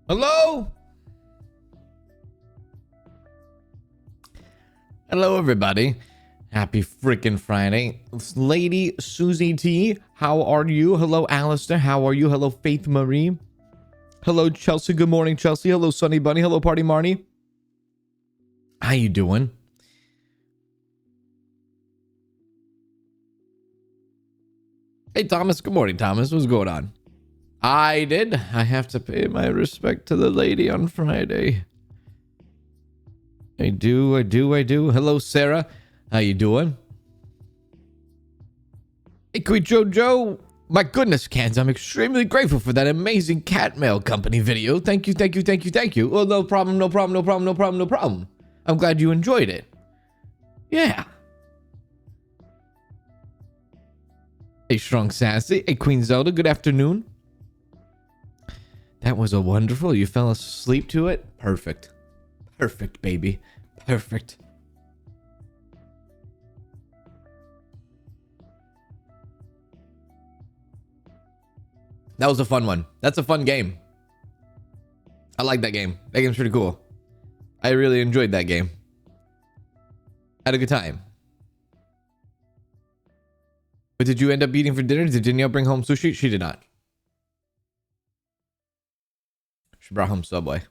Hello? Hello, everybody. Happy freaking Friday. Lady Susie T, how are you? Hello, Alistair. How are you? Hello, Faith Marie. Hello, Chelsea. Good morning, Chelsea. Hello, Sunny Bunny. Hello, Party Marnie. How you doing? Hey, Thomas. Good morning, Thomas. What's going on? I did. I have to pay my respect to the lady on Friday. I do. Hello, Sarah. How you doing? Hey, Queen Jojo. My goodness, Kanz, I'm extremely grateful for that amazing cat mail company video. Thank you. Well, no problem. I'm glad you enjoyed it. Yeah. Hey, Strong Sassy. Hey, Queen Zelda. Good afternoon. That was a wonderful. You fell asleep to it? Perfect. Perfect, baby. Perfect. That was a fun one. That's a fun game. I like that game. That game's pretty cool. I really enjoyed that game. Had a good time. But did you end up eating for dinner? Did Danielle bring home sushi? She did not. She brought home Subway.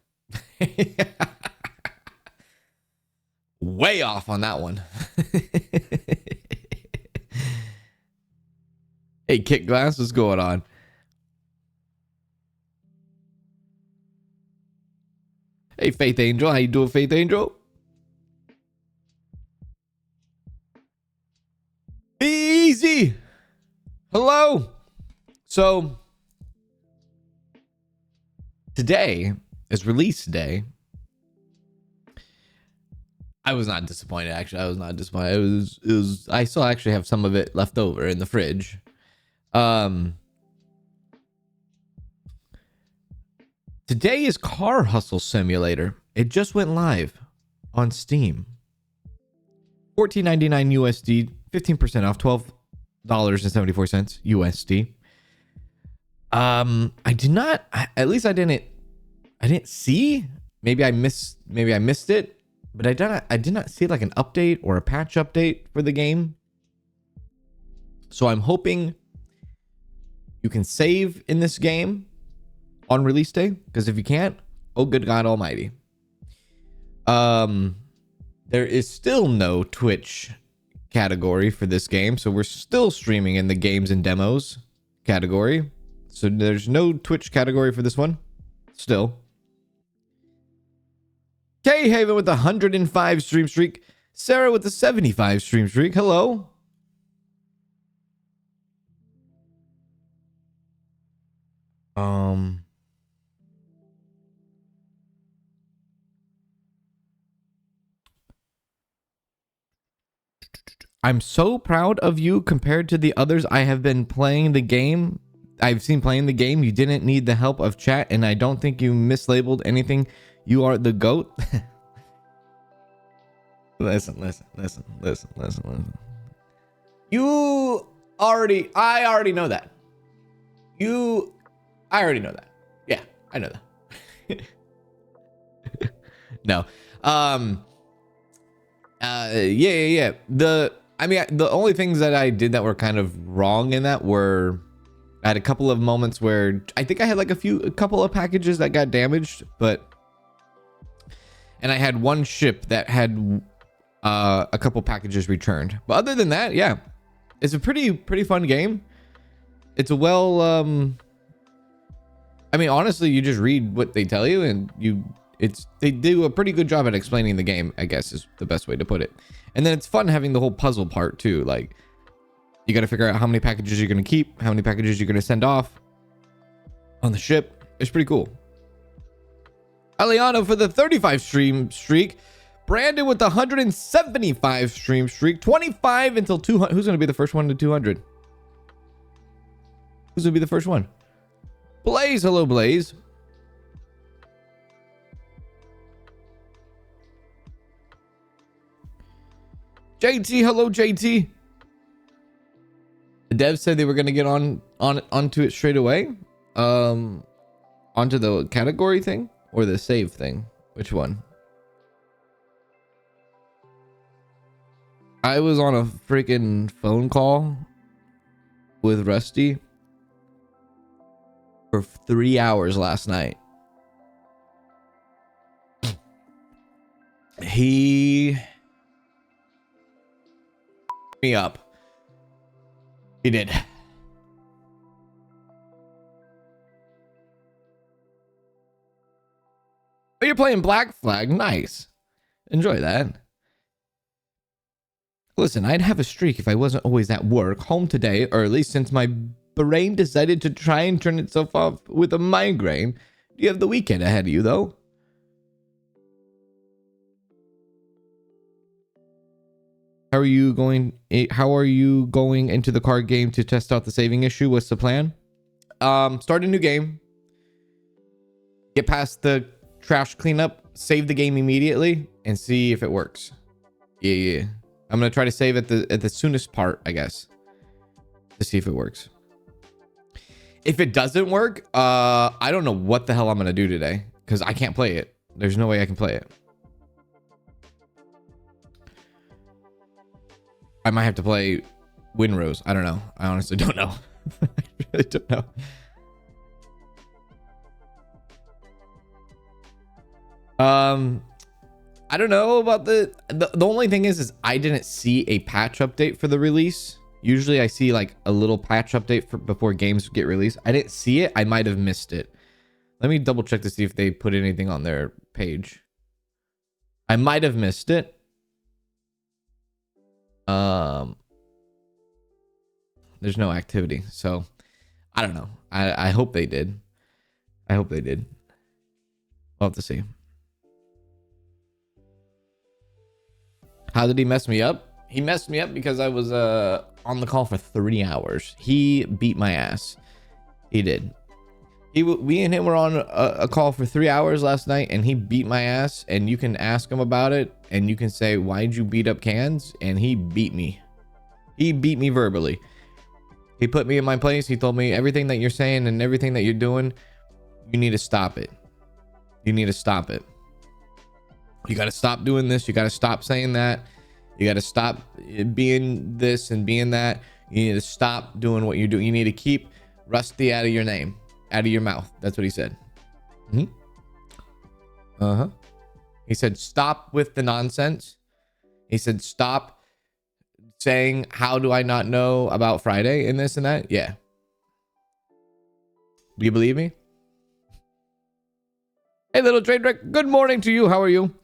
Way off on that one. Hey, Kit Glass, what's going on? Hey, Faith Angel. How you doing, Faith Angel? Easy. Hello. So, today is release day. I was not disappointed, actually. I was not disappointed. It was I still actually have some of it left over in the fridge. Today is Car Hustle Simulator. It just went live on Steam. $14.99 USD, 15% off, $12.74 USD. I did not, at least I didn't see. Maybe I missed it, but I did not see like an update or a patch update for the game. So I'm hoping you can save in this game on release day, because if you can't, oh good God almighty. There is still no Twitch category for this game, so we're still streaming in the games and demos category. So there's no Twitch category for this one. Still. K Haven with the 105 stream streak. Sarah with the 75 stream streak. Hello. I'm so proud of you compared to the others I have been playing the game. I've seen playing the game. You didn't need the help of chat, and I don't think you mislabeled anything. You are the GOAT. Listen. I already know that. I already know that. Yeah, I know that. No. Yeah. The only things that I did that were kind of wrong in that were I had a couple of moments where I think I had like a couple of packages that got damaged, and I had one ship that had a couple packages returned. But other than that, yeah, it's a pretty fun game. It's a honestly, you just read what they tell you, and they do a pretty good job at explaining the game, I guess is the best way to put it. And then it's fun having the whole puzzle part too. Like, you got to figure out how many packages you're going to keep, how many packages you're going to send off on the ship. It's pretty cool. Aliano for the 35 stream streak. Brandon with the 175 stream streak. 25 until 200. Who's going to be the first one to 200? Who's going to be the first one? Blaze. Hello, Blaze. JT, hello JT. The devs said they were gonna get onto it straight away. Onto the category thing or the save thing. Which one? I was on a freaking phone call with Rusty for 3 hours last night. He me up. He did. But you're playing Black Flag. Nice. Enjoy that. Listen, I'd have a streak if I wasn't always at work, home today early, since my brain decided to try and turn itself off with a migraine. You have the weekend ahead of you, though. How are you going into the card game to test out the saving issue? What's the plan? Start a new game. Get past the trash cleanup, save the game immediately, and see if it works. Yeah. I'm gonna try to save at the soonest part, I guess, to see if it works. If it doesn't work, I don't know what the hell I'm gonna do today, because I can't play it. There's no way I can play it. I might have to play Winrose. I don't know. I honestly don't know. I really don't know. I don't know about the only thing is I didn't see a patch update for the release. Usually I see like a little patch update before games get released. I didn't see it. I might have missed it. Let me double check to see if they put anything on their page. I might have missed it. There's no activity, so I don't know. I hope they did. I hope they did. We'll have to see. How did he mess me up? He messed me up because I was on the call for 3 hours. He beat my ass. He did. We and him were on a call for 3 hours last night, and he beat my ass. And you can ask him about it, and you can say, "Why'd you beat up Kanz?" And he beat me. He beat me verbally. He put me in my place. He told me, everything that you're saying and everything that you're doing, you need to stop it. You need to stop it. You got to stop doing this. You got to stop saying that. You got to stop being this and being that. You need to stop doing what you're doing. You need to keep Rusty out of your name, out of your mouth. That's what he said. He said, stop with the nonsense. He said, stop saying, how do I not know about Friday and this and that? Yeah. Do you believe me? Hey, little train wreck. Good morning to you. How are you?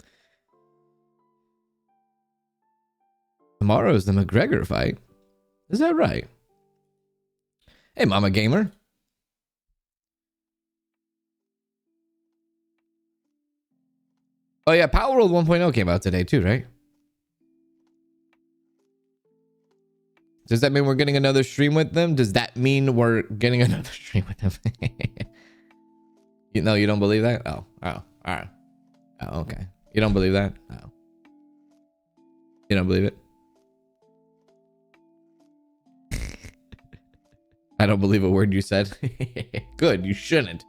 Tomorrow is the McGregor fight. Is that right? Hey, Mama Gamer. Oh, yeah. Power World 1.0 came out today, too, right? Does that mean we're getting another stream with them? Does that mean we're getting another stream with them? You know, you don't believe that? Oh, all right. Oh, okay. You don't believe that? Oh. You don't believe it? I don't believe a word you said. Good, you shouldn't.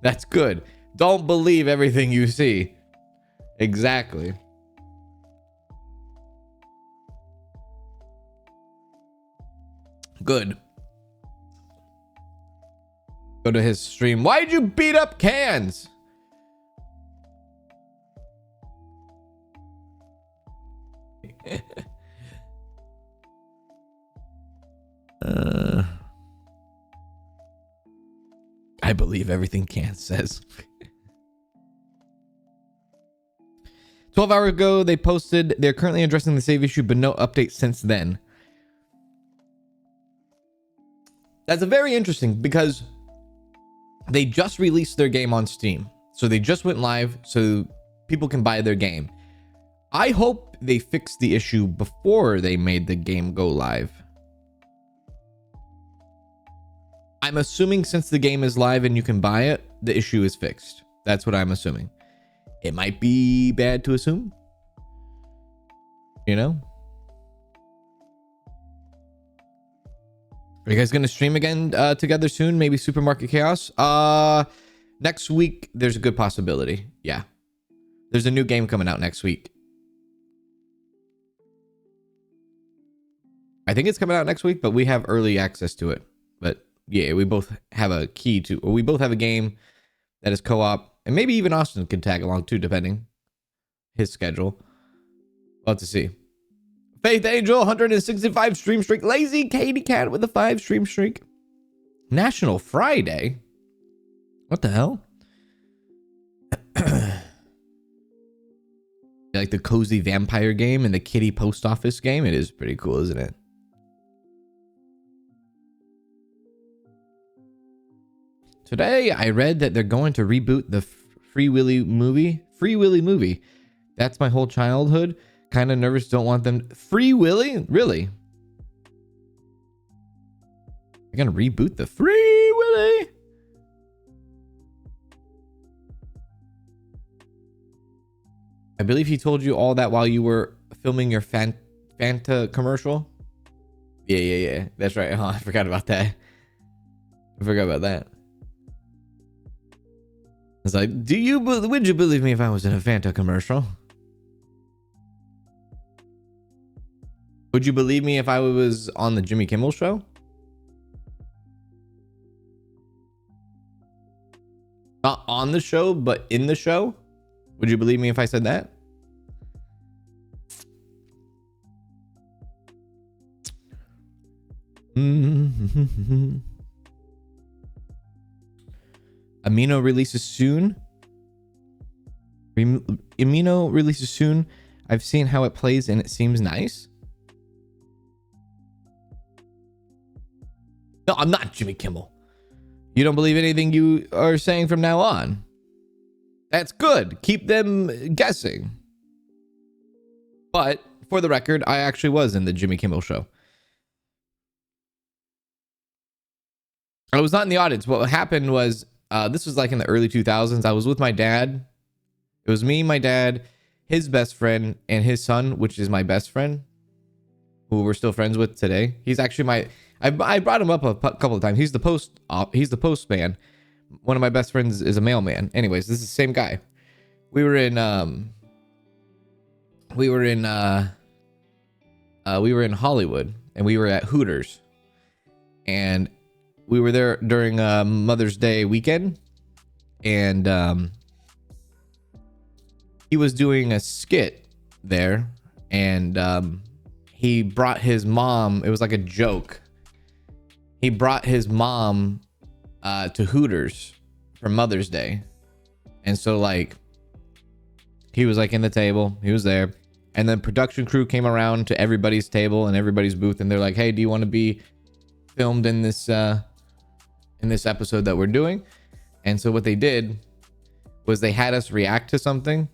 That's good. Don't believe everything you see. Exactly. Good. Go to his stream. Why'd you beat up Kanz? I believe everything Kanz says. 12 hours ago, they posted they're currently addressing the save issue, but no update since then. That's a very interesting because they just released their game on Steam. So they just went live so people can buy their game. I hope they fixed the issue before they made the game go live. I'm assuming since the game is live and you can buy it, the issue is fixed. That's what I'm assuming. It might be bad to assume. You know? Are you guys gonna stream again together soon? Maybe Supermarket Chaos? Next week, there's a good possibility. Yeah. There's a new game coming out next week. I think it's coming out next week, but we have early access to it. But yeah, we both have a key to, or we both have a game that is co-op, and maybe even Austin can tag along too, depending his schedule. We'll have to see. Faith Angel, 165 stream streak. Lazy Katie Cat with a 5 stream streak. National Friday. What the hell? Like the cozy vampire game and the kitty post office game. It is pretty cool, isn't it? Today, I read that they're going to reboot the Free Willy movie. Free Willy movie. That's my whole childhood. Kind of nervous. Don't want them. Free Willy? Really? They're going to reboot the Free Willy? I believe he told you all that while you were filming your Fanta commercial. Yeah. That's right. Oh, I forgot about that. It's like, would you believe me if I was in a Fanta commercial? Would you believe me if I was on the Jimmy Kimmel show? Not on the show, but in the show? Would you believe me if I said that? Amino releases soon. Amino releases soon. I've seen how it plays and it seems nice. No, I'm not Jimmy Kimmel. You don't believe anything you are saying from now on. That's good. Keep them guessing. But for the record, I actually was in the Jimmy Kimmel show. I was not in the audience. What happened was, this was like in the early 2000s. I was with my dad. It was me, my dad, his best friend, and his son, which is my best friend, who we're still friends with today. He's actually I brought him up a couple of times. He's the postman. One of my best friends is a mailman. Anyways, this is the same guy. We were in Hollywood, and we were at Hooters, and we were there during Mother's Day weekend, and he was doing a skit there, and he brought his mom. It was like a joke. He brought his mom to Hooters for Mother's Day, and so like he was like in the table. He was there, and then production crew came around to everybody's table and everybody's booth, and they're like, "Hey, do you want to be filmed in this episode that we're doing?" And so what they did was they had us react to something.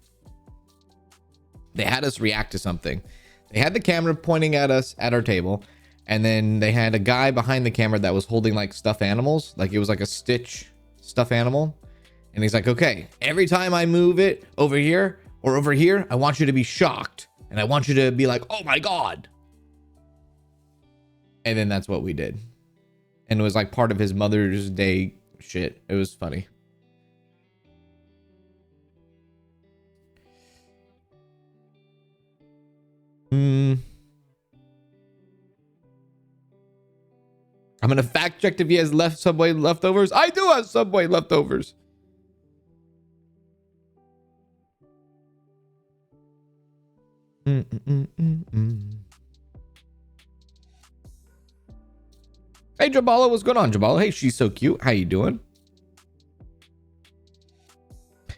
They had the camera pointing at us at our table, and then they had a guy behind the camera that was holding like stuffed animals, like it was like a Stitch stuffed animal. And he's like, "Okay, every time I move it over here or over here, I want you to be shocked, and I want you to be like, oh my God." And then that's what we did. And it was like part of his Mother's Day shit. It was funny. I'm gonna fact check if he has left Subway leftovers. I do have Subway leftovers. Hey Jabala, what's going on, Jabala? Hey, she's so cute. How you doing?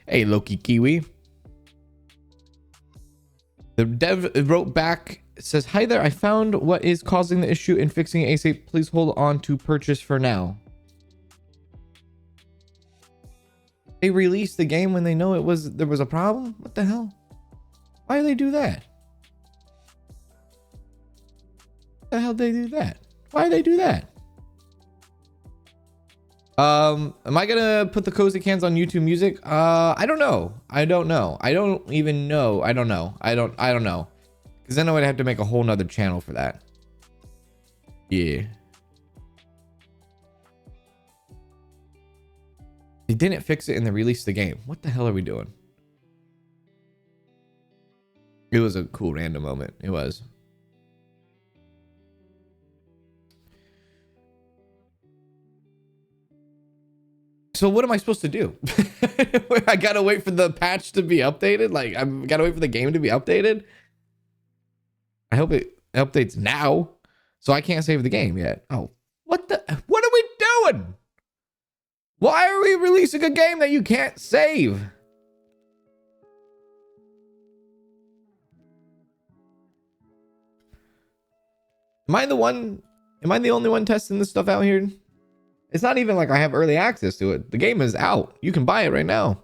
Hey, Loki Kiwi. The dev wrote back, says, "Hi there, I found what is causing the issue and fixing it ASAP. Please hold on to purchase for now." They released the game when they know there was a problem? What the hell? Why do they do that? What the hell did they do that? Why did they do that? Am I gonna put the Cozy Cans on YouTube Music? I don't know. I don't know. I don't even know. I don't know. I don't know. Because then I would have to make a whole nother channel for that. Yeah. didn't fix it and they released the game. What the hell are we doing? It was a cool random moment. It was. So what am I supposed to do? I gotta wait for the patch to be updated. Like, I gotta wait for the game to be updated. I hope it updates now, so I can't save the game yet. Oh, what are we doing? Why are we releasing a game that you can't save? Am I the only one testing this stuff out here? It's not even like I have early access to it. The game is out. You can buy it right now.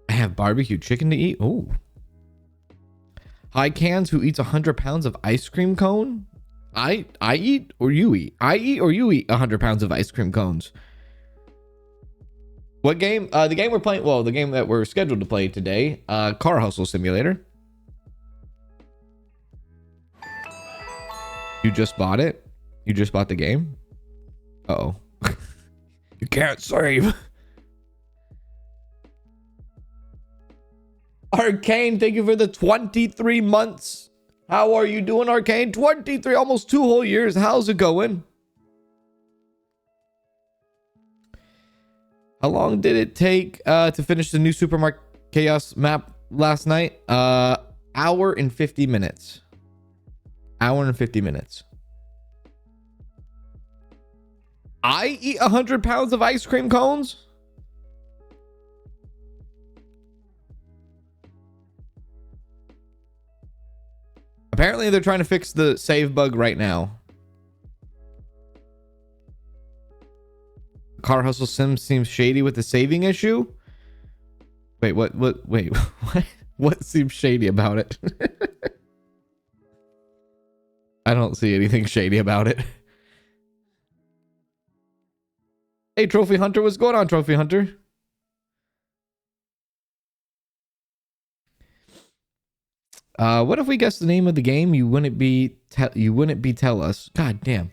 I have barbecue chicken to eat. Oh. Hi, Kanz, who eats 100 pounds of ice cream cone? I eat or you eat? I eat or you eat 100 pounds of ice cream cones? What game? The game we're playing. Well, the game that we're scheduled to play today. Car Hustle Simulator. You just bought it? You just bought the game? Uh-oh. You can't save. Arcane, thank you for the 23 months. How are you doing, Arcane? 23, almost 2 whole years. How's it going? How long did it take to finish the new Supermarket Chaos map last night? Hour and 50 minutes. Hour and 50 minutes. I eat 100 pounds of ice cream cones? Apparently they're trying to fix the save bug right now. Car Hustle Sim seems shady with the saving issue. Wait, wait, what seems shady about it? I don't see anything shady about it. Hey, Trophy Hunter, what's going on, Trophy Hunter? What if we guess the name of the game? You wouldn't tell us. God damn.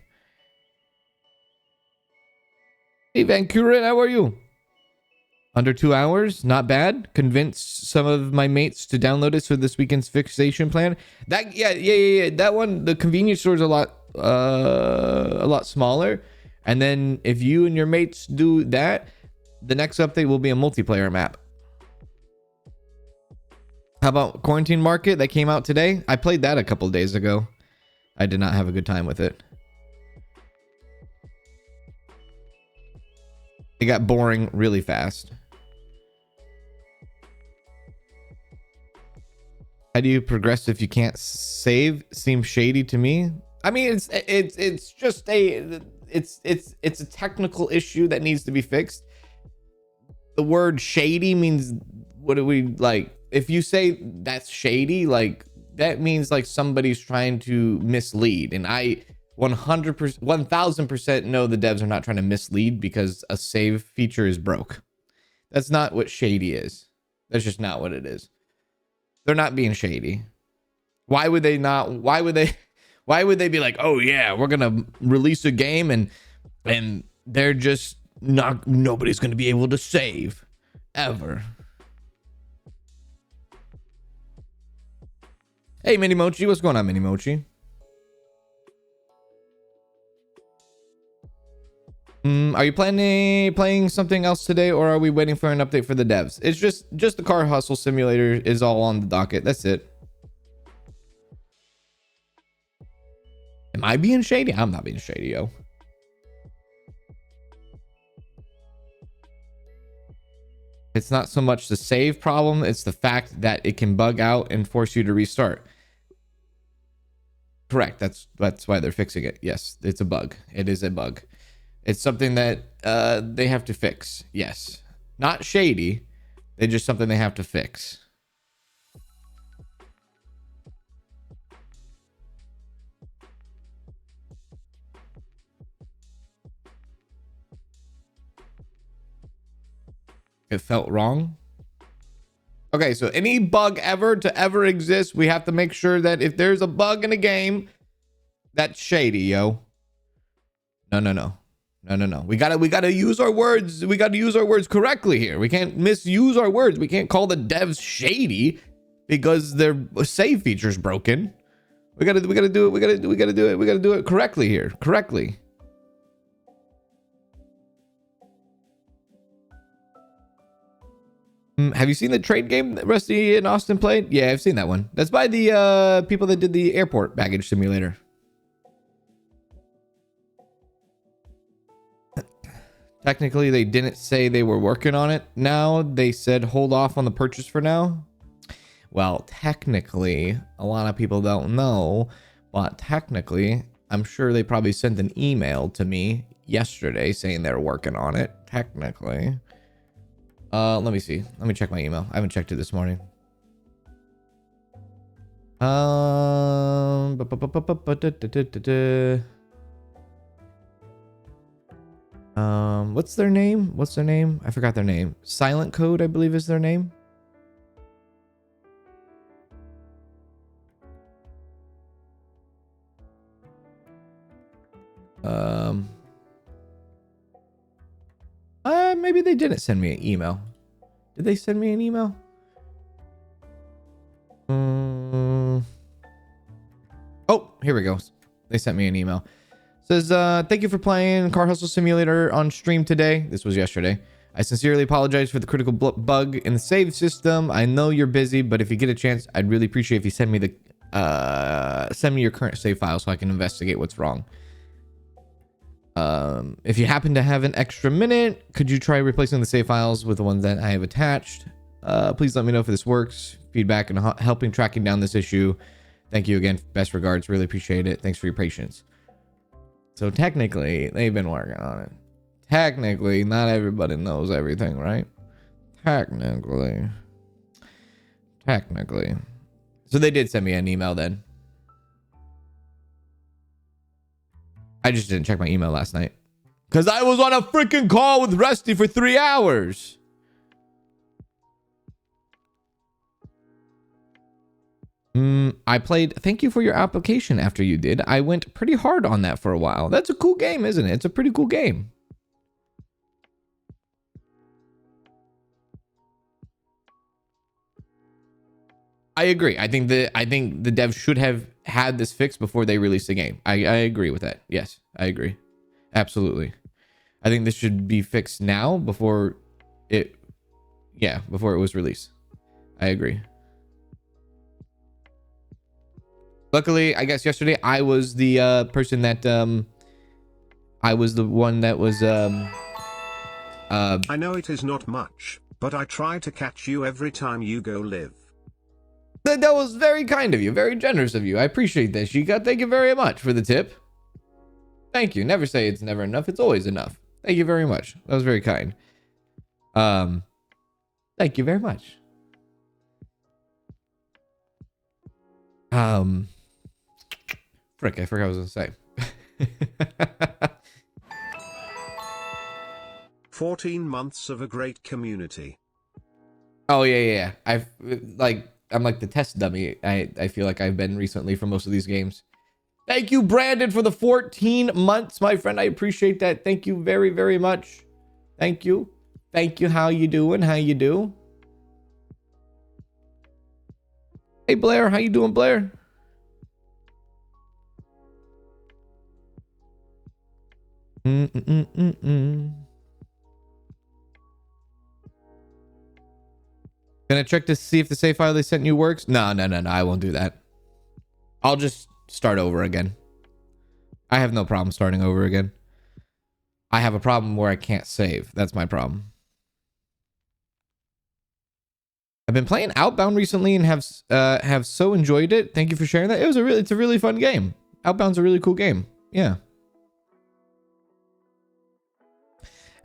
Hey, Vancouver, how are you? Under 2 hours, not bad. Convinced some of my mates to download it for this weekend's fixation plan. That yeah. That one, the convenience store is a lot smaller. And then if you and your mates do that, the next update will be a multiplayer map. How about Quarantine Market that came out today? I played that a couple days ago. I did not have a good time with it. It got boring really fast. How do you progress if you can't save? Seems shady to me. I mean, it's just it's a technical issue that needs to be fixed. The word shady means, what do we like? If you say that's shady, like that means like somebody's trying to mislead, and I 100%, 1000% know the devs are not trying to mislead because a save feature is broke. That's not what shady is. That's just not what it is. They're not being shady. Why would they not? Why would they be like, oh yeah, we're gonna release a game and they're just not, nobody's gonna be able to save ever. Hey, Mini Mochi, what's going on, Mini Mochi? Are you playing something else today, or are we waiting for an update for the devs? It's just the Car Hustle Simulator is all on the docket. That's it. Am I being shady? I'm not being shady, yo. It's not so much the save problem, it's the fact that it can bug out and force you to restart. Correct. That's why they're fixing it. Yes, it's a bug. It is a bug. It's something that they have to fix. Yes. Not shady. It's just something they have to fix. It felt wrong. Okay, so any bug ever to ever exist, we have to make sure that if there's a bug in a game, that's shady, yo. No, no, no. No, no, no. We gotta use our words. We gotta use our words correctly here. We can't misuse our words. We can't call the devs shady because their save feature's broken. We gotta do it. We gotta do it correctly here. Correctly. Have you seen the trade game that Rusty and Austin played? Yeah, I've seen that one. That's by the people that did the airport baggage simulator. Technically, they didn't say they were working on it now. They said hold off on the purchase for now. Well, technically, a lot of people don't know, but technically, I'm sure they probably sent an email to me yesterday saying they're working on it. Technically. Let me see. Let me check my email. I haven't checked it this morning. What's their name? What's their name? I forgot their name. Silent Code, I believe, is their name. Maybe they didn't send me an email. Did they send me an email? Oh, here we go. They sent me an email. Says, thank you for playing Car Hustle Simulator on stream today. This was yesterday. I sincerely apologize for the critical bug in the save system. I know you're busy, but if you get a chance, I'd really appreciate if you send me your current save file so I can investigate what's wrong. If you happen to have an extra minute, could you try replacing the save files with the ones that I have attached? Please let me know if this works. Feedback and helping tracking down this issue. Thank you again. Best regards. Really appreciate it. Thanks for your patience. So technically, they've been working on it. Technically, not everybody knows everything, right? Technically. So they did send me an email then. I just didn't check my email last night because I was on a freaking call with Rusty for 3 hours. I played Thank You for Your Application after you did. I went pretty hard on that for a while. That's a cool game, isn't it? It's a pretty cool game. I agree. I think the devs should have had this fixed before they released the game. I agree with that. Yes, I agree. Absolutely. I think this should be fixed now before it was released. I agree. Luckily, I guess yesterday I was the person that I was the one that was I know it is not much, but I try to catch you every time you go live. That was very kind of you, very generous of you. I appreciate that, Shika. Thank you very much for the tip. Thank you. Never say it's never enough. It's always enough. Thank you very much. That was very kind. Thank you very much. Frick, I forgot what I was gonna say. 14 months of a great community. Oh yeah. I'm like the test dummy. I feel like I've been recently for most of these games. Thank you, Brandon, for the 14 months, my friend. I appreciate that. Thank you very, very much. Thank you. Thank you. How you doing? How you do? Hey, Blair. How you doing, Blair? Gonna check to see if the save file they sent you works? No. I won't do that. I'll just start over again. I have no problem starting over again. I have a problem where I can't save. That's my problem. I've been playing Outbound recently and have so enjoyed it. Thank you for sharing that. It's a really fun game. Outbound's a really cool game. Yeah.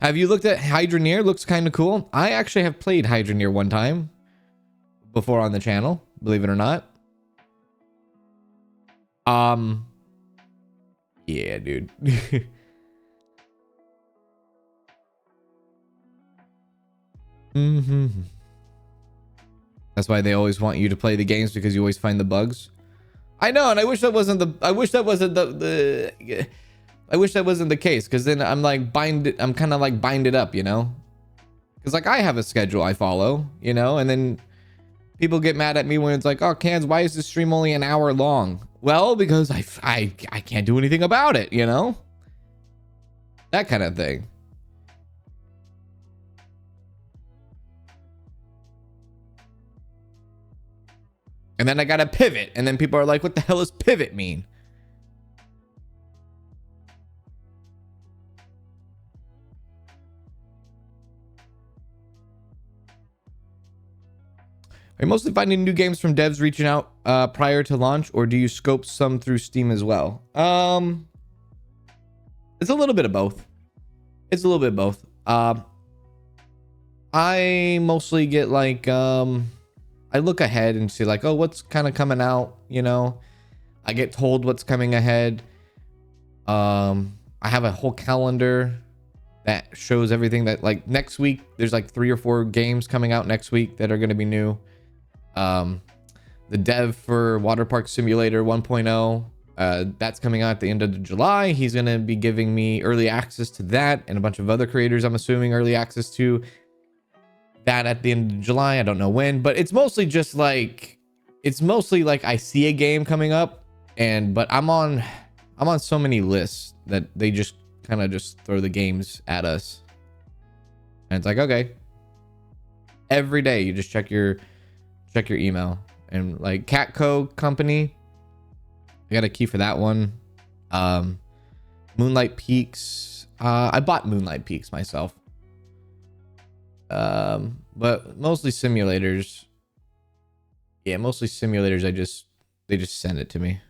Have you looked at Hydroneer? Looks kind of cool. I actually have played Hydroneer one time before on the channel, believe it or not. Yeah, dude. That's why they always want you to play the games, because you always find the bugs. I know, and I wish that wasn't the I wish that wasn't the case, because then I'm like I'm kind of like binded up, you know? Because like I have a schedule I follow, you know, and then people get mad at me when it's like, oh, Kanz, why is this stream only an hour long? Well, because I can't do anything about it, you know? That kind of thing. And then I got to pivot. And then people are like, what the hell does pivot mean? Are you mostly finding new games from devs reaching out prior to launch, or do you scope some through Steam as well? It's a little bit of both. It's a little bit of both. I mostly get like I look ahead and see like, oh, what's kind of coming out, you know? I get told what's coming ahead. I have a whole calendar that shows everything that, like, next week there's like 3 or 4 games coming out next week that are going to be new. The dev for Water Park Simulator 1.0, that's coming out at the end of July. He's going to be giving me early access to that, and a bunch of other creators, I'm assuming, early access to that at the end of July. I don't know when, but it's mostly just like, it's mostly like I see a game coming up, but I'm on so many lists that they just kind of just throw the games at us, and it's like, okay, every day you just check your email. And like Catco Company, I got a key for that one. Moonlight Peaks, I bought Moonlight Peaks myself, but mostly simulators. Yeah, mostly simulators. They just send it to me.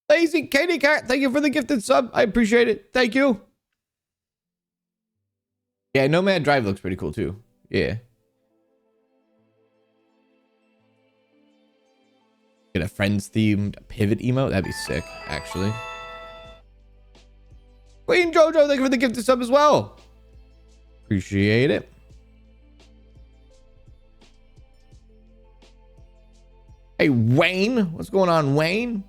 Lazy Katie Cat, thank you for the gifted sub. I appreciate it. Thank you. Yeah, Nomad Drive looks pretty cool too. Yeah. Get a Friends themed pivot emote. That'd be sick, actually. Queen Jojo, thank you for the gifted sub as well. Appreciate it. Hey, Wayne. What's going on, Wayne?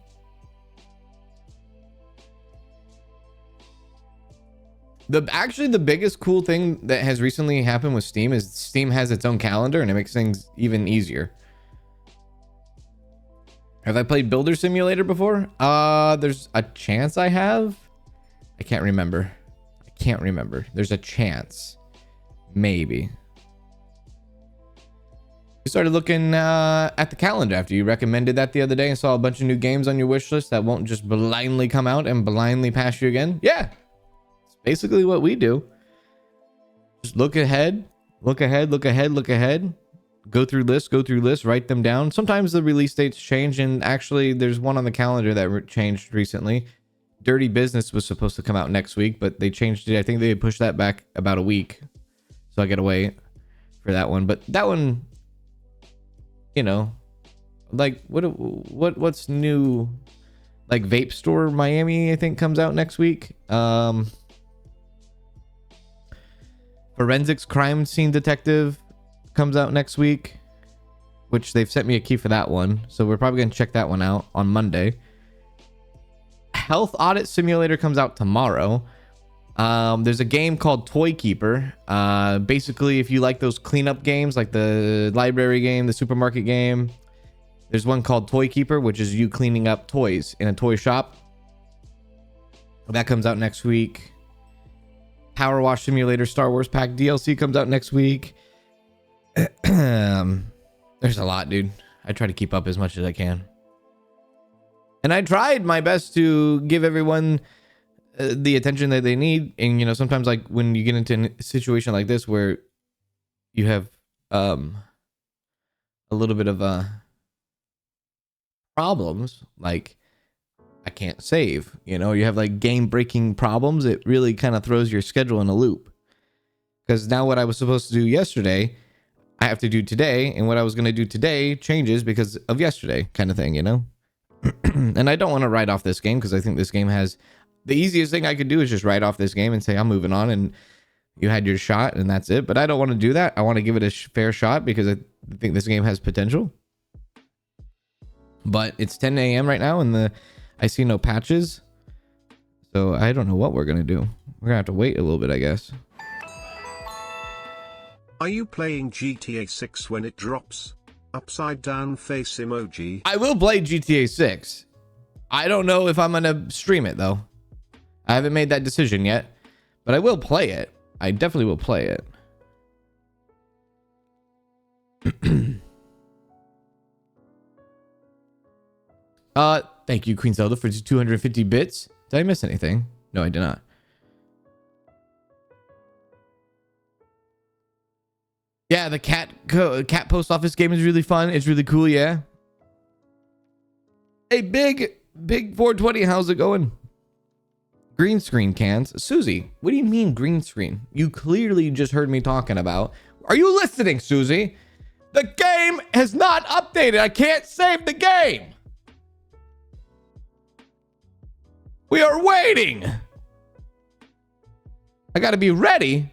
Actually, the biggest cool thing that has recently happened with Steam is Steam has its own calendar, and it makes things even easier. Have I played Builder Simulator before? There's a chance I have. I can't remember. There's a chance. Maybe. You started looking at the calendar after you recommended that the other day and saw a bunch of new games on your wish list that won't just blindly come out and blindly pass you again. Yeah. It's basically what we do. Just look ahead. Go through lists, write them down. Sometimes the release dates change, and actually there's one on the calendar that changed recently. Dirty Business was supposed to come out next week, but they changed it. I think they pushed that back about a week, so I gotta wait for that one. But that one, you know, like what's new? Like Vape Store Miami, I think, comes out next week. Forensics Crime Scene Detective comes out next week, which they've sent me a key for that one, so we're probably gonna check that one out on Monday. Health Audit Simulator comes out tomorrow. There's a game called Toy Keeper. Basically, if you like those cleanup games, like the library game, the supermarket game, there's one called Toy Keeper, which is you cleaning up toys in a toy shop. That comes out next week. Power Wash Simulator Star Wars Pack DLC comes out next week. There's a lot, dude. I try to keep up as much as I can, and I tried my best to give everyone the attention that they need. And you know, sometimes like when you get into a situation like this where you have a little bit of problems, like I can't save, you know, you have like game breaking problems, it really kind of throws your schedule in a loop, because now what I was supposed to do yesterday I have to do today, and what I was going to do today changes because of yesterday, kind of thing, you know? And I don't want to write off this game, because I think this game has... The easiest thing I could do is just write off this game and say I'm moving on, and, You had your shot and that's it. But I don't want to do that. I want to give it a fair shot because I think this game has potential. But it's 10 a.m. right now and I see no patches. So I don't know what we're going to do. We're going to have to wait a little bit, I guess. Are you playing GTA 6 when it drops? Upside down face emoji. I will play GTA 6. I don't know if I'm going to stream it though. I haven't made that decision yet, but I will play it. I definitely will play it. Thank you, Queen Zelda, for 250 bits. Did I miss anything? No, I did not. Yeah, the cat post office game is really fun. It's really cool, yeah. Hey, big 420, how's it going? Green screen, Kanz. Susie, what do you mean green screen? You clearly just heard me talking about. Are you listening, Susie? The game has not updated. I can't save the game. We are waiting. I gotta be ready.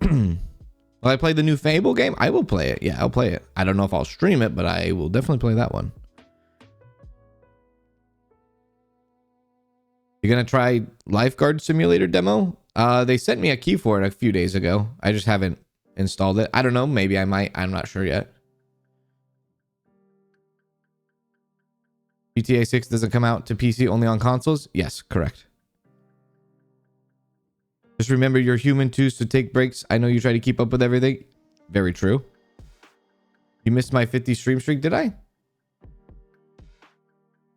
Will I play the new Fable game? I will play it. Yeah, I'll play it. I don't know if I'll stream it, but I will definitely play that one. You're gonna try Lifeguard Simulator demo? They sent me a key for it a few days ago. I just haven't installed it. I don't know. Maybe I might. I'm not sure yet. GTA 6 doesn't come out to PC, only on consoles? Yes, correct. Just remember you're human too, so take breaks. I know you try to keep up with everything. Very true. You missed my 50 stream streak, did I?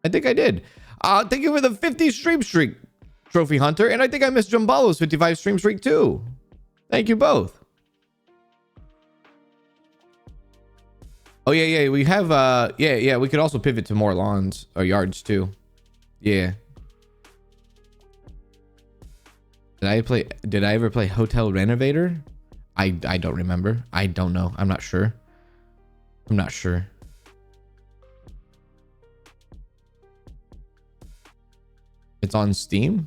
I think I did. Thank you for the 50 stream streak, Trophy Hunter. And I think I missed Jumbalo's 55 stream streak too. Thank you both. Oh, yeah. We have, yeah. We could also pivot to more lawns or yards too. Yeah. Did I ever play Hotel Renovator? I don't remember. I don't know. I'm not sure. It's on Steam.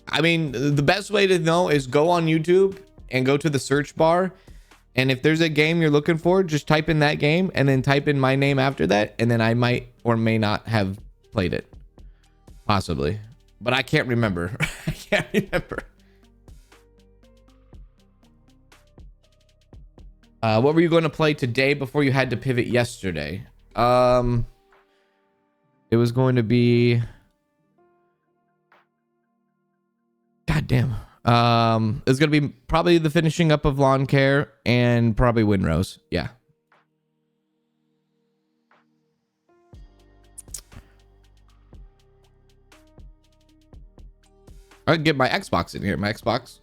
I mean, the best way to know is go on YouTube and go to the search bar. And if there's a game you're looking for, just type in that game and then type in my name after that. And then I might or may not have played it. Possibly. But I can't remember. I can't remember. What were you going to play today before you had to pivot yesterday? It was going to be... God damn. It's going to be probably the finishing up of lawn care and probably windrows. Yeah. I can get my Xbox in here. My Xbox.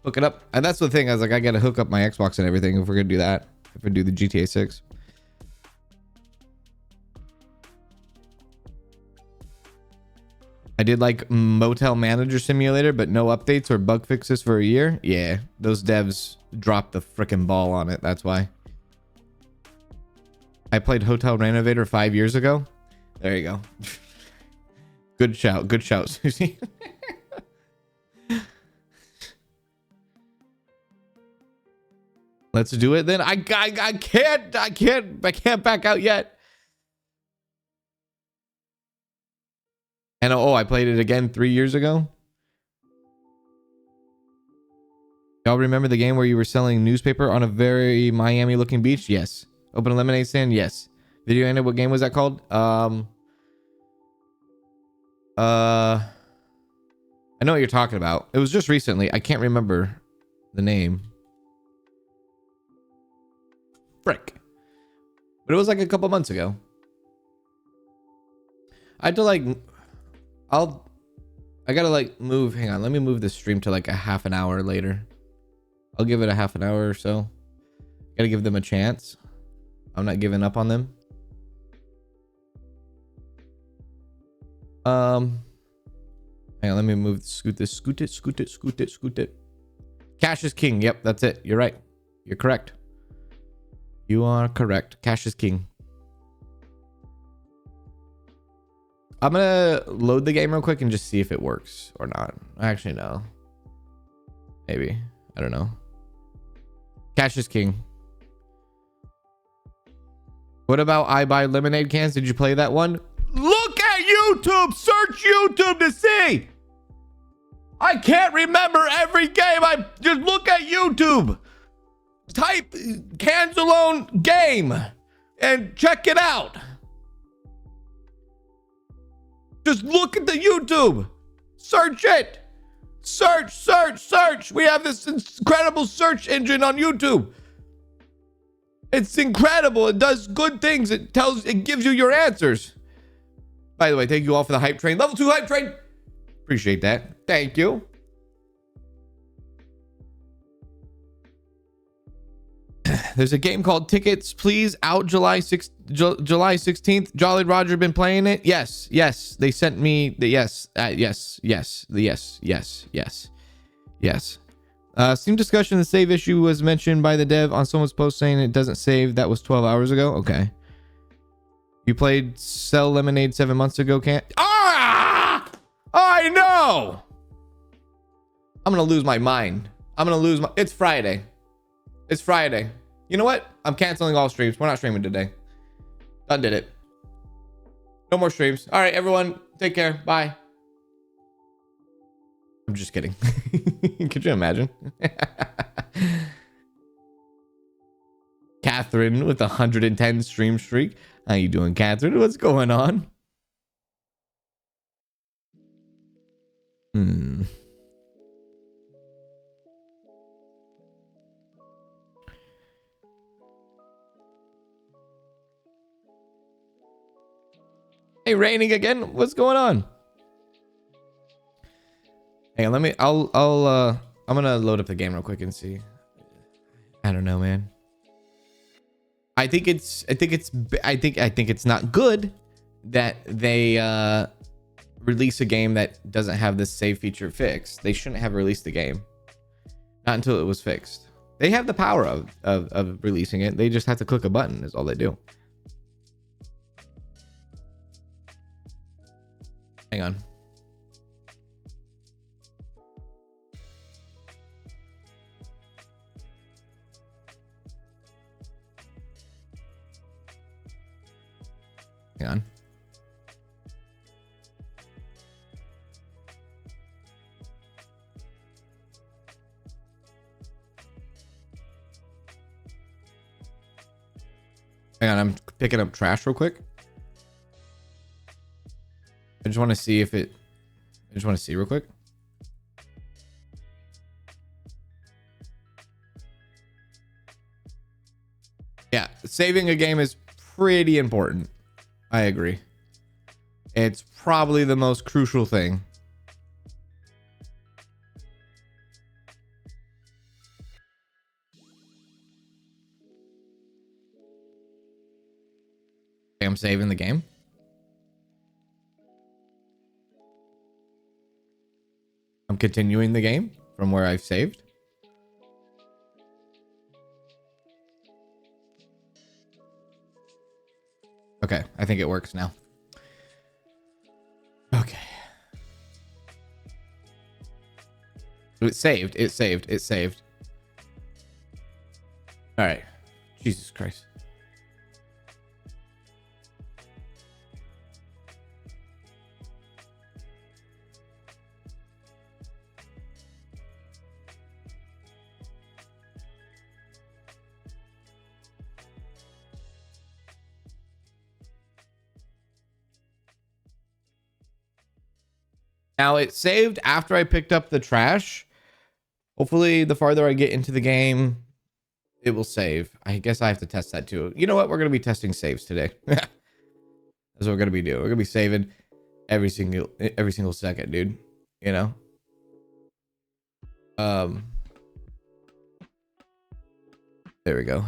Hook it up. And that's the thing. I was like, I got to hook up my Xbox and everything if we're going to do that. If we do the GTA 6. I did like Motel Manager Simulator, but no updates or bug fixes for a year. Yeah, those devs dropped the freaking ball on it. That's why. I played Hotel Renovator 5 years ago. There you go. Good shout. Good shout, Susie. Let's do it then. I can't back out yet. And oh, I played it again 3 years ago. Y'all remember the game where you were selling newspaper on a very Miami looking beach? Yes. Open a lemonade stand? Yes. Video ended. What game was that called? I know what you're talking about. It was just recently. I can't remember the name. Frick. But it was like a couple months ago. I had to like... I gotta like move. Hang on, let me move the stream to like a half an hour later. I'll give it a half an hour or so. Gotta give them a chance. I'm not giving up on them. Hang on, let me move. Scoot it. Cash is king. Yep, that's it. You're right. You're correct. You are correct. Cash is king. I'm gonna load the game real quick and just see if it works or not. Actually, no. Maybe. I don't know. Cash is king. What about I Buy Lemonade Cans? Did you play that one? Look at YouTube! Search YouTube to see! I can't remember every game. I just look at YouTube. Type Kanzalone game and check it out. Just look at the YouTube. Search it. Search, search, search. We have this incredible search engine on YouTube. It's incredible. It does good things. It gives you your answers. By the way, thank you all for the hype train. Level 2 hype train. Appreciate that. Thank you. There's a game called Tickets Please out July 16th. Jolly Roger been playing it? Yes. They sent me the yes. Yes. Steam discussion, the save issue was mentioned by the dev on someone's post saying it doesn't save. That was 12 hours ago. Okay. You played Sell Lemonade 7 months ago, can't? Ah! I know! I'm gonna lose my mind. It's Friday. You know what? I'm canceling all streams. We're not streaming today. Done did it. No more streams. All right, everyone. Take care. Bye. I'm just kidding. Could you imagine? Catherine with 110 stream streak. How you doing, Catherine? What's going on? Hey, raining again? What's going on? Hang on, I'm gonna load up the game real quick and see. I don't know, man. I think it's not good that they release a game that doesn't have this save feature fixed. They shouldn't have released the game. Not until it was fixed. They have the power of releasing it. They just have to click a button is all they do. Hang on. Hang on. Hang on, I'm picking up trash real quick. I just want to see if it... I just want to see real quick. Yeah, saving a game is pretty important. I agree. It's probably the most crucial thing. I'm saving the game. I'm continuing the game from where I've saved. Okay, I think it works now. Okay. It saved. All right. Jesus Christ. Now it saved after I picked up the trash. Hopefully the farther I get into the game, it will save. I guess I have to test that too. You know what? We're going to be testing saves today. That's what we're going to be doing. We're going to be saving every single second, dude. You know? There we go.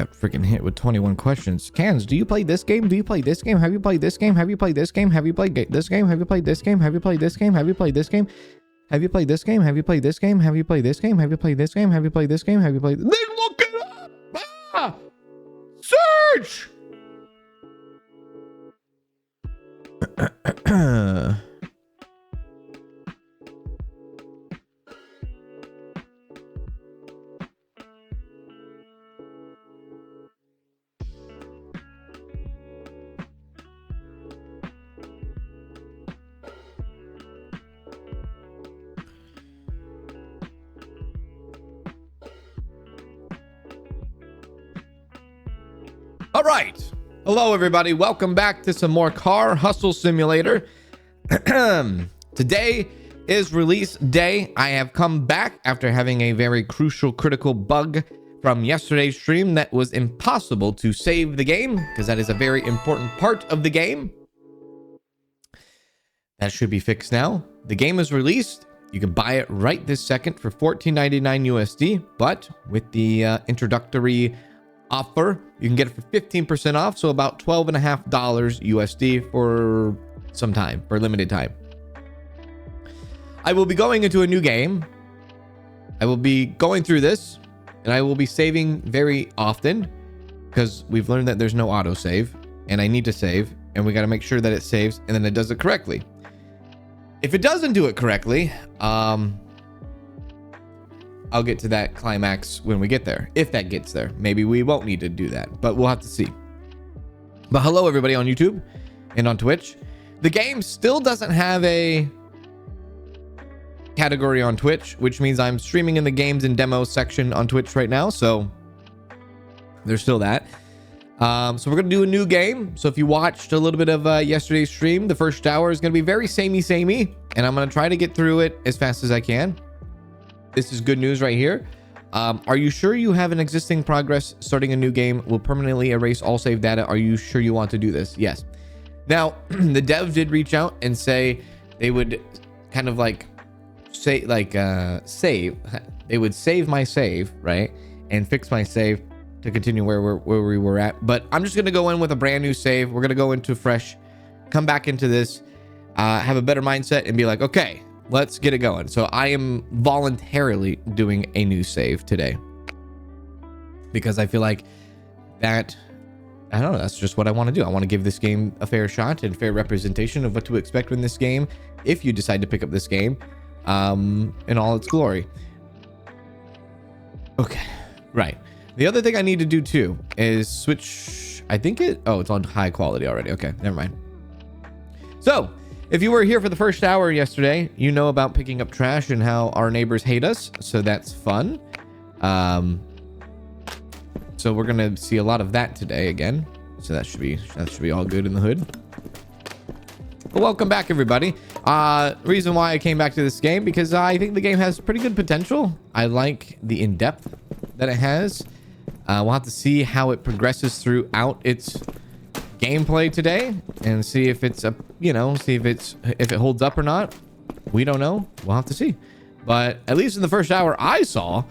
got freaking hit with 21 questions. Kanz, do you play this game? Do you play this game? Have you played this game? Have you played this game? Have you played this game? Have you played this game? Have you played this game? Have you played this game? Have you played this game? Have you played this game? Have you played this game? Have you played this game? Have you played this game? Have you played? Then look it up. Ah! Search. All right. Hello, everybody. Welcome back to some more Car Hustle Simulator. Today is release day. I have come back after having a very crucial, critical bug from yesterday's stream that was impossible to save the game because that is a very important part of the game. That should be fixed now. The game is released. You can buy it right this second for $14.99 USD, but with the introductory offer, you can get it for 15% off, so about $12.50 USD for some time, for limited time. I will be going into a new game. I will be going through this, and I will be saving very often because we've learned that there's no autosave, and I need to save, and we got to make sure that it saves and then it does it correctly. If it doesn't do it correctly, I'll get to that climax when we get there. If that gets there, maybe we won't need to do that, but we'll have to see. But hello, everybody on YouTube and on Twitch. The game still doesn't have a category on Twitch, which means I'm streaming in the games and demos section on Twitch right now. So there's still that. So we're going to do a new game. So if you watched a little bit of yesterday's stream, the first hour is going to be very samey, and I'm going to try to get through it as fast as I can. This is good news right here. Are you sure you have an existing progress? Starting a new game will permanently erase all save data. Are you sure you want to do this? Yes. Now, the dev did reach out and say they would kind of like say, like, save. They would save my save, right? And fix my save to continue where we were at. But I'm just going to go in with a brand new save. We're going to go into fresh, come back into this, have a better mindset and be like, okay, let's get it going. So I am voluntarily doing a new save today because I feel like that, I don't know, that's just what I want to do. I want to give this game a fair shot and fair representation of what to expect in this game if you decide to pick up this game in all its glory. Okay, right. The other thing I need to do too is switch, I think it's on high quality already. Okay, never mind. So if you were here for the first hour yesterday, you know about picking up trash and how our neighbors hate us. So that's fun. So we're going to see a lot of that today again. So that should be all good in the hood. But welcome back, everybody. Reason why I came back to this game, because I think the game has pretty good potential. I like the in-depth that it has. We'll have to see how it progresses throughout its gameplay today and see if it's a, see if it holds up or not. We don't know. We'll have to see. But at least in the first hour I saw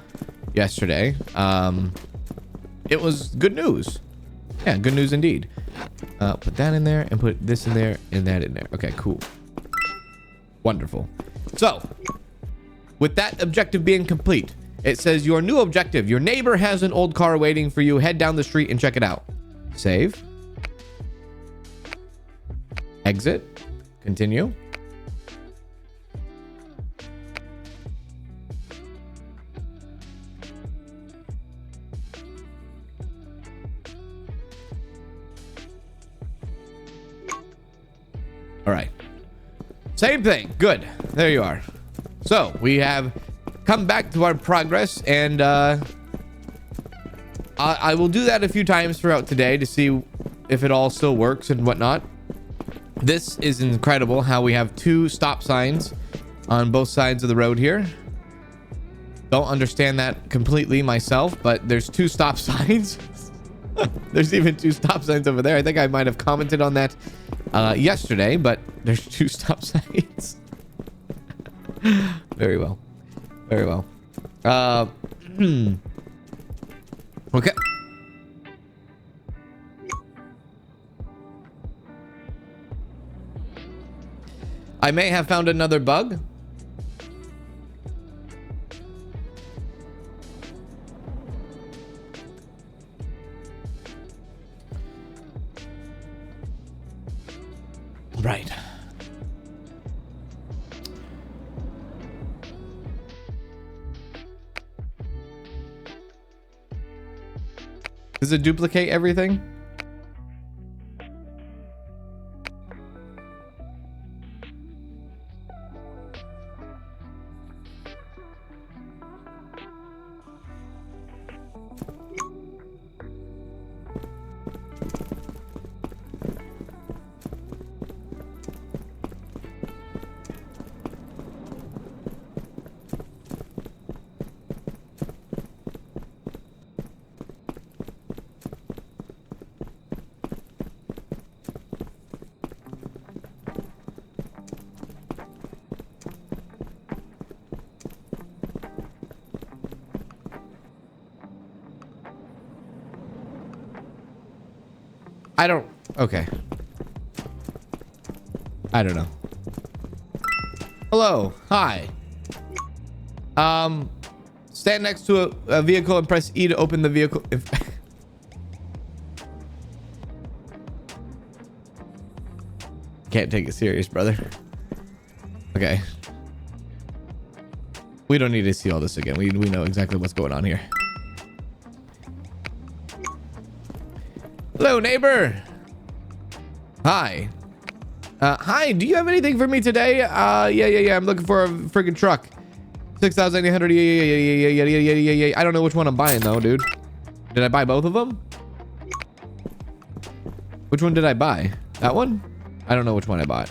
yesterday, it was good news. Yeah, good news indeed. Put that in there and put this in there and that in there. Okay, cool. Wonderful. So with that objective being complete, it says your new objective. Your neighbor has an old car waiting for you. Head down the street and check it out. Save. Exit. Continue. All right. Same thing. Good. There you are. So we have come back to our progress, and I will do that a few times throughout today to see if it all still works and whatnot. This is incredible how we have 2 stop signs on both sides of the road here. Don't understand that completely myself, but there's 2 stop signs. There's even 2 stop signs over there. I think I might have commented on that yesterday, but there's 2 stop signs. Very well. Very well. Okay. I may have found another bug. Right. Does it duplicate everything? I don't. Okay. I don't know. Hello. Hi. Stand next to a vehicle and press E to open the vehicle. If can't take it serious, brother. Okay. We don't need to see all this again. We know exactly what's going on here. Hello, neighbor. Hi. Hi, do you have anything for me today? Yeah. I'm looking for a freaking truck. 6,800. Yeah. I don't know which one I'm buying though, dude. Did I buy both of them? Which one did I buy? That one? I don't know which one I bought.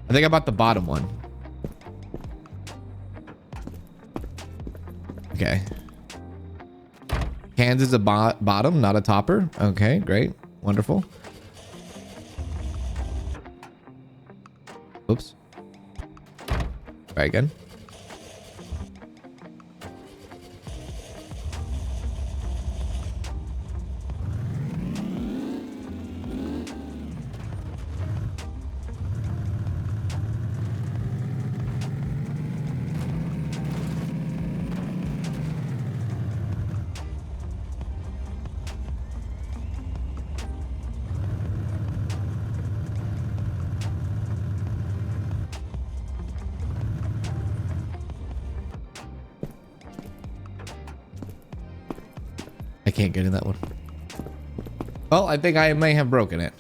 I think I bought the bottom one. Okay. Kanz is a bottom, not a topper. Okay, great. Wonderful. Oops. Try again. I can't get in that one. Well, I think I may have broken it.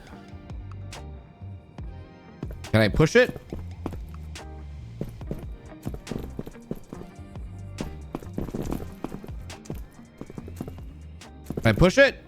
Can I push it? Can I push it?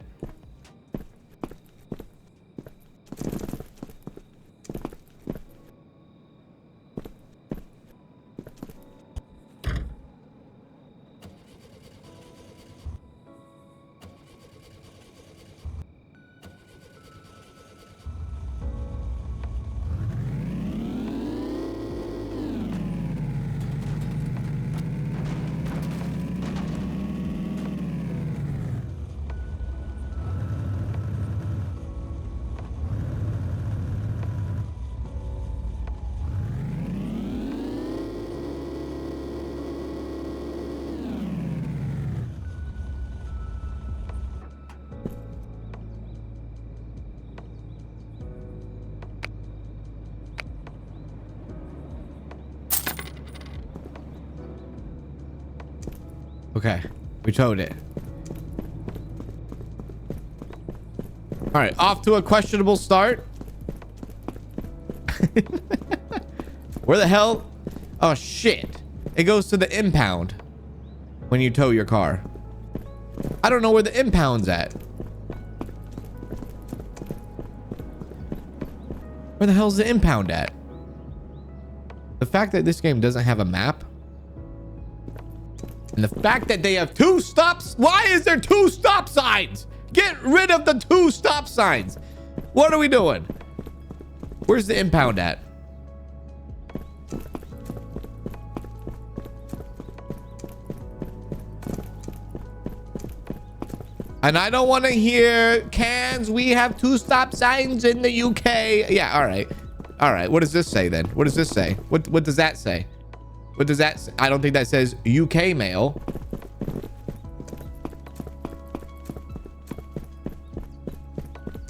Okay, we towed it. All right, off to a questionable start. Where the hell? Oh shit. It goes to the impound when you tow your car. I don't know where the impound's at. Where the hell's the impound at? The fact that this game doesn't have a map, and the fact that they have two stops. Why is there two stop signs? Get rid of the two stop signs. What are we doing? Where's the impound at? And I don't want to hear Kanz. We have two stop signs in the UK. Yeah, all right. All right. What does this say then? What does this say? What does that say? What does that say? I don't think that says UK mail.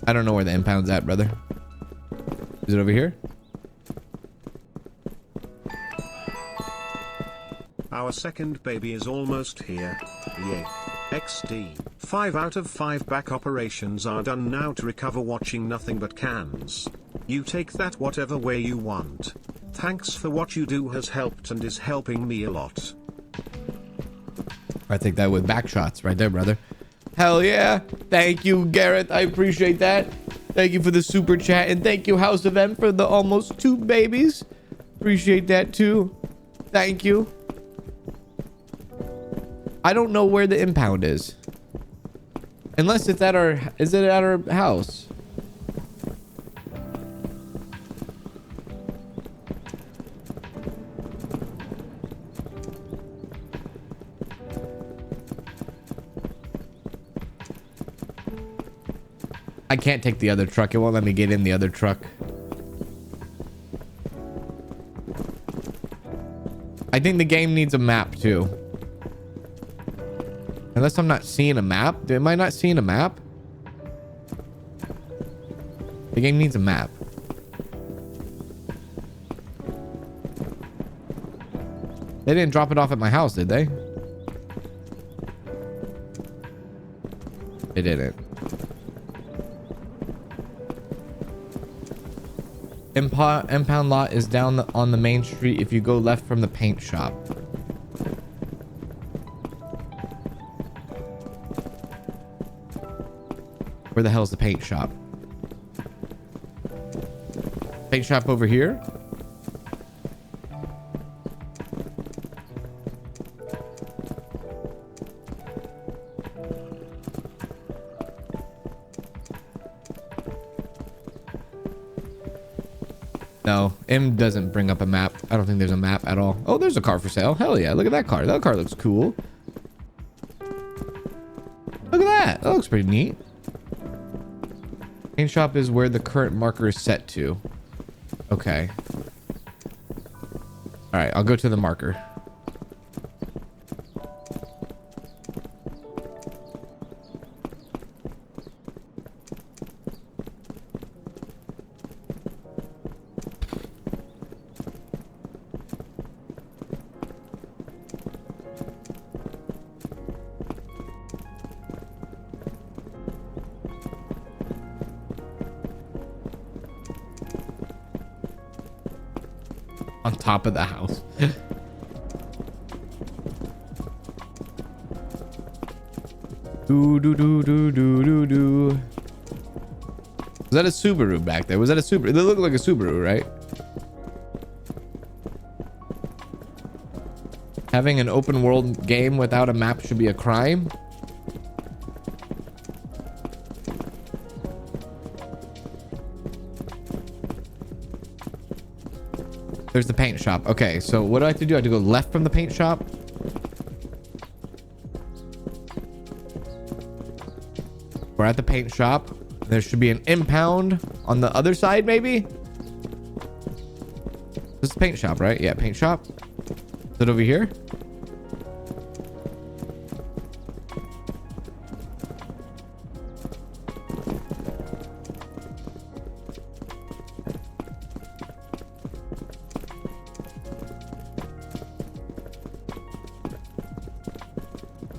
I don't know where the impound's at, brother. Is it over here? Our second baby is almost here. Yay. XD. 5 out of 5 back operations are done now to recover watching nothing but cans. You take that whatever way you want. Thanks for what you do has helped and is helping me a lot. I think that with back shots right there, brother. Hell yeah. Thank you, Gareth. I appreciate that. Thank you for the super chat. And thank you, House of M, for the almost 2 babies. Appreciate that too. Thank you. I don't know where the impound is. Unless it's at our... Is it at our house? I can't take the other truck. It won't let me get in the other truck. I think the game needs a map too. Unless I'm not seeing a map. Am I not seeing a map? The game needs a map. They didn't drop it off at my house, did they? They didn't. Impound lot is down on the main street if you go left from the paint shop. Where the hell is the paint shop? Paint shop over here? No, M doesn't bring up a map. I don't think there's a map at all. Oh, there's a car for sale. Hell yeah. Look at that car. That car looks cool. Look at that. That looks pretty neat. Paint shop is where the current marker is set to. Okay. All right, I'll go to the marker. On top of the house. Do. Was that a Subaru back there? Was that a Subaru? It looked like a Subaru, right? Having an open world game without a map should be a crime. There's the paint shop. Okay, so what do I have to do? I have to go left from the paint shop. We're at the paint shop. There should be an impound on the other side, maybe? This is the paint shop, right? Yeah, paint shop. Is it over here?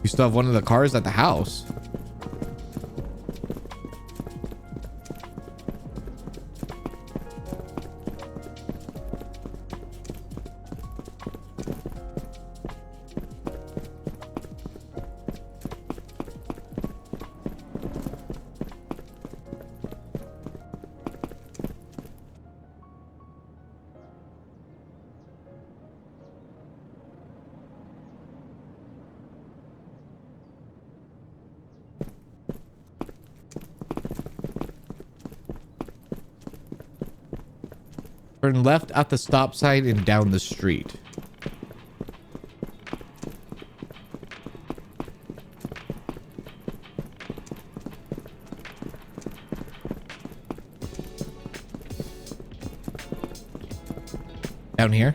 You still have one of the cars at the house. Turn left at the stop sign and down the street. Down here.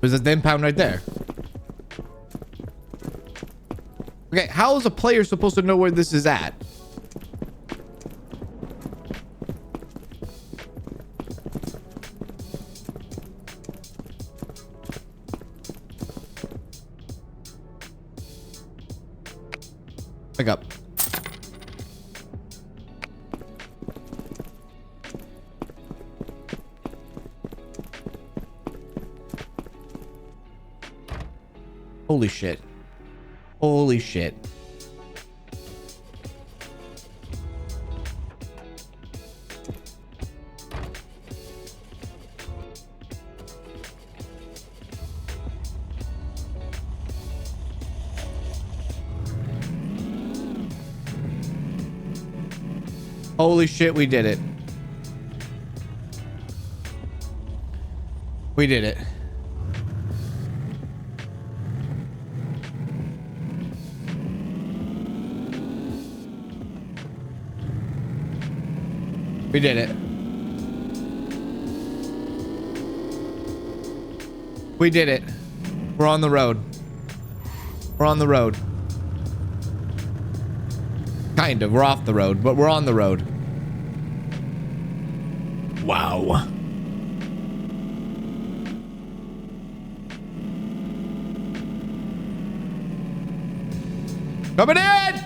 There's a 10 pound right there. Okay, how is a player supposed to know where this is at? Pick up. Holy shit. Holy shit. Holy shit, we did it. We did it. We did it. We did it. We're on the road. We're on the road. Kind of. We're off the road, but we're on the road. Wow. Coming in!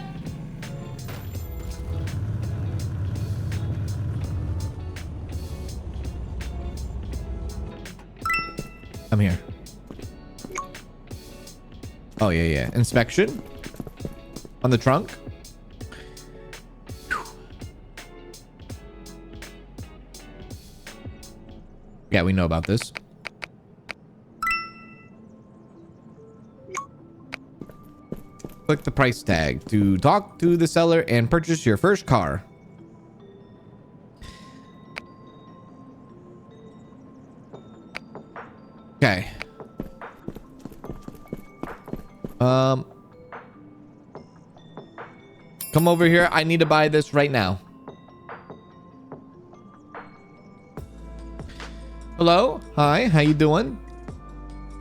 I'm here. Oh, yeah, yeah. Inspection on the trunk. Yeah, we know about this. Click the price tag to talk to the seller and purchase your first car. Okay. Come over here. I need to buy this right now. Hello? Hi, how you doing?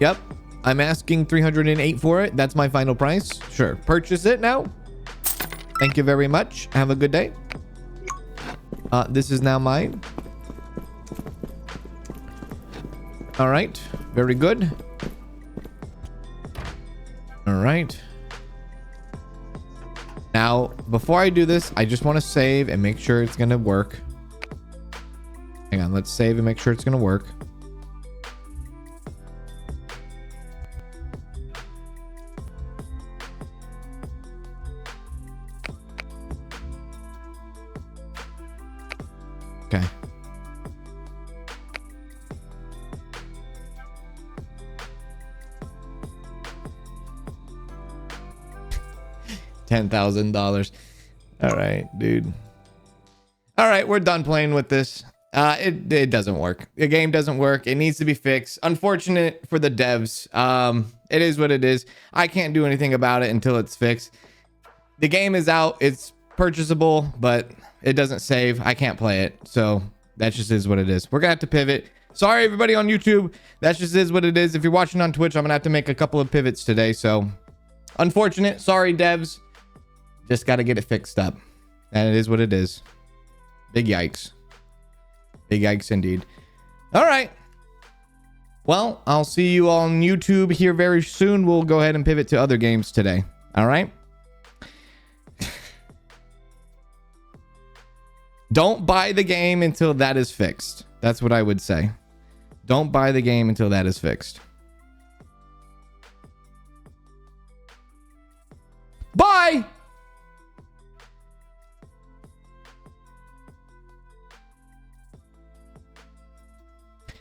Yep. I'm asking 308 for it. That's my final price. Sure. Purchase it now. Thank you very much. Have a good day. This is now mine. All right. Very good. All right. Now, before I do this, I just want to save and make sure it's going to work. Hang on. Let's save and make sure it's going to work. Okay. $10,000. All right, dude. All right, we're done playing with this. It doesn't work. The game doesn't work. It needs to be fixed. Unfortunate for the devs. It is what it is. I can't do anything about it until it's fixed. The game is out. It's purchasable, but it doesn't save. I can't play it. So that just is what it is. We're gonna have to pivot. Sorry, everybody on YouTube. That just is what it is. If you're watching on Twitch, I'm gonna have to make a couple of pivots today. So unfortunate. Sorry, devs. Just got to get it fixed up. And it is what it is. Big yikes. Big yikes indeed. All right. Well, I'll see you on YouTube here very soon. We'll go ahead and pivot to other games today. All right. Don't buy the game until that is fixed. That's what I would say. Don't buy the game until that is fixed. Bye.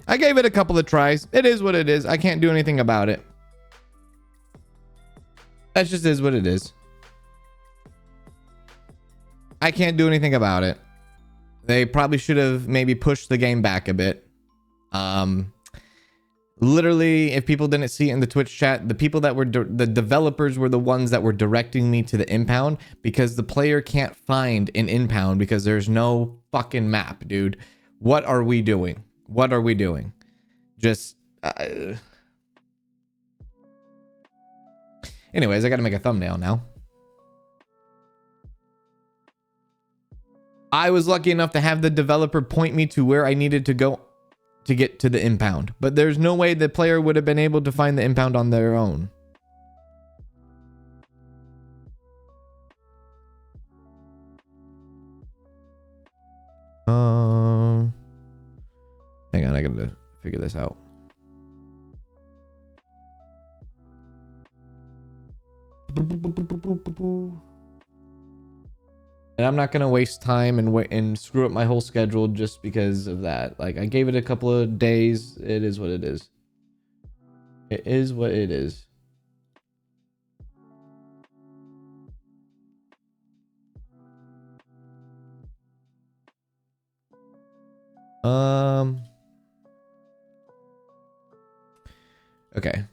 I gave it a couple of tries. It is what it is. I can't do anything about it. That just is what it is. I can't do anything about it. They probably should have maybe pushed the game back a bit. Literally, if people didn't see it in the Twitch chat, the people that were the developers were the ones that were directing me to the impound, because the player can't find an impound because there's no fucking map, dude. What are we doing? What are we doing? Just anyways, I gotta make a thumbnail now. I was lucky enough to have the developer point me to where I needed to go to get to the impound, but there's no way the player would have been able to find the impound on their own. Hang on, I gotta figure this out. And I'm not gonna waste time and wait and screw up my whole schedule just because of that. Like, I gave it a couple of days. It is what it is. It is what it is. Okay.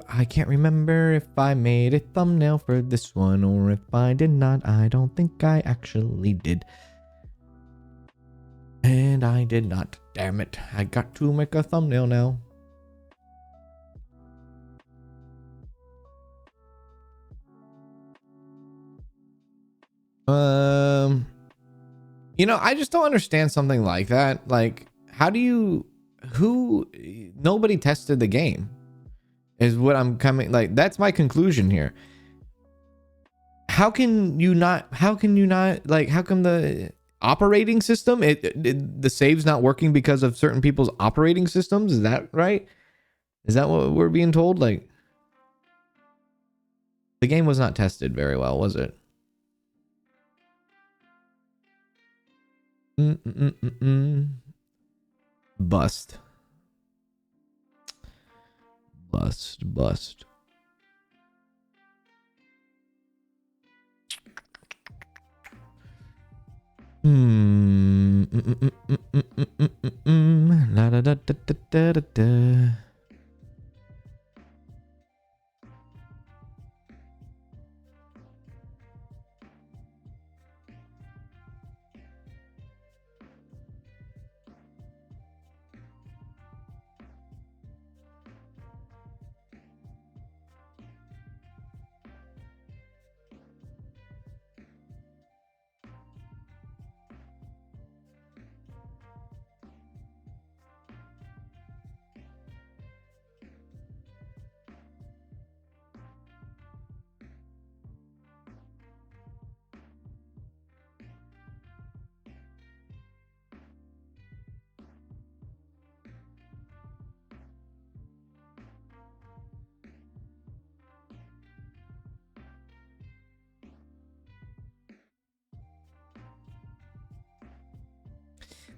I can't remember if I made a thumbnail for this one or if I did not. I don't think I actually did. And I did not. Damn it. I got to make a thumbnail now. You know, I just don't understand something like that. Like, how do you... Nobody tested the game is what I'm coming, like, that's my conclusion here. How can you not, like, how come the operating system, the save's not working because of certain people's operating systems? Is that right? Is that what we're being told? Like, the game was not tested very well, was it? Bust. La da da da da da da.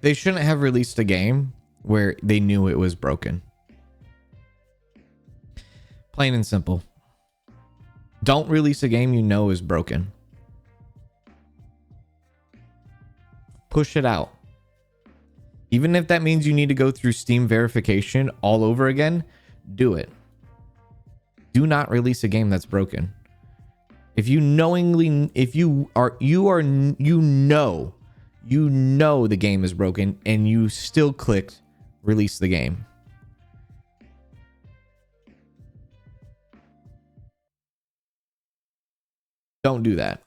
They shouldn't have released a game where they knew it was broken. Plain and simple. Don't release a game you know is broken. Push it out. Even if that means you need to go through Steam verification all over again, do it. Do not release a game that's broken. If you knowingly, you know the game is broken and you still clicked release the game. Don't do that.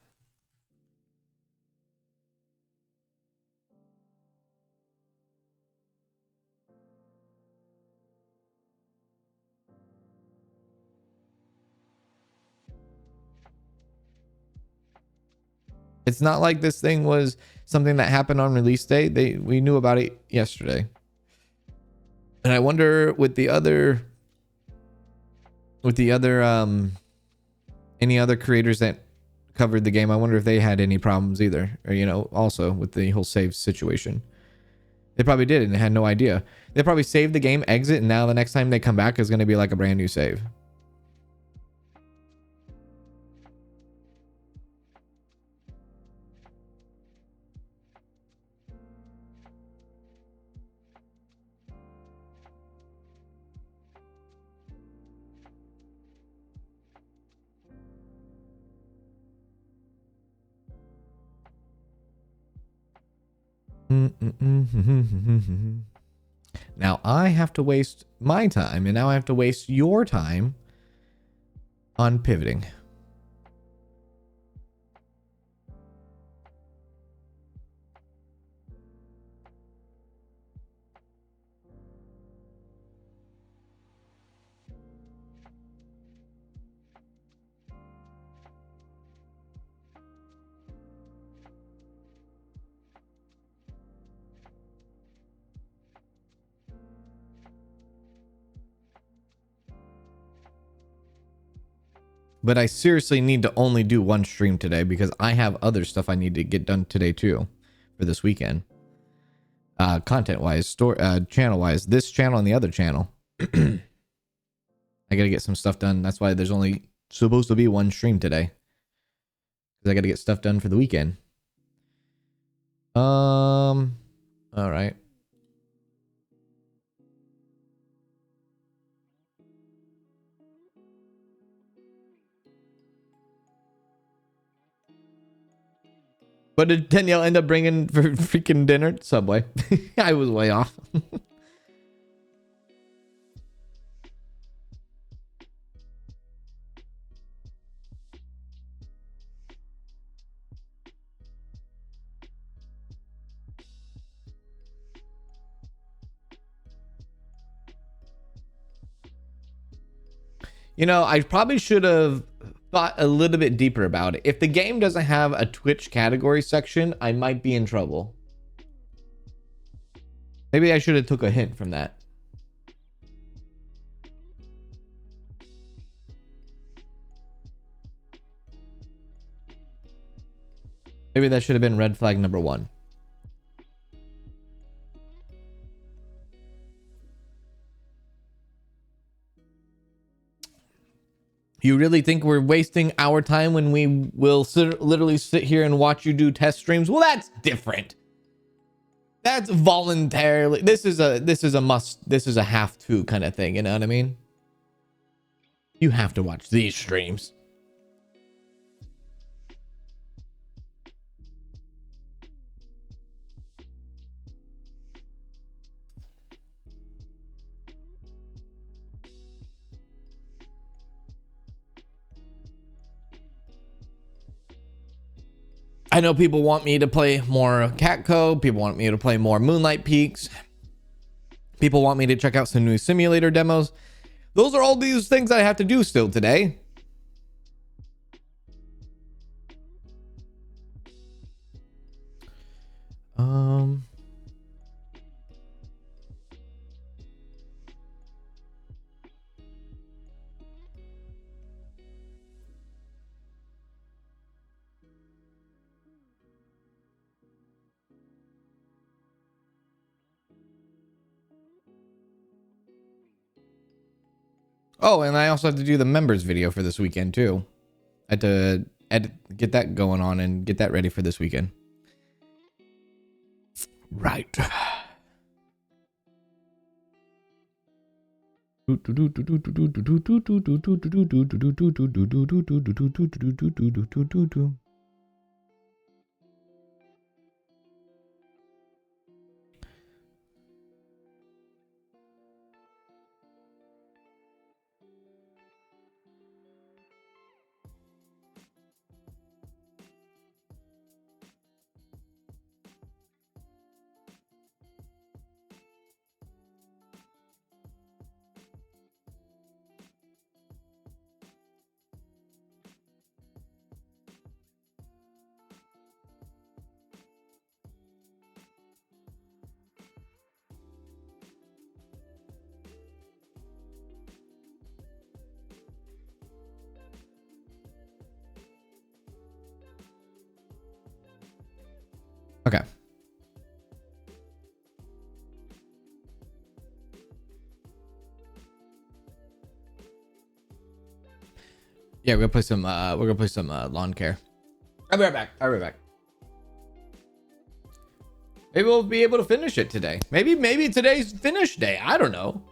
It's not like this thing was something that happened on release day. We knew about it yesterday. And I wonder with the other any other creators that covered the game, I wonder if they had any problems either, or, you know, also with the whole save situation. They probably did and they had no idea. They probably saved the game, exit, and now the next time they come back is going to be like a brand new save. Now I have to waste my time, and now I have to waste your time on pivoting. But I seriously need to only do one stream today because I have other stuff I need to get done today too for this weekend. Content wise, channel wise, this channel and the other channel. I gotta get some stuff done. That's why there's only supposed to be one stream today. Because I gotta get stuff done for the weekend. All right. What did Danielle end up bringing for freaking dinner? Subway. I was way off. You know, I probably should have thought a little bit deeper about it. If the game doesn't have a Twitch category section, I might be in trouble. Maybe I should have took a hint from that. Maybe that should have been red flag number 1. You really think we're wasting our time when we will literally sit here and watch you do test streams? Well, that's different. That's voluntarily. This is a must. This is a have to kind of thing. You know what I mean? You have to watch these streams. I know people want me to play more Catco. People want me to play more Moonlight Peaks. People want me to check out some new simulator demos. Those are all these things that I have to do still today. Oh, and I also have to do the members video for this weekend too. I had to get that going on and get that ready for this weekend. Right. Yeah, we're gonna play some lawn care. I'll be right back. I'll be right back. Maybe we'll be able to finish it today. Maybe today's finish day. I don't know.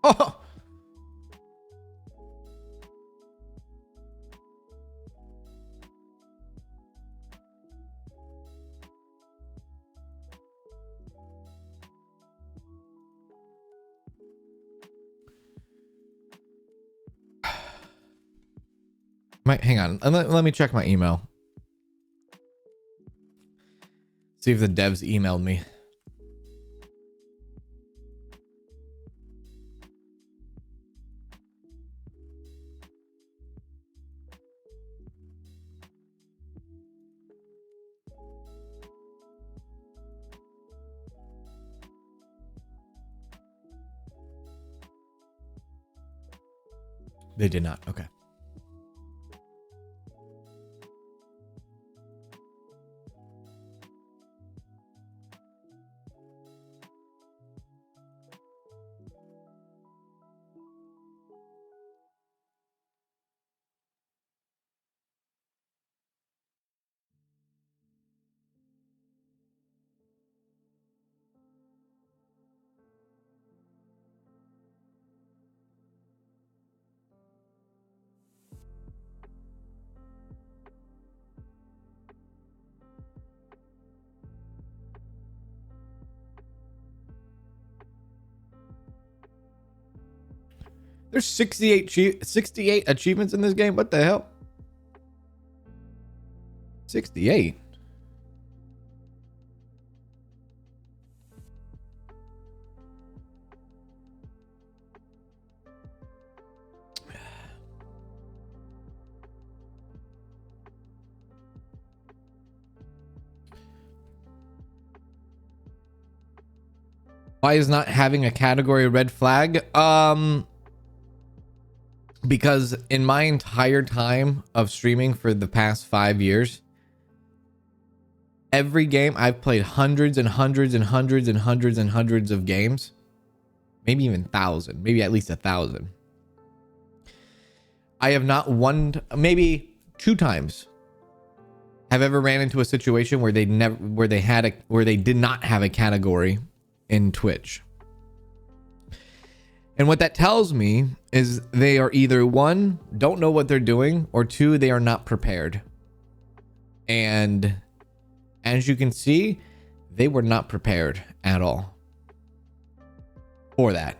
Oh. Hang on. Let me check my email. See if the devs emailed me. They did not. Okay. There's 68 achievements in this game. What the hell? 68. Why is not having a category red flag? Because in my entire time of streaming for the past 5 years, Every game I've played hundreds and hundreds and hundreds and hundreds and hundreds of games, maybe even 1,000, maybe at least 1,000. I have not one, maybe 2 times have ever ran into a situation where they did not have a category in Twitch. And what that tells me is they are either 1, don't know what they're doing, or 2, they are not prepared. And as you can see, they were not prepared at all for that.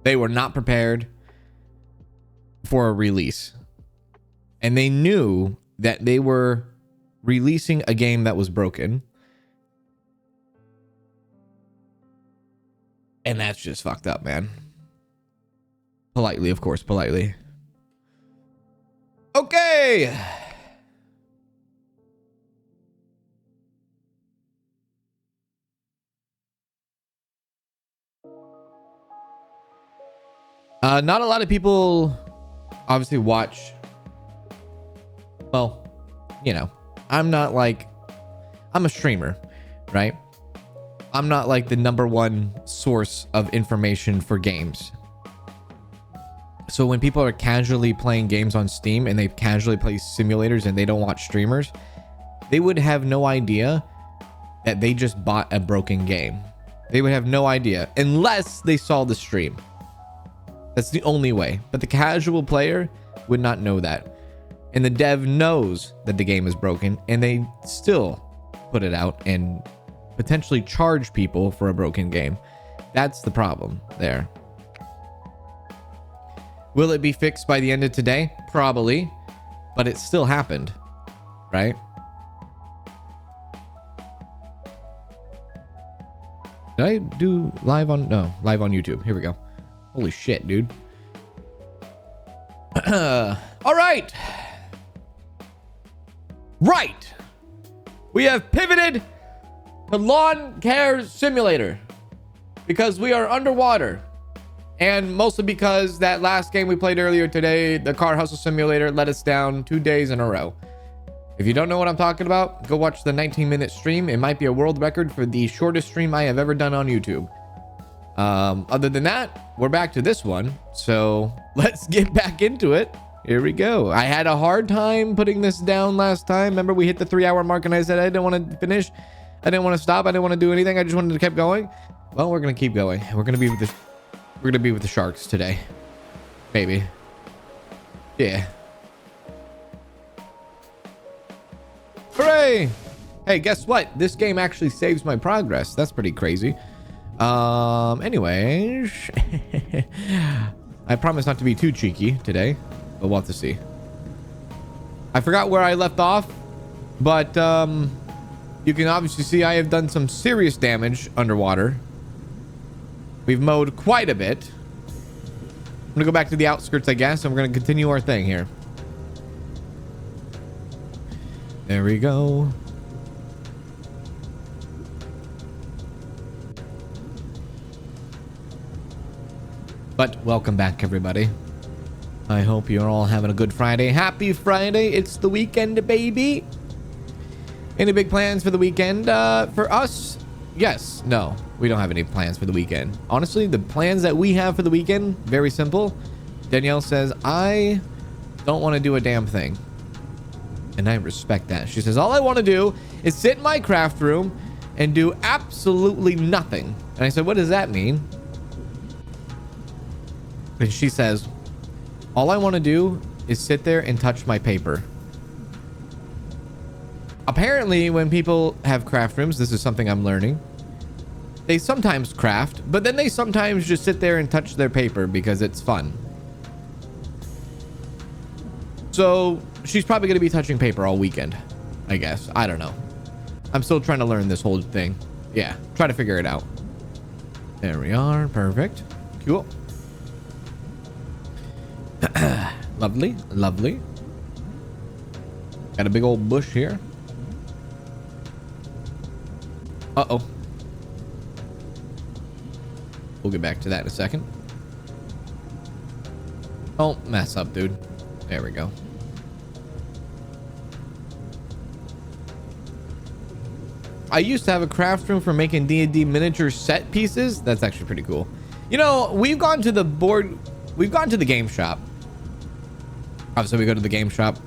They were not prepared for a release. And they knew that they were releasing a game that was broken. And that's just fucked up, man. Politely, of course, politely. Okay. Not a lot of people obviously watch. Well, you know, I'm a streamer, right? I'm not like the #1 source of information for games. So when people are casually playing games on Steam and they casually play simulators and they don't watch streamers, they would have no idea that they just bought a broken game. They would have no idea unless they saw the stream. That's the only way. But the casual player would not know that. And the dev knows that the game is broken and they still put it out and potentially charge people for a broken game. That's the problem there. Will it be fixed by the end of today? Probably, but it still happened, right? Did I do live on? No, live on YouTube. Here we go. Holy shit, dude. All right. Right. We have pivoted to Lawn Care Simulator because we are underwater. And mostly because that last game we played earlier today, the Car Hustle Simulator, let us down 2 days in a row. If you don't know what I'm talking about, go watch the 19-minute stream. It might be a world record for the shortest stream I have ever done on YouTube. Other than that, we're back to this one. So let's get back into it. Here we go. I had a hard time putting this down last time. Remember, we hit the 3-hour mark and I said I didn't want to finish. I didn't want to stop. I didn't want to do anything. I just wanted to keep going. Well, we're going to keep going. We're going to be with the sharks today. Maybe. Yeah. Hooray! Hey, guess what? This game actually saves my progress. That's pretty crazy. Anyways. I promise not to be too cheeky today, but we'll have to see. I forgot where I left off, but you can obviously see I have done some serious damage underwater. We've mowed quite a bit. I'm gonna go back to the outskirts, I guess, and we're gonna continue our thing here. There we go. But welcome back, everybody. I hope you're all having a good Friday. Happy Friday. It's the weekend, baby. Any big plans for the weekend? For us? Yes. No. We don't have any plans for the weekend. Honestly, the plans that we have for the weekend, very simple. Danielle says, I don't want to do a damn thing. And I respect that. She says, all I want to do is sit in my craft room and do absolutely nothing. And I said, what does that mean? And she says, all I want to do is sit there and touch my paper. Apparently, when people have craft rooms, this is something I'm learning. They sometimes craft, but then they sometimes just sit there and touch their paper because it's fun. So she's probably going to be touching paper all weekend, I guess. I don't know. I'm still trying to learn this whole thing. Yeah, try to figure it out. There we are. Perfect. Cool. Lovely. Lovely. Got a big old bush here. Uh-oh. We'll get back to that in a second. Don't mess up, dude. There we go. I used to have a craft room for making D&D miniature set pieces. That's actually pretty cool. You know, we've gone to the game shop. Obviously, we go to the game shop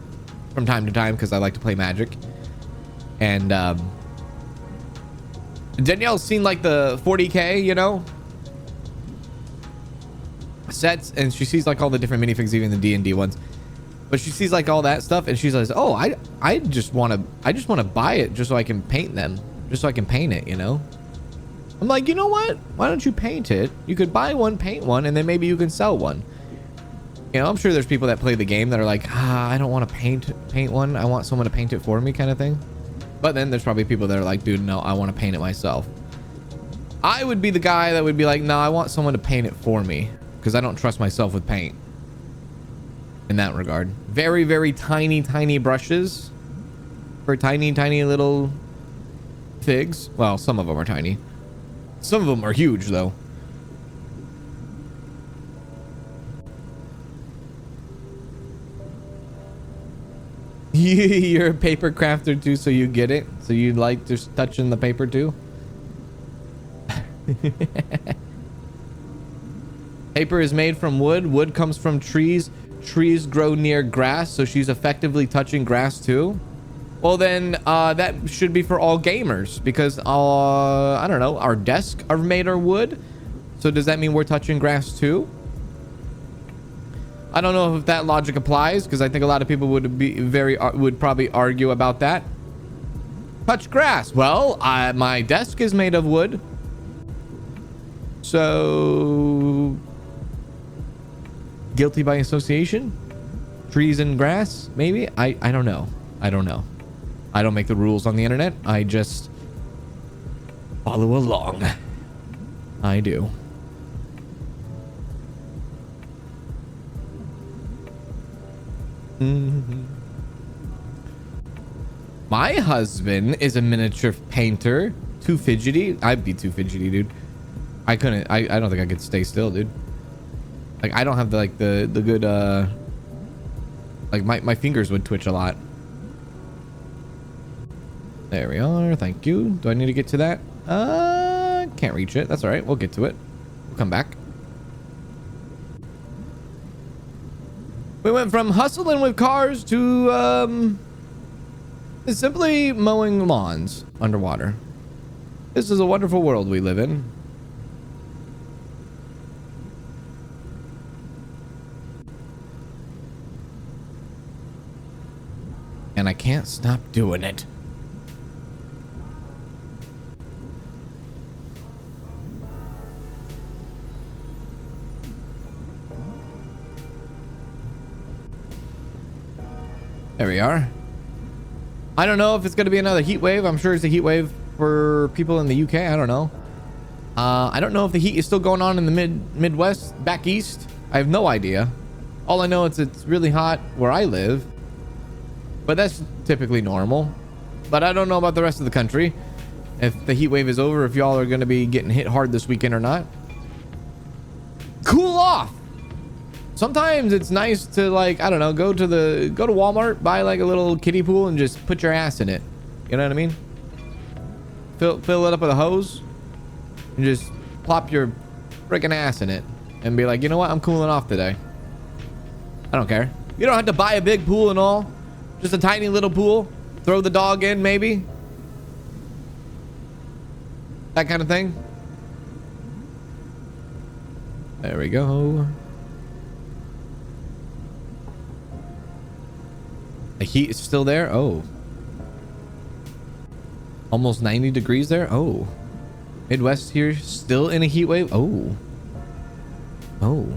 from time to time because I like to play Magic. And Danielle's seen like the 40K, you know, sets, and she sees like all the different minifigs, even the D&D ones. But she sees like all that stuff, and she's like, "Oh, I just want to buy it just so I can paint them, just so I can paint it, you know." I'm like, you know what? Why don't you paint it? You could buy one, paint one, and then maybe you can sell one. You know, I'm sure there's people that play the game that are like, I don't want to paint one. I want someone to paint it for me, kind of thing. But then there's probably people that are like, dude, no, I want to paint it myself. I would be the guy that would be like, no, I want someone to paint it for me because I don't trust myself with paint. In that regard, very, very tiny brushes for tiny little figs. Well, some of them are tiny. Some of them are huge, though. You're a paper crafter too, so you get it. So you like just touching the paper too. Paper is made from wood. Wood comes from trees. Trees grow near grass, so she's effectively touching grass too. Well, then that should be for all gamers because I don't know, our desks are made of wood. So does that mean we're touching grass too? I don't know if that logic applies because I think a lot of people would probably argue about that. Touch grass. Well, my desk is made of wood. So guilty by association? Trees and grass? Maybe? I don't know. I don't know. I don't make the rules on the internet. I just follow along. I do. My husband is a miniature painter. Too fidgety. I'd be too fidgety, dude. I couldn't. I don't think I could stay still, dude. Like, I don't have the good like my fingers would twitch a lot. There we are. Thank you. Do I need to get to that? Can't reach it. That's all right. We'll get to it. We'll come back. We went from hustling with cars to simply mowing lawns underwater. This is a wonderful world we live in. And I can't stop doing it. There we are. I don't know if it's going to be another heat wave. I'm sure it's a heat wave for people in the UK. I don't know. I don't know if the heat is still going on in the Midwest, back east. I have no idea. All I know is it's really hot where I live. But that's typically normal. But I don't know about the rest of the country. If the heat wave is over, if y'all are going to be getting hit hard this weekend or not. Cool off. Sometimes it's nice to, like, I don't know, go to Walmart, buy like a little kiddie pool and just put your ass in it. You know what I mean? Fill it up with a hose and just plop your freaking ass in it and be like, you know what? I'm cooling off today. I don't care. You don't have to buy a big pool and all. Just a tiny little pool. Throw the dog in, maybe. That kind of thing. There we go. The heat is still there. Oh. Almost 90 degrees there. Oh. Midwest here still in a heat wave. Oh. Oh.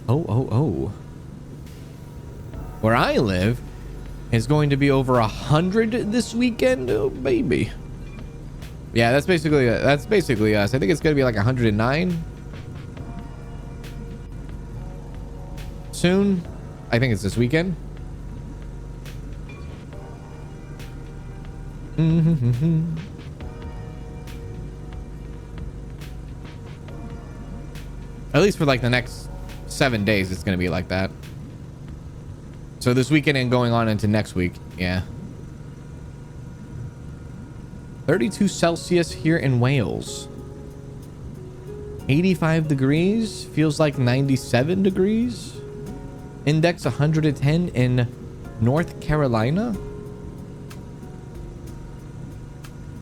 Oh. Where I live is going to be over 100 this weekend. Oh, baby. Yeah, that's basically us. I think it's going to be like 109 soon. I think it's this weekend. At least for like the next 7 days, it's going to be like that. So this weekend and going on into next week. Yeah. 32 Celsius here in Wales. 85 degrees. Feels like 97 degrees. Index 110 in North Carolina.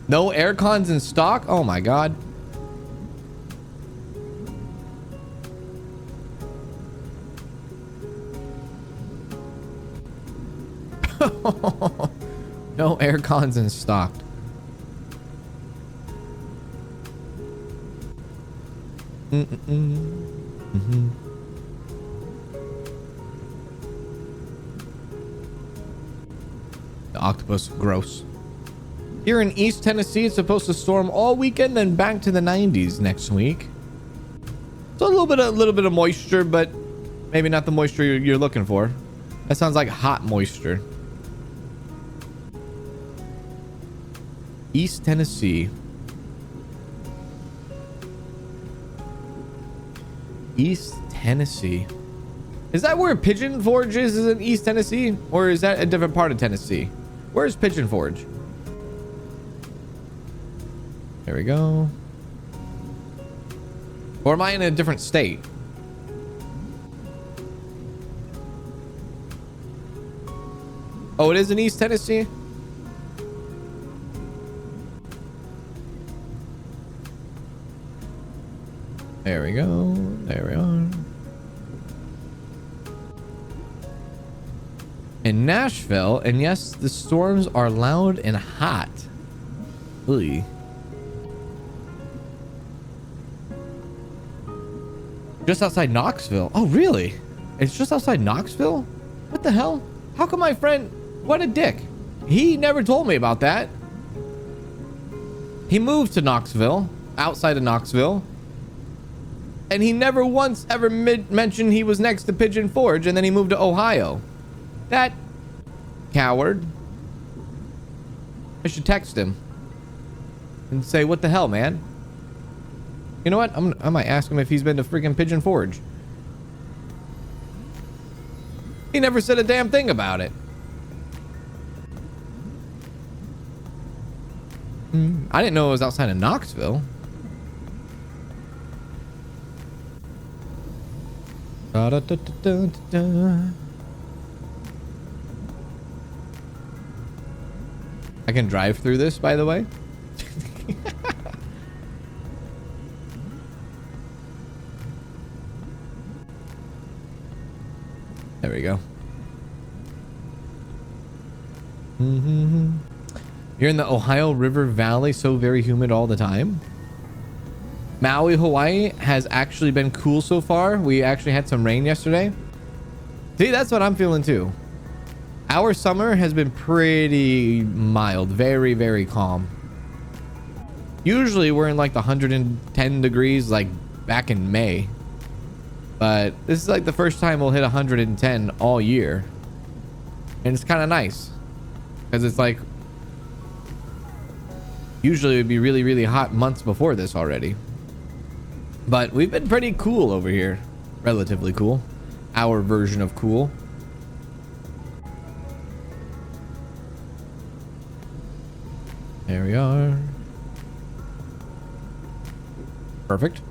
No air cons in stock? Oh my god. No air cons in stock. The octopus, gross. Here in East Tennessee, it's supposed to storm all weekend, then back to the 90s next week. So a little bit of moisture, but maybe not the moisture you're looking for. That sounds like hot moisture. East Tennessee. East Tennessee. Is that where Pigeon Forge is in East Tennessee? Or is that a different part of Tennessee? Where's Pigeon Forge? There we go. Or am I in a different state? Oh, it is in East Tennessee? There we go. There we are. In Nashville, and yes, the storms are loud and hot. Ugh. Just outside Knoxville. Oh, really? It's just outside Knoxville? What the hell? How come my friend... What a dick. He never told me about that. He moved to Knoxville, outside of Knoxville. And he never once ever mentioned he was next to Pigeon Forge, and then he moved to Ohio. That coward. I should text him and say, what the hell, man? You know what? I might ask him if he's been to freaking Pigeon Forge. He never said a damn thing about it. I didn't know it was outside of Knoxville. Da, da, da, da, da, da. I can drive through this, by the way. There we go. You're in the Ohio River Valley, so very humid all the time. Maui, Hawaii has actually been cool so far. We actually had some rain yesterday. See, that's what I'm feeling too. Our summer has been pretty mild, very, very calm. Usually we're in like the 110 degrees like back in May. But this is like the first time we'll hit 110 all year. And it's kind of nice. Because it's like... Usually it would be really, really hot months before this already. But we've been pretty cool over here. Relatively cool. Our version of cool. There we are. Perfect.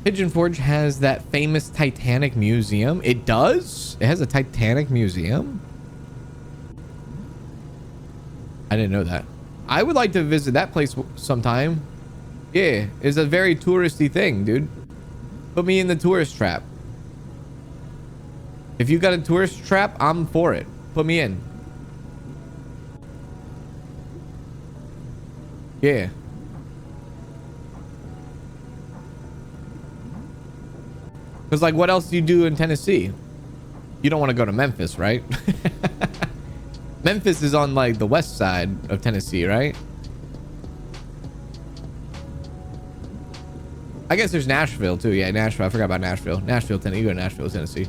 Pigeon Forge has that famous Titanic museum. It does? It has a Titanic museum? I didn't know that. I would like to visit that place sometime. Yeah, it's a very touristy thing, dude. Put me in the tourist trap. If you got a tourist trap, I'm for it. Put me in. Yeah. Because, like, what else do you do in Tennessee? You don't want to go to Memphis, right? Memphis is on, like, the west side of Tennessee, right? I guess there's Nashville, too. Yeah, Nashville. I forgot about Nashville. Nashville, Tennessee. You go to Nashville, Tennessee.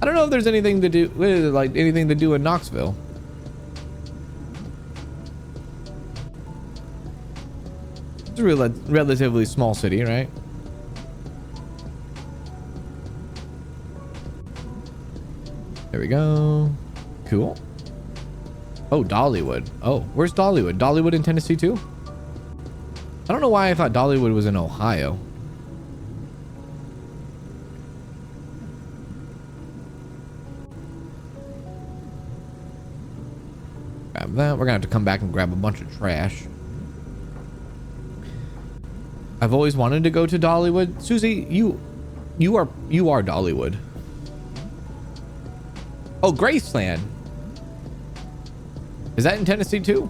I don't know if there's anything to do, like, anything to do in Knoxville. It's a relatively small city, right? we go. Cool. Oh, Dollywood. Oh, where's Dollywood? Dollywood in Tennessee too? I don't know why I thought Dollywood was in Ohio. Grab that. We're gonna have to come back and grab a bunch of trash. I've always wanted to go to Dollywood. Susie, you are Dollywood. Oh, Graceland. Is that in Tennessee too?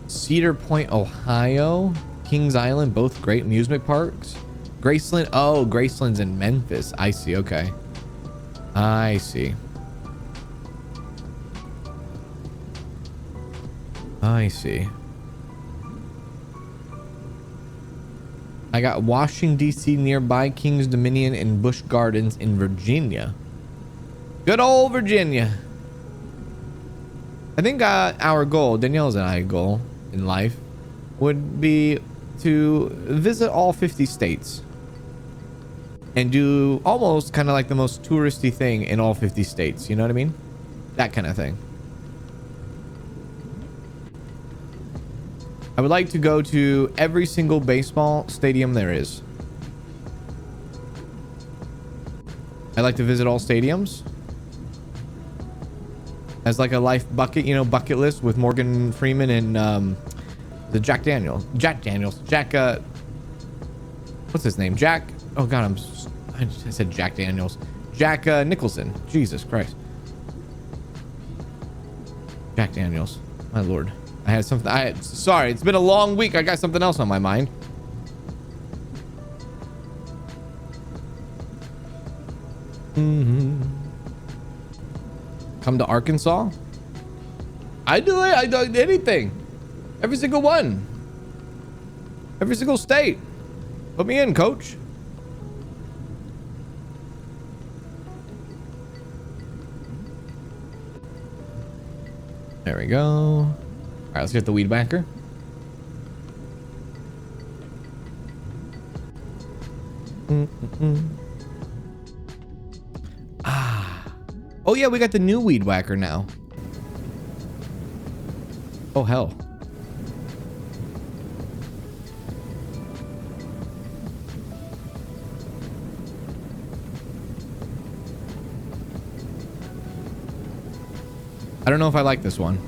Cedar Point, Ohio, Kings Island, both great amusement parks. Graceland, oh, Graceland's in Memphis. I see. Okay, I see. I see. I got Washington, D.C. nearby, Kings Dominion, and Busch Gardens in Virginia. Good old Virginia. I think our goal, Danielle's and I goal in life, would be to visit all 50 states and do almost kind of like the most touristy thing in all 50 states. You know what I mean? That kind of thing. I would like to go to every single baseball stadium there is. I'd like to visit all stadiums as like a life bucket, you know, bucket list with Morgan Freeman and the Jack Daniels. What's his name? Jack. Oh God, I said Jack Daniels. Jack Nicholson. Jesus Christ. Jack Daniels. My Lord. I had something. Sorry, it's been a long week. I got something else on my mind. Come to Arkansas? I do it. I do anything. Every single one. Every single state. Put me in, coach. There we go. All right, let's get the weed whacker. Oh yeah, we got the new weed whacker now. Oh hell. I don't know if I like this one.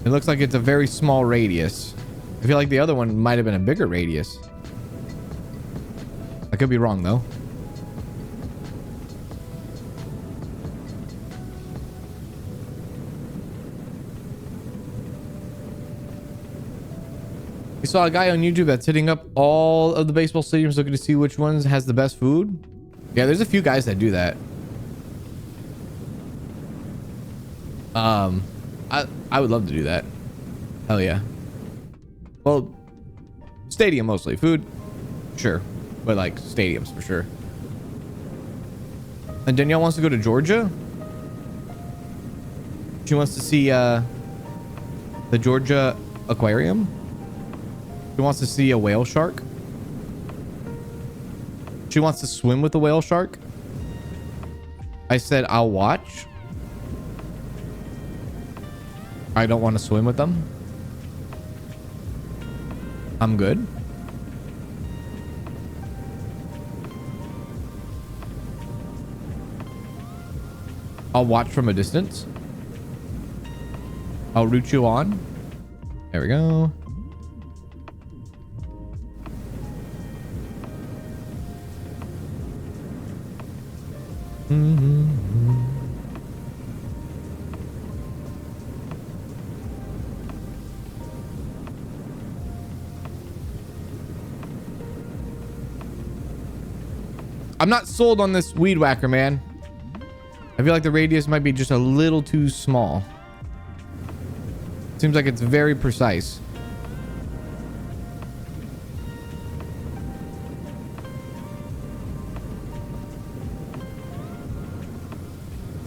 It looks like it's a very small radius. I feel like the other one might have been a bigger radius. I could be wrong though. We saw a guy on YouTube that's hitting up all of the baseball stadiums looking to see which ones has the best food. Yeah, there's a few guys that do that. I would love to do that. Hell yeah. Well, stadium mostly. Food, sure. But like stadiums for sure. And Danielle wants to go to Georgia. She wants to see the Georgia Aquarium. She wants to see a whale shark. She wants to swim with the whale shark. I said, I'll watch. I don't want to swim with them. I'm good. I'll watch from a distance. I'll root you on. There we go. I'm not sold on this weed whacker, man. I feel like the radius might be just a little too small. Seems like it's very precise.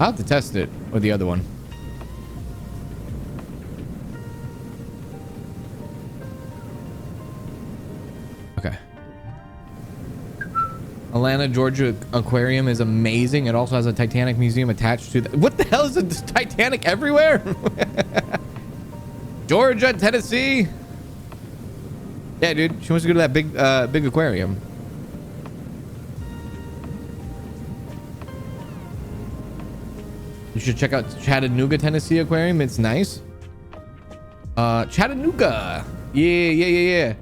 I'll have to test it with the other one. Okay. Atlanta, Georgia Aquarium is amazing. It also has a Titanic museum attached to the... What the hell is it? There's Titanic everywhere? Georgia, Tennessee. Yeah, dude. She wants to go to that big aquarium. You should check out Chattanooga, Tennessee Aquarium. It's nice. Chattanooga. Yeah.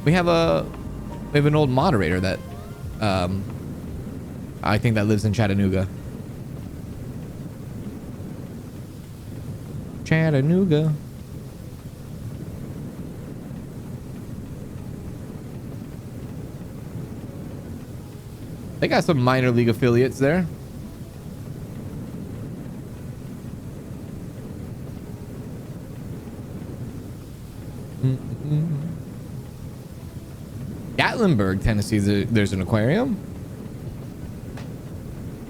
We have an old moderator that I think that lives in Chattanooga. Chattanooga. They got some minor league affiliates there. Gatlinburg, Tennessee, there's an aquarium.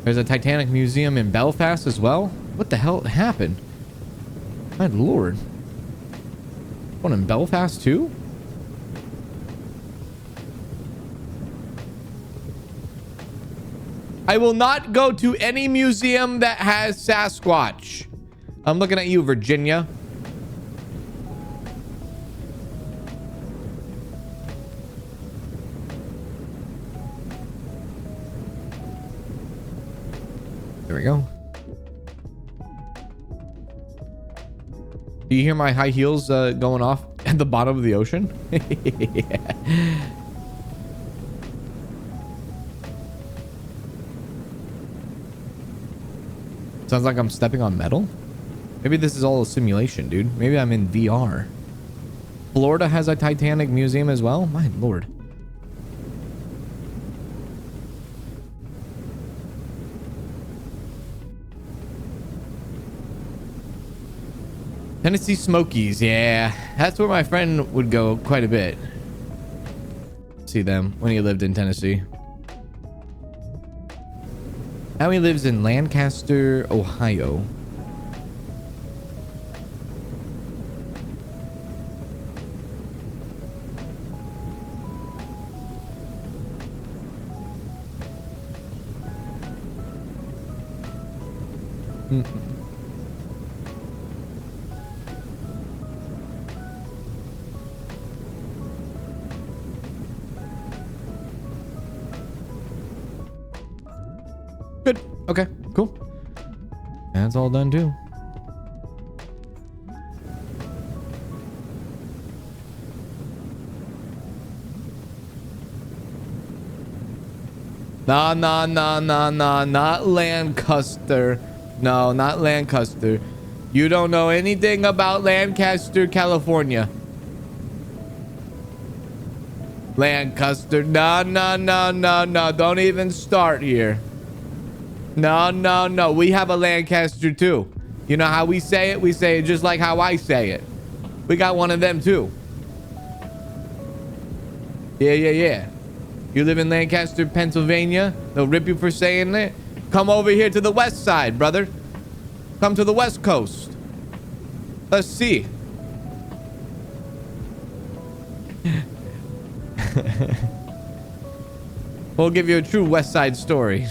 There's a Titanic museum in Belfast as well. What the hell happened? My lord. One in Belfast too? I will not go to any museum that has Sasquatch. I'm looking at you, Virginia. There we go. Do you hear my high heels going off at the bottom of the ocean? Yeah. Sounds like I'm stepping on metal. Maybe this is all a simulation, dude. Maybe I'm in VR. Florida has a Titanic museum as well. My lord. Tennessee Smokies. Yeah, that's where my friend would go quite a bit. See them when he lived in Tennessee. Now he lives in Lancaster, Ohio. Good. Okay, cool. That's all done too. Nah, not Lancaster. No, not Lancaster. You don't know anything about Lancaster, California. Lancaster. No. Don't even start here. No. We have a Lancaster too. You know how we say it? We say it just like how I say it. We got one of them too. Yeah. You live in Lancaster, Pennsylvania? They'll rip you for saying it? Come over here to the west side, brother. Come to the west coast. Let's see. We'll give you a true west side story.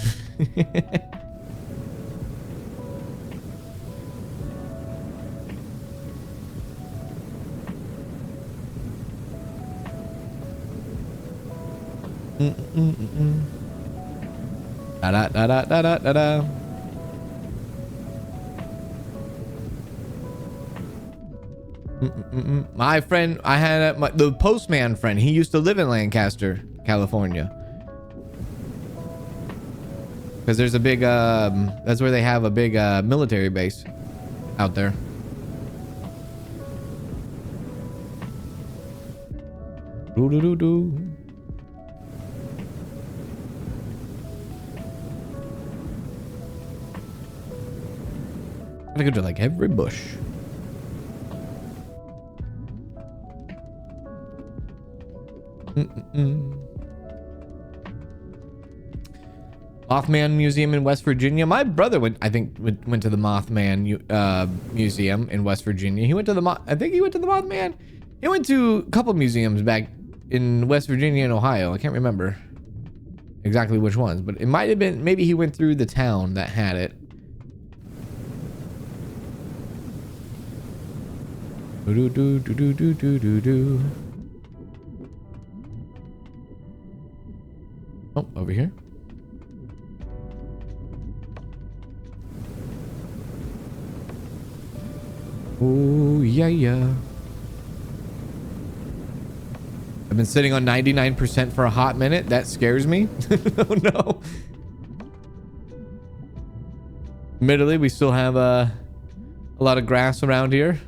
Da. My friend, I had the postman friend. He used to live in Lancaster, California. Because there's a big, that's where they have a big military base out there. Do. Gotta go to like every bush. Mothman Museum in West Virginia. My brother went to the Mothman Museum in West Virginia. He went to the Mothman. He went to a couple museums back in West Virginia and Ohio. I can't remember exactly which ones, but it might have been, maybe he went through the town that had it. Oh, over here. Oh, yeah. I've been sitting on 99% for a hot minute. That scares me. Oh, no. Admittedly, we still have a lot of grass around here.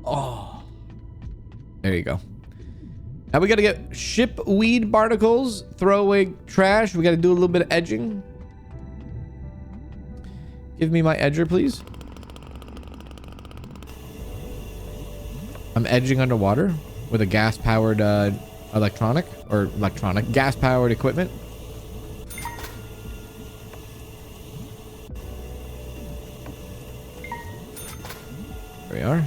Oh. There you go. Now we got to get ship weed barnacles, throw away trash. We got to do a little bit of edging. Give me my edger, please. I'm edging underwater with a gas-powered gas-powered equipment. There we are.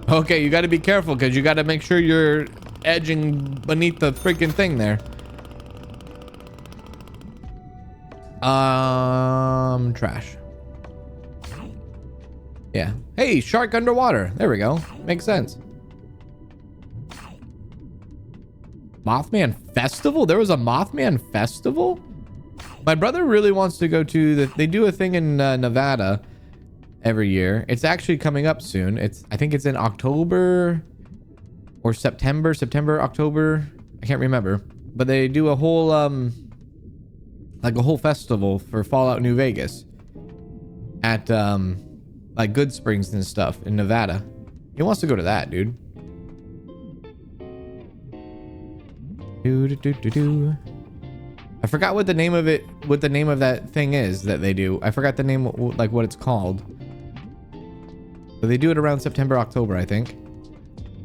Okay, you got to be careful because you got to make sure you're edging beneath the freaking thing there. Trash. Yeah. Hey, shark underwater. There we go. Makes sense. Mothman Festival? There was a Mothman Festival? My brother really wants to go to they do a thing in Nevada every year. It's actually coming up soon. I think it's in October or September, October. I can't remember, but they do a whole like a whole festival for Fallout New Vegas at like Good Springs and stuff in Nevada. He wants to go to that, dude. I forgot what the name of that thing is that they do. I forgot the name, like what it's called. But they do it around September, October, I think.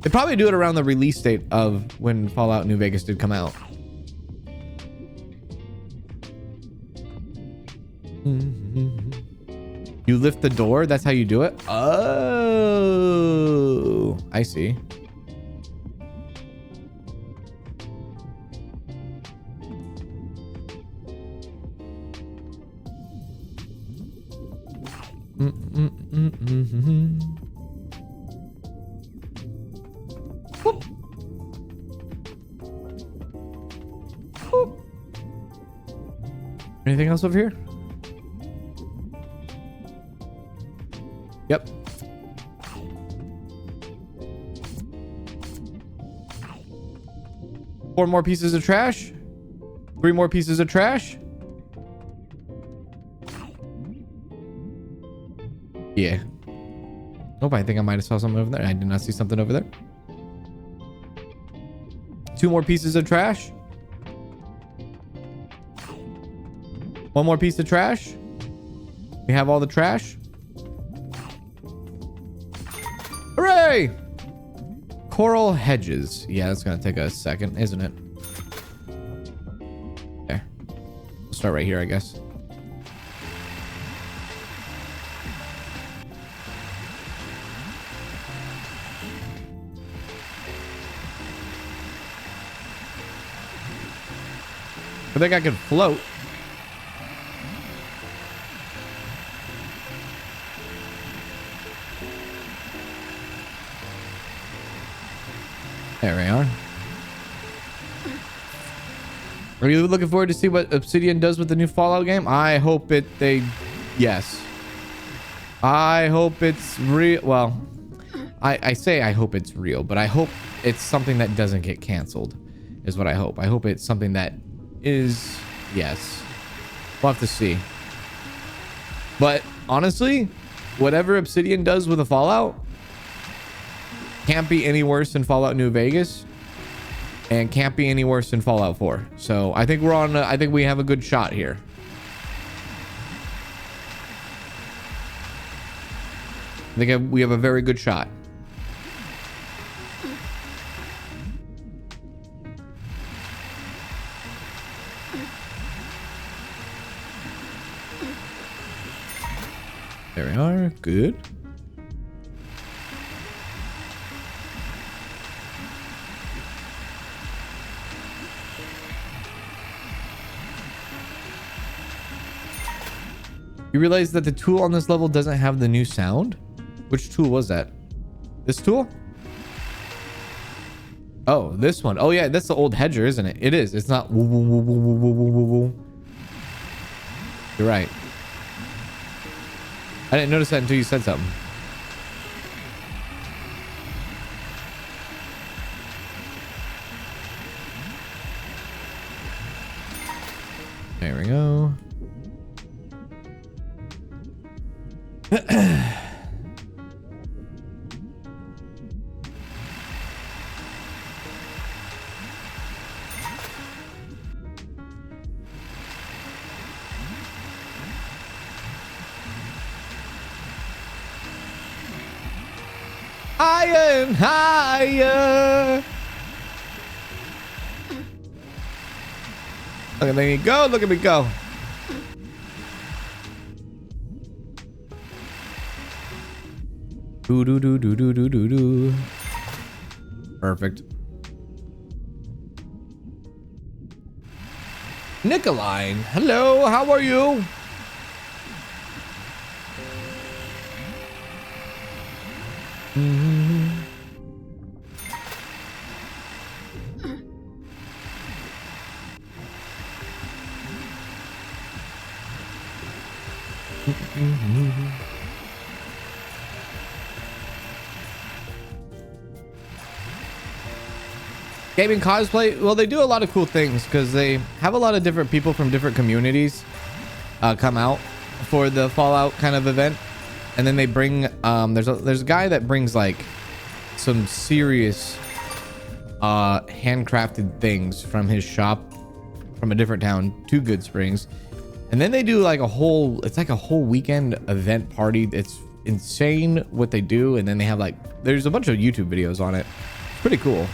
They probably do it around the release date of when Fallout New Vegas did come out. You lift the door? That's how you do it? Oh, I see. Whoop. Whoop. Anything else over here? Yep. Four more pieces of trash. 3 more pieces of trash. Yeah. Nope, I think I might have saw something over there. I did not see something over there. 2 more pieces of trash. 1 more piece of trash. We have all the trash. Hooray! Coral hedges. Yeah, that's gonna take a second, isn't it? There. We'll start right here, I guess. I think I can float. There we are. Are you looking forward to see what Obsidian does with the new Fallout game? I hope yes. I hope it's real. Well, I say I hope it's real, but I hope it's something that doesn't get canceled is what I hope. I hope it's something that is, yes. We'll have to see. But honestly, whatever Obsidian does with a Fallout can't be any worse than Fallout New Vegas. and can't be any worse than Fallout 4. So I think we're on. I think we have a good shot here. I think we have a very good shot. There we are. Good. You realize that the tool on this level doesn't have the new sound? Which tool was that? This tool? Oh, this one. Oh yeah, that's the old hedger, isn't it? It is. It's not woo, woo, woo, woo, woo, woo, woo, woo. You're right. I didn't notice that until you said something. There we go. Higher and higher. Look at me go. Look at me go. Do do do do do do do do. Perfect. Nicoline, hello, how are you? Gaming cosplay, well, they do a lot of cool things because they have a lot of different people from different communities come out for the Fallout kind of event, and then they bring there's a guy that brings like some serious handcrafted things from his shop from a different town to Good Springs, and then they do like a whole weekend event party. It's insane what they do, and then they have like there's a bunch of YouTube videos on it. It's pretty cool.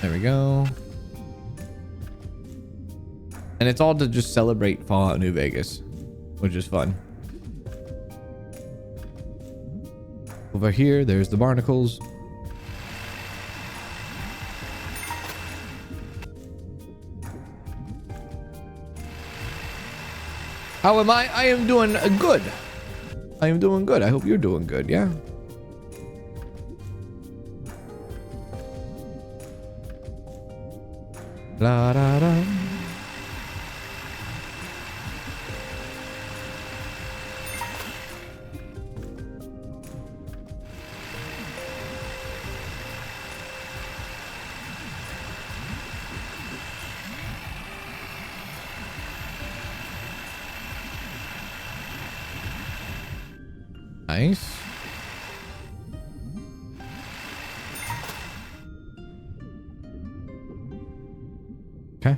There we go. And it's all to just celebrate Fallout New Vegas, which is fun. Over here, there's the barnacles. How am I? I am doing good. I am doing good. I hope you're doing good, yeah? La da da. Nice. Okay.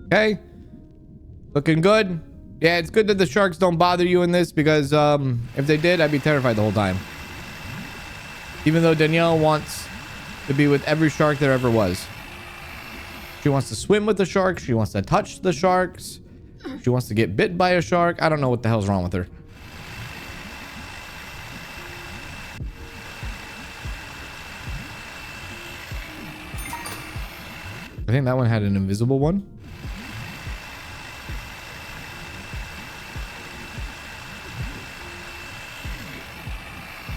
Okay. Looking good. Yeah, it's good that the sharks don't bother you in this because if they did, I'd be terrified the whole time. Even though Danielle wants to be with every shark there ever was. She wants to swim with the sharks. She wants to touch the sharks. She wants to get bit by a shark. I don't know what the hell's wrong with her. I think that one had an invisible one.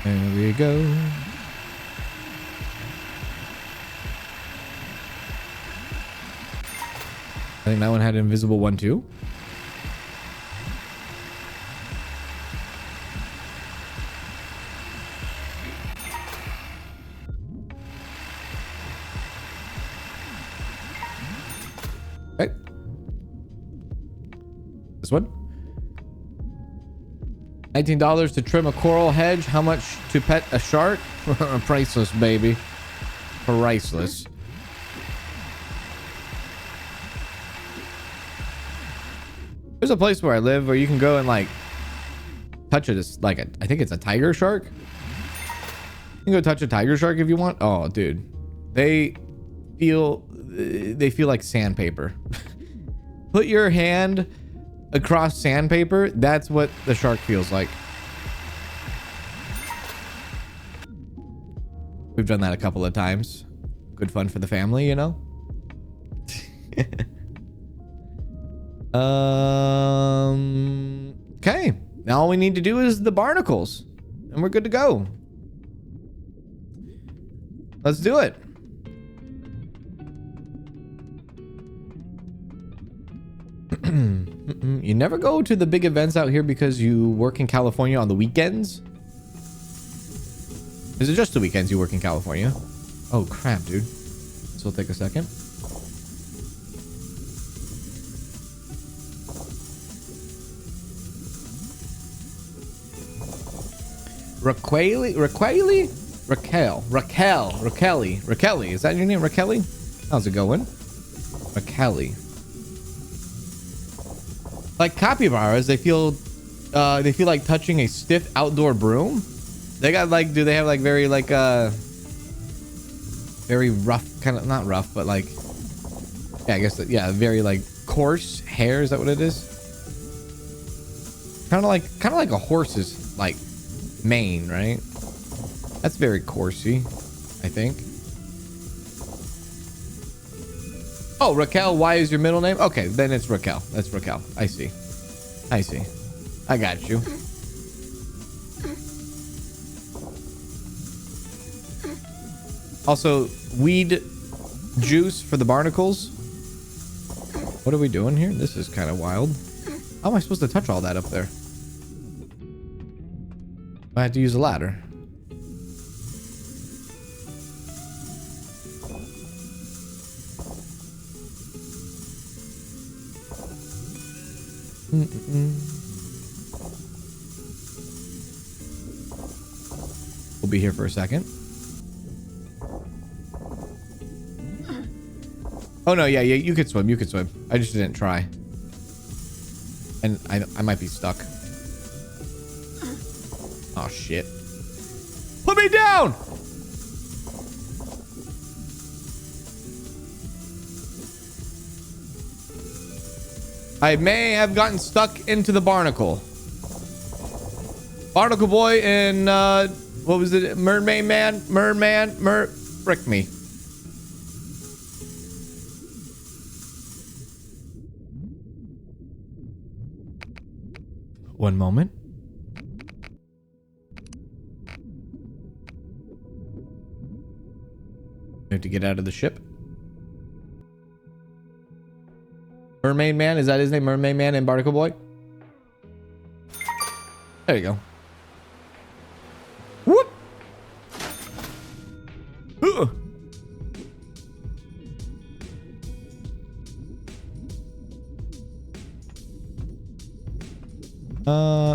There we go. I think that one had an invisible one too. This one. $19 to trim a coral hedge. How much to pet a shark? Priceless, baby. Priceless. There's a place where I live where you can go and like touch it. It's like I think it's a tiger shark. You can go touch a tiger shark if you want. Oh, dude, they feel like sandpaper. Put your hand across sandpaper. That's what the shark feels like. We've done that a couple of times. Good fun for the family, you know. Okay. Now all we need to do is the barnacles, and we're good to go. Let's do it. You never go to the big events out here because you work in California on the weekends? Is it just the weekends you work in California? Oh crap, dude. This will take a second. Raquel. Is that your name, Raquel? How's it going? Raquel. Like capybaras, they feel like touching a stiff outdoor broom. They got like, do they have like very like very rough, kind of, not rough, but like, yeah, I guess that, yeah, very like coarse hair. Is that what it is? Kind of like a horse's like mane, right? That's very coursey, I think. Oh, Raquel, why is your middle name? Okay, then it's Raquel. That's Raquel. I see. I got you. Also, weed juice for the barnacles. What are we doing here? This is kind of wild. How am I supposed to touch all that up there? I have to use a ladder. We'll be here for a second. Oh no, yeah, you could swim. I just didn't try. And I might be stuck. Oh shit. Put me down! I may have gotten stuck into the barnacle. Barnacle boy and what was it? Mermaid man? Frick me. One moment. We have to get out of the ship. Mermaid man, is that his name? Mermaid man and Barnacle boy? There you go. Whoop!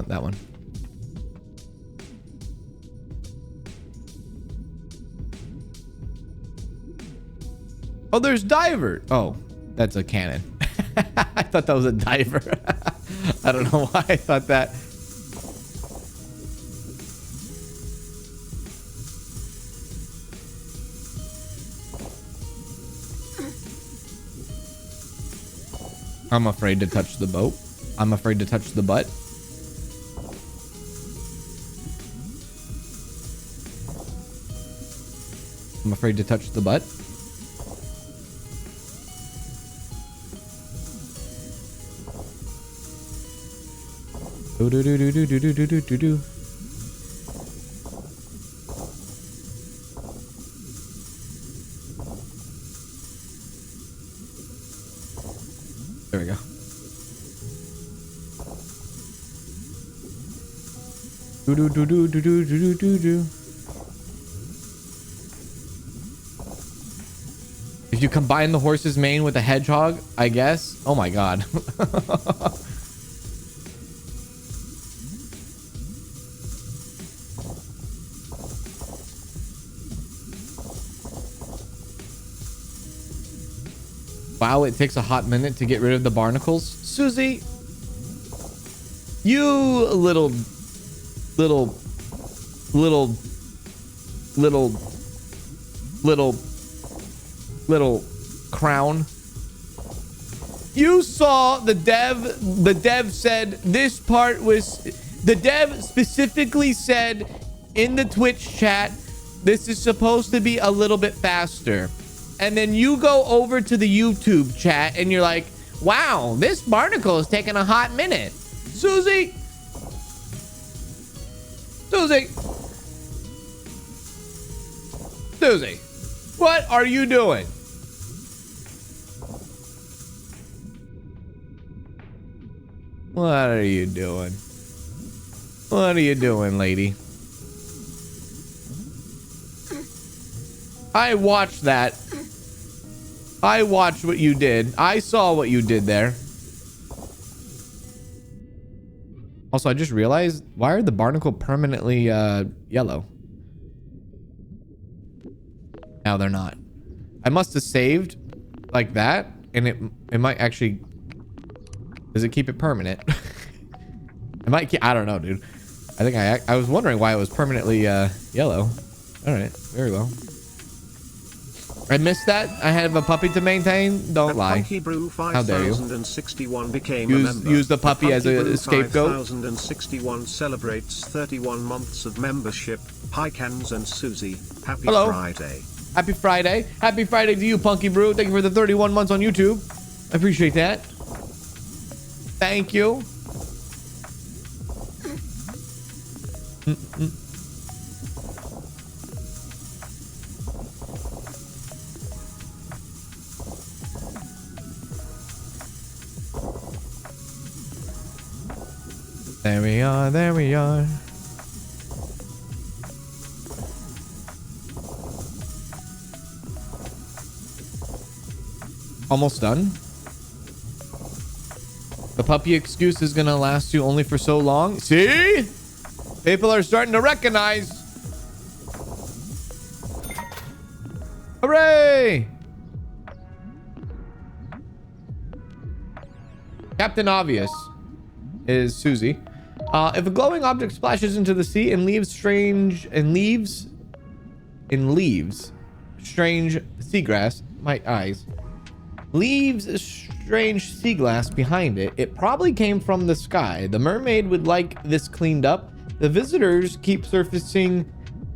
That one. Oh, there's diver. Oh, that's a cannon. I thought that was a diver. I don't know why I thought that. I'm afraid to touch the boat. I'm afraid to touch the butt. I'm afraid to touch the butt. Do do do do do do do do do do. There we go. Do do do do do do do do do. If you combine the horse's mane with a hedgehog, I guess. Oh my god. Wow, it takes a hot minute to get rid of the barnacles. Susie, you little crown. You saw the dev said this part was, the dev specifically said in the Twitch chat, this is supposed to be a little bit faster. And then you go over to the YouTube chat and you're like, wow, this barnacle is taking a hot minute. Susie, what are you doing? What are you doing? What are you doing, lady? I watched that. I watched what you did. I saw what you did there. Also, I just realized, why are the barnacle permanently yellow? Now they're not. I must have saved like that, and it might actually... Does it keep it permanent? It might keep... I don't know, dude. I think I was wondering why it was permanently yellow. All right, very well. I missed that. I have a puppy to maintain. Don't lie. How dare you? Use the puppy as a scapegoat. 5061 celebrates 31 months of membership. Hi, Kanz and Susie. Happy Friday. Happy Friday. Happy Friday to you, Punky Brew. Thank you for the 31 months on YouTube. I appreciate that. Thank you. There we are, there we are. Almost done. The puppy excuse is gonna last you only for so long. See? People are starting to recognize. Hooray! Captain Obvious is Susie. If a glowing object splashes into the sea and leaves strange seagrass, my eyes, leaves a strange sea glass behind it, it probably came from the sky. The mermaid would like this cleaned up. The visitors keep surfacing,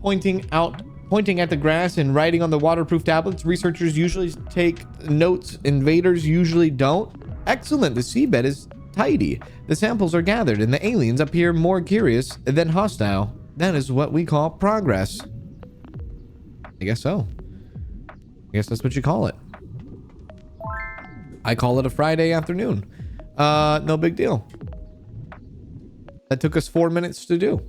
pointing at the grass and writing on the waterproof tablets. Researchers usually take notes. Invaders usually don't. Excellent. The seabed is tidy. The samples are gathered and the aliens appear more curious than hostile. That is what we call progress. I guess so. I guess that's what you call it. I call it a Friday afternoon. No big deal. That took us 4 minutes to do.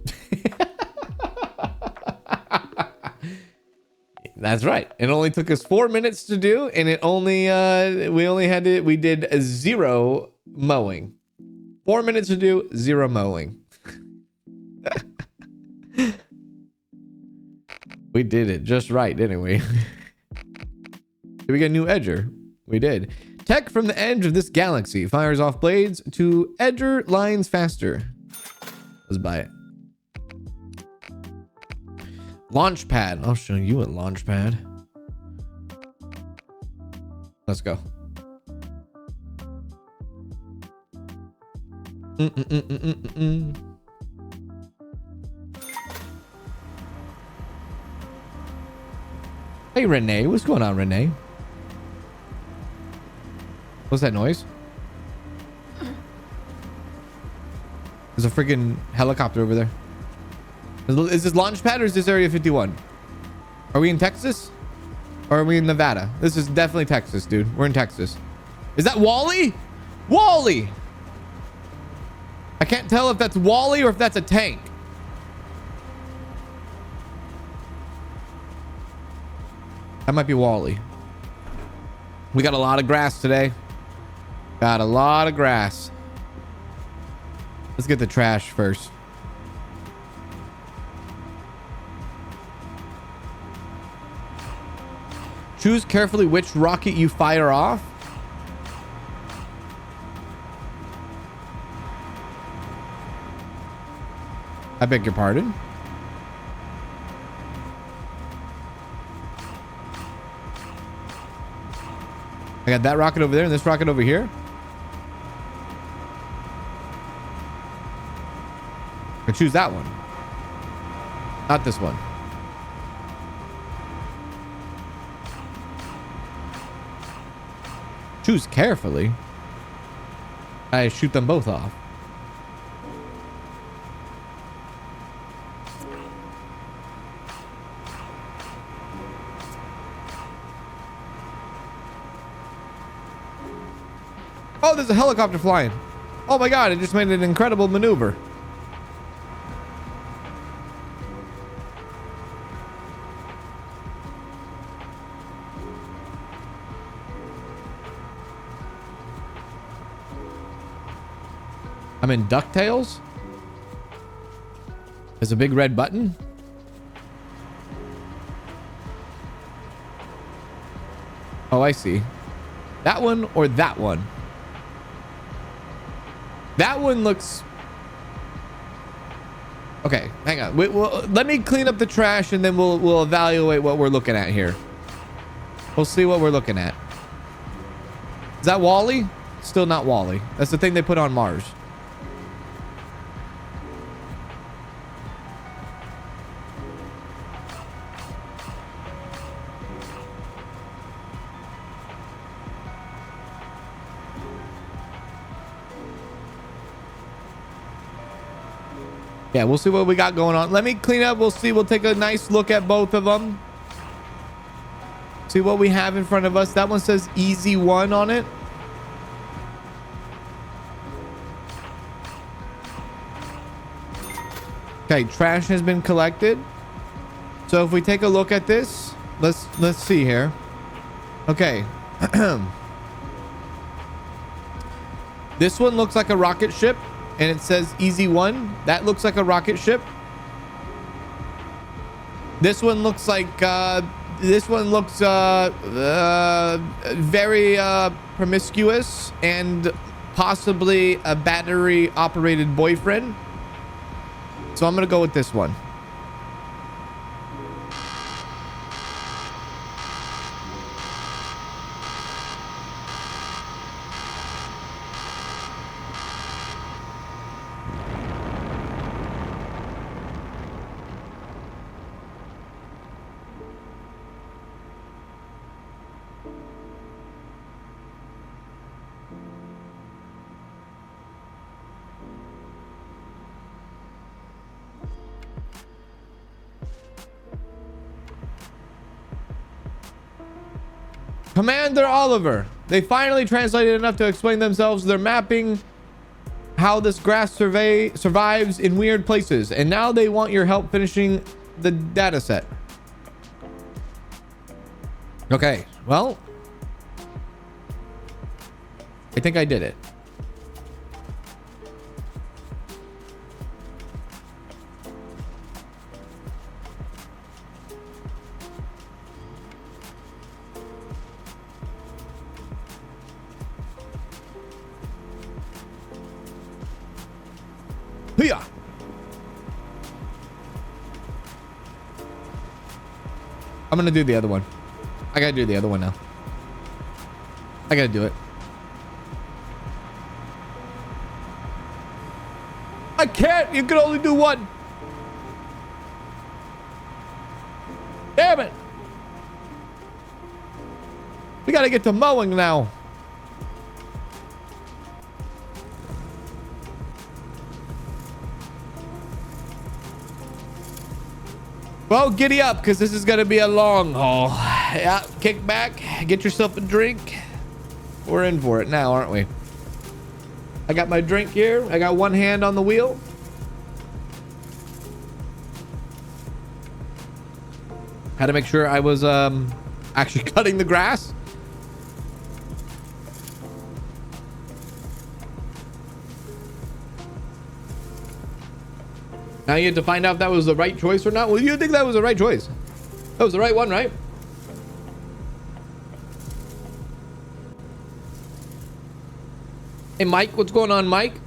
That's right. It only took us 4 minutes to do, and it only we did 0 mowing. 4 minutes to do, 0 mowing. We did it just right, didn't we? Did we get a new edger? We did. Tech from the edge of this galaxy fires off blades to edger lines faster. Let's buy it. Launchpad. I'll show you a launchpad. Let's go. Hey, Renee. What's going on, Renee? What's that noise? There's a freaking helicopter over there. Is this Launchpad or is this Area 51? Are we in Texas? Or are we in Nevada? This is definitely Texas, dude. We're in Texas. Is that Wally? Wally! I can't tell if that's Wally or if that's a tank. That might be Wally. We got a lot of grass today. Got a lot of grass. Let's get the trash first. Choose carefully which rocket you fire off. I beg your pardon. I got that rocket over there and this rocket over here. I choose that one. Not this one. Choose carefully. I shoot them both off. Oh, there's a helicopter flying. Oh my God, it just made an incredible maneuver. I'm in DuckTales. There's a big red button. Oh, I see. That one or that one? That one looks... Okay, hang on. Let me clean up the trash and then we'll evaluate what we're looking at here. We'll see what we're looking at. Is that Wall-E? Still not Wall-E. That's the thing they put on Mars. Yeah, we'll see what we got going on. Let me clean up. We'll see. We'll take a nice look at both of them. See what we have in front of us. That one says easy 1 on it. Okay, trash has been collected. So if we take a look at this, let's see here. Okay. This one looks like a rocket ship. And it says easy 1. That looks like a rocket ship. This one looks like very promiscuous and possibly a battery operated boyfriend. So I'm gonna go with this one. Commander Oliver. They finally translated enough to explain themselves. They're mapping how this grass survives in weird places. And now they want your help finishing the data set. Okay, well, I think I did it. Hiya. I'm gonna do the other one. I gotta do the other one now. I gotta do it. I can't. You can only do one. Damn it. We gotta get to mowing now. Well, giddy up, because this is going to be a long haul. Yeah, kick back, get yourself a drink. We're in for it now, aren't we? I got my drink here. I got one hand on the wheel. Had to make sure I was actually cutting the grass. Now you have to find out if that was the right choice or not. Well, you think that was the right choice. That was the right one, right? Hey, Mike, what's going on, Mike?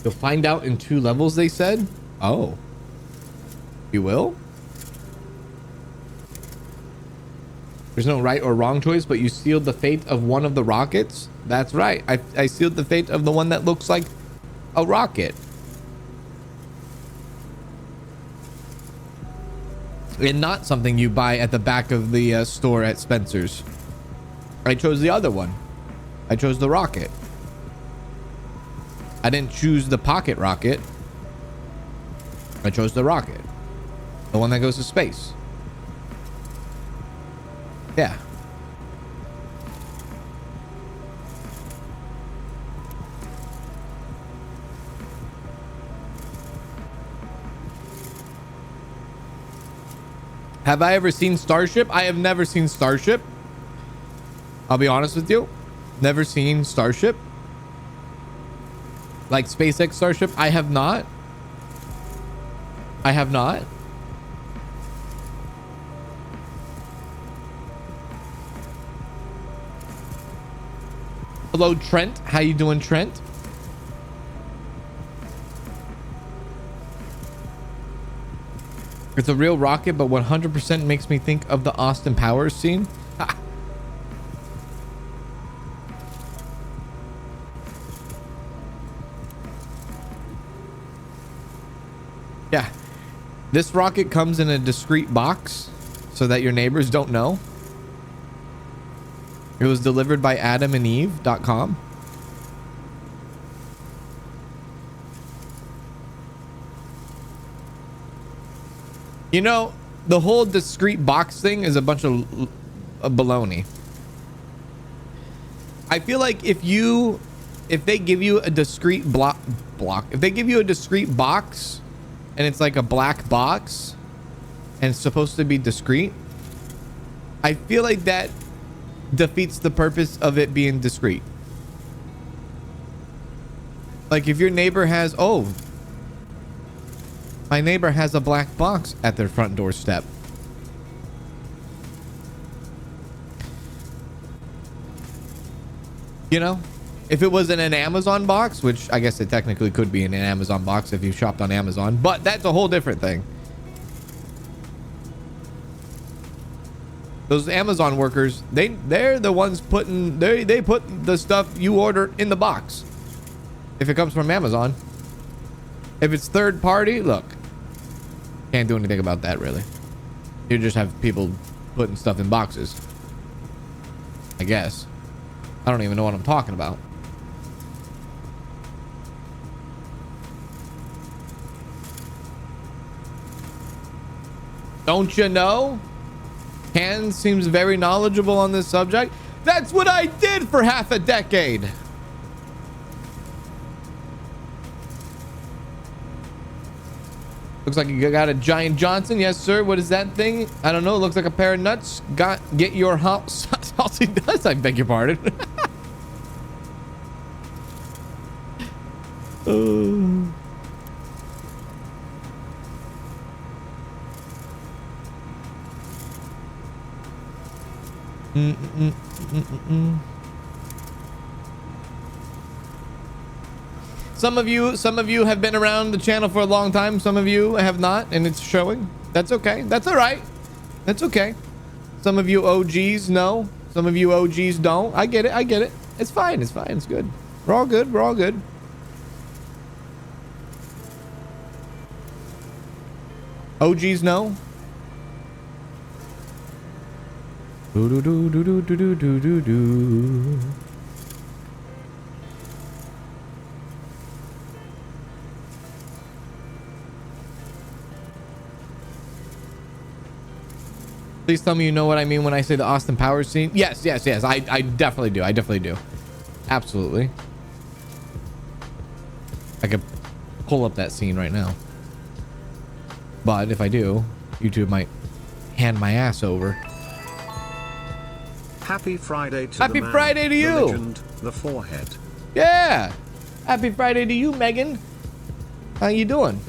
You'll find out in 2 levels, they said. Oh. You will? There's no right or wrong choice, but you sealed the fate of one of the rockets. That's right. I sealed the fate of the one that looks like a rocket. And not something you buy at the back of the store at Spencer's. I chose the other one. I chose the rocket. I didn't choose the pocket rocket. I chose the rocket. The one that goes to space. Yeah. Have I ever seen Starship? I have never seen Starship. I'll be honest with you. Never seen Starship. Like SpaceX Starship. I have not. I have not. Hello, Trent. How you doing, Trent? It's a real rocket, but 100% makes me think of the Austin Powers scene. Yeah. This rocket comes in a discreet box so that your neighbors don't know. It was delivered by adamandeve.com. You know, the whole discreet box thing is a bunch of baloney. I feel like if they give you a discreet if they give you a discreet box and it's like a black box and it's supposed to be discreet, I feel like that defeats the purpose of it being discreet. Like if your neighbor has, oh, my neighbor has a black box at their front doorstep. You know, if it was in an Amazon box, which I guess it technically could be in an Amazon box if you shopped on Amazon, but that's a whole different thing. Those Amazon workers, they're the ones putting, they put the stuff you order in the box. If it comes from Amazon. If it's third party, look, can't do anything about that really. You just have people putting stuff in boxes, I guess. I don't even know what I'm talking about. Don't you know? Kanz seems very knowledgeable on this subject. That's what I did for half a decade. Looks like you got a Giant Johnson. Yes, sir. What is that thing? I don't know. It looks like a pair of nuts. Get your salty nuts. I beg your pardon. Some of you have been around the channel for a long time. Some of you have not, and it's showing. That's okay. That's all right. That's okay. Some of you OGs know. Some of you OGs don't. I get it. I get it. It's fine. It's fine. It's good. We're all good. We're all good. OGs know. Do do do do do do do do do. Please tell me you know what I mean when I say the Austin Powers scene. Yes, yes, yes. I definitely do. I definitely do. Absolutely. I could pull up that scene right now. But if I do, YouTube might hand my ass over. Happy Friday to Happy the man, Friday to you. the legend, the forehead. Yeah. Happy Friday to you, Megan. How you doing?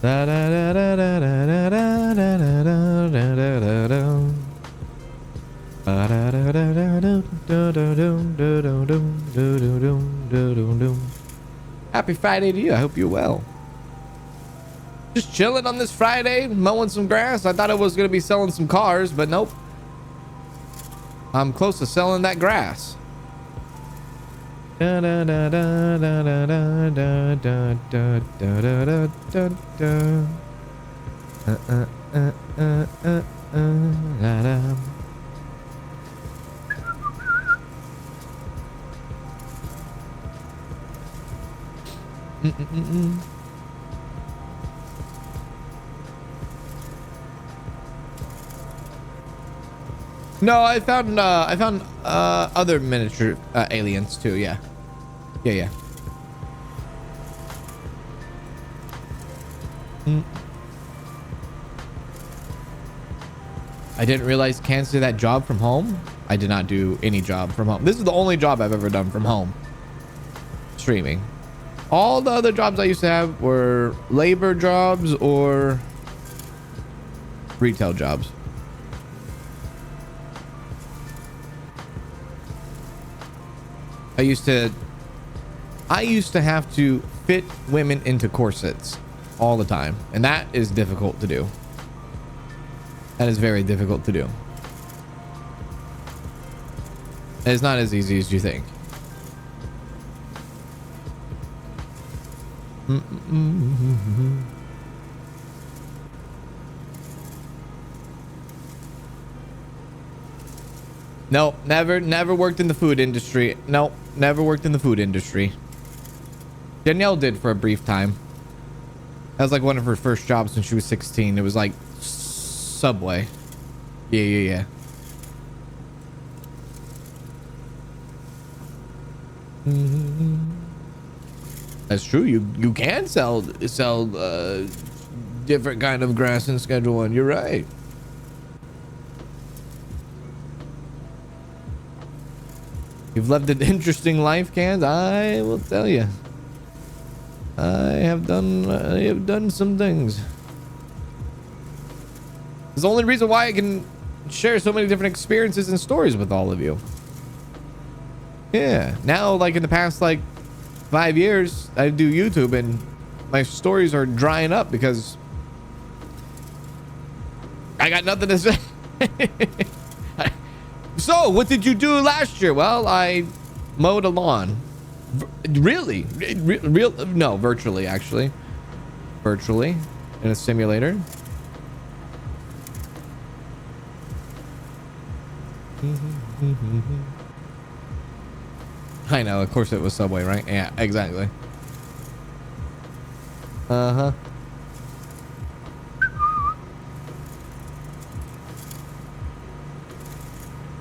Da, da, da, da, da, da, da, da, da, da, da, da, da. Ba, da, da, da, da, do, do, do, do, do, do, do, do, do, do, do, do. Happy Friday to you. I hope you're well. Just chilling on this Friday, mowing some grass. I thought I was going to be selling some cars, but nope. I'm close to selling that grass. Da, da, da, da, da, da, da, da, da, da, da, da, da, da. Da, da. No, I found other miniature aliens too. Yeah. I didn't realize Kanz did that job from home. I did not do any job from home. This is the only job I've ever done from home. Streaming. All the other jobs I used to have were labor jobs or retail jobs. I used to have to fit women into corsets all the time, and that is difficult to do. That is very difficult to do. It's not as easy as you think. No, never worked in the food industry. No, never worked in the food industry. Danielle did for a brief time. That was like one of her first jobs when she was 16. It was like Subway. Yeah. That's true. You can sell different kind of grass and Schedule 1. You're right. You've lived an interesting life, Kanz. I will tell you. I have done some things. It's the only reason why I can share so many different experiences and stories with all of you. Yeah. Now, like in the past, like 5 years, I do YouTube and my stories are drying up because I got nothing to say. So, what did you do last year? Well, I mowed a lawn. Really? No, virtually, actually. Virtually. In a simulator. I know, of course it was Subway, right? Yeah, exactly. Uh-huh.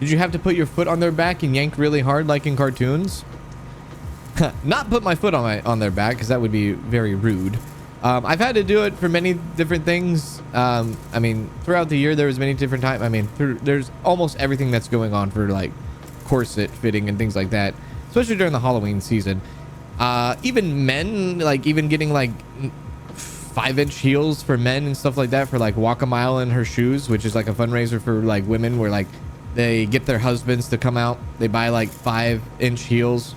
Did you have to put your foot on their back and yank really hard like in cartoons? Not put my foot on their back, because that would be very rude. I've had to do it for many different things. I mean, throughout the year, there was many different times. I mean, there's almost everything that's going on for like corset fitting and things like that, especially during the Halloween season. Even men, like even getting like 5-inch heels for men and stuff like that for like Walk a Mile in Her Shoes, which is like a fundraiser for like women where like they get their husbands to come out. They buy like 5-inch heels.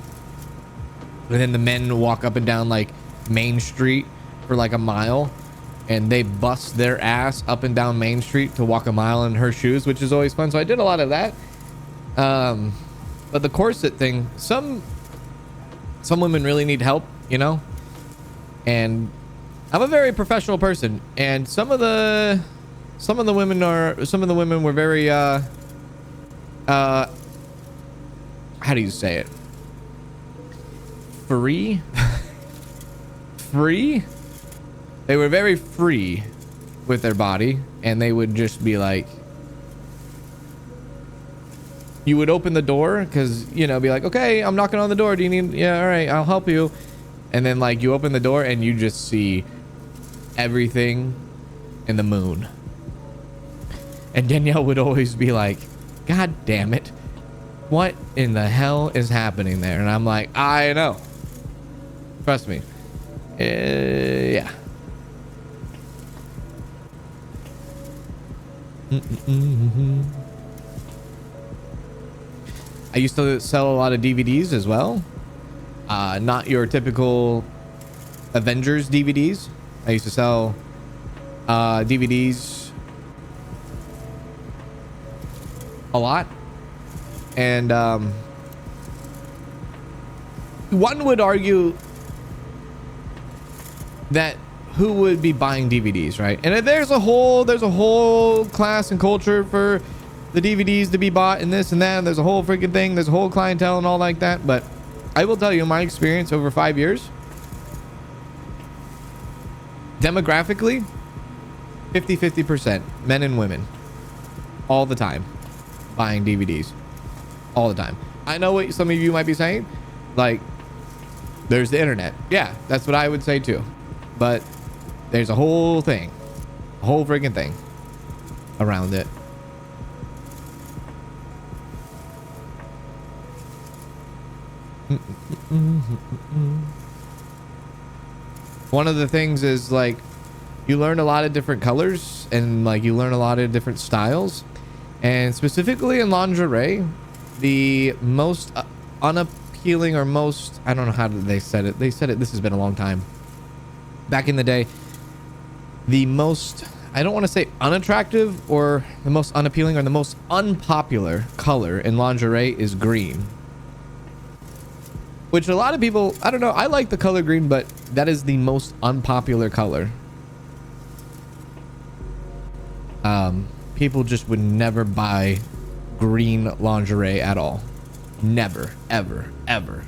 And then the men walk up and down like Main Street for like a mile. And they bust their ass up and down Main Street to walk a mile in her shoes, which is always fun. So I did a lot of that. But the corset thing, some women really need help, you know? And I'm a very professional person. And some of the women were very, how do you say it? Free? Free? They were very free with their body, and they would just be like, you would open the door because, you know, be like, okay, I'm knocking on the door. Do you need, yeah, all right, I'll help you. And then like you open the door and you just see everything in the moon. And Danielle would always be like, God damn it. What in the hell is happening there? And I'm like, I know. Trust me. Yeah. I used to sell a lot of DVDs as well. Not your typical Avengers DVDs. I used to sell DVDs a lot. And one would argue that who would be buying DVDs, right? And there's a whole class and culture for the DVDs to be bought and this and that. And there's a whole freaking thing. There's a whole clientele and all like that. But I will tell you my experience over 5 years. Demographically, 50-50%, men and women, all the time, buying DVDs, all the time. I know what some of you might be saying, like, there's the internet. Yeah, that's what I would say too. But there's a whole thing, a whole freaking thing around it. One of the things is like you learn a lot of different colors and like you learn a lot of different styles, and specifically in lingerie, the most unappealing or most, I don't know how they said it. They said it, this has been a long time. Back in the day, the most, I don't want to say unattractive or the most unappealing or the most unpopular color in lingerie is green. Which a lot of people, I don't know, I like the color green, but that is the most unpopular color. People just would never buy green lingerie at all. Never, ever, ever.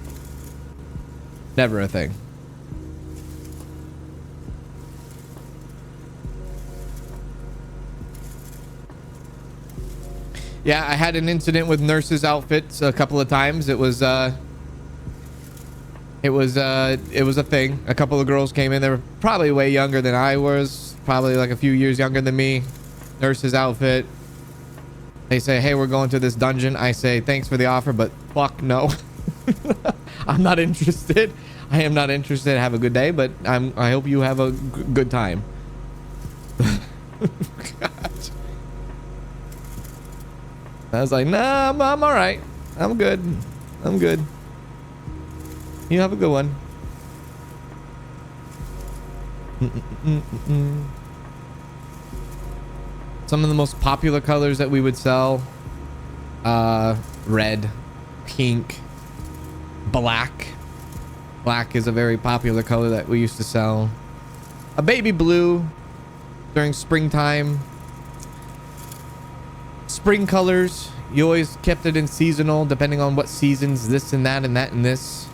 Never a thing. Yeah, I had an incident with nurses' outfits a couple of times. It was a thing. A couple of girls came in. They were probably way younger than I was, probably like a few years younger than me. Nurse's outfit. They say, hey, we're going to this dungeon. I say, thanks for the offer, but fuck no. I'm not interested. I am not interested. Have a good day, but I hope you have a good time. God. I was like, nah, I'm all right. I'm good. I'm good. You have a good one. Some of the most popular colors that we would sell, red, pink, black. Black is a very popular color that we used to sell. A baby blue during springtime. Spring colors, you always kept it in seasonal, depending on what seasons, this and that and that and this.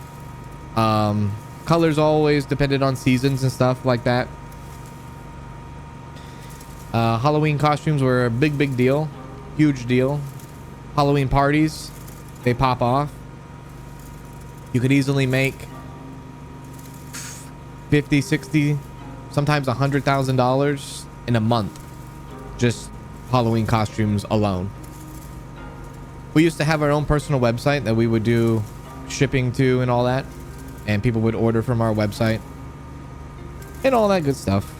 Colors always depended on seasons and stuff like that. Halloween costumes were a big deal, huge deal. Halloween parties, they pop off. You could easily make 50, 60, sometimes $100,000 in a month, just Halloween costumes alone. We used to have our own personal website that we would do shipping to and all that, and people would order from our website and all that good stuff.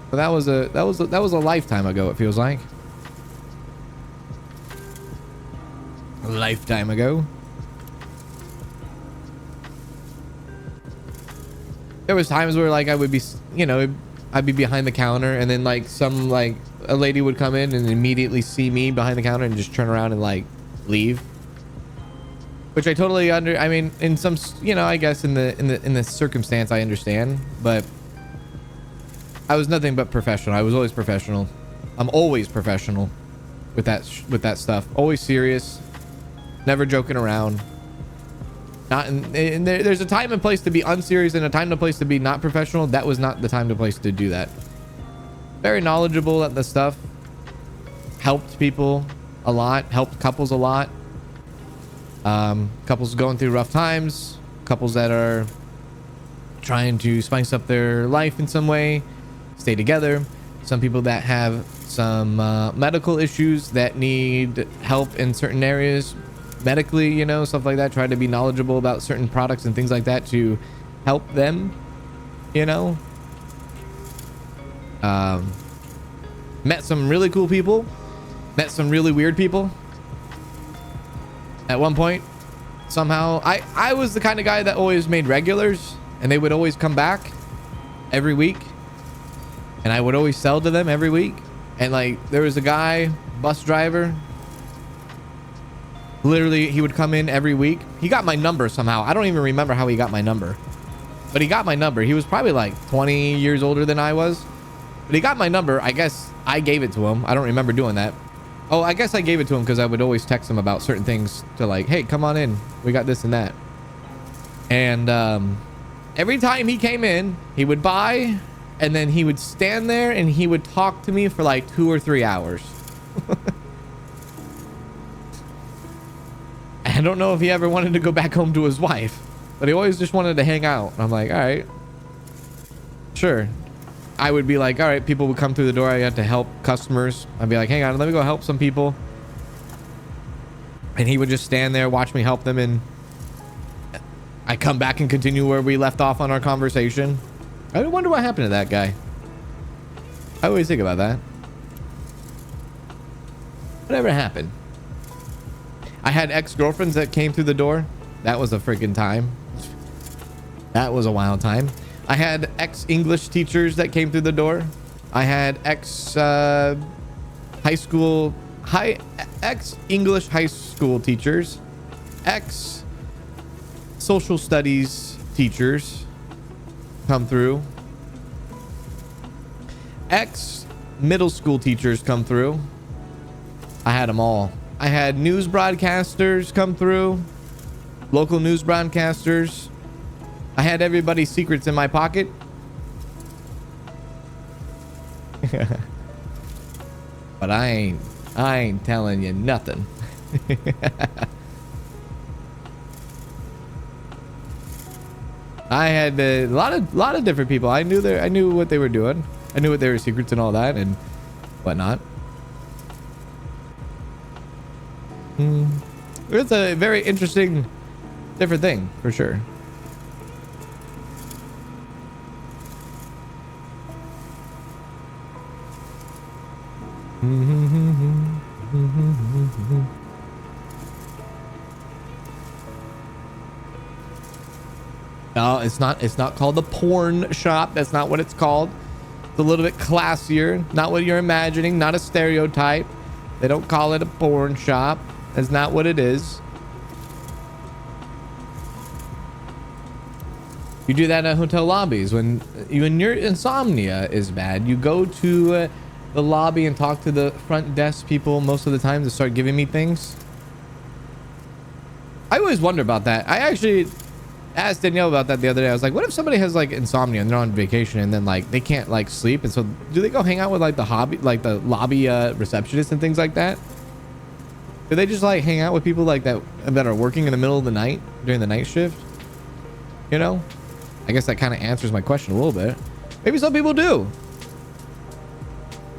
But that was a lifetime ago, it feels like. A lifetime ago. There was times where like I would be, you know, I'd be behind the counter, and then like a lady would come in and immediately see me behind the counter and just turn around and like leave. Which I totally I mean, in some, you know, I guess in the circumstance I understand, but I was nothing but professional. I was always professional. I'm always professional with that stuff. Always serious. Never joking around. Not in there's a time and place to be unserious and a time and place to be not professional. That was not the time and place to do that. Very knowledgeable at the stuff. Helped people a lot. Helped couples a lot. Couples going through rough times. Couples that are trying to spice up their life in some way. Stay together. Some people that have some medical issues that need help in certain areas medically, you know, stuff like that. Try to be knowledgeable about certain products and things like that to help them, you know. Met some really cool people. Met some really weird people. At one point, somehow, I was the kind of guy that always made regulars, and they would always come back every week, and I would always sell to them every week. And like, there was a guy, bus driver, literally, he would come in every week. He got my number somehow. I don't even remember how he got my number, but he got my number. He was probably like 20 years older than I was, but he got my number. I guess I gave it to him. I don't remember doing that. Oh, I guess I gave it to him because I would always text him about certain things to like, hey, come on in. We got this and that. And every time he came in, he would buy, and then he would stand there and he would talk to me for like 2 or 3 hours. I don't know if he ever wanted to go back home to his wife, but he always just wanted to hang out. I'm like, all right, sure. I would be like, all right, people would come through the door. I had to help customers. I'd be like, hang on, let me go help some people. And he would just stand there, watch me help them. And I come back and continue where we left off on our conversation. I wonder what happened to that guy. I always think about that. Whatever happened? I had ex-girlfriends that came through the door. That was a freaking time. That was a wild time. I had ex-English teachers that came through the door. I had ex-English high school teachers, ex-social studies teachers come through, ex-middle school teachers come through. I had them all. I had news broadcasters come through, local news broadcasters. I had everybody's secrets in my pocket. But I ain't telling you nothing. I had a lot of different people. I knew what they were doing. I knew what their secrets and all that and whatnot. It's a very interesting, different thing for sure. No, it's not called the porn shop. That's not what it's called. It's a little bit classier. Not what you're imagining. Not a stereotype. They don't call it a porn shop. That's not what it is. You do that at hotel lobbies when your insomnia is bad. You go to the lobby and talk to the front desk people most of the time to start giving me things. I always wonder about that. I actually asked Danielle about that the other day. I was like, what if somebody has like insomnia and they're on vacation and then like they can't like sleep, and so do they go hang out with like the lobby receptionists and things like that? Do they just like hang out with people like that are working in the middle of the night during the night shift? You know, I guess that kind of answers my question a little bit. Maybe some people do,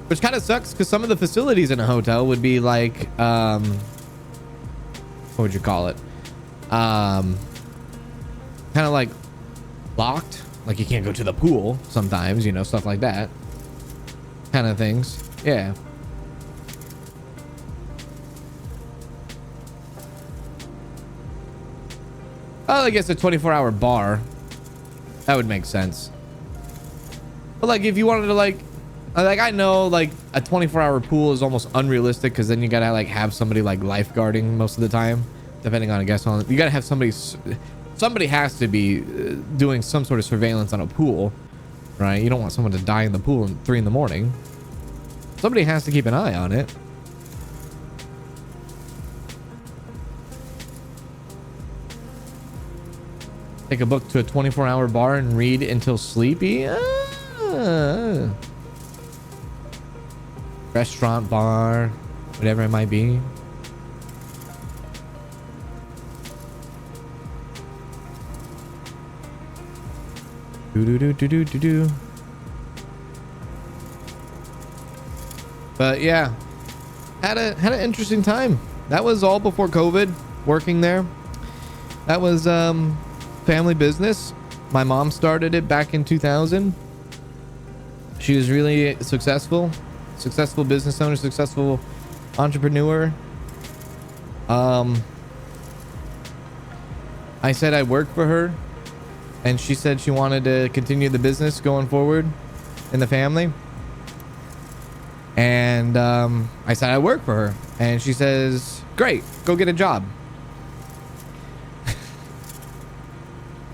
which kind of sucks because some of the facilities in a hotel would be like, what would you call it? Kind of like locked, like you can't go to the pool sometimes, you know, stuff like that kind of things. Yeah. Oh, I guess a 24-hour bar, that would make sense. But like if you wanted to like I know like a 24-hour pool is almost unrealistic because then you gotta like have somebody like lifeguarding most of the time, depending on, I guess, on, you gotta have somebody has to be doing some sort of surveillance on a pool, right? You don't want someone to die in the pool at 3 in the morning. Somebody has to keep an eye on it. Take a book to a 24-hour bar and read until sleepy. Restaurant, bar, whatever it might be. Do. But yeah, had an interesting time. That was all before COVID, working there. That was family business. My mom started it back in 2000. She was really successful. successful business owner, successful entrepreneur. I said I worked for her, and she said she wanted to continue the business going forward in the family. And I said I work for her, and she says, great, go get a job.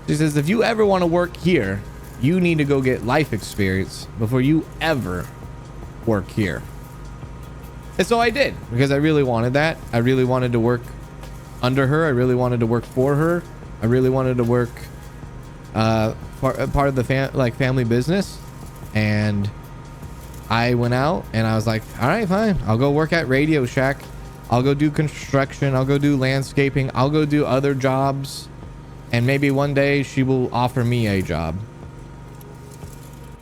She says, if you ever want to work here, you need to go get life experience before you ever work here. And so I did, because I really wanted that. I really wanted to work under her. I really wanted to work for her. I really wanted to work part of the family business. And I went out and I was like, all right, fine. I'll go work at Radio Shack. I'll go do construction. I'll go do landscaping. I'll go do other jobs. And maybe one day she will offer me a job.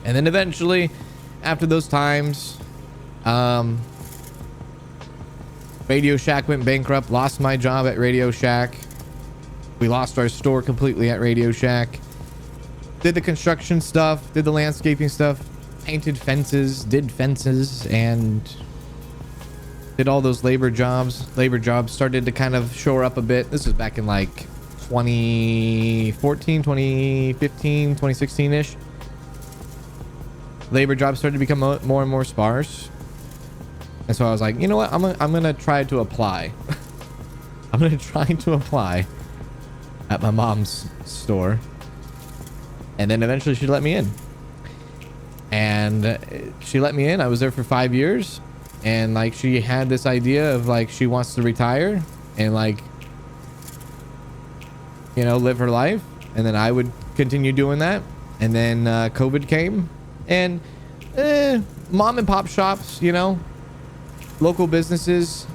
And then eventually, after those times, Radio Shack went bankrupt, lost my job at Radio Shack. We lost our store completely at Radio Shack. Did the construction stuff, did the landscaping stuff, painted fences, did fences, and did all those labor jobs. Labor jobs started to kind of shore up a bit. This was back in like 2014, 2015, 2016-ish. Labor jobs started to become more and more sparse. And so I was like, you know what? I'm gonna try to apply. I'm gonna try to apply at my mom's store. And then eventually she let me in. And she let me in. I was there for 5 years. And like, she had this idea of like, she wants to retire and like, you know, live her life. And then I would continue doing that. And then COVID came. And mom and pop shops, you know, local businesses,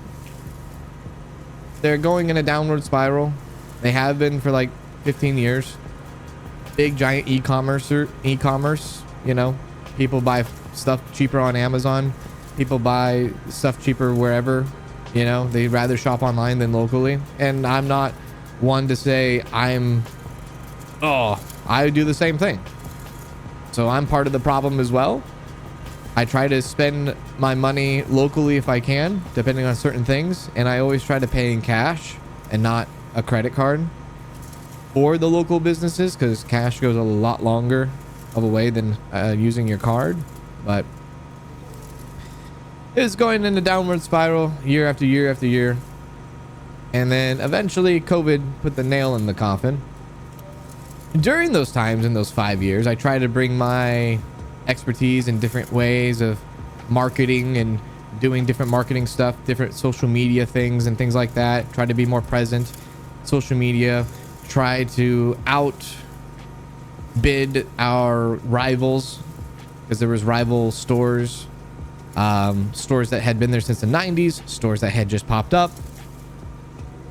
they're going in a downward spiral. They have been for like 15 years. Big giant e-commerce, you know, people buy stuff cheaper on Amazon. People buy stuff cheaper wherever, you know, they'd rather shop online than locally. And I'm not one to say I do the same thing. So I'm part of the problem as well. I try to spend my money locally if I can, depending on certain things. And I always try to pay in cash and not a credit card for the local businesses, because cash goes a lot longer of a way than using your card. But it was going in a downward spiral year after year after year. And then eventually COVID put the nail in the coffin. During those times, in those 5 years, I tried to bring my expertise in different ways of marketing and doing different marketing stuff, different social media things and things like that. Try to be more present. Social media. Try to outbid our rivals, because there was rival stores. Stores that had been there since the 90s. Stores that had just popped up.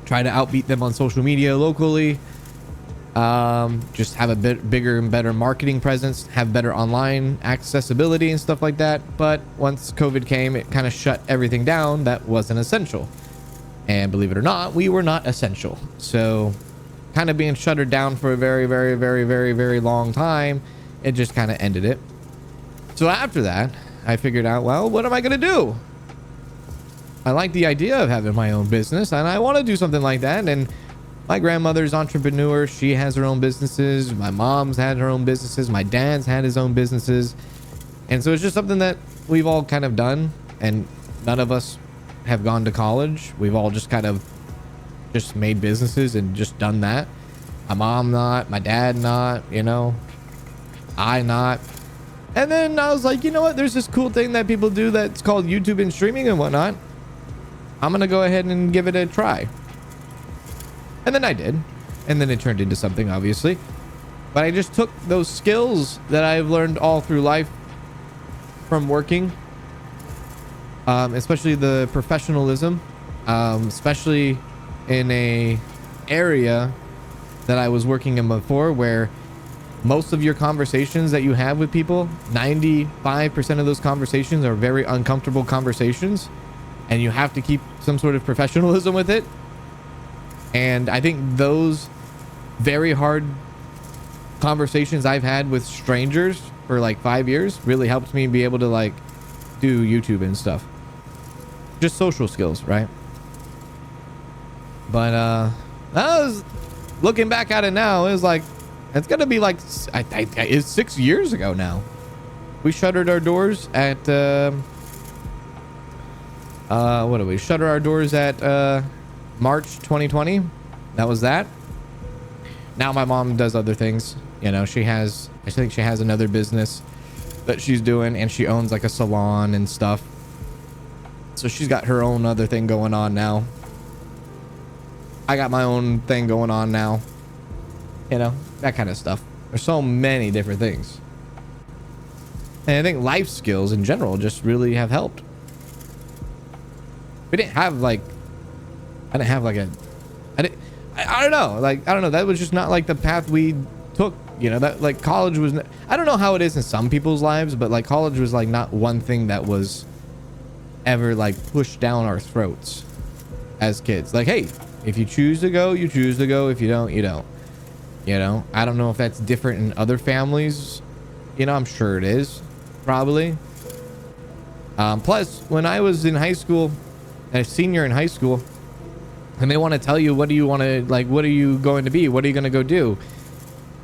Try to outbeat them on social media locally. Just have a bit bigger and better marketing presence, have better online accessibility and stuff like that. But once COVID came, it kind of shut everything down that wasn't essential. And believe it or not, we were not essential. So kind of being shuttered down for a very, very, very, very, very long time, it just kind of ended it. So after that, I figured out, well, what am I going to do? I like the idea of having my own business, and I want to do something like that. And my grandmother's entrepreneur. She has her own businesses. My mom's had her own businesses. My dad's had his own businesses. And so it's just something that we've all kind of done. And none of us have gone to college. We've all just kind of just made businesses and just done that. My mom not. My dad not. You know, I not. And then I was like, you know what? There's this cool thing that people do that's called YouTube and streaming and whatnot. I'm going to go ahead and give it a try. And then I did. And then it turned into something, obviously. But I just took those skills that I've learned all through life from working. Especially the professionalism. Especially in a area that I was working in before, where most of your conversations that you have with people, 95% of those conversations are very uncomfortable conversations. And you have to keep some sort of professionalism with it. And I think those very hard conversations I've had with strangers for like 5 years really helped me be able to like do YouTube and stuff. Just social skills, right? But I was looking back at it now. It was like, it's gonna be like it's 6 years ago now. We shuttered our doors at what did we shutter our doors at March 2020. That was that. Now my mom does other things. You know, I think she has another business that she's doing, and she owns like a salon and stuff. So she's got her own other thing going on now. I got my own thing going on now. You know, that kind of stuff. There's so many different things. And I think life skills in general just really have helped. We didn't have like, I don't know. Like, I don't know. That was just not like the path we took, you know, that like college was, I don't know how it is in some people's lives, but like college was like not one thing that was ever like pushed down our throats as kids. Like, hey, if you choose to go, you choose to go. If you don't, you don't. You know, I don't know if that's different in other families. You know, I'm sure it is, probably. Plus, when I was in high school, a senior in high school, and they want to tell you, what do you want to, like, what are you going to be? What are you going to go do?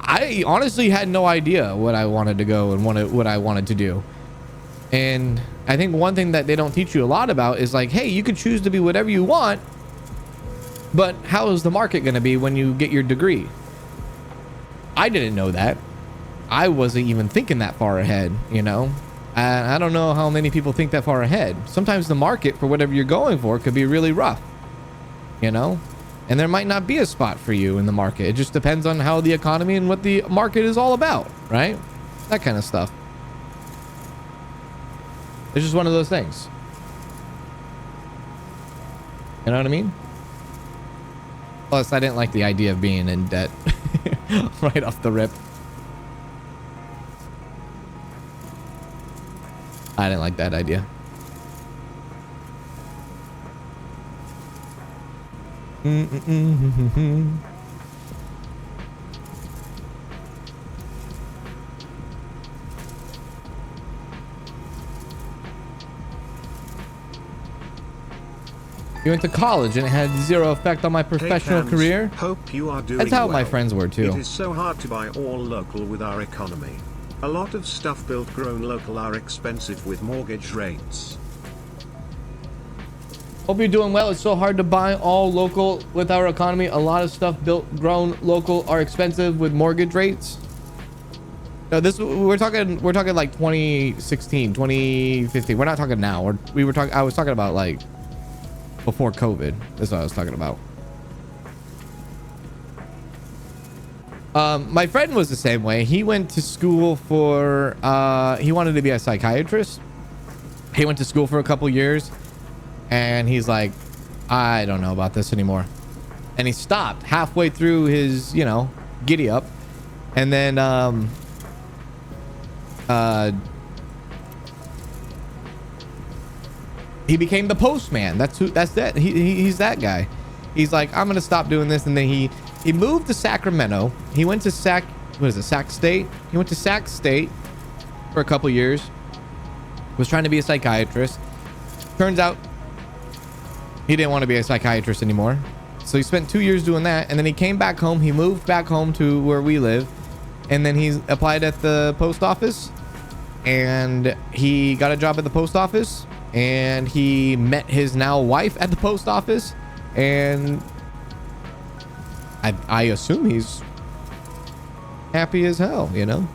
I honestly had no idea what I wanted to go and what I wanted to do. And I think one thing that they don't teach you a lot about is like, hey, you could choose to be whatever you want, but how is the market going to be when you get your degree? I didn't know that. I wasn't even thinking that far ahead, you know? I don't know how many people think that far ahead. Sometimes the market for whatever you're going for could be really rough, you know? And there might not be a spot for you in the market. It just depends on how the economy and what the market is all about, right? That kind of stuff. It's just one of those things. You know what I mean? Plus, I didn't like the idea of being in debt right off the rip. I didn't like that idea. You went to college and it had zero effect on my professional career. Hope you are doing That's how well. my friends were too. It is so hard to buy all local with our economy. A lot of stuff built grown local are expensive with mortgage rates. Hope you're doing well. It's so hard to buy all local with our economy. A lot of stuff built grown local are expensive with mortgage rates. No, this we're talking like 2016, 2015. We're not talking now. I was talking about like before COVID. That's what I was talking about. My friend was the same way. He went to school for he wanted to be a psychiatrist. He went to school for a couple years and he's like, I don't know about this anymore. And he stopped halfway through his, you know, giddy up. And then he became the postman. That's that. He's that guy. He's like, I'm gonna stop doing this. And then he moved to Sacramento. He went to Sac State. He went to Sac State for a couple years. Was trying to be a psychiatrist. Turns out he didn't want to be a psychiatrist anymore. So he spent 2 years doing that. And then he came back home. He moved back home to where we live. And then he applied at the post office. And he got a job at the post office. And he met his now wife at the post office. And I assume he's happy as hell, you know?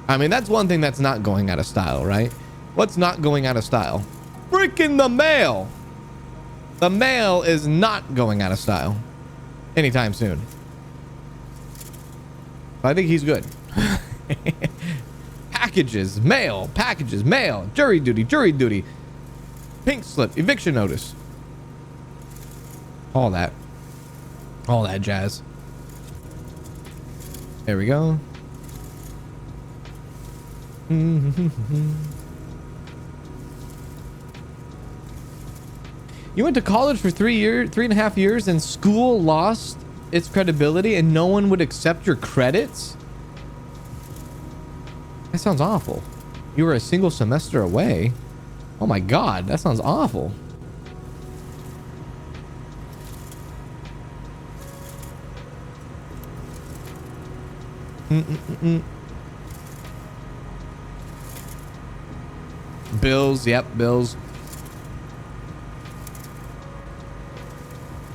I mean, that's one thing that's not going out of style, right? What's not going out of style? Freaking the mail! The mail is not going out of style anytime soon. I think he's good. Packages, mail, jury duty, pink slip, eviction notice. All that jazz. There we go. You went to college for 3.5 years and school lost its credibility and no one would accept your credits? That sounds awful. You were a single semester away. Oh my God, that sounds awful. Bills, yep, bills.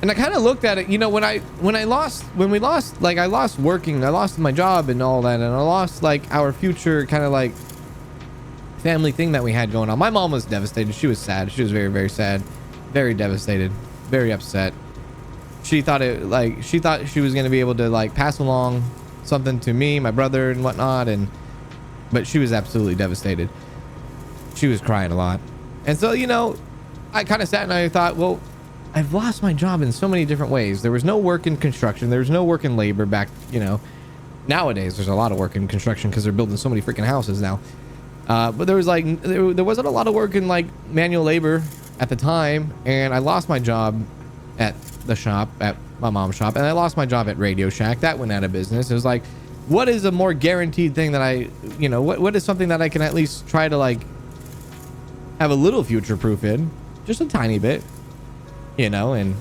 And I kind of looked at it, you know, when we lost, like I lost working, I lost my job and all that, and I lost like our future kind of like family thing that we had going on. My mom was devastated. She was sad. She was very, very sad, very devastated, very upset. She thought she was going to be able to like pass along something to me, my brother and whatnot. But she was absolutely devastated. She was crying a lot. And so, you know, I kind of sat and I thought, well, I've lost my job in so many different ways. There was no work in construction. There was no work in labor back, you know. Nowadays, there's a lot of work in construction because they're building so many freaking houses now. But there was like, there wasn't a lot of work in like manual labor at the time. And I lost my job at the shop, at my mom's shop. And I lost my job at Radio Shack. That went out of business. It was like, what is a more guaranteed thing that I, you know, what is something that I can at least try to like have a little future proof in? Just a tiny bit. You know, and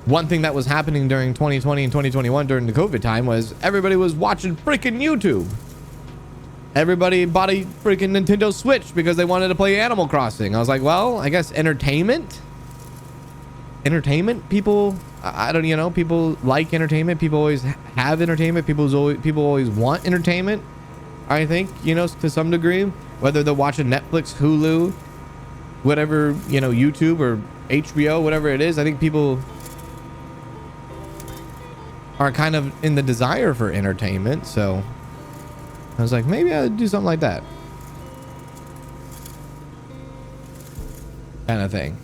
one thing that was happening during 2020 and 2021 during the COVID time was everybody was watching freaking YouTube. Everybody bought a freaking Nintendo Switch because they wanted to play Animal Crossing. I was like, well, I guess entertainment, people, I don't, you know, people like entertainment. People always have entertainment. People always want entertainment. I think, you know, to some degree, whether they're watching Netflix, Hulu, whatever, you know, YouTube or HBO, whatever it is. I think people are kind of in the desire for entertainment. So I was like, maybe I'll do something like that. Kind of thing.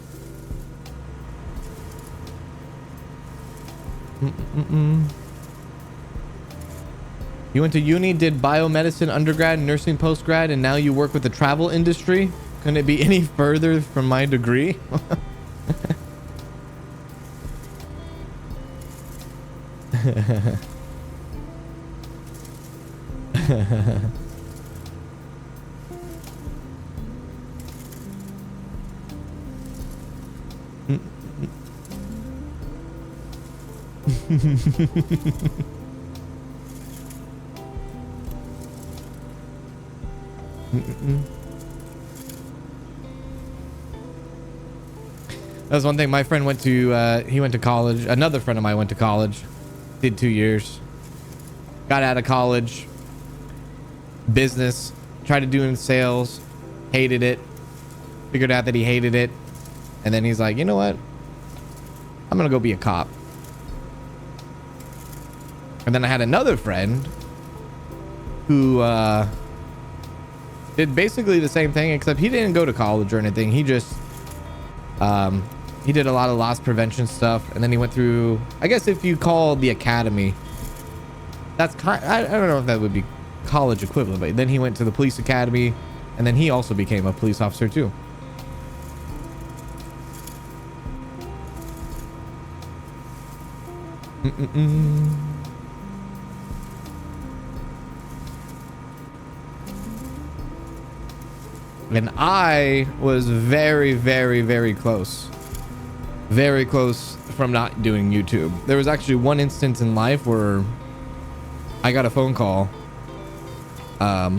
You went to uni, did biomedicine undergrad, nursing postgrad, and now you work with the travel industry. Couldn't it be any further from my degree? That was one thing. My friend went to, he went to college. Another friend of mine went to college, did 2 years, got out of college, business, tried to do in sales, hated it, figured out that he hated it. And then he's like, you know what? I'm going to go be a cop. And then I had another friend who, did basically the same thing, except he didn't go to college or anything. He just, he did a lot of loss prevention stuff, and then he went through, I guess if you call the academy, that's kind, I don't know if that would be college equivalent, but then he went to the police academy, and then he also became a police officer too. And I was very, very, very close. Very close from not doing YouTube. There was actually one instance in life where I got a phone call. That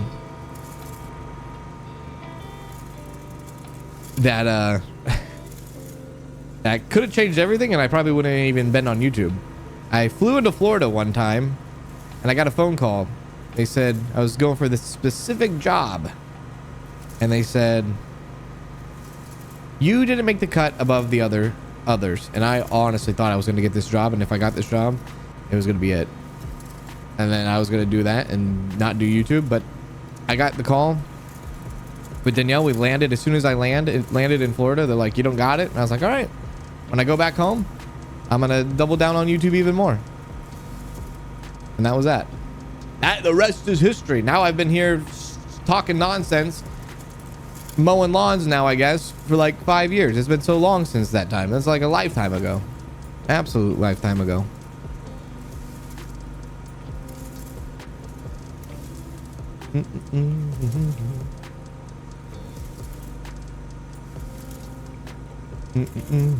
that could have changed everything, and I probably wouldn't have even been on YouTube. I flew into Florida one time, and I got a phone call. They said I was going for this specific job. And they said, you didn't make the cut above the others. And I honestly thought I was going to get this job. And if I got this job, it was going to be it. And then I was going to do that and not do YouTube. But I got the call with Danielle. We landed. As soon as I landed in Florida, they're like, you don't got it. And I was like, all right. When I go back home, I'm going to double down on YouTube even more. And that was that. The rest is history. Now I've been here talking nonsense, mowing lawns now, I guess, for like 5 years. It's been so long since that time. That's like a lifetime ago. Absolute lifetime ago. Mm-mm-mm.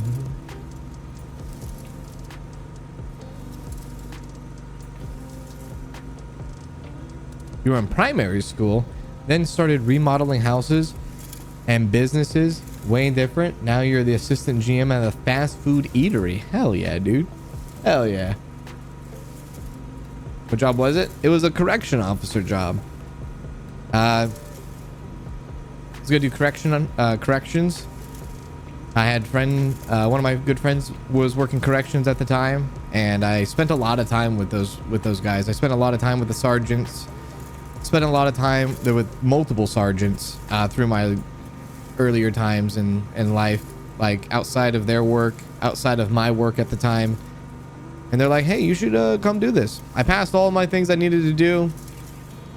You were in primary school, then started remodeling houses and businesses. Way different. Now you're the assistant GM at a fast food eatery. Hell yeah, dude. Hell yeah. What job was it? It was a correction officer job. I was gonna do corrections. I had one of my good friends was working corrections at the time, and I spent a lot of time with those guys. I spent a lot of time with the sergeants. Spent a lot of time there with multiple sergeants through my earlier times in life, like outside of their work, outside of my work at the time. And they're like, hey, you should come do this. I passed all my things I needed to do,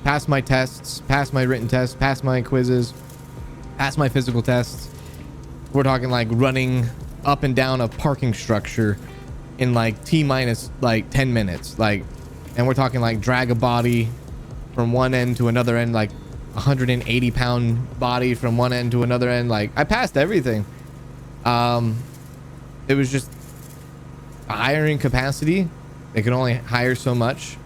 passed my tests, passed my written tests, passed my quizzes, passed my physical tests. We're talking like running up and down a parking structure in like T-minus like 10 minutes. Like, and we're talking like drag a body from one end to another end, like 180-pound body from one end to another end. Like, I passed everything. It was just a hiring capacity. They could only hire so much.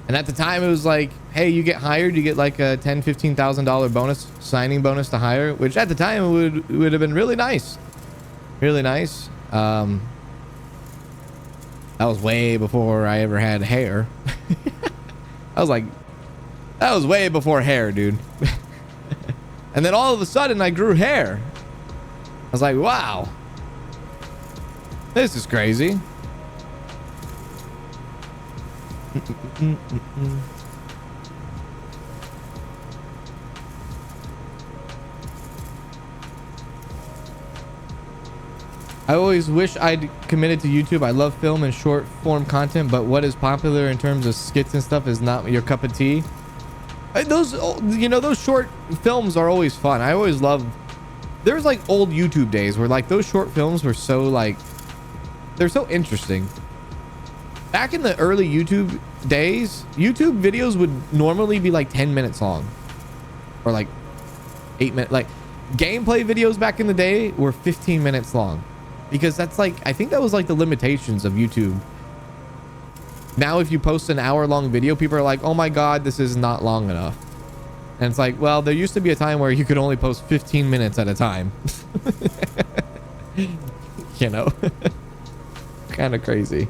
And at the time it was like, hey, you get hired, you get like a $10,000-$15,000 bonus, signing bonus to hire, which at the time would have been really nice. Really nice. That was way before I ever had hair. That was way before hair, dude. And then all of a sudden I grew hair. I was like, wow, this is crazy. I always wish I'd committed to YouTube. I love film and short form content, but what is popular in terms of skits and stuff is not your cup of tea. Those, you know, those short films are always fun. I always love, there's like old YouTube days where like those short films were so like, they're so interesting. Back in the early YouTube days, YouTube videos would normally be like 10 minutes long or like 8 minutes. Like gameplay videos back in the day were 15 minutes long because that's like, I think that was like the limitations of YouTube. Now, if you post an hour-long video, people are like, oh my God, this is not long enough. And it's like, well, there used to be a time where you could only post 15 minutes at a time. You know, kind of crazy.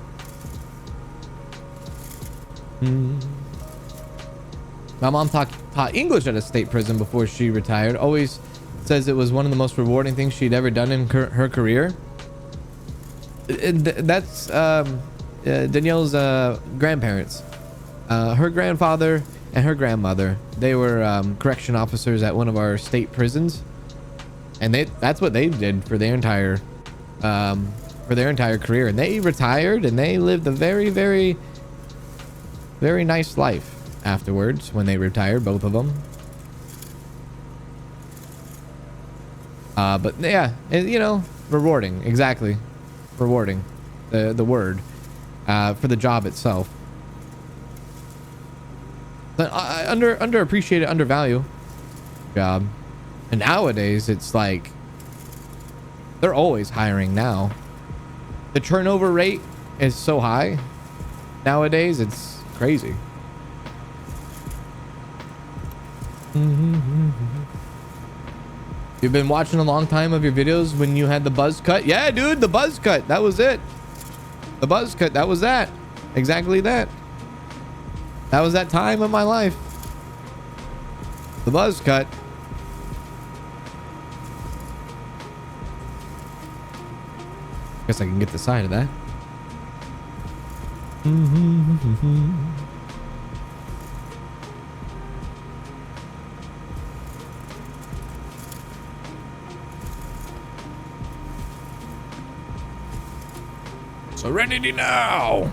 My mom taught English at a state prison before she retired. Always says it was one of the most rewarding things she'd ever done in her career. That's Danielle's grandparents. Her grandfather and her grandmother, they were correction officers at one of our state prisons, and that's what they did for their entire career. And they retired and they lived a very, very, very nice life afterwards when they retired, both of them. But yeah, you know, rewarding. Exactly, rewarding, the word. For the job itself. But underappreciated, undervalued job. And nowadays it's like they're always hiring now. The turnover rate is so high nowadays, it's crazy. You've been watching a long time of your videos when you had the buzz cut? Yeah, dude, the buzz cut, that was it. The buzz cut, that was that. Exactly that. That was that time of my life. The buzz cut. Guess I can get the side of that. Serenity now.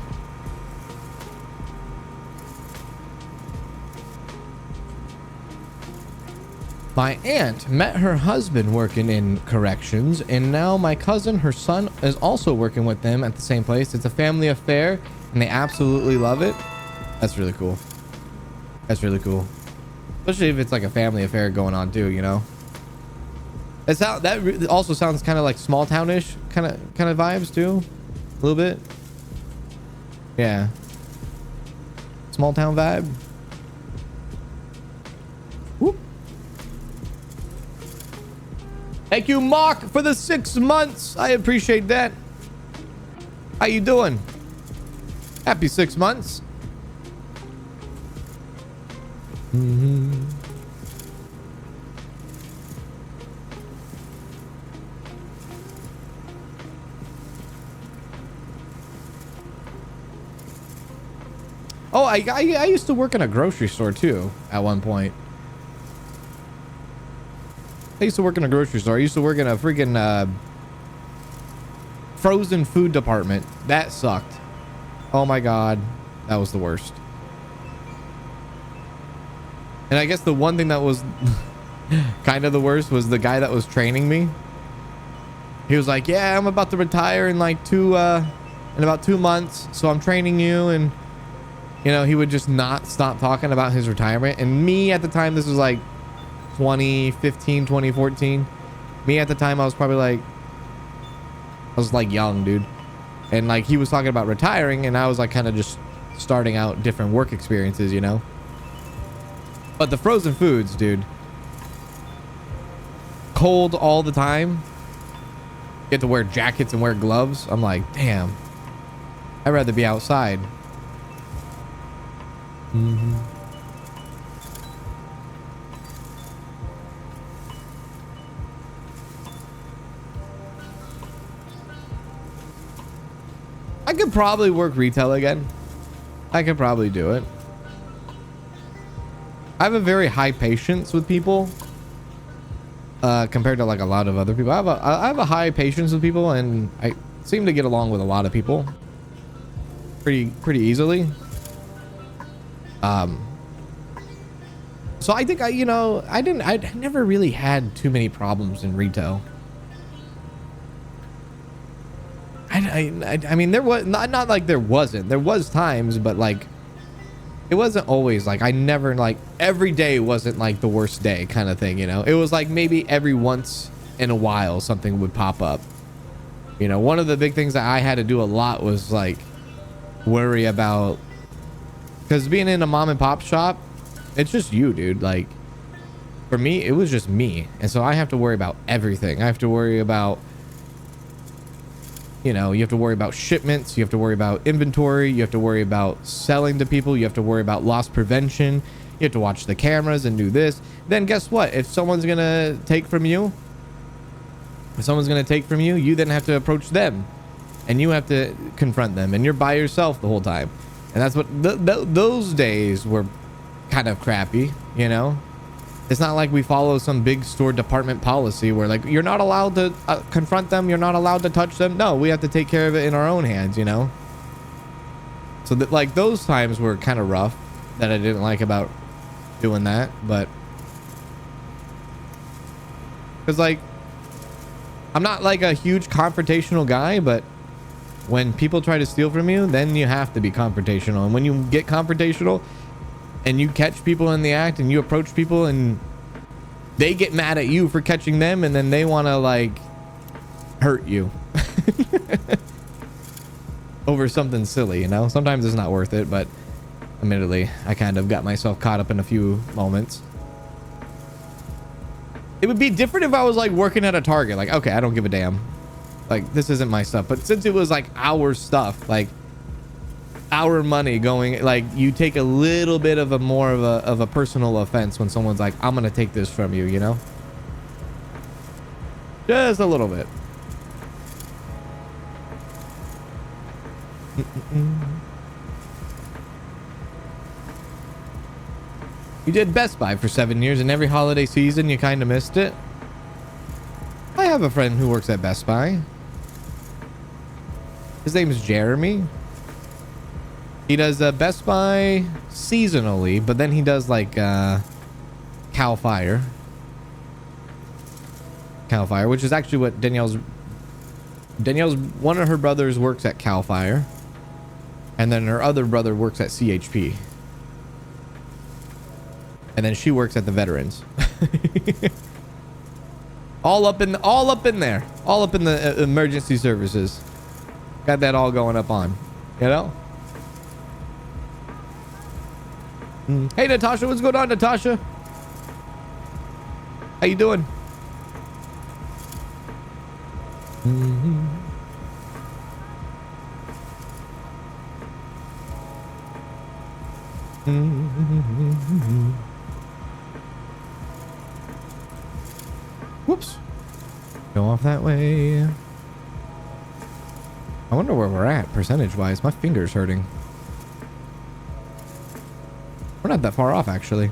My aunt met her husband working in corrections, and now my cousin, her son, is also working with them at the same place. It's a family affair, and they absolutely love it. That's really cool. That's really cool. Especially if it's like a family affair going on too, you know? That also sounds kind of like small townish kind of vibes too, a little bit. Yeah, small town vibe. Whoop. Thank you, Mark, for the 6 months. I appreciate that. How you doing? Happy 6 months. Oh, I used to work in a grocery store too at one point. I used to work in a grocery store. I used to work in a freaking frozen food department. That sucked. Oh my God. That was the worst. And I guess the one thing that was kind of the worst was the guy that was training me. He was like, yeah, I'm about to retire in like in about 2 months. So I'm training you. And, you know, he would just not stop talking about his retirement. And me at the time, this was like 2015, 2014. Me at the time, I was probably like, I was like young, dude. And like he was talking about retiring and I was like kind of just starting out different work experiences, you know. But the frozen foods, dude, cold all the time. You have to wear jackets and wear gloves. I'm like, damn, I'd rather be outside. I could probably work retail again. I could probably do it. I have a very high patience with people compared to like a lot of other people. I have a high patience with people and I seem to get along with a lot of people pretty easily. So I think I never really had too many problems in retail. I mean, there was not like there was times, but like it wasn't always like I never like every day wasn't like the worst day kind of thing, you know. It was like maybe every once in a while something would pop up. You know, one of the big things that I had to do a lot was like worry about, because being in a mom and pop shop, it's just you, dude. Like for me, it was just me, and so I have to worry about everything. I have to worry about, you know, you have to worry about shipments, you have to worry about inventory, you have to worry about selling to people, you have to worry about loss prevention, you have to watch the cameras and do this. Then guess what? If someone's gonna take from you, you then have to approach them and you have to confront them, and you're by yourself the whole time. And that's what those days were kind of crappy, you know. It's not like we follow some big store department policy where like you're not allowed to confront them, you're not allowed to touch them. No, we have to take care of it in our own hands, you know. So that like those times were kind of rough that I didn't like about doing that, but because like I'm not like a huge confrontational guy, but when people try to steal from you, then you have to be confrontational. And when you get confrontational and you catch people in the act and you approach people and they get mad at you for catching them, and then they want to like hurt you over something silly, you know. Sometimes it's not worth it, but admittedly I kind of got myself caught up in a few moments. It would be different if I was like working at a Target, like, okay, I don't give a damn, like this isn't my stuff. But since it was like our stuff, like our money going, like you take a little bit of a more of a personal offense when someone's like, I'm gonna take this from you, you know, just a little bit. You did Best Buy for 7 years, and every holiday season you kind of missed it. I have a friend who works at Best Buy. His name is Jeremy. He does Best Buy seasonally, but then he does like Cal Fire, which is actually what Danielle's one of her brothers works at Cal Fire, and then her other brother works at CHP, and then she works at the Veterans. All up in there. All up in the emergency services. Got that all going up on, you know? Hey, Natasha, what's going on, Natasha? How you doing? Whoops. Go off that way. I wonder where we're at percentage-wise. My finger's hurting. We're not that far off, actually.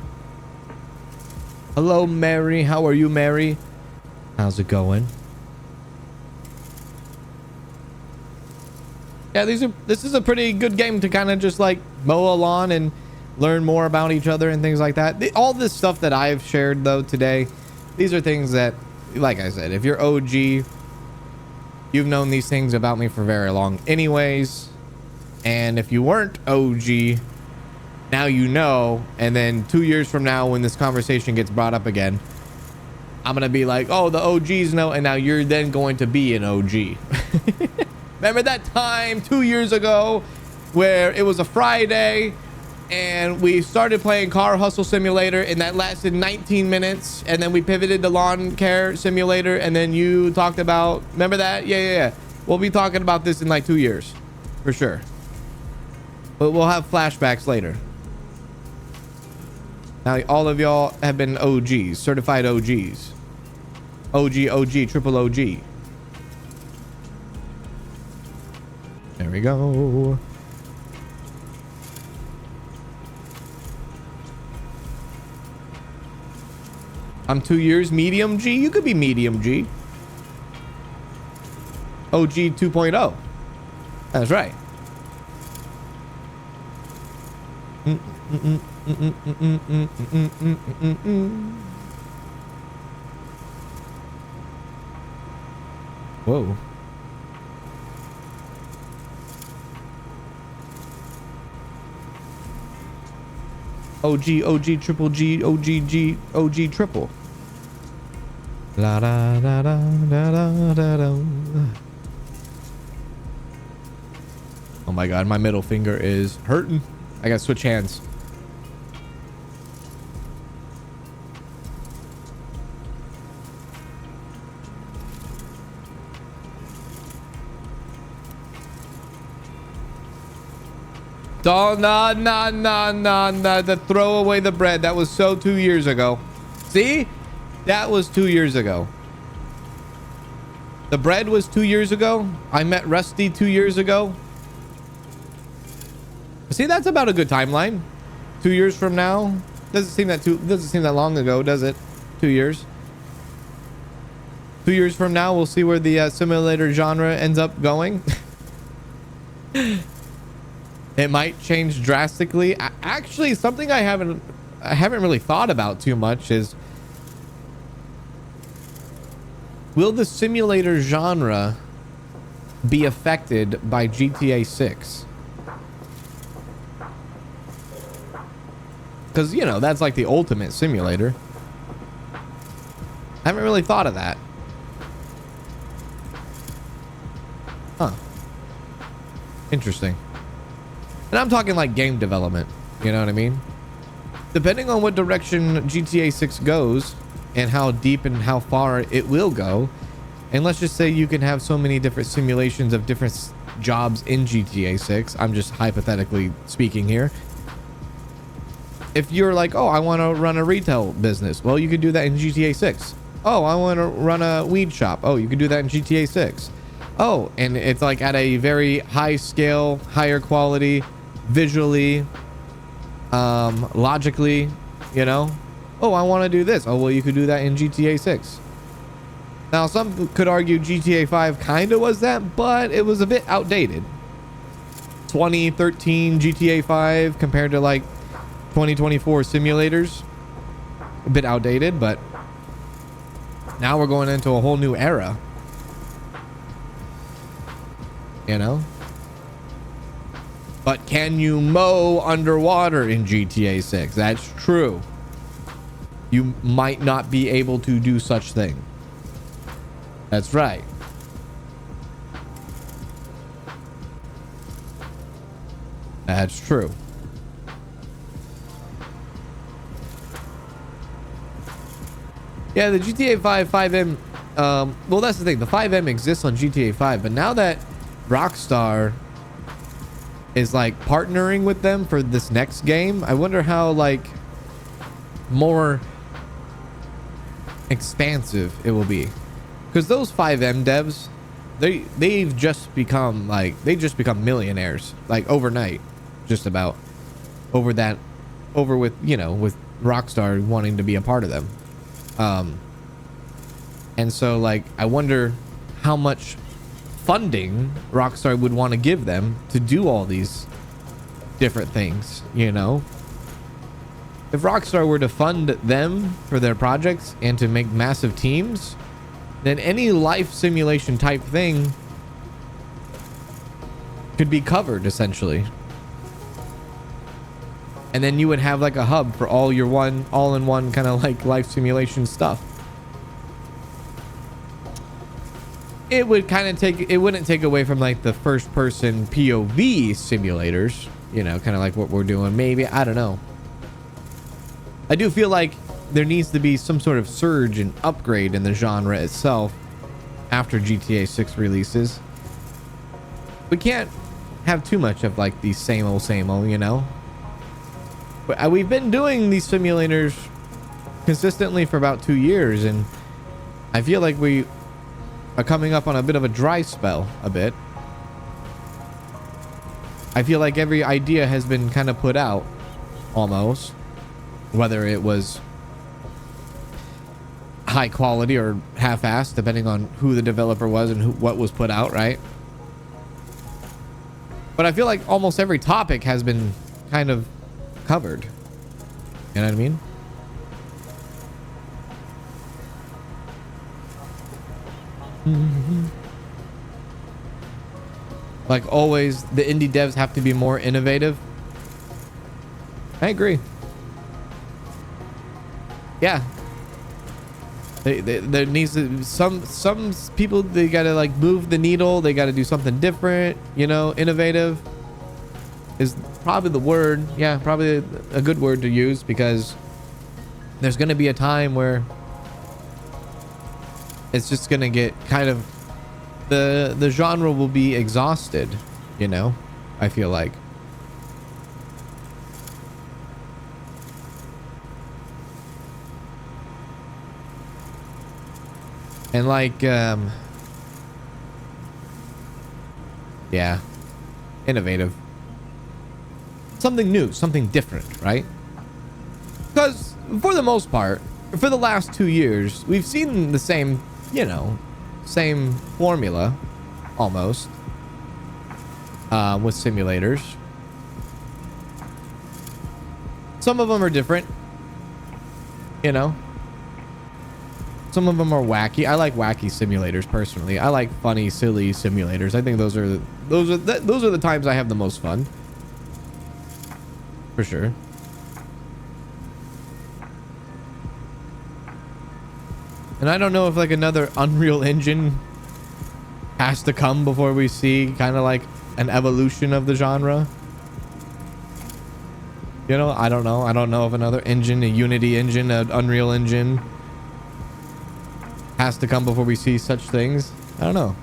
Hello, Mary. How are you, Mary? How's it going? Yeah, this is a pretty good game to kind of just like mow a lawn and learn more about each other and things like that. All this stuff that I've shared though today, these are things that, like I said, if you're OG, you've known these things about me for very long anyways. And if you weren't OG, now you know. And then 2 years from now, when this conversation gets brought up again, I'm gonna be like, oh, the OGs know, and now you're then going to be an OG. Remember that time 2 years ago where it was a Friday and we started playing Car Hustle Simulator and that lasted 19 minutes, and then we pivoted to Lawn Care Simulator, and then you talked about, remember that? Yeah. We'll be talking about this in like 2 years for sure, but we'll have flashbacks later. Now all of y'all have been OGs, certified OGs. OG, triple OG. There we go. I'm 2 years medium G. You could be medium G. OG 2.0. That's right. Whoa. OG, triple G, OG triple. La da da da da da da da. Oh my god, my middle finger is hurting. I gotta switch hands. Oh, nah, the throw away the bread. That was so 2 years ago. See? That was 2 years ago. The bread was 2 years ago. I met Rusty 2 years ago. See, that's about a good timeline. 2 years from now. Doesn't seem that long ago, does it? 2 years. 2 years from now, we'll see where the simulator genre ends up going. It might change drastically. Actually, something I haven't really thought about too much is, will the simulator genre be affected by GTA 6? Because, you know, that's like the ultimate simulator. I haven't really thought of that. Huh. Interesting. And I'm talking like game development, you know what I mean? Depending on what direction GTA 6 goes and how deep and how far it will go, and let's just say you can have so many different simulations of different jobs in GTA 6. I'm just hypothetically speaking here. If you're like, oh, I want to run a retail business, well, you could do that in GTA 6. Oh, I want to run a weed shop. Oh, you could do that in GTA 6. Oh, and it's like at a very high scale, higher quality, visually, logically, you know. Oh, I want to do this. Oh, well, you could do that in GTA 6. Now, some could argue GTA 5 kind of was that, but it was a bit outdated. 2013 GTA 5 compared to like 2024 simulators, a bit outdated, but now we're going into a whole new era, you know. But can you mow underwater in GTA 6? That's true. You might not be able to do such thing. That's right. That's true. Yeah, the GTA 5 5M, well, that's the thing. The 5M exists on GTA 5, but now that Rockstar is like partnering with them for this next game, I wonder how like more expansive it will be. Because those 5M devs, they've just become like, they just become millionaires like overnight, just about over with, you know, with Rockstar wanting to be a part of them. And so like I wonder how much funding Rockstar would want to give them to do all these different things, you know. If Rockstar were to fund them for their projects and to make massive teams, then any life simulation type thing could be covered essentially. And then you would have like a hub for all your all-in-one kind of like life simulation stuff. It would kind of take, it wouldn't take away from like the first person POV simulators, you know, kind of like what we're doing. Maybe, I don't know. I do feel like there needs to be some sort of surge and upgrade in the genre itself after GTA 6 releases. We can't have too much of like the same old, you know. But we've been doing these simulators consistently for about 2 years, and I feel like we are coming up on a bit of a dry spell a bit. I feel like every idea has been kind of put out almost, whether it was high quality or half-assed, depending on who the developer was and what was put out, right? But I feel like almost every topic has been kind of covered. You know what I mean? Like always, the indie devs have to be more innovative. I agree. Yeah. There needs to some people, they gotta like move the needle. They gotta do something different, you know. Innovative is probably the word. Yeah, probably a good word to use, because there's gonna be a time where it's just gonna get kind of, the genre will be exhausted, you know. I feel like. And like, yeah, innovative, something new, something different, right? Because for the most part, for the last 2 years, we've seen the same, you know, same formula almost, with simulators. Some of them are different, you know. Some of them are wacky. I like wacky simulators personally. I like funny, silly simulators. I think those are the times I have the most fun, for sure. And I don't know if like another Unreal Engine has to come before we see kind of like an evolution of the genre. You know, I don't know. I don't know if another engine, a Unity engine, an Unreal Engine, has to come before we see such things. I don't know.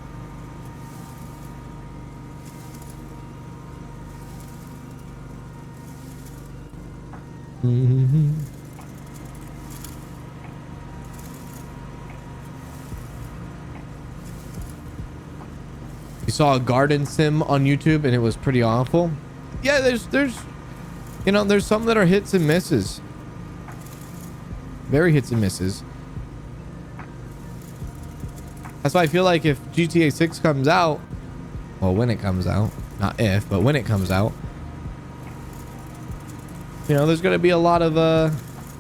You saw a garden sim on YouTube and it was pretty awful. Yeah, there's you know, there's some that are hits and misses. Very hits and misses. That's why I feel like if GTA 6 comes out, well, when it comes out, not if, but when it comes out, you know, there's going to be a lot of,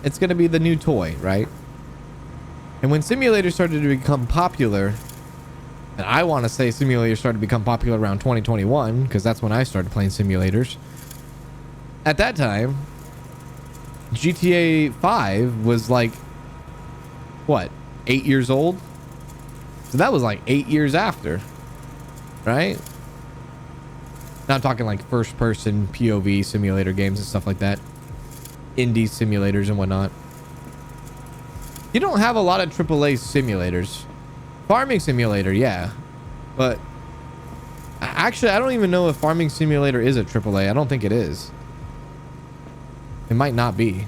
it's going to be the new toy, right? And when simulators started to become popular, and I want to say simulators started to become popular around 2021, because that's when I started playing simulators. At that time, GTA 5 was like, what, 8 years old? So that was like 8 years after, right? Now I'm talking like first person POV simulator games and stuff like that. Indie simulators and whatnot. You don't have a lot of AAA simulators. Farming Simulator, yeah. But actually, I don't even know if Farming Simulator is a AAA. I don't think it is. It might not be.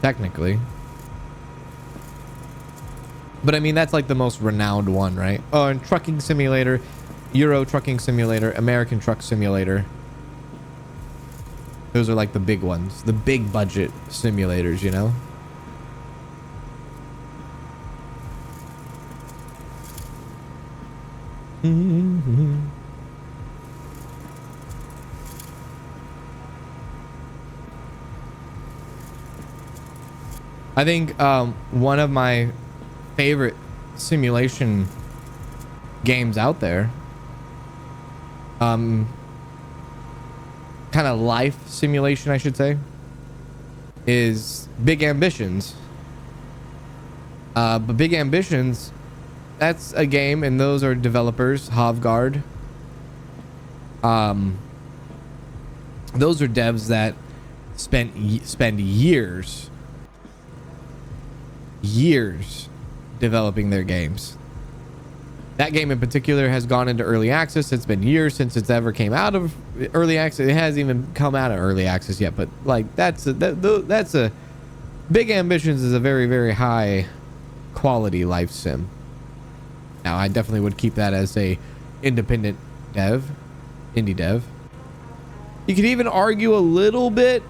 Technically. But I mean, that's like the most renowned one, right? Oh, and Trucking Simulator, Euro Trucking Simulator, American Truck Simulator. Those are like the big ones. The big budget simulators, you know? I think one of my favorite simulation games out there, kind of life simulation, I should say, is Big Ambitions. But Big Ambitions, that's a game, and those are developers, Havgard. Those are devs that spend years developing their games. That game in particular has gone into early access. It's been years since it's ever came out of early access. It hasn't even come out of early access yet, but like that's a Big Ambitions is a very, very high quality life sim. Now, I definitely would keep that as a indie dev. You could even argue a little bit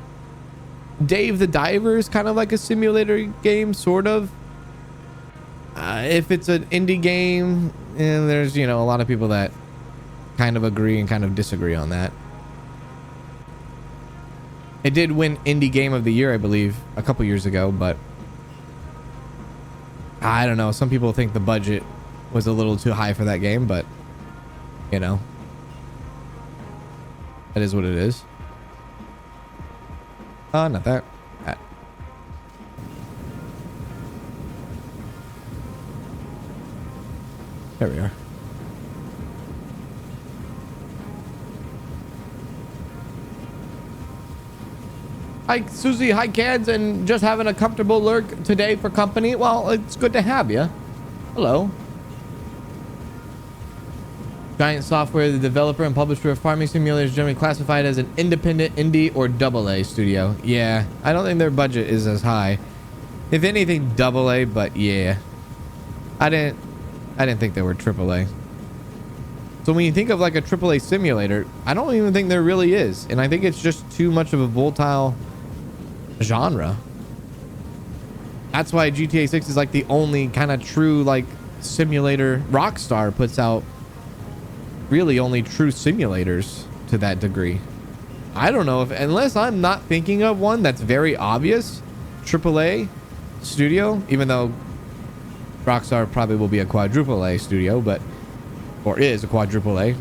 Dave the Diver is kind of like a simulator game, sort of. If it's an indie game, and there's, you know, a lot of people that kind of agree and kind of disagree on that. It did win Indie Game of the Year, I believe, a couple years ago, but I don't know. Some people think the budget was a little too high for that game, but you know, that is what it is. Not that. That. There we are. Hi, Susie. Hi, Kanz. And just having a comfortable lurk today for company. Well, it's good to have you. Hello. Giant Software, the developer and publisher of farming simulators, generally classified as an independent, indie, or AA studio. Yeah, I don't think their budget is as high. If anything, AA, but yeah. I didn't think they were AAA. So when you think of like a AAA simulator, I don't even think there really is. And I think it's just too much of a volatile genre. That's why GTA 6 is like the only kind of true like simulator. Rockstar puts out really only true simulators to that degree. I don't know if, unless I'm not thinking of one that's very obvious, AAA studio, even though Rockstar probably will be a quadruple A studio, but, or is a quadruple A,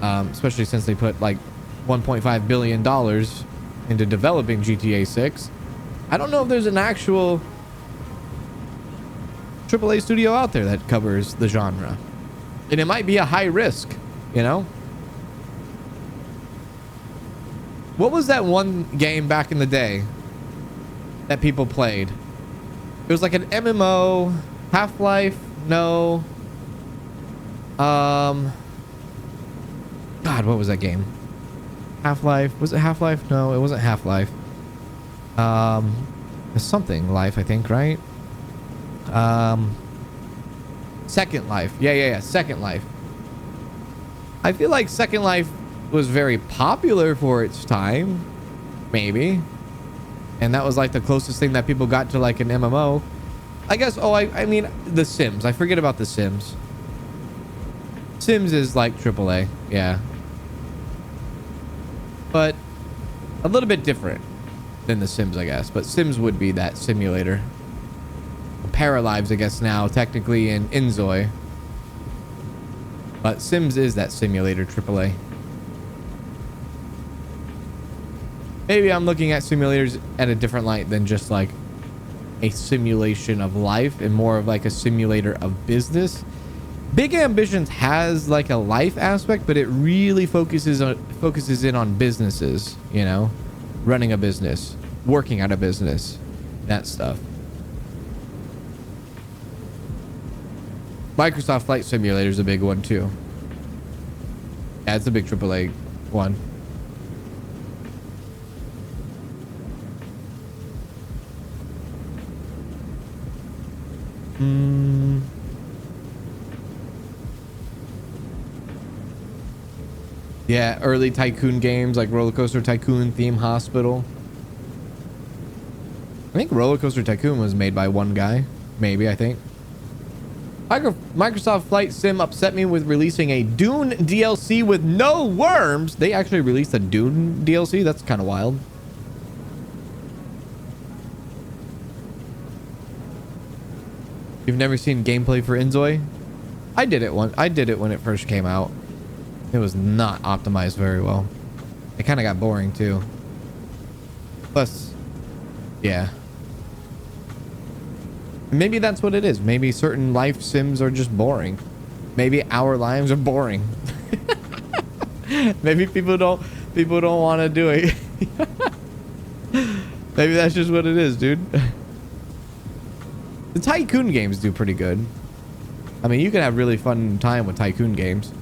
especially since they put like $1.5 billion into developing GTA 6. I don't know if there's an actual AAA studio out there that covers the genre. And it might be a high risk, you know? What was that one game back in the day that people played? It was like an MMO, Half-Life, no. God, what was that game? Half-Life, was it Half-Life? No, it wasn't Half-Life. It's something Life, I think, right? Second Life. Yeah. Second Life. I feel like Second Life was very popular for its time. Maybe. And that was like the closest thing that people got to like an MMO. I guess, I mean, The Sims. I forget about The Sims. Sims is like AAA. Yeah. But a little bit different than The Sims, I guess. But Sims would be that simulator. Paralives, I guess, now technically in Inzoi, but Sims is that simulator AAA. Maybe I'm looking at simulators at a different light than just like a simulation of life and more of like a simulator of business. Big Ambitions has like a life aspect, but it really focuses in on businesses, you know, running a business, working at a business, that stuff. Microsoft Flight Simulator is a big one too. Yeah, it's a big AAA one. Yeah, early Tycoon games like Roller Coaster Tycoon, Theme Hospital. I think Roller Coaster Tycoon was made by one guy. Maybe, I think. Microsoft Flight Sim upset me with releasing a Dune DLC with no worms. They actually released a Dune DLC? That's kind of wild. You've never seen gameplay for Inzoi? I did it when it first came out. It was not optimized very well. It kind of got boring too. Plus, yeah. Maybe that's what it is. Maybe certain life sims are just boring. Maybe our lives are boring. Maybe people don't want to do it. Maybe that's just what it is, dude. The Tycoon games do pretty good. I mean, you can have really fun time with Tycoon games.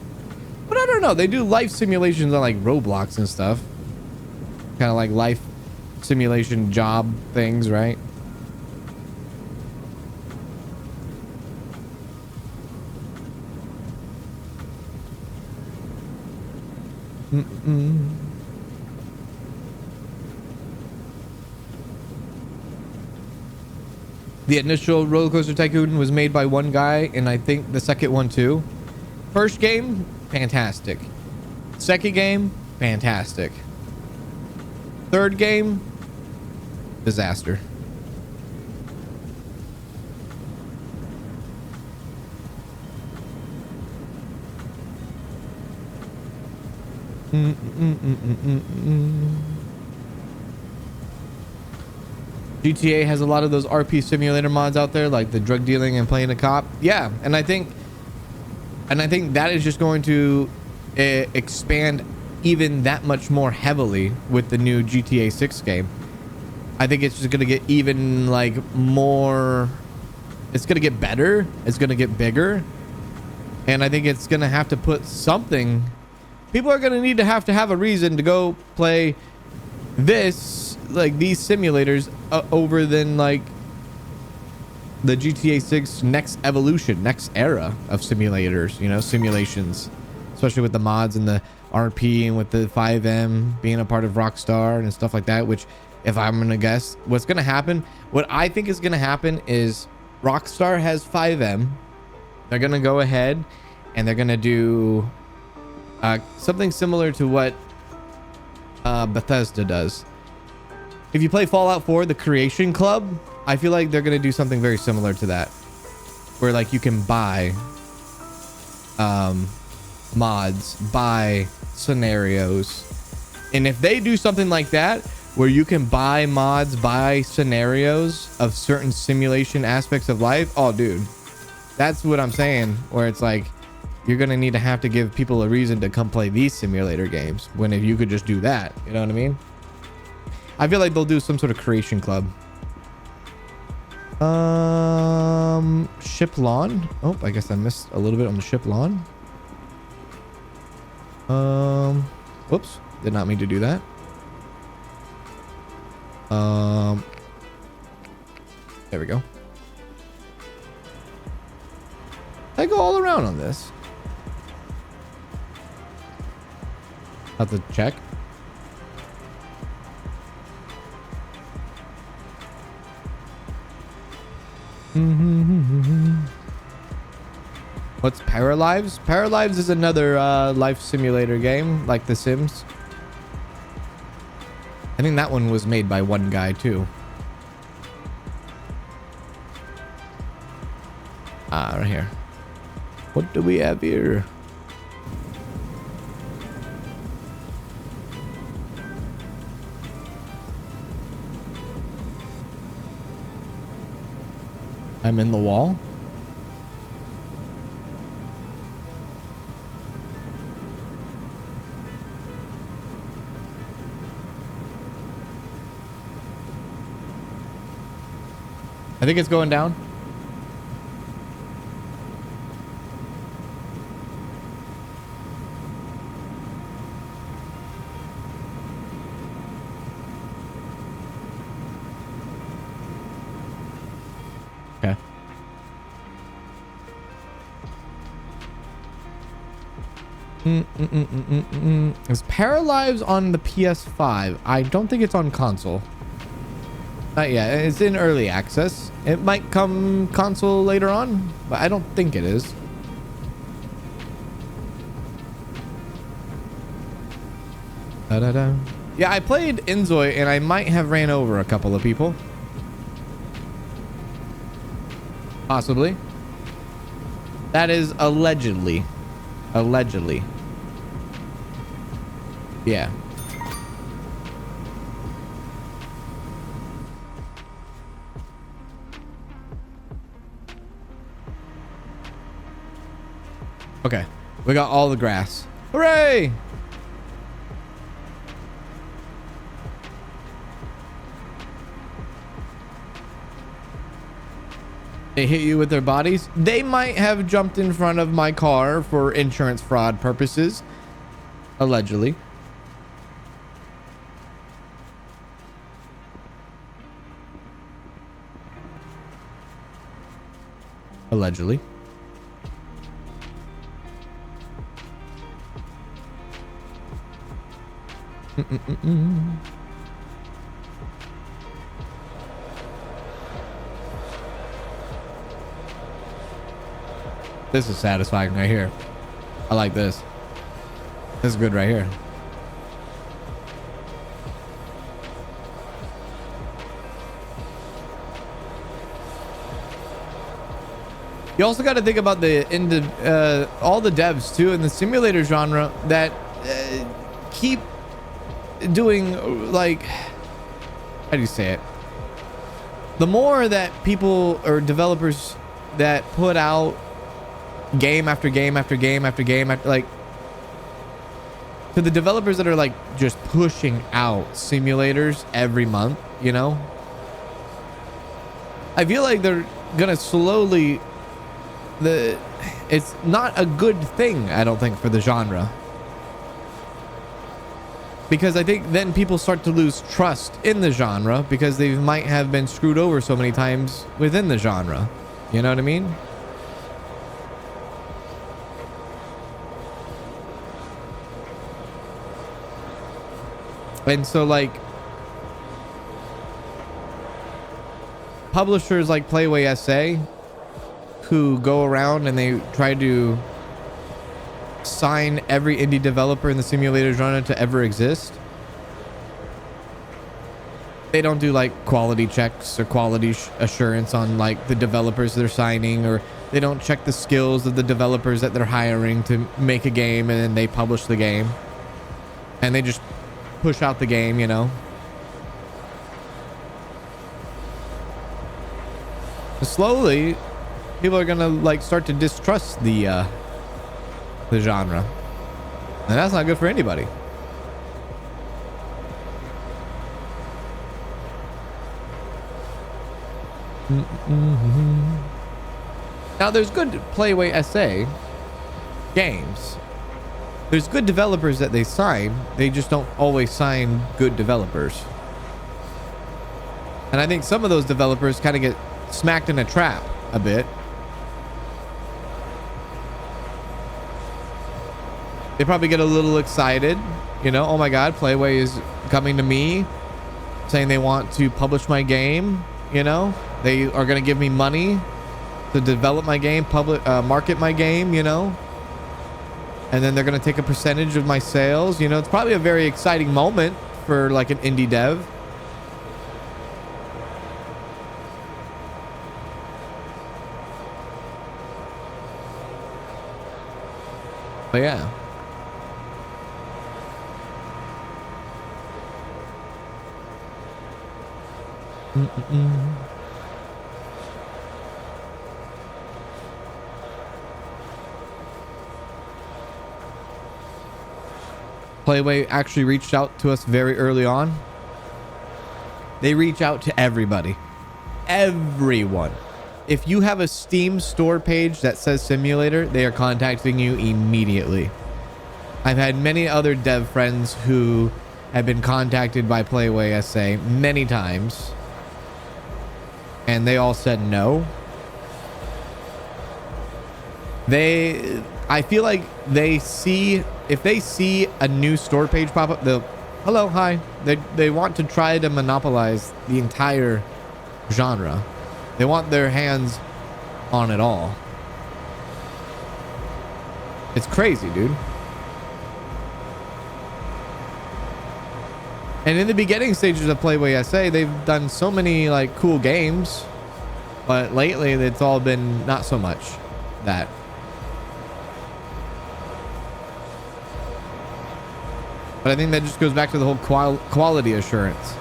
But I don't know. They do life simulations on like Roblox and stuff. Kind of like life simulation job things, right? The initial Roller Coaster Tycoon was made by one guy, and I think the second one too. First game, fantastic. Second game, fantastic. Third game, disaster. GTA has a lot of those RP simulator mods out there, like the drug dealing and playing a cop. Yeah, and I think that is just going to expand even that much more heavily with the new GTA 6 game. I think it's just going to get even like more. It's going to get better. It's going to get bigger, and I think it's going to have to put something. People are going to need to have a reason to go play this, like these simulators, over than like the GTA 6 next evolution, next era of simulators, you know, simulations, especially with the mods and the RP and with the 5M being a part of Rockstar and stuff like that. Which, if I'm going to guess what's going to happen, what I think is going to happen is Rockstar has 5M. They're going to go ahead and they're going to do something similar to what Bethesda does. If you play Fallout 4, the Creation Club, I feel like they're going to do something very similar to that, where like you can buy mods, buy scenarios. And if they do something like that, where you can buy mods, buy scenarios of certain simulation aspects of life, oh dude, that's what I'm saying, where it's like you're going to need to have to give people a reason to come play these simulator games, when if you could just do that, you know what I mean? I feel like they'll do some sort of creation club. Ship lawn. Oh, I guess I missed a little bit on the ship lawn. Whoops, did not mean to do that. There we go. I go all around on this. Have to check. What's Paralives? Paralives is another life simulator game like The Sims. I think that one was made by one guy too. Right here. What do we have here? I'm in the wall. I think it's going down. Okay. It's Paralives on the PS5. I don't think it's on console. Not yet. It's in early access. It might come console later on, but I don't think it is. Da-da-da. Yeah, I played Inzoi and I might have ran over a couple of people. Possibly. That is allegedly. Allegedly. Yeah. Okay. We got all the grass. Hooray! They hit you with their bodies. They might have jumped in front of my car for insurance fraud purposes. Allegedly. Allegedly. This is satisfying right here. I like this. This is good right here. You also got to think about all the devs too in the simulator genre that keep doing, like, how do you say it? The more that people or developers that put out game after game after game after game after, like, to the developers that are like just pushing out simulators every month, you know, I feel like they're gonna slowly, it's not a good thing, I don't think, for the genre, because I think then people start to lose trust in the genre because they might have been screwed over so many times within the genre. You know what I mean? And so, like, publishers like Playway SA, who go around and they try to sign every indie developer in the simulator genre to ever exist, they don't do like quality checks or quality assurance on like the developers they're signing, or they don't check the skills of the developers that they're hiring to make a game, and then they publish the game and they just push out the game, you know. Slowly people are gonna like start to distrust the genre, and that's not good for anybody. Now there's good Playway SA games. There's good developers that they sign. They just don't always sign good developers. And I think some of those developers kind of get smacked in a trap a bit. They probably get a little excited, you know, oh my god, Playway is coming to me saying they want to publish my game, you know, they are going to give me money to develop my game, market my game, you know, and then they're going to take a percentage of my sales. You know, it's probably a very exciting moment for like an indie dev. But yeah. Playway actually reached out to us very early on. They reach out to everybody. Everyone. If you have a Steam store page that says simulator, they are contacting you immediately. I've had many other dev friends who have been contacted by Playway SA many times, and they all said no. I feel like if they see a new store page pop up, they'll, hello, hi. They want to try to monopolize the entire genre. They want their hands on it all. It's crazy, dude. And in the beginning stages of Playway SA, they've done so many like cool games, but lately it's all been not so much that. But I think that just goes back to the whole quality assurance.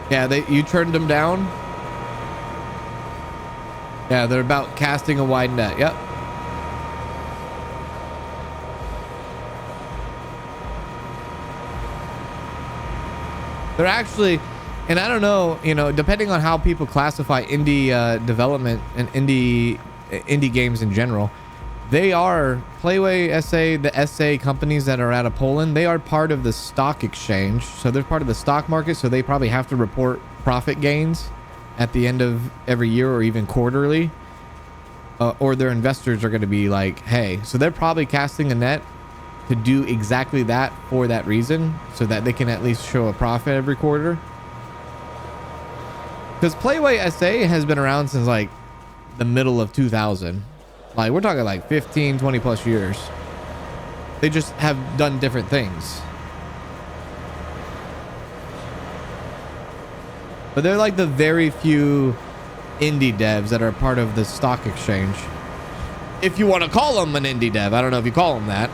Yeah, you turned them down. Yeah, they're about casting a wide net. Yep. They're actually, and I don't know, you know, depending on how people classify indie development and indie games in general, they are Playway SA, the SA companies that are out of Poland. They are part of the stock exchange, so they're part of the stock market. So they probably have to report profit gains at the end of every year or even quarterly, or their investors are going to be like, hey, so they're probably casting a net to do exactly that for that reason, so that they can at least show a profit every quarter. Because Playway SA has been around since like the middle of 2000. Like we're talking like 15, 20 plus years. They just have done different things. But they're like the very few indie devs that are part of the stock exchange. If you want to call them an indie dev. I don't know if you call them that.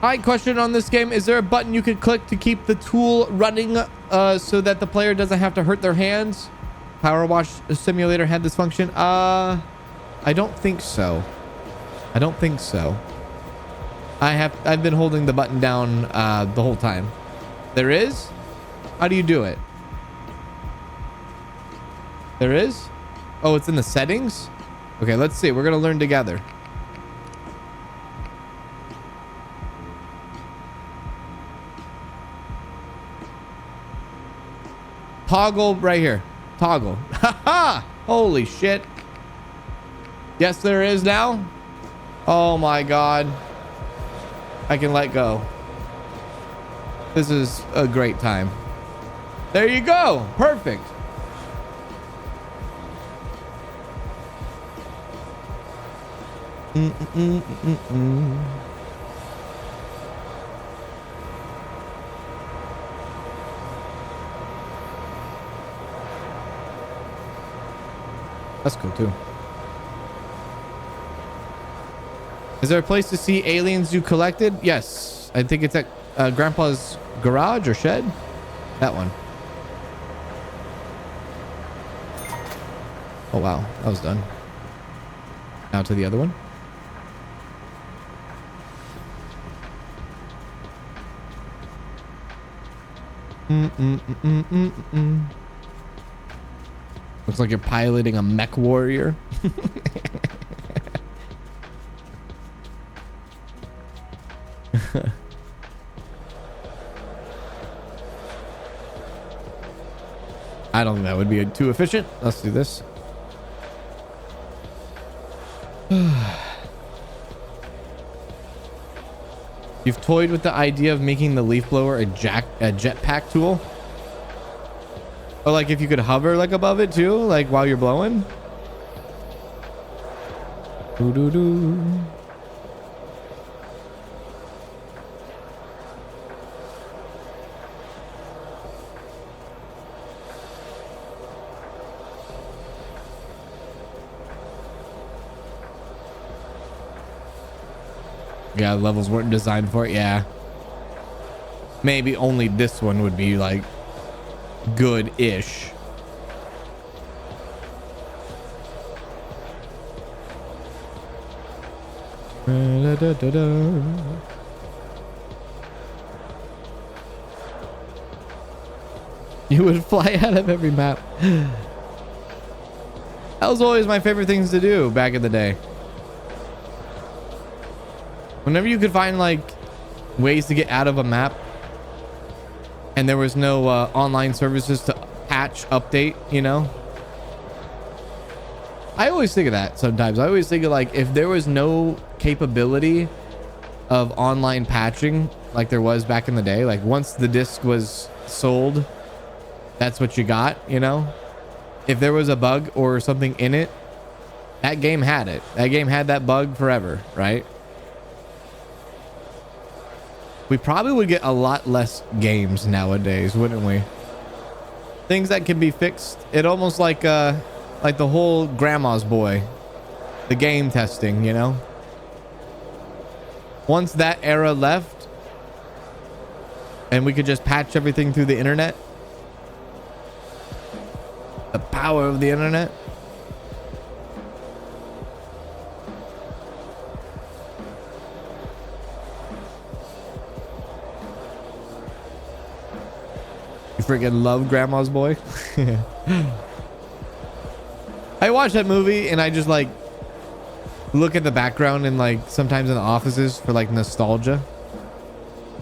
Hi, question on this game. Is there a button you could click to keep the tool running so that the player doesn't have to hurt their hands? Power Wash Simulator had this function. I don't think so. I don't think so. I've been holding the button down the whole time. There is? How do you do it? There is? Oh, it's in the settings? Okay, let's see. We're gonna learn together. Toggle right here. Toggle. Haha! Holy shit. Yes, there is now. Oh my god. I can let go. This is a great time. There you go. Perfect. That's cool too. Is there a place to see aliens you collected? Yes. I think it's at Grandpa's garage or shed. That one. Oh wow, that was done. Now to the other one. Looks like you're piloting a mech warrior. I don't think that would be too efficient. Let's do this. You've toyed with the idea of making the leaf blower a jetpack tool. Or like if you could hover like above it too, like while you're blowing. Doo doo doo. Yeah, levels weren't designed for it. Yeah. Maybe only this one would be like good-ish. You would fly out of every map. That was always my favorite things to do back in the day. Whenever you could find like ways to get out of a map and there was no online services to patch, update, you know, I always think of that sometimes. I always think of like if there was no capability of online patching like there was back in the day, like once the disc was sold, that's what you got, you know. If there was a bug or something in it, that game had it. That game had that bug forever, right? We probably would get a lot less games nowadays, wouldn't we? Things that can be fixed. It almost like the whole grandma's boy, the game testing, you know? Once that era left and we could just patch everything through the internet, the power of the internet. You freaking love Grandma's Boy. I watch that movie and I just like look at the background and like sometimes in the offices for like nostalgia.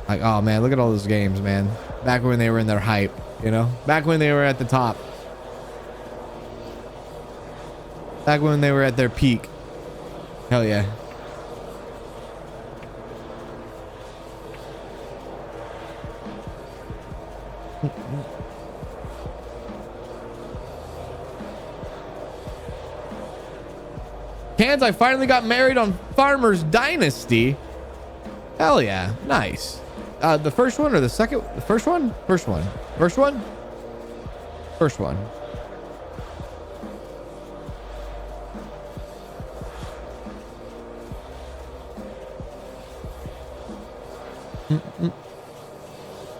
Like, oh man, look at all those games, man. Back when they were in their hype, you know? Back when they were at the top. Back when they were at their peak. Hell yeah. Kanz, I finally got married on Farmer's Dynasty. Hell yeah. Nice. The first one or the second? The first one? First one. First one? First one.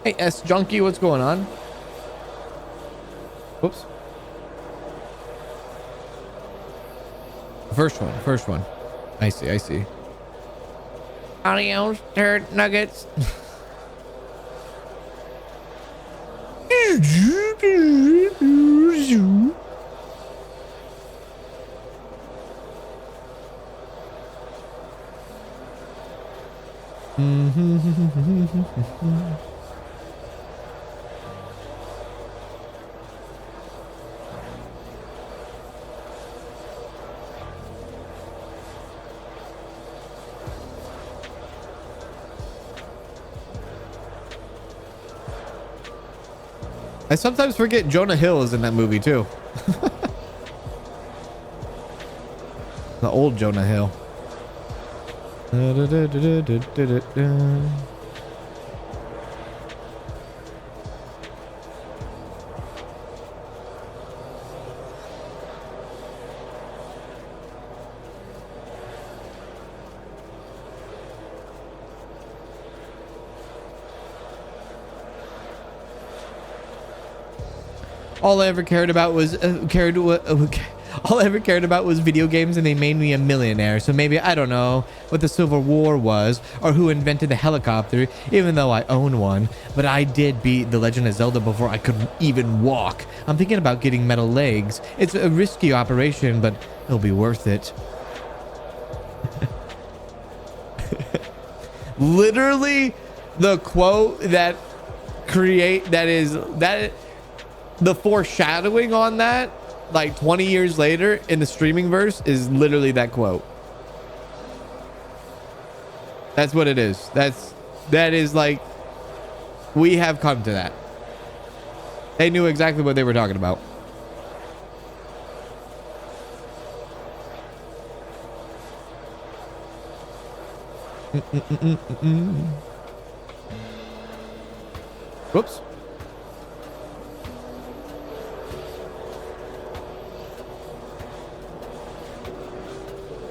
Hey, S Junkie, what's going on? Whoops. First one, first one. I see, I see. Adios, turd nuggets. I sometimes forget Jonah Hill is in that movie too. The old Jonah Hill. All I ever cared about was all I ever cared about was video games, and they made me a millionaire. So maybe I don't know what the Civil War was or who invented the helicopter, even though I own one. But I did beat The Legend of Zelda before I could even walk. I'm thinking about getting metal legs. It's a risky operation, but it'll be worth it. Literally, the quote that the foreshadowing on that, like 20 years later in the streaming verse, is literally that quote. That's what it is. That is like, we have come to that. They knew exactly what they were talking about. Whoops.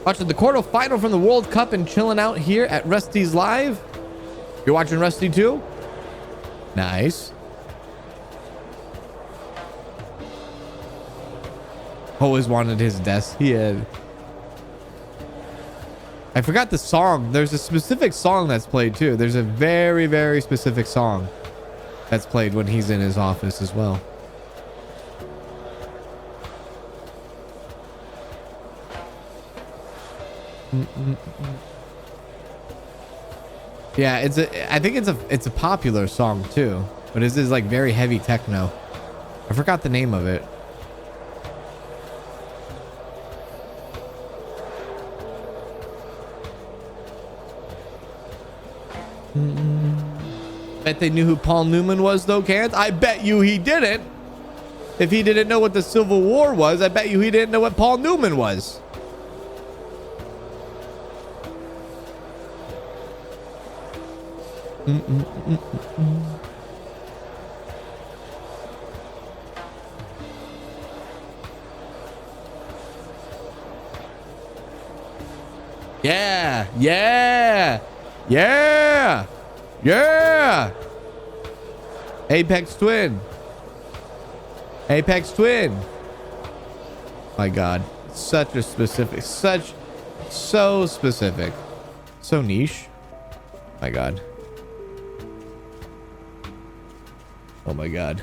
Watching the quarterfinal from the World Cup and chilling out here at Rusty's Live. You're watching Rusty too? Nice. Always wanted his desk. He had. I forgot the song. There's a specific song that's played too. There's a very, very specific song that's played when he's in his office as well. Yeah, I think it's a popular song too, but this is like very heavy techno. I forgot the name of it. Bet they knew who Paul Newman was though, Kanz. I bet you he didn't. If he didn't know what the Civil War was, I bet you he didn't know what Paul Newman was. Yeah, yeah, yeah, yeah. Apex Twin. Apex Twin. My God, such a specific, so specific, so niche. My God. Oh my God.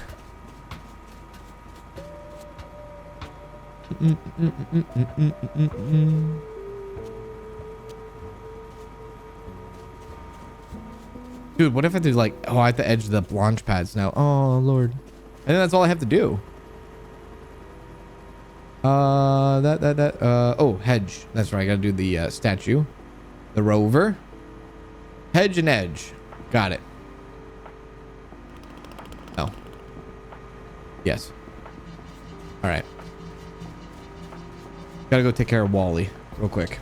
Dude, what if I do like, oh, I have to edge the launch pads now. Oh Lord. And then that's all I have to do. Oh, hedge. That's right. I gotta do the statue. The rover. Hedge and edge. Got it. Oh. Yes. All right. Gotta go take care of Wally real quick.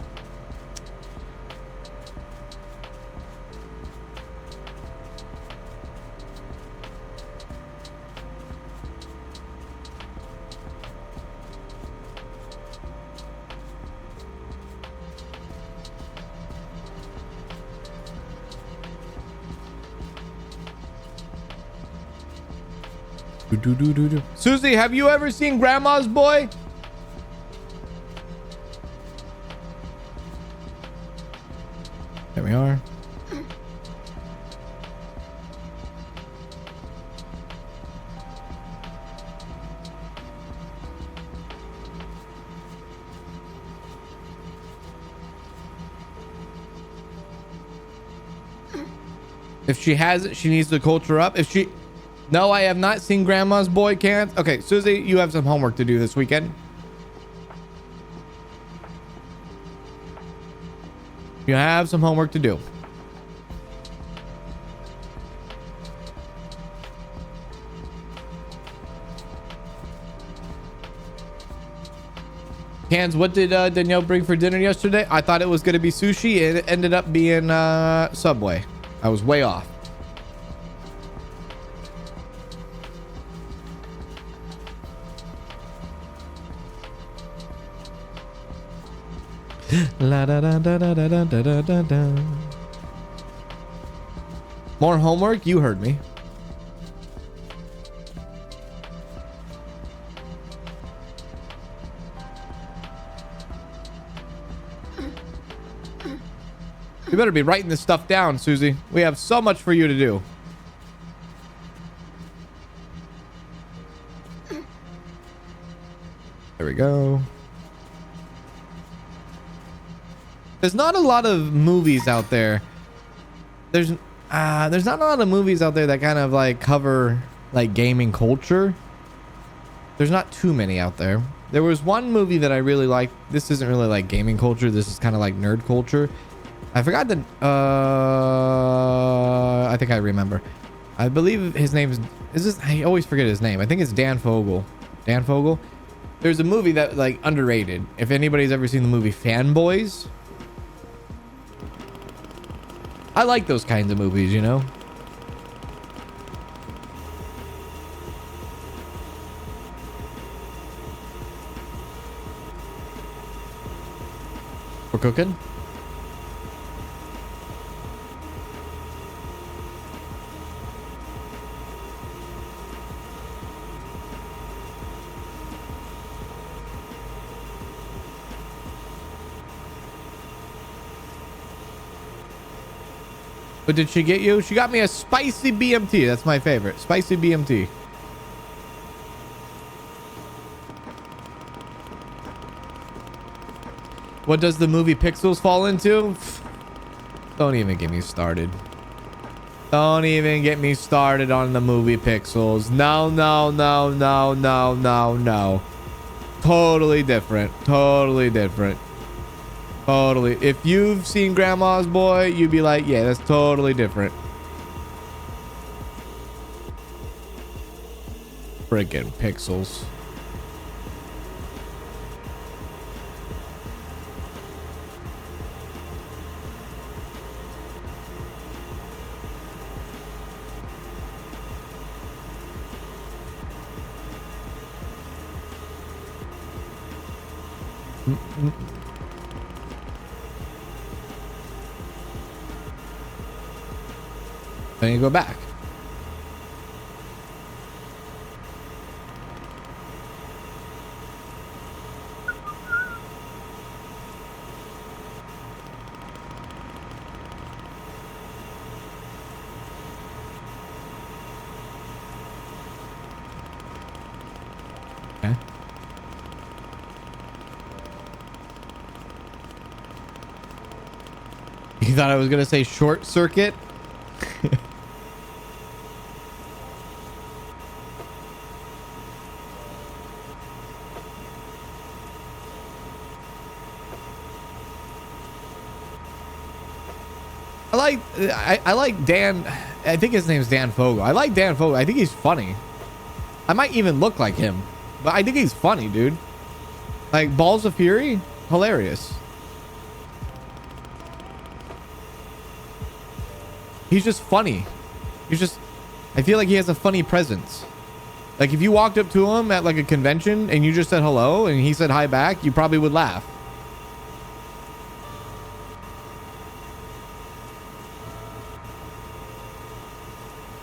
Susie, have you ever seen Grandma's Boy? There we are. If she has it, she needs to culture up. If she... No, I have not seen Grandma's Boy, Kanz. Okay, Susie, you have some homework to do this weekend. You have some homework to do. Kanz, what did Danielle bring for dinner yesterday? I thought it was going to be sushi. It ended up being Subway. I was way off. La da da da da da da da da da. More homework? You heard me. You better be writing this stuff down, Susie. We have so much for you to do. There we go. There's not a lot of movies out there. There's not a lot of movies out there that kind of like cover like gaming culture. There's not too many out there. There was one movie that I really liked. This isn't really like gaming culture. This is kind of like nerd culture. I forgot the I think I remember. I believe his name is this, I always forget his name. I think it's Dan Fogel. Dan Fogel. There's a movie that like underrated. If anybody's ever seen the movie Fanboys, I like those kinds of movies, you know. We're cooking. What did she get you? She got me a spicy BMT. That's my favorite. Spicy BMT. What does the movie Pixels fall into? Don't even get me started. Don't even get me started on the movie Pixels. No, no, no, no, no, no, no. Totally different. Totally different. Totally. If you've seen Grandma's Boy, you'd be like, yeah, that's totally different. Friggin' Pixels. Then you go back. Okay. You thought I was gonna say short circuit? I like Dan. I think his name's Dan Fogel. I like Dan Fogel. I think he's funny. I might even look like him, but I think he's funny, dude. Like Balls of Fury, hilarious. He's just funny. He's just, I feel like he has a funny presence. Like if you walked up to him at like a convention and you just said hello and he said hi back, you probably would laugh.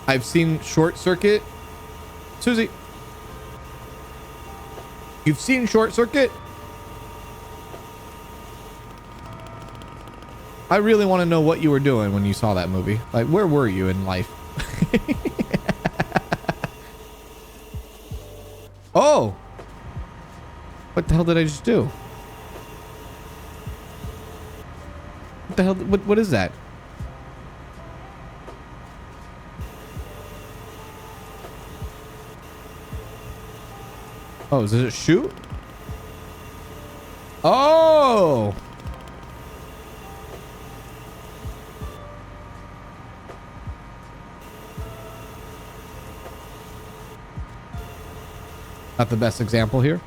I've seen Short Circuit. Susie, you've seen Short Circuit? I really want to know what you were doing when you saw that movie. Like, where were you in life? Oh! What the hell did I just do? What the hell? What is that? Oh, does it shoot? Oh! Not the best example here.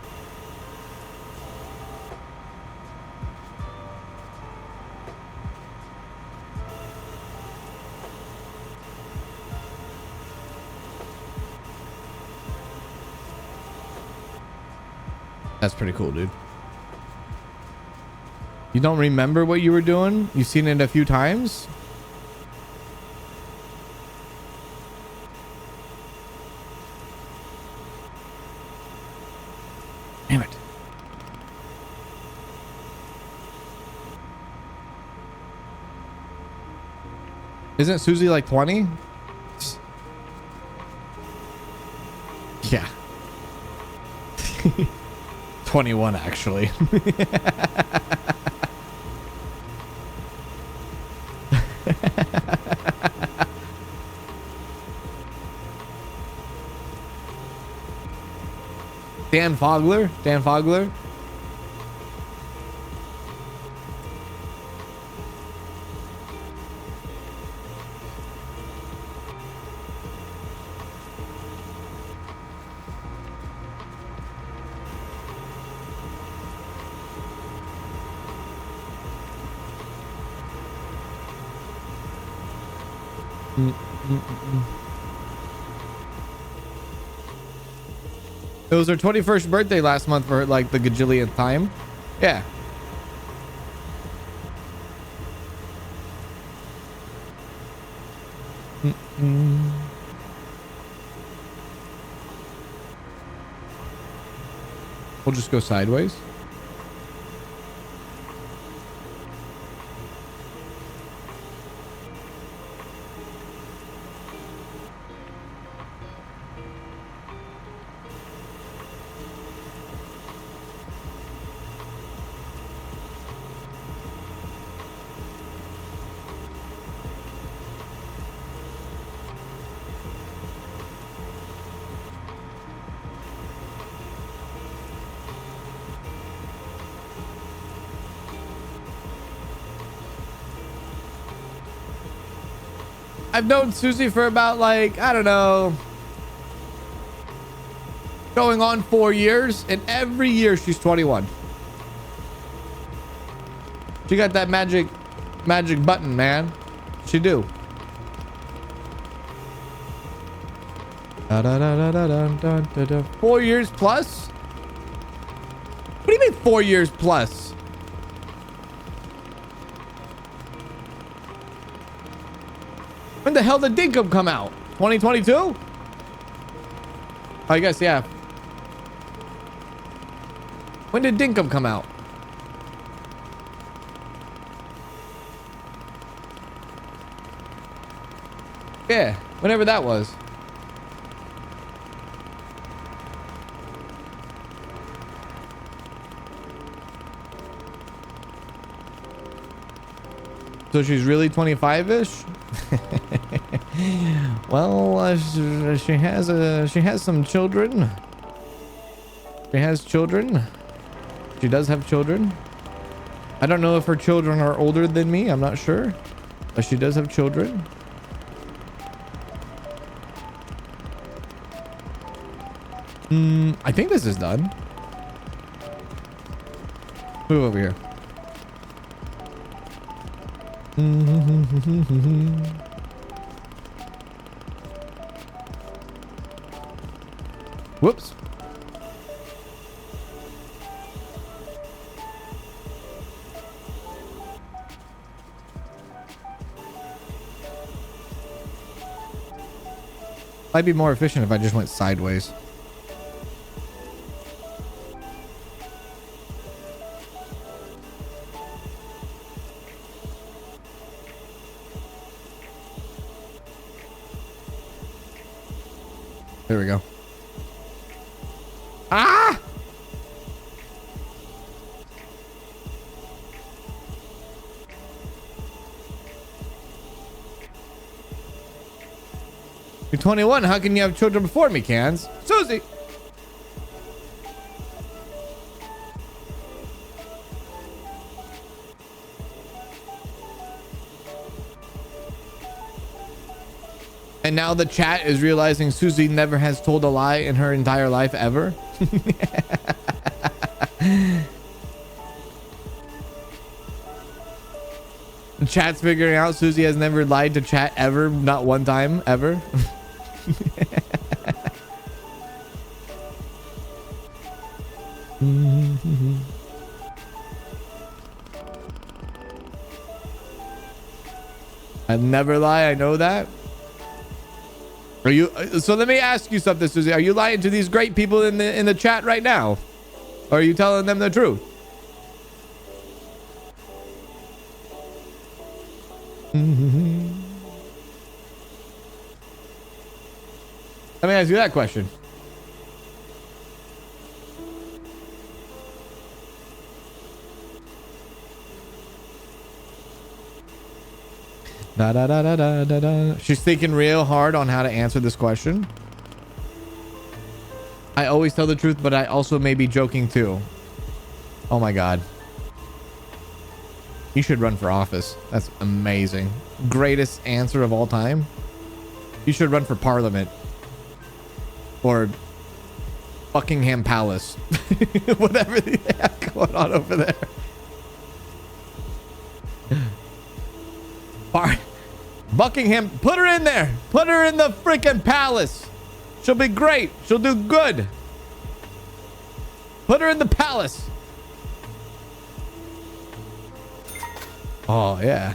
That's pretty cool, dude. You don't remember what you were doing? You've seen it a few times? Damn it. Isn't Susie like 20? Yeah. 21 actually. Dan Fogler? Dan Fogler? It was her 21st birthday last month for like the gajillionth time. Yeah. We'll just go sideways. I've known Susie for about like, I don't know, going on 4 years, and every year she's 21. She got that magic button, man. She do. 4 years plus? What do you mean 4 years plus? When the hell did Dinkum come out? 2022? I guess, yeah. When did Dinkum come out? Yeah, whenever that was. So she's really 25-ish? Well, she has some children. She has children. She does have children. I don't know if her children are older than me. I'm not sure. But she does have children. I think this is done. Move over here. Whoops. Might be more efficient if I just went sideways. There we go. Ah! You're 21. How can you have children before me, Kanz? Susie! And now the chat is realizing Susie never has told a lie in her entire life ever. The chat's figuring out Susie has never lied to chat ever. Not one time ever. I never lie. I know that. Are you? So let me ask you something, Susie. Are you lying to these great people in the chat right now? Or are you telling them the truth? Let me ask you that question. Da, da, da, da, da, da, da. She's thinking real hard on how to answer this question. I always tell the truth, but I also may be joking too. Oh my God. You should run for office. That's amazing. Greatest answer of all time. You should run for parliament. Or Buckingham Palace. Whatever they have going on over there. Buckingham, put her in there. Put her in the freaking palace. She'll be great. She'll do good. Put her in the palace. Oh, yeah.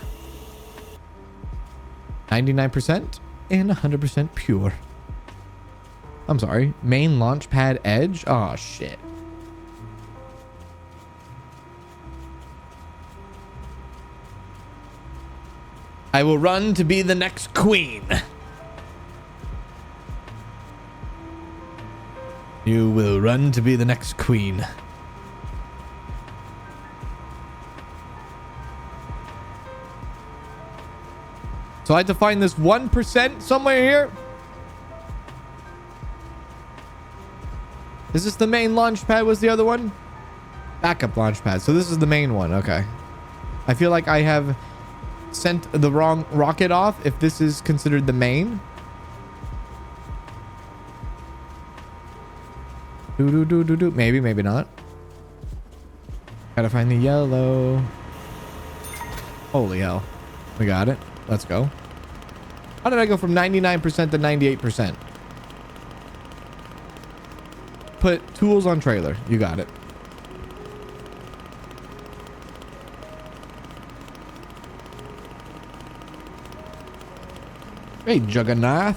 99% and 100% pure. I'm sorry. Main launchpad edge? Oh, shit. I will run to be the next queen. You will run to be the next queen. So I have to find this 1% somewhere here. Is this the main launch pad? Was the other one? Backup launch pad. So this is the main one. Okay. I feel like I have sent the wrong rocket off if this is considered the main. Maybe, maybe not. Gotta find the yellow. Holy hell. We got it. Let's go. How did I go from 99% to 98%? Put tools on trailer. You got it. Hey, Juggernaut.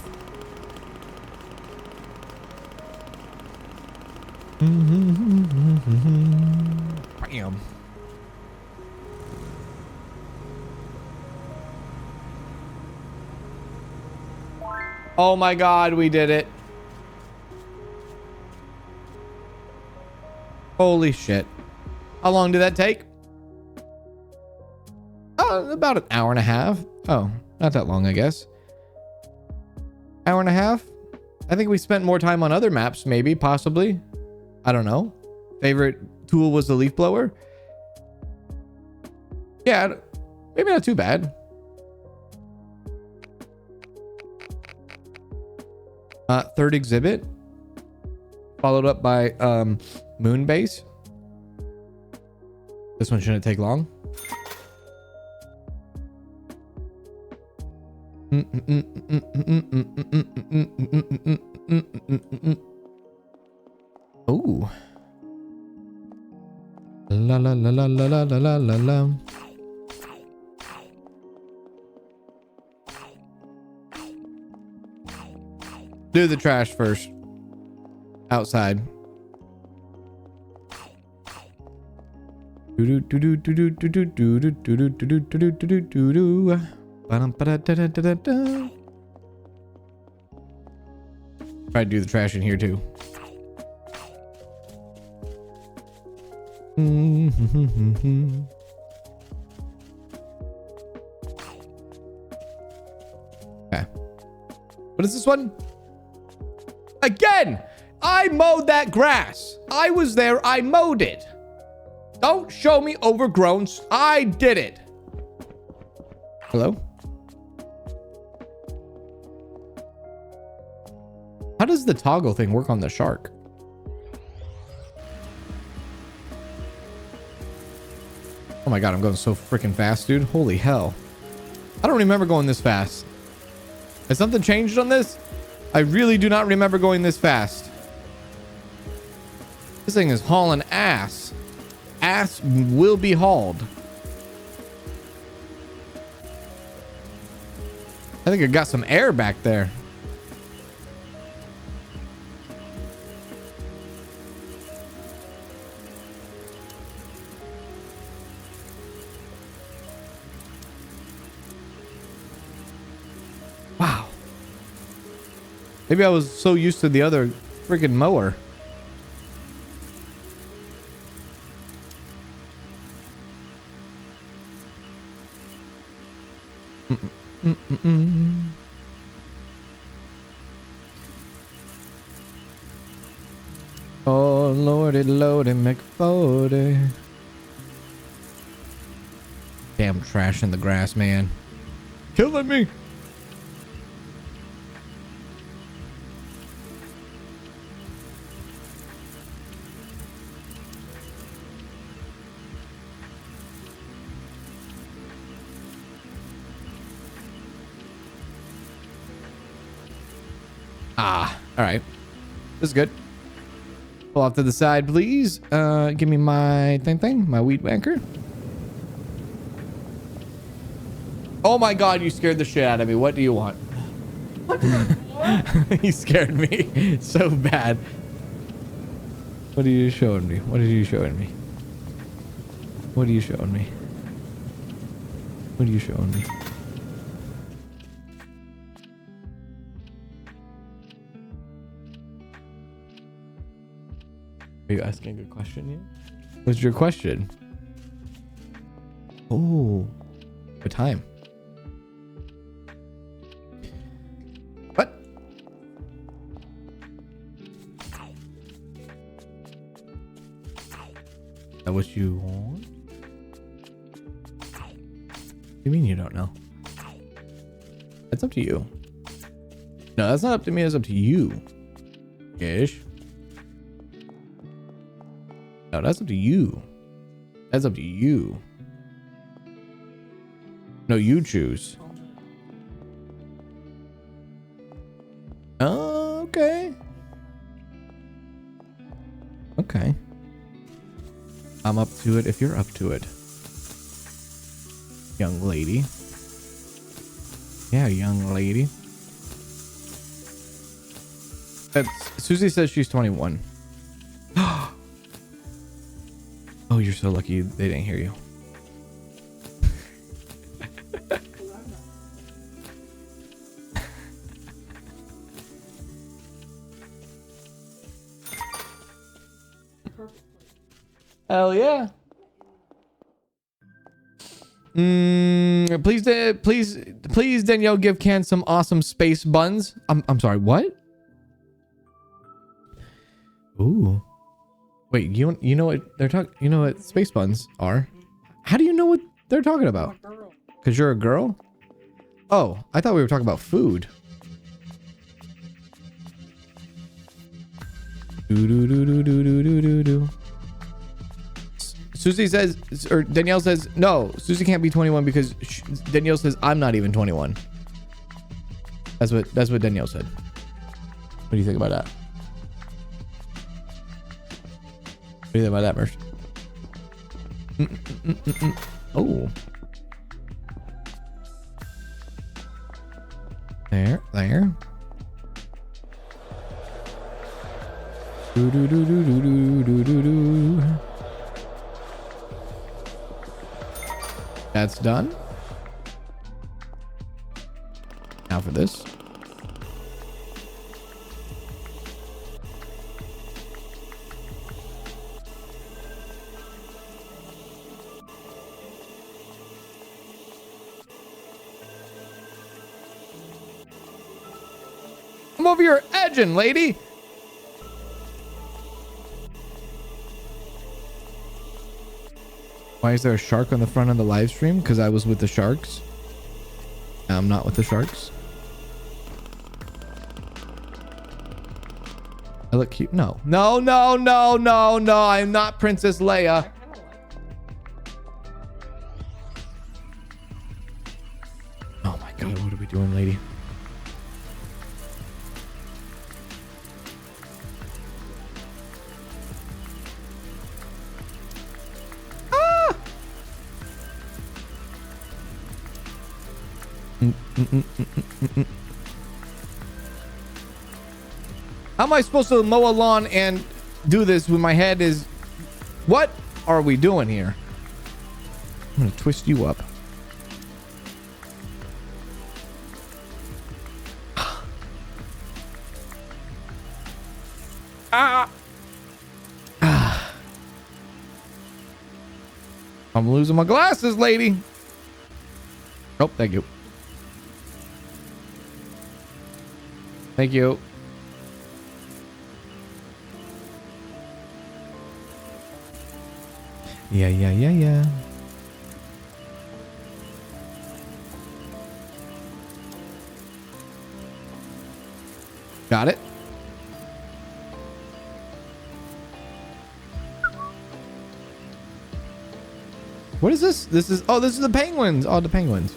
Bam. Oh my God, we did it. Holy shit. How long did that take? About an hour and a half. Oh, not that long, I guess. Hour and a half. I think we spent more time on other maps, maybe, possibly. I don't know. Favorite tool was the leaf blower. Yeah, maybe not too bad. Third exhibit. Followed up by moon base. This one shouldn't take long. Ooh. La la la la la la la la la. Do the trash first. Outside. Do do do do do do do do do do do do do do do do. Try to do the trash in here too. Okay. What is this one? Again, I mowed that grass. I was there. I mowed it. Don't show me overgrown. I did it. Hello? How does the toggle thing work on the shark? Oh my God, I'm going so freaking fast, dude. Holy hell. I don't remember going this fast. Has something changed on this? I really do not remember going this fast. This thing is hauling ass. Ass will be hauled. I think I got some air back there. Wow. Maybe I was so used to the other freaking mower. Oh lordy lordy McFordy. Damn trash in the grass, man. Killing me. Ah, all right. This is good. Pull off to the side, please. Give me my my weed whacker. Oh my God, you scared the shit out of me. What do you want? What? He scared me so bad. What are you showing me? What are you showing me? What are you showing me? What are you showing me? Are you asking a question yet? What's your question? Oh, the time. What? Is that what you want? What do you mean you don't know? That's up to you. No, that's not up to me. That's up to you. Ish. No, that's up to you. That's up to you. No, you choose. Oh, okay. Okay. I'm up to it if you're up to it. Young lady. Yeah, young lady. That's Susie says she's 21. Oh, you're so lucky they didn't hear you. Hell yeah. Please, Danielle, give Kanz some awesome space buns. I'm sorry, what? Ooh. Wait, you know what they're talking? You know what space buns are? How do you know what they're talking about? Because you're a girl? Oh, I thought we were talking about food. Do. Susie says, or Danielle says, no, Susie can't be 21 because Danielle says I'm not even 21. That's what Danielle said. What do you think about that? What do you think about that, Merch? Oh. There. Do. That's done. Now for this. I'm over here edging, lady. Why is there a shark on the front of the live stream? Because I was with the sharks. Now I'm not with the sharks. I look cute. No. I'm not Princess Leia. Oh my God, what are we doing, lady? How am I supposed to mow a lawn and do this when my head is... What are we doing here? I'm gonna twist you up. I'm losing my glasses, lady. Oh, thank you. Thank you. Yeah. Got it. What is this? This is the penguins. Oh, the penguins.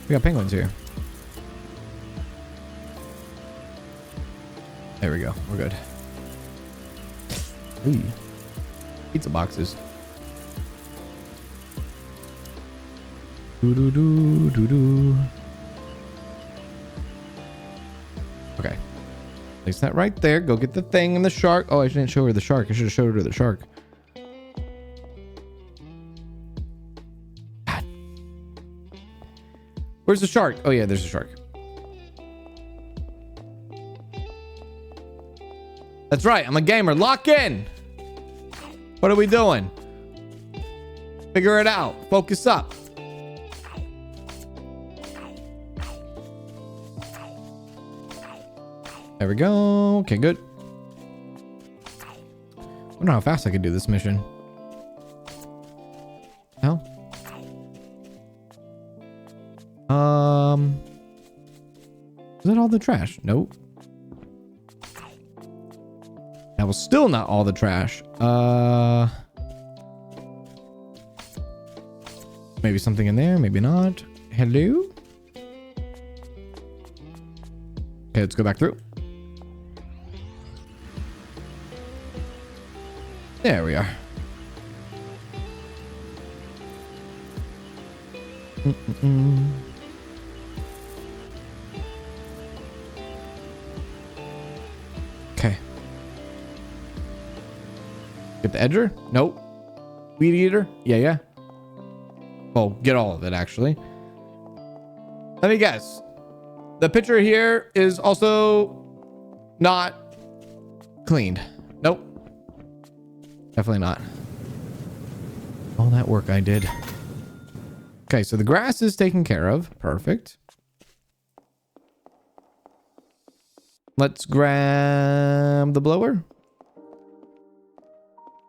We got penguins here. There we go. We're good. Ooh. Pizza boxes. Doo-doo-doo-doo-doo. Okay. Place that right there. Go get the thing and the shark. Oh, I didn't show her the shark. I should have showed her the shark. God. Where's the shark? Oh, yeah, there's a shark. That's right. I'm a gamer. Lock in. What are we doing? Figure it out. Focus up. There we go. Okay, good. I wonder how fast I can do this mission. No. Is that all the trash? Nope. That was still not all the trash. Maybe something in there, maybe not. Hello? Okay, let's go back through. There we are. Okay. Get the edger? Nope. Weed eater? Yeah. Oh, get all of it, actually. Let me guess. The picture here is also not cleaned. Nope. Definitely not. All that work I did. Okay, so the grass is taken care of. Perfect. Let's grab the blower.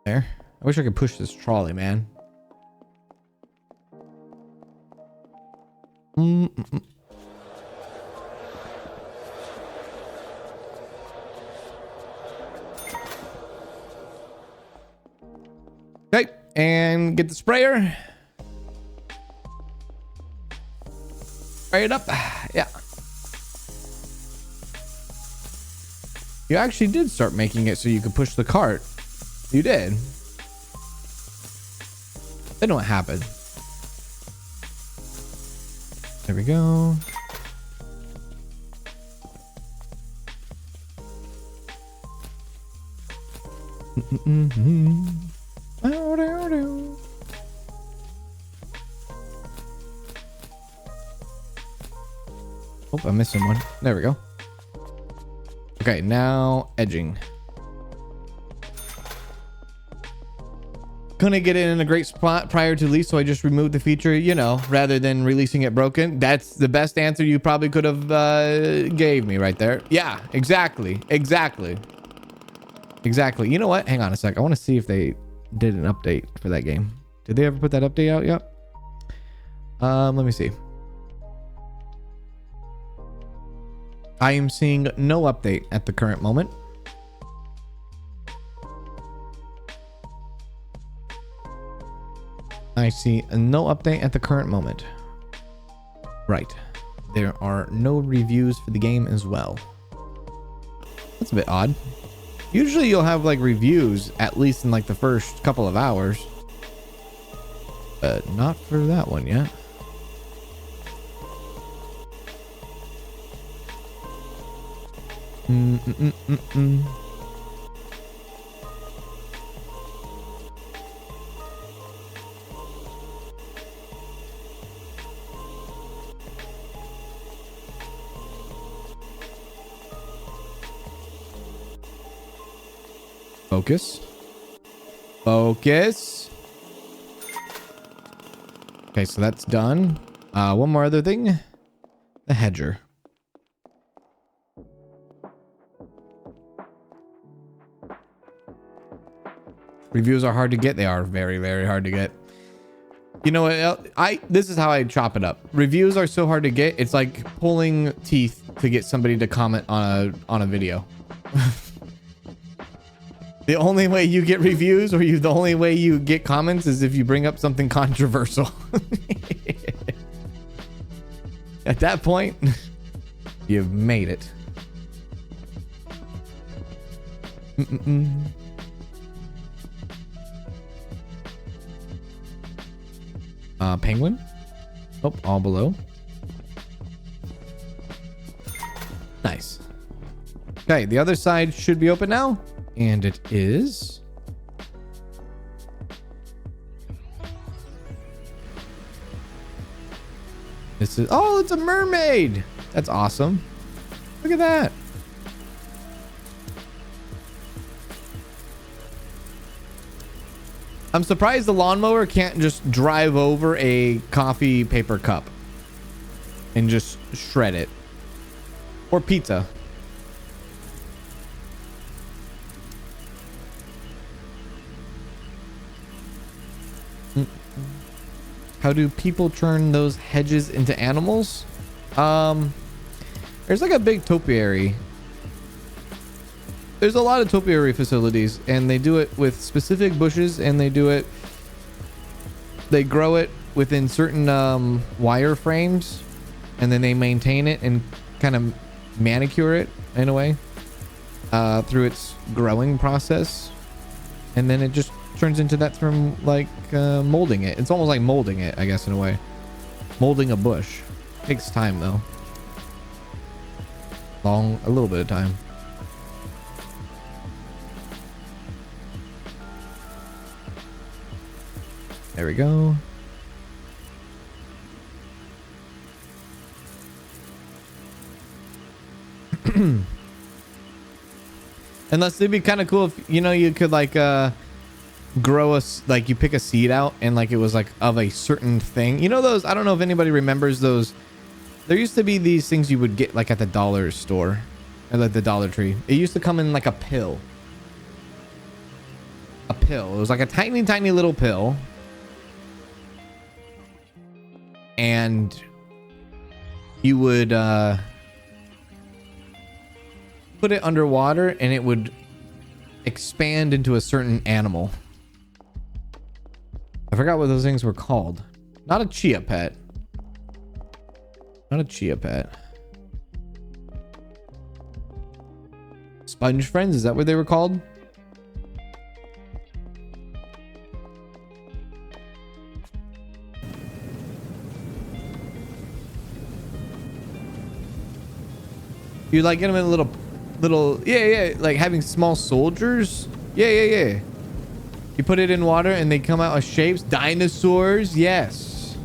There. I wish I could push this trolley, man. Okay, and get the sprayer. Spray it up. Yeah. You actually did start making it so you could push the cart. You did. Then what happened? There we go. Oh, I'm missing one. There we go. Okay, now edging. Couldn't get it in a great spot prior to release, so I just removed the feature, you know, rather than releasing it broken. That's the best answer you probably could have gave me right there. Yeah, exactly. You know what? Hang on a sec. I want to see if they did an update for that game. Did they ever put that update out yet? Let me see. I am seeing no update at the current moment. I see no update at the current moment. Right. There are no reviews for the game as well. That's a bit odd. Usually you'll have like reviews at least in like the first couple of hours. But not for that one yet. Focus. Okay, so that's done. One more other thing. The hedger. Reviews are hard to get. They are very, very hard to get. You know what? This is how I chop it up. Reviews are so hard to get. It's like pulling teeth to get somebody to comment on a video. The only way you get reviews or the only way you get comments is if you bring up something controversial. At that point, you've made it. Mm-mm-mm. Penguin. Oh, all below. Nice. Okay, the other side should be open now. And it is. This is, oh, it's a mermaid. That's awesome. Look at that. I'm surprised the lawnmower can't just drive over a coffee paper cup and just shred it. Or pizza. How do people turn those hedges into animals? There's like a big topiary. There's a lot of topiary facilities, and they do it with specific bushes, and they grow it within certain wire frames, and then they maintain it and kind of manicure it in a way through its growing process, and then it just turns into that from like molding it. It's almost like molding it, I guess, in a way. Molding a bush takes time though. A little bit of time. There we go. Unless it'd be kind of cool if, you know, you could like grow like you pick a seed out and like it was like of a certain thing. You know those, I don't know if anybody remembers those. There used to be these things you would get like at the dollar store or like the Dollar Tree. It used to come in like a pill. A pill. It was like a tiny, tiny little pill. And you would put it underwater and it would expand into a certain animal. I forgot what those things were called. Not a chia pet. Not a chia pet. Sponge friends, is that what they were called? You like get them in a little, yeah, like having small soldiers. Yeah. You put it in water and they come out of shapes. Dinosaurs, yes.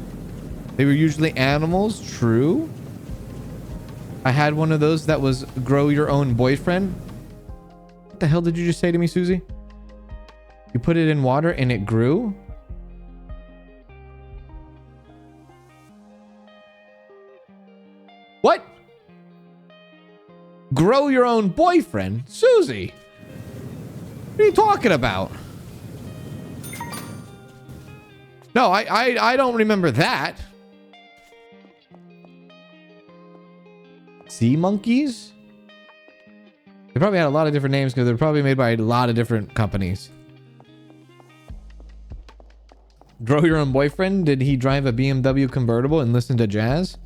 They were usually animals, true. I had one of those that was grow your own boyfriend. What the hell did you just say to me, Susie? You put it in water and it grew? What? Grow your own boyfriend? Susie, what are you talking about? No, I don't remember that. Sea monkeys? They probably had a lot of different names because they're probably made by a lot of different companies. Grow your own boyfriend? Did he drive a BMW convertible and listen to jazz?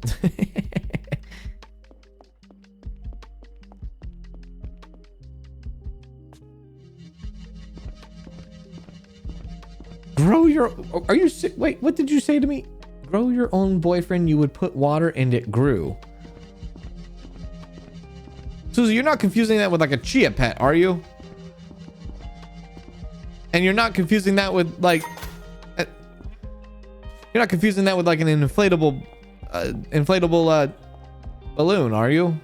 Grow your... Are you... Wait, what did you say to me? Grow your own boyfriend. You would put water and it grew. Susie, you're not confusing that with like a chia pet, are you? And you're not confusing that with like... You're not confusing that with like an inflatable... balloon, are you?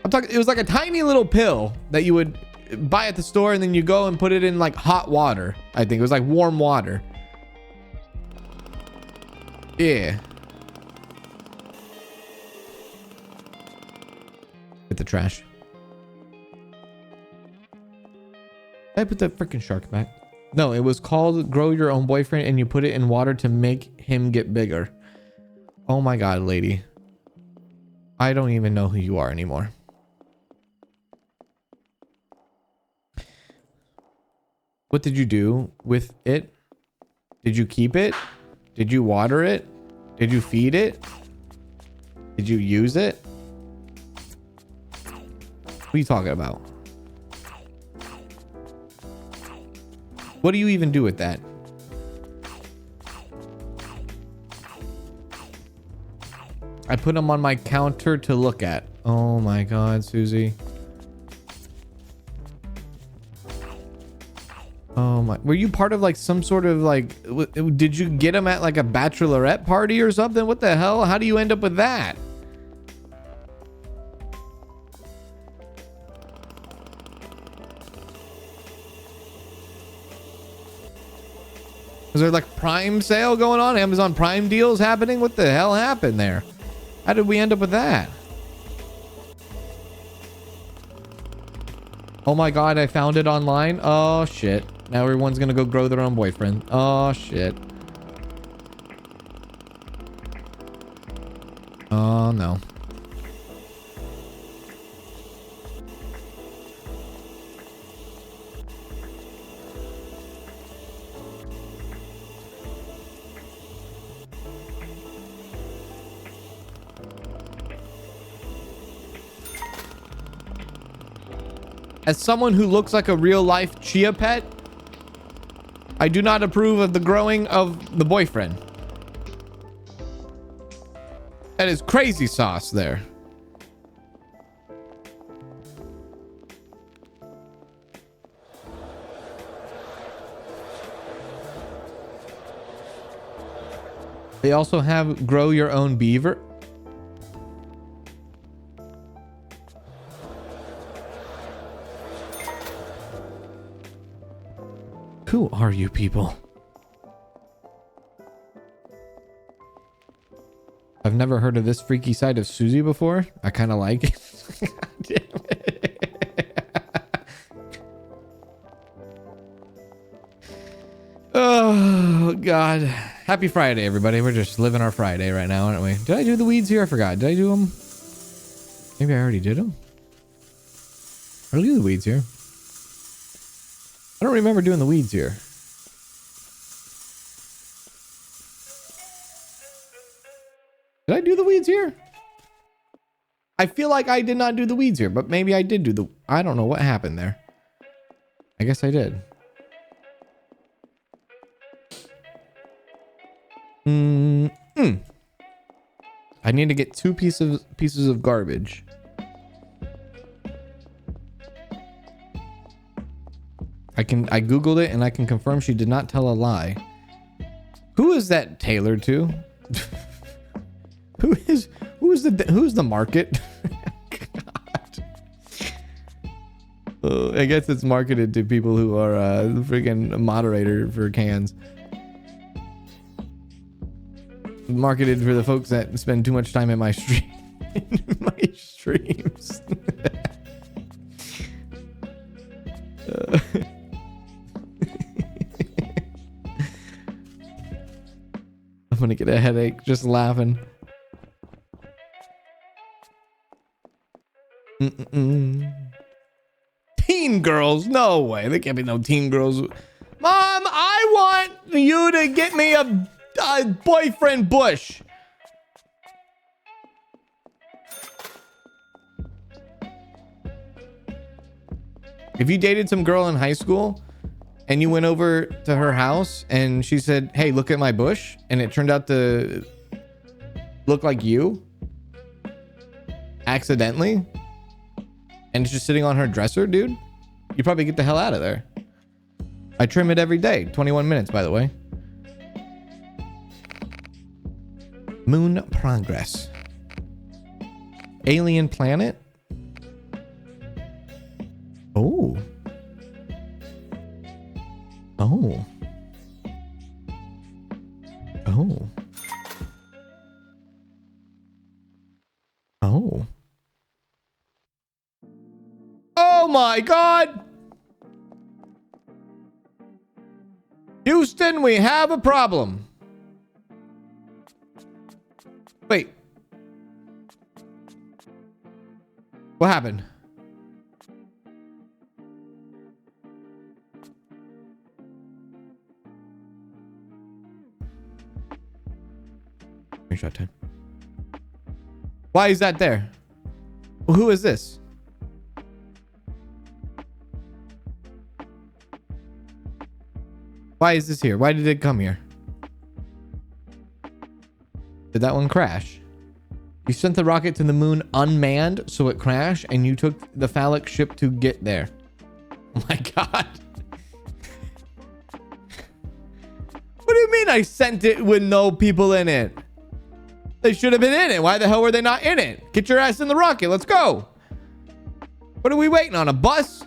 I'm talking... It was like a tiny little pill that you would... buy at the store and then you go and put it in like hot water. I think it was like warm water. Yeah. Get the trash. I put that freaking shark back. No, it was called Grow Your Own Boyfriend and you put it in water to make him get bigger. Oh my god, lady. I don't even know who you are anymore. What did you do with it? Did you keep it? Did you water it? Did you feed it? Did you use it? What are you talking about? What do you even do with that? I put them on my counter to look at. Oh my God, Susie. Oh my, were you part of like some sort of like, did you get them at like a bachelorette party or something? What the hell? How do you end up with that? Is there like Prime sale going on? Amazon Prime deals happening? What the hell happened there? How did we end up with that? Oh my God, I found it online. Oh shit. Now everyone's gonna go grow their own boyfriend. Oh shit. Oh no. As someone who looks like a real life chia pet, I do not approve of the growing of the boyfriend. That is crazy sauce there. They also have grow your own beaver. Who are you people? I've never heard of this freaky side of Susie before. I kind of like it. Damn it. Oh, God. Happy Friday, everybody. We're just living our Friday right now, aren't we? Did I do the weeds here? I forgot. Did I do them? Maybe I already did them. I'll do the weeds here. I don't remember doing the weeds here. Did I do the weeds here? I feel like I did not do the weeds here, but maybe I did do the... I don't know what happened there. I guess I did. I need to get 2 pieces of garbage. I googled it and I can confirm she did not tell a lie. Who is that tailored to? Who's the market? God. I guess it's marketed to people who are the freaking moderator for Kanz. Marketed for the folks that spend too much time in my stream. My streams. I'm gonna get a headache just laughing. Teen girls? No way. There can't be no teen girls. Mom, I want you to get me a boyfriend bush. If you dated some girl in high school and you went over to her house and she said, hey, look at my bush, and it turned out to look like you accidentally, and it's just sitting on her dresser, dude, you probably get the hell out of there. I trim it every day. 21 minutes, by the way. Moon progress. Alien planet. Oh. Oh. Oh. Oh. Oh my God. Houston, we have a problem. Wait. What happened? Screenshot 10. Why is that there? Who is this? Why is this here? Why did it come here? Did that one crash? You sent the rocket to the moon unmanned, so it crashed, and you took the phallic ship to get there. Oh my god. What do you mean I sent it with no people in it? They should have been in it. Why the hell were they not in it? Get your ass in the rocket. Let's go. What are we waiting on? A bus?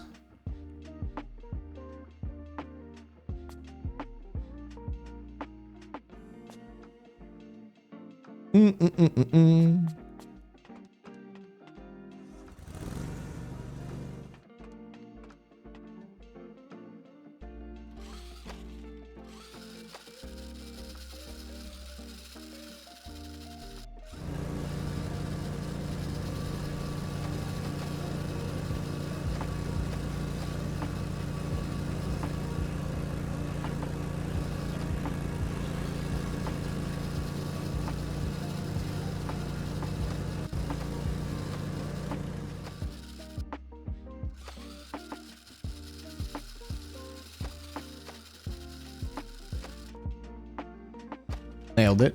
Nailed it.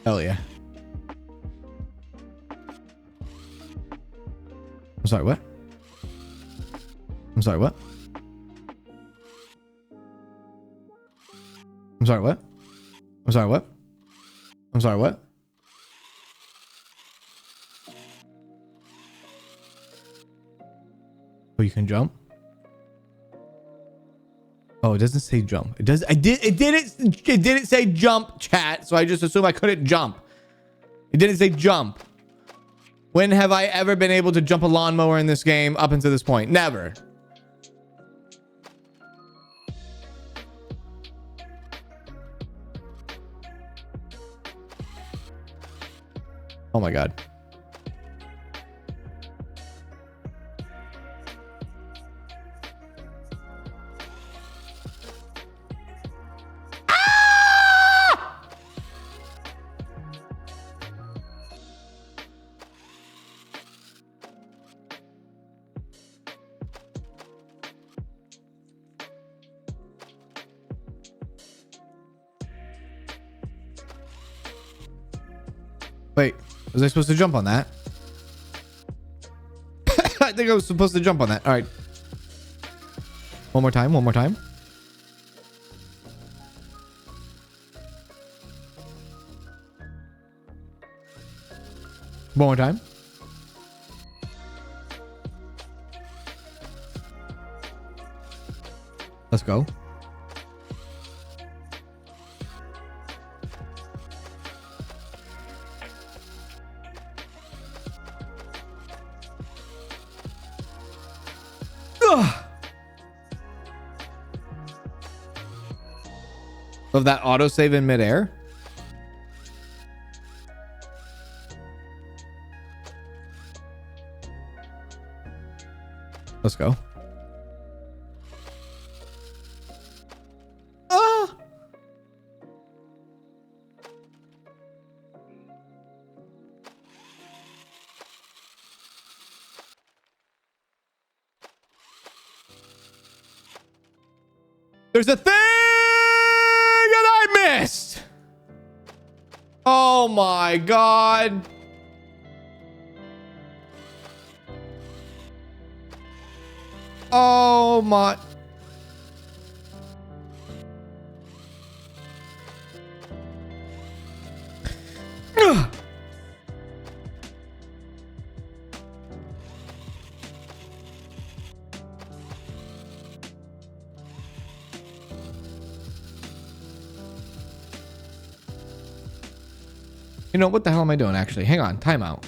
Hell yeah. I'm sorry, what? I'm sorry, what? I'm sorry, what? I'm sorry, what? I'm sorry, what? Oh, you can jump? Oh, it doesn't say jump. It does. It didn't say jump, chat. So I just assumed I couldn't jump. It didn't say jump. When have I ever been able to jump a lawnmower in this game up until this point? Never. Oh my god. Wait, was I supposed to jump on that? I think I was supposed to jump on that. All right. One more time. One more time. One more time. Let's go. Of that autosave in midair. Let's go. Ah! There's a thing! Missed. Oh my god. Oh my. Ugh. You know, what the hell am I doing actually? Hang on, timeout.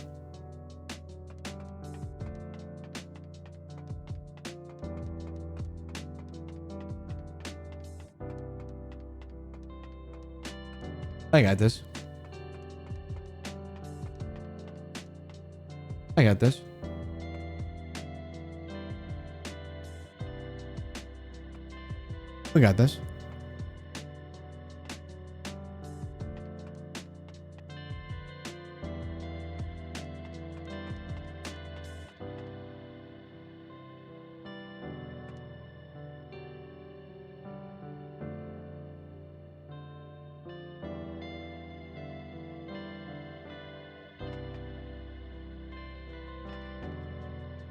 I got this. I got this. We got this.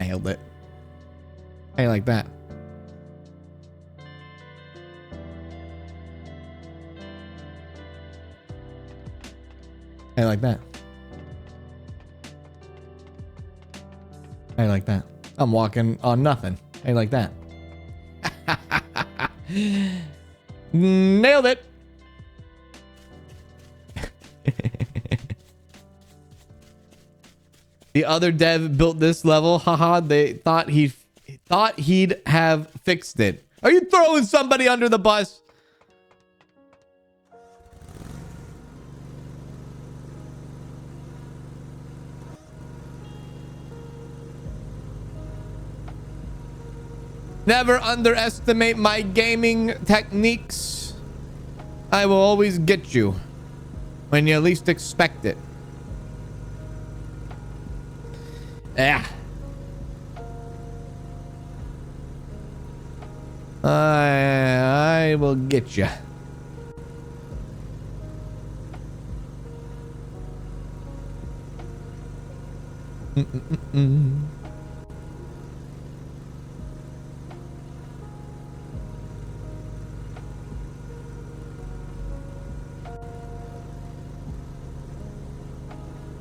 Nailed it. How you like that? How you like that? How you like that? I'm walking on nothing. How you like that? Nailed it. The other dev built this level. Haha, they thought he'd have fixed it. Are you throwing somebody under the bus? Never underestimate my gaming techniques. I will always get you when you least expect it. Yeah. I will get you.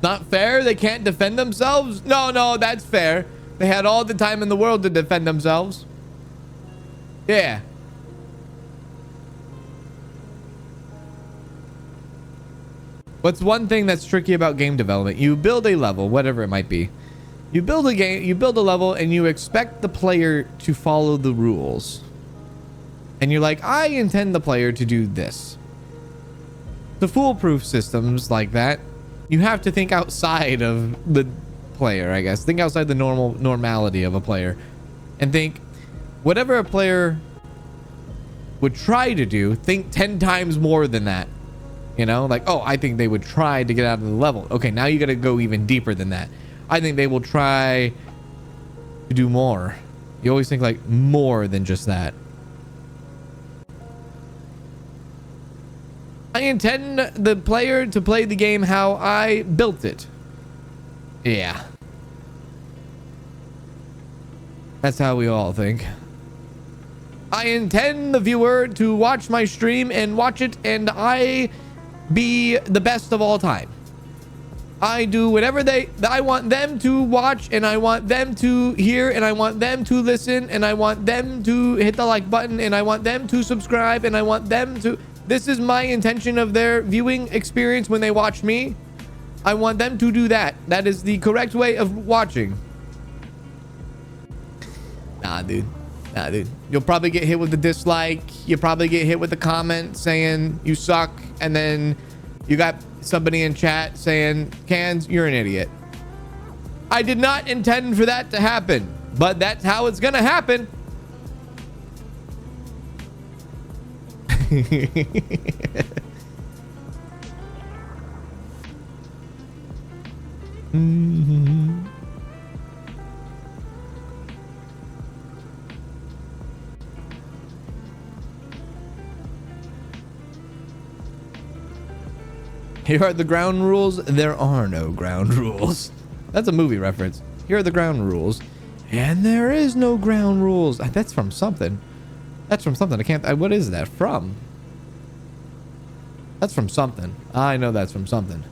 Not fair? They can't defend themselves? No, that's fair. They had all the time in the world to defend themselves. Yeah. What's one thing that's tricky about game development? You build a level, whatever it might be. You build a game, you build a level, and you expect the player to follow the rules. And you're like, I intend the player to do this. The foolproof systems like that, you have to think outside of the player, I guess. Think outside the normality of a player. And think, whatever a player would try to do, think 10 times more than that. You know, like, oh, I think they would try to get out of the level. Okay, now you got to go even deeper than that. I think they will try to do more. You always think like more than just that. I intend the player to play the game how I built it. Yeah. That's how we all think. I intend the viewer to watch my stream and watch it, and I be the best of all time. I do whatever I want them to watch, and I want them to hear, and I want them to listen, and I want them to hit the like button, and I want them to subscribe, and I want them to... This is my intention of their viewing experience when they watch me. I want them to do that. That is the correct way of watching. Nah, dude. You'll probably get hit with a dislike. You'll probably get hit with a comment saying you suck. And then you got somebody in chat saying, Kanz, you're an idiot. I did not intend for that to happen, but that's how it's gonna happen. Mm-hmm. Here are the ground rules. There are no ground rules. That's a movie reference. Here are the ground rules. And there is no ground rules. That's from something. That's from something. I can't... what is that from? That's from something. I know that's from something.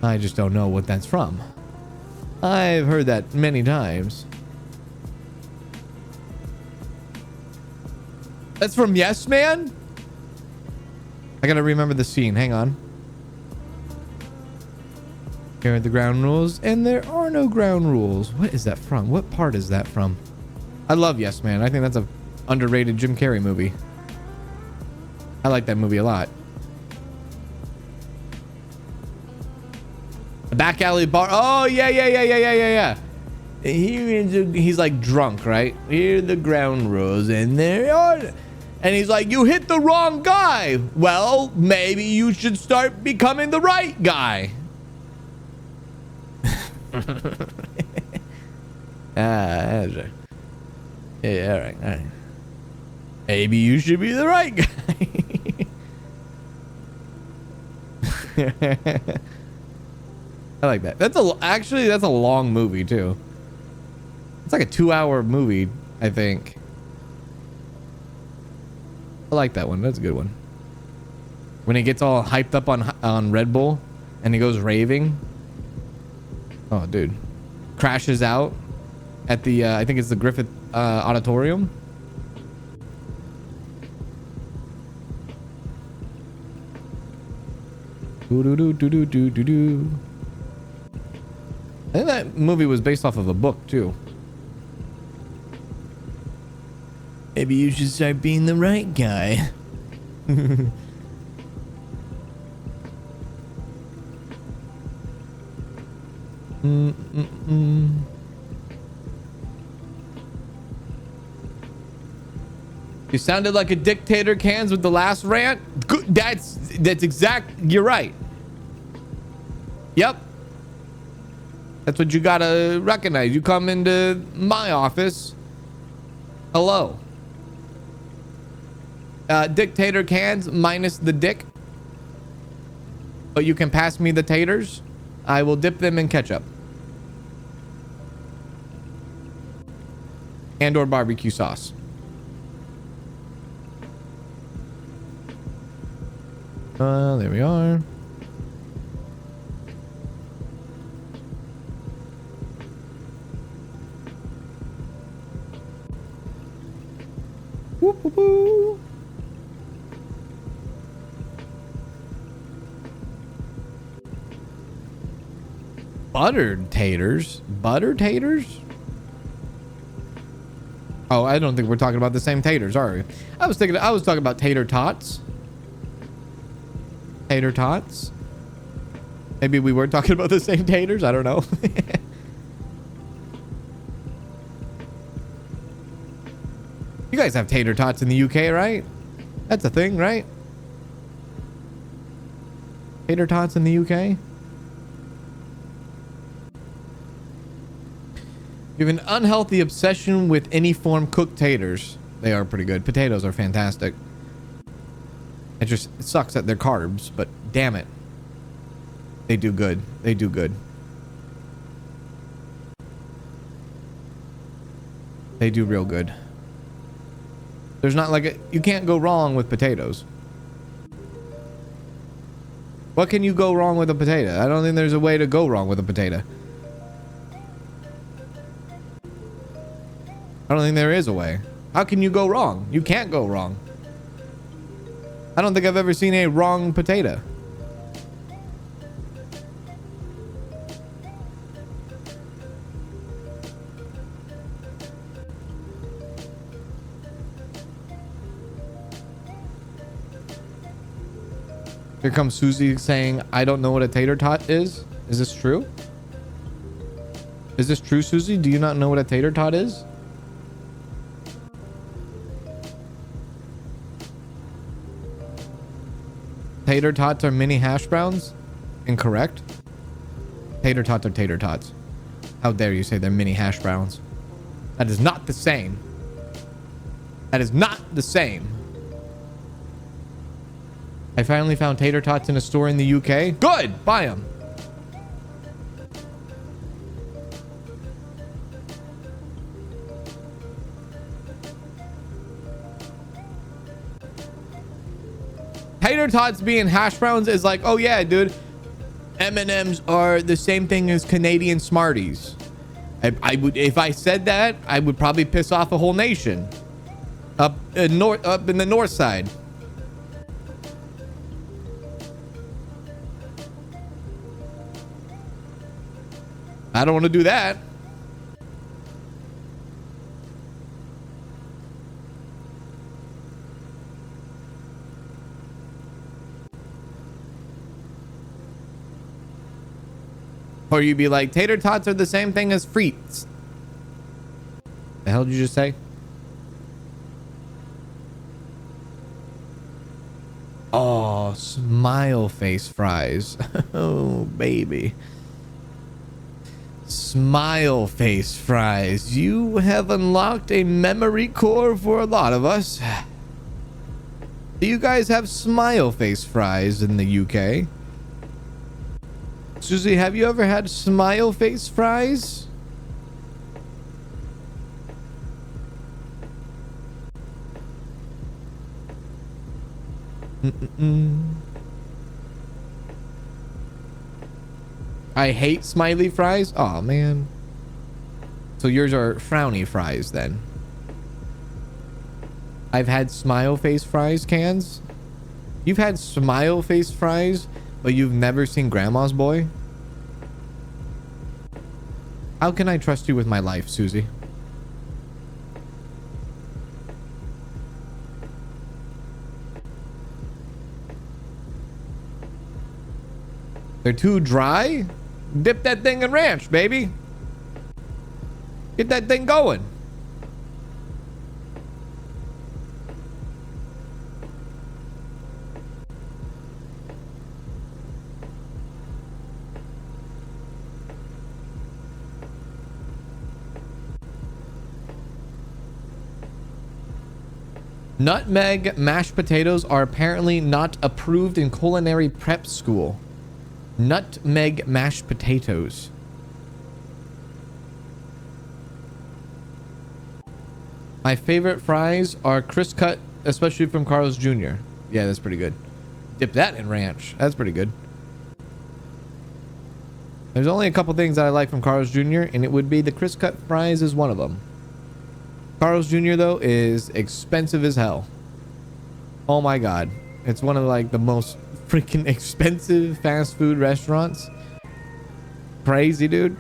I just don't know what that's from. I've heard that many times. That's from Yes Man? I gotta remember the scene. Hang on. Here are the ground rules, and there are no ground rules. What is that from? What part is that from? I love Yes Man. I think that's a underrated Jim Carrey movie. I like that movie a lot. The back alley bar. Oh, yeah. He's like drunk, right? Here are the ground rules, and there are... And he's like, you hit the wrong guy. Well, maybe you should start becoming the right guy. That's right. Yeah, all right. Maybe you should be the right guy. I like that. That's a long movie too. It's like a 2-hour movie, I think. I like that one. That's a good one. When he gets all hyped up on Red Bull and he goes raving. Oh, dude. Crashes out at the, I think it's the Griffith Auditorium. Do-do-do-do-do-do-do. I think that movie was based off of a book, too. Maybe you should start being the right guy. You sounded like a dictator, Kanz, with the last rant. Good. That's exact. You're right. Yep. That's what you gotta recognize. You come into my office. Hello. Dictator Kanz minus the dick. But you can pass me the taters. I will dip them in ketchup. And or barbecue sauce. There we are. Whoop, whoop, whoop. Buttered taters? Buttered taters? Oh, I don't think we're talking about the same taters, are we? I was talking about tater tots. Tater tots. Maybe we were talking about the same taters. I don't know. You guys have tater tots in the UK, right? That's a thing, right? Tater tots in the UK. You have an unhealthy obsession with any form cooked taters. They are pretty good. Potatoes are fantastic. It sucks that they're carbs, but damn it. They do good. They do good. They do real good. There's not like a... You can't go wrong with potatoes. What can you go wrong with a potato? I don't think there's a way to go wrong with a potato. I don't think there is a way. How can you go wrong? You can't go wrong. I don't think I've ever seen a wrong potato. Here comes Susie saying, I don't know what a tater tot is. Is this true? Is this true, Susie? Do you not know what a tater tot is? Tater tots are mini hash browns? Incorrect. Tater tots are tater tots. How dare you say they're mini hash browns? That is not the same. That is not the same. I finally found tater tots in a store in the UK. Good! Buy them. Tater tots being hash browns is like, oh yeah, dude, M&Ms are the same thing as Canadian Smarties. I would, if I said that, I would probably piss off a whole nation. Up in the north side. I don't want to do that. Or you'd be like, tater tots are the same thing as frites. The hell did you just say? Oh, smile face fries. Oh, baby. Smile face fries. You have unlocked a memory core for a lot of us. Do you guys have smile face fries in the UK? Susie, have you ever had smile face fries? I hate smiley fries. Oh man. So yours are frowny fries then. I've had smile face fries, Kanz. You've had smile face fries, but you've never seen Grandma's Boy? How can I trust you with my life, Susie? They're too dry? Dip that thing in ranch, baby. Get that thing going. Nutmeg mashed potatoes are apparently not approved in culinary prep school. Nutmeg mashed potatoes. My favorite fries are crisp cut, especially from Carl's Jr. Yeah, that's pretty good. Dip that in ranch. That's pretty good. There's only a couple things that I like from Carl's Jr., and it would be the crisp cut fries is one of them. Carl's Jr. though is expensive as hell. Oh my god. It's one of like the most freaking expensive fast food restaurants. Crazy, dude.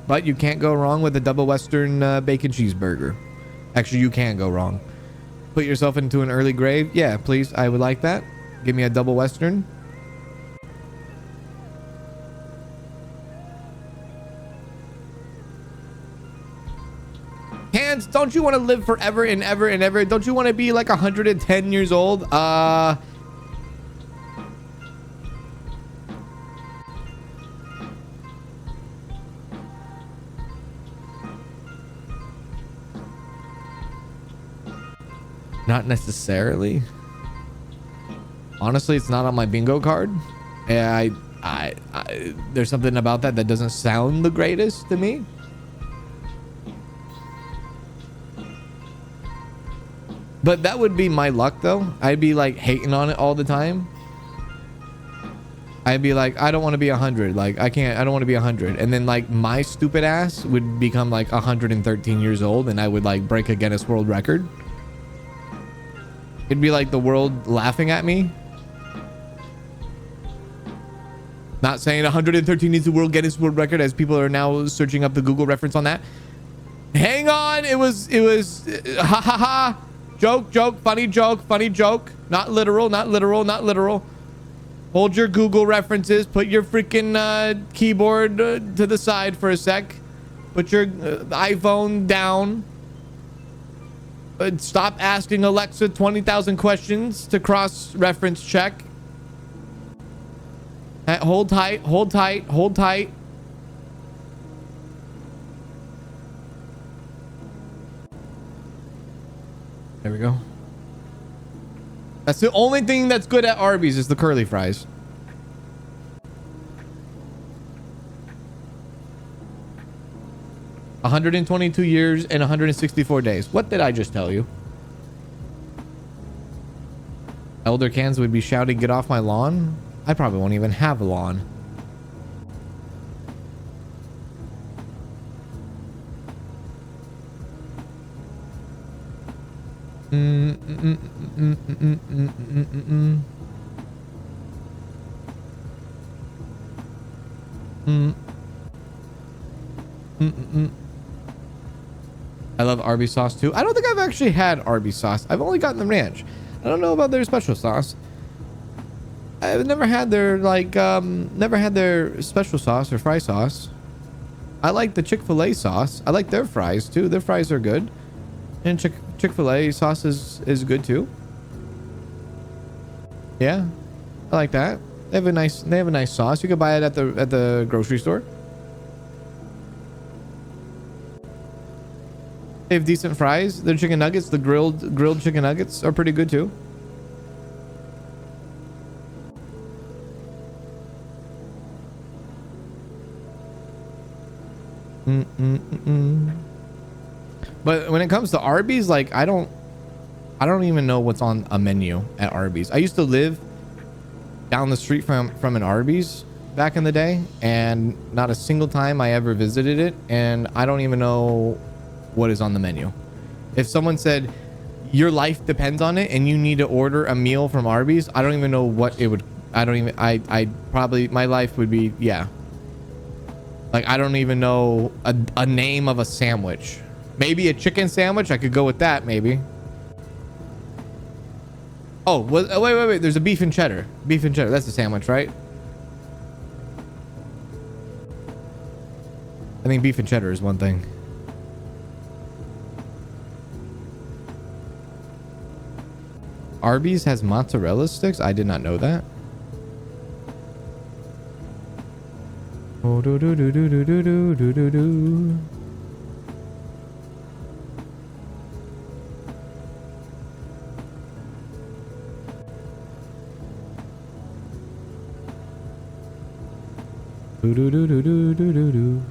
But you can't go wrong with a double Western bacon cheeseburger. Actually, you can go wrong. Put yourself into an early grave. Yeah, please. I would like that. Give me a double Western. Kanz, don't you want to live forever and ever and ever? Don't you want to be like 110 years old? Not necessarily. Honestly, it's not on my bingo card. And there's something about that doesn't sound the greatest to me. But that would be my luck though. I'd be like hating on it all the time. I'd be like, I don't want to be 100. Like, I don't want to be 100. And then like my stupid ass would become like 113 years old and I would like break a Guinness World Record. It'd be like the world laughing at me. Not saying 113 is the world Guinness World Record as people are now searching up the Google reference on that. Hang on. It was ha ha ha. Joke, funny joke. Not literal. Hold your Google references. Put your freaking keyboard to the side for a sec. Put your iPhone down. Stop asking Alexa 20,000 questions to cross-reference check. Hold tight. There we go. That's the only thing that's good at Arby's is the curly fries. $122 years and 164 days. What did I just tell you? Elder Kanz would be shouting, "Get off my lawn." I probably won't even have a lawn. I love Arby's sauce too. I don't think I've actually had Arby's sauce. I've only gotten the ranch. I don't know about their special sauce. I've never had their never had their special sauce or fry sauce. I like the Chick-fil-A sauce. I like their fries too. Their fries are good. And Chick-fil-A sauce is good too. Yeah, I like that. They have a nice sauce. You can buy it at the grocery store. They have decent fries. Their chicken nuggets, the grilled chicken nuggets, are pretty good too. But when it comes to Arby's, like I don't I don't even know what's on a menu at Arby's. I used to live down the street from an Arby's back in the day, and not a single time I ever visited it, and I don't even know what is on the menu. If someone said your life depends on it and you need to order a meal from Arby's, I don't even know what it would. I probably, my life would be, yeah, like I don't even know a name of a sandwich. Maybe a chicken sandwich, I could go with that maybe. Oh, wait, there's a beef and cheddar. Beef and cheddar, that's a sandwich, right? I think beef and cheddar is one thing. Arby's has mozzarella sticks? I did not know that. Oh, do do do do do do do do do do. Do do do do do do do do.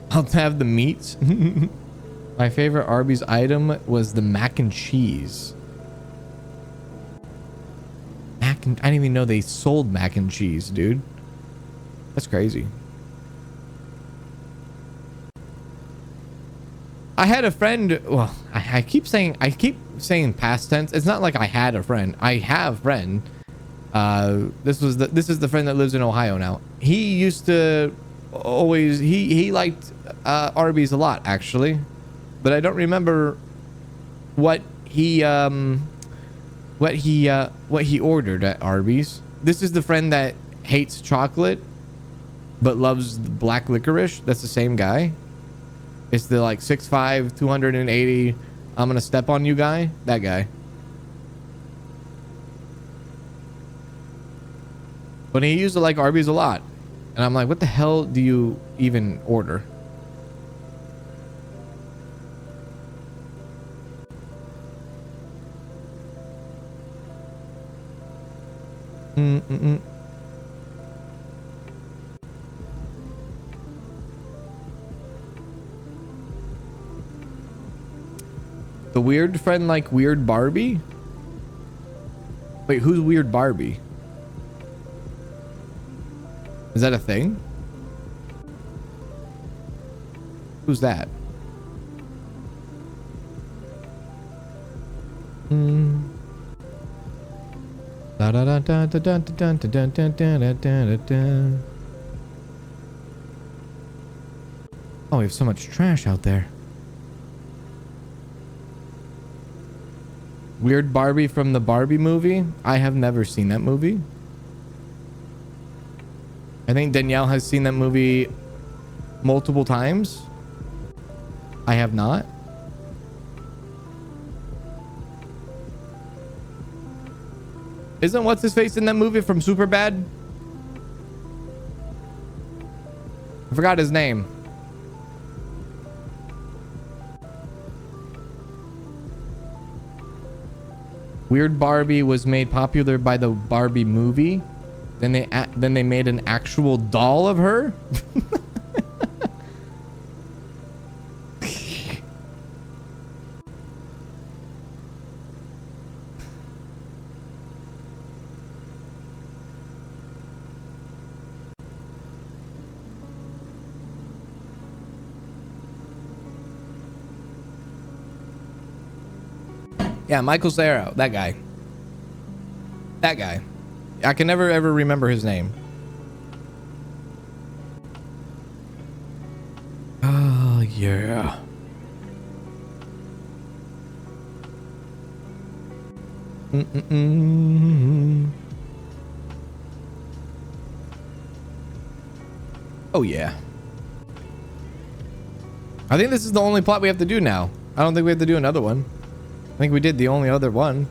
I'll have the meats. My favorite Arby's item was the mac and cheese. I didn't even know they sold mac and cheese, dude. That's crazy. I had a friend. Well, I keep saying past tense. It's not like I had a friend. I have a friend. This is the friend that lives in Ohio now. He used to always he liked Arby's a lot, actually, but I don't remember what he ordered at Arby's. This is the friend that hates chocolate but loves black licorice. That's the same guy. It's the like 6'5", 280, I'm gonna step on you guy. That guy. But he used to like Arby's a lot. And I'm like, what the hell do you even order? The weird friend like Weird Barbie? Wait, who's Weird Barbie? Is that a thing? Who's that? Oh, we have so much trash out there. Weird Barbie from the Barbie movie? I have never seen that movie. I think Danielle has seen that movie multiple times. I have not. Isn't what's his face in that movie from Superbad? I forgot his name. Weird Barbie was made popular by the Barbie movie. Then they made an actual doll of her. Yeah, Michael Cera, that guy. That guy. I can never ever remember his name. Oh, yeah. Oh, yeah. I think this is the only plot we have to do now. I don't think we have to do another one. I think we did the only other one.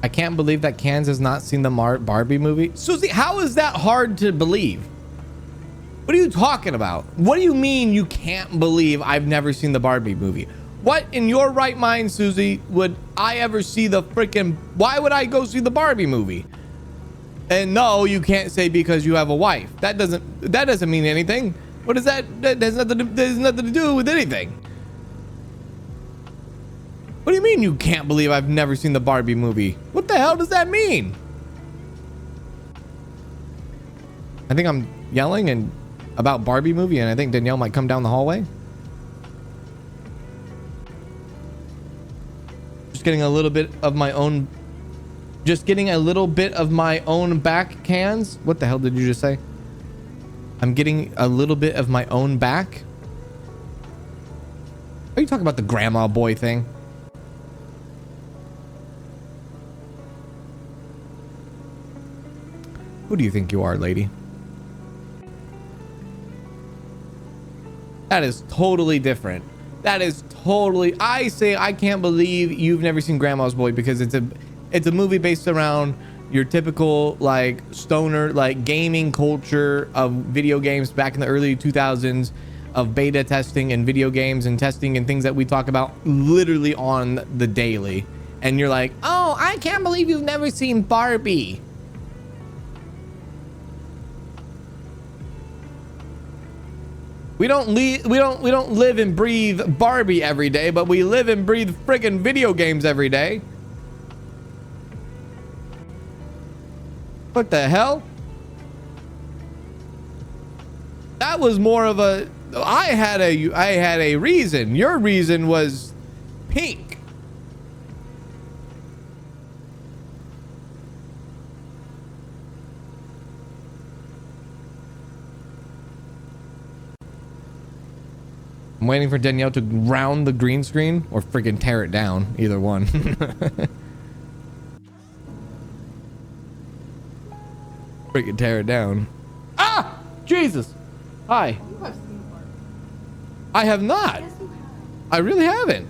I can't believe that Kanz has not seen the Barbie movie. Susie, how is that hard to believe? What are you talking about? What do you mean you can't believe I've never seen the Barbie movie? What in your right mind, Susie, would I ever see the freaking... Why would I go see the Barbie movie? And no, you can't say because you have a wife. That doesn't mean anything. What is that? That has nothing to do with anything. What do you mean you can't believe I've never seen the Barbie movie? What the hell does that mean? I think I'm yelling and about Barbie movie, and I think Danielle might come down the hallway. Just getting a little bit of my own back, Kanz. What the hell did you just say? I'm getting a little bit of my own back. Are you talking about the grandma boy thing? Who do you think you are, lady? That is totally different. That is totally... I say I can't believe you've never seen Grandma's Boy because it's a movie based around your typical like stoner like gaming culture of video games back in the early 2000s of beta testing and video games and testing and things that we talk about literally on the daily. And you're like, oh, I can't believe you've never seen Barbie. We don't live and breathe Barbie every day, but we live and breathe friggin' video games every day. What the hell? That was more of a... I had a reason. Your reason was pink. I'm waiting for Danielle to round the green screen or freaking tear it down. Either one. Freaking tear it down. Ah! Jesus! Hi. You have seen Barbie. I have not. Yes, you have. I really haven't.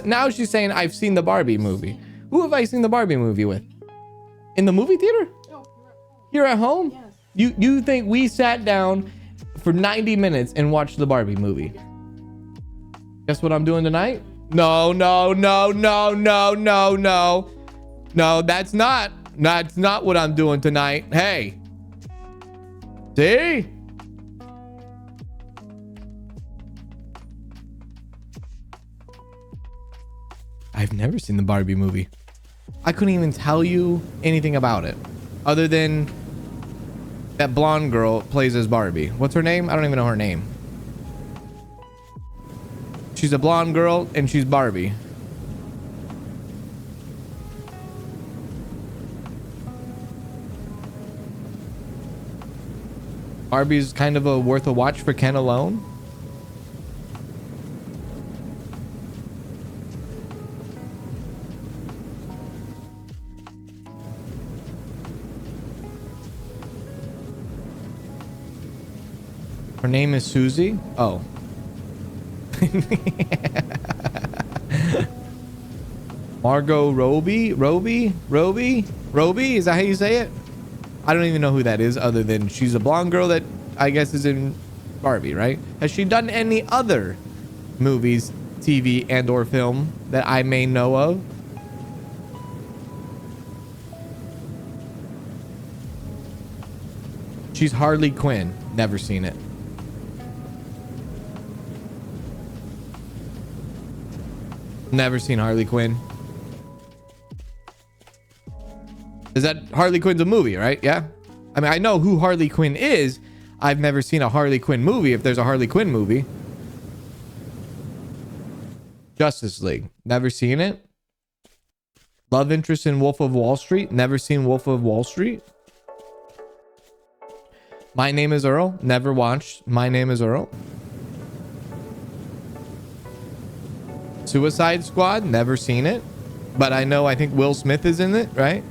Now she's saying I've seen the Barbie movie. Who have I seen the Barbie movie with? In the movie theater? No, Here at home? yes. You think we sat down for 90 minutes and watched the Barbie movie? Guess what I'm doing tonight? No, that's not what I'm doing tonight. Hey. See? I've never seen the Barbie movie. I couldn't even tell you anything about it other than that blonde girl plays as Barbie. What's her name? I don't even know her name. She's a blonde girl and she's Barbie. Barbie's kind of worth a watch for Ken alone. Her name is Susie. Oh. Margot Robbie? Robbie? Is that how you say it? I don't even know who that is other than she's a blonde girl that I guess is in Barbie, right? Has she done any other movies, TV, and or film that I may know of? She's Harley Quinn. Never seen it. Never seen Harley Quinn. Is that Harley Quinn's a movie, right? Yeah. I mean, I know who Harley Quinn is. I've never seen a Harley Quinn movie if there's a Harley Quinn movie. Justice League. Never seen it. Love interest in Wolf of Wall Street. Never seen Wolf of Wall Street. My Name is Earl. Never watched My Name is Earl. Suicide Squad. Never seen it. But I think Will Smith is in it, right?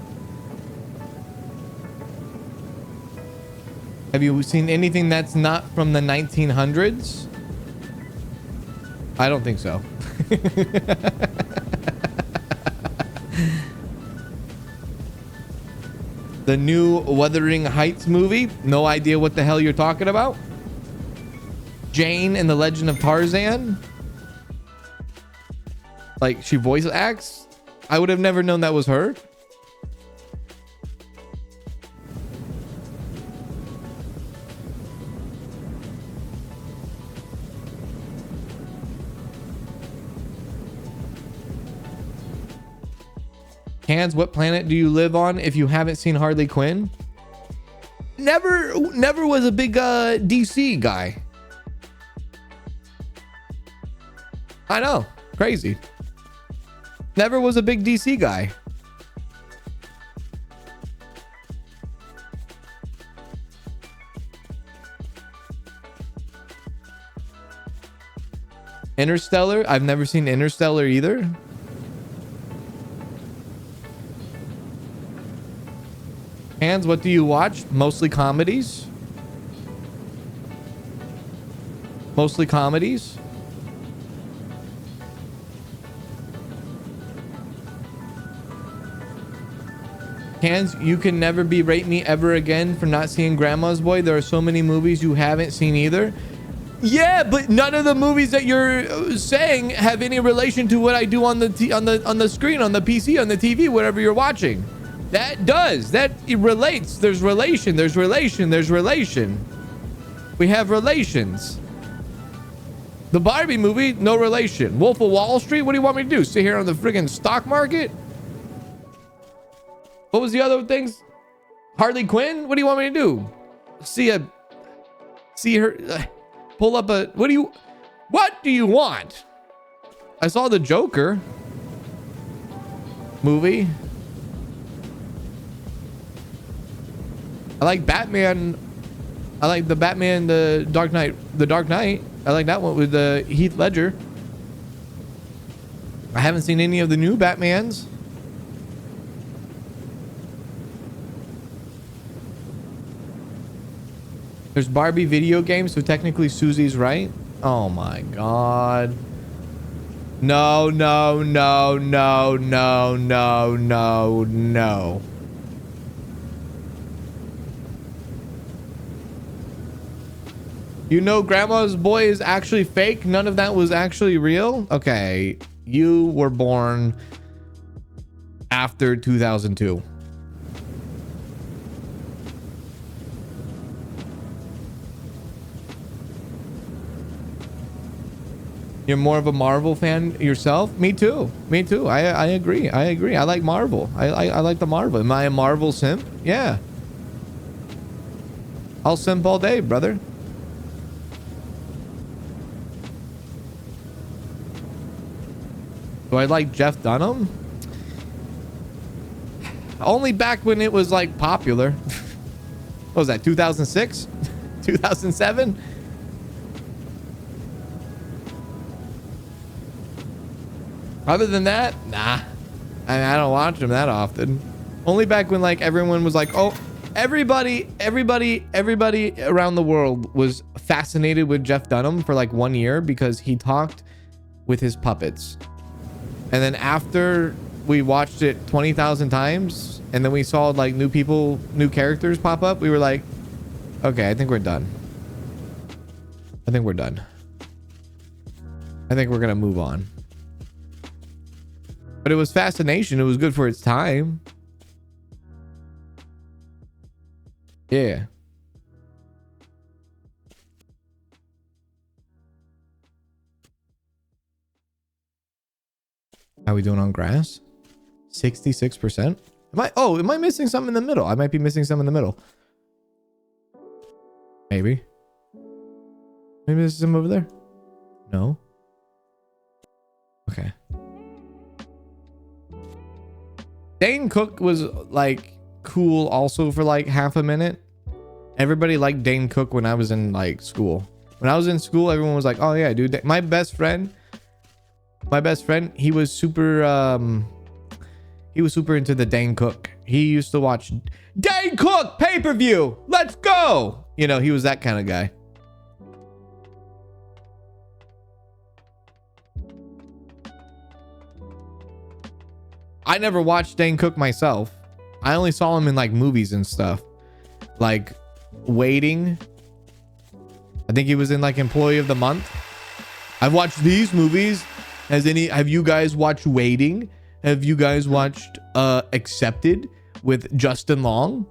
Have you seen anything that's not from the 1900s? I don't think so. The new Wuthering Heights movie. No idea what the hell you're talking about. Jane and the Legend of Tarzan. Like she voice acts. I would have never known that was her. Kanz, what planet do you live on if you haven't seen Harley Quinn? Never was a big DC guy. I know, crazy. Never was a big DC guy. Interstellar? I've never seen Interstellar either. Kanz, what do you watch? Mostly comedies? Mostly comedies? Kanz, you can never berate me ever again for not seeing Grandma's Boy. There are so many movies you haven't seen either. Yeah, but none of the movies that you're saying have any relation to what I do on the screen, on the PC, on the TV, whatever you're watching. That does. That it relates. There's relation. There's relation. There's relation. We have relations. The Barbie movie, no relation. Wolf of Wall Street, what do you want me to do? Sit here on the friggin' stock market? What was the other things? Harley Quinn? What do you want me to do? See her pull up a... What do you want? I saw the Joker movie. I like Batman. I like the Batman, the Dark Knight. I like that one with Heath Ledger. I haven't seen any of the new Batmans. There's Barbie video games, so technically Susie's right. Oh my God. No, no, no, no, no, no, no, no. You know Grandma's Boy is actually fake? None of that was actually real? Okay, you were born after 2002. You're more of a Marvel fan yourself? Me too. Me too. I agree. I agree. I like Marvel. I like the Marvel. Am I a Marvel simp? Yeah. I'll simp all day, brother. Do I like Jeff Dunham? Only back when it was like popular. What was that, 2006? 2007? Other than that, nah. I don't watch him that often. Only back when like everyone was like, oh, everybody around the world was fascinated with Jeff Dunham for like 1 year because he talked with his puppets. And then after we watched it 20,000 times and then we saw like new characters pop up, we were like, okay, I think we're done. I think we're done. I think we're gonna move on. But it was fascination. It was good for its time. Yeah. How we doing on grass? 66%. Am I missing something in the middle? I might be missing some in the middle. Maybe there's some over there. No. Okay. Dane Cook was like cool also for like half a minute. Everybody liked Dane Cook when I was in like school. When I was in school, everyone was like, oh yeah, dude. My best friend, he was super into the Dane Cook. He used to watch Dane Cook pay-per-view. Let's go. You know, he was that kind of guy. I never watched Dane Cook myself. I only saw him in like movies and stuff. Like Waiting. I think he was in like Employee of the Month. I've watched these movies. Have you guys watched Waiting? Have you guys watched Accepted with Justin Long?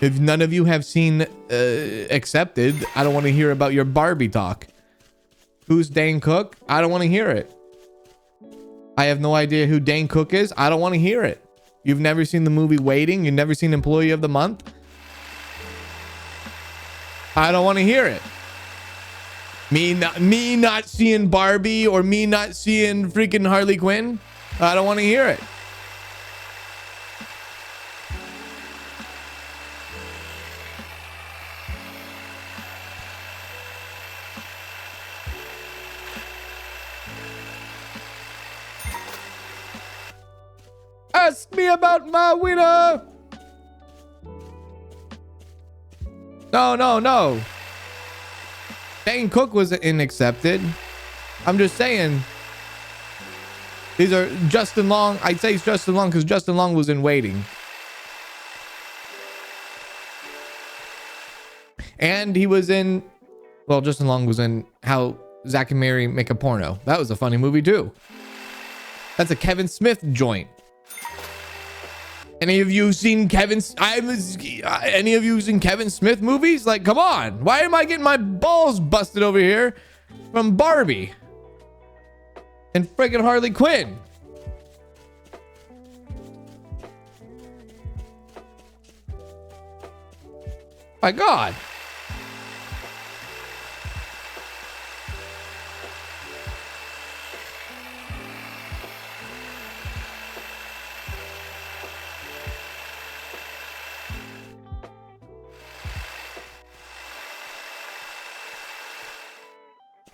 If none of you have seen Accepted, I don't want to hear about your Barbie talk. Who's Dane Cook? I don't want to hear it. I have no idea who Dane Cook is. I don't want to hear it. You've never seen the movie Waiting? You've never seen Employee of the Month? I don't want to hear it. Me not seeing Barbie or me not seeing freaking Harley Quinn? I don't want to hear it. Ask me about my winner. No. Dane Cook wasn't accepted. I'm just saying. These are Justin Long. I'd say it's Justin Long because Justin Long was in Waiting. And he was in, well, Justin Long was in How Zack and Mary Make a Porno. That was a funny movie too. That's a Kevin Smith joint. Any of you seen Kevin Smith movies? Like, come on. Why am I getting my balls busted over here from Barbie and friggin' Harley Quinn? My God.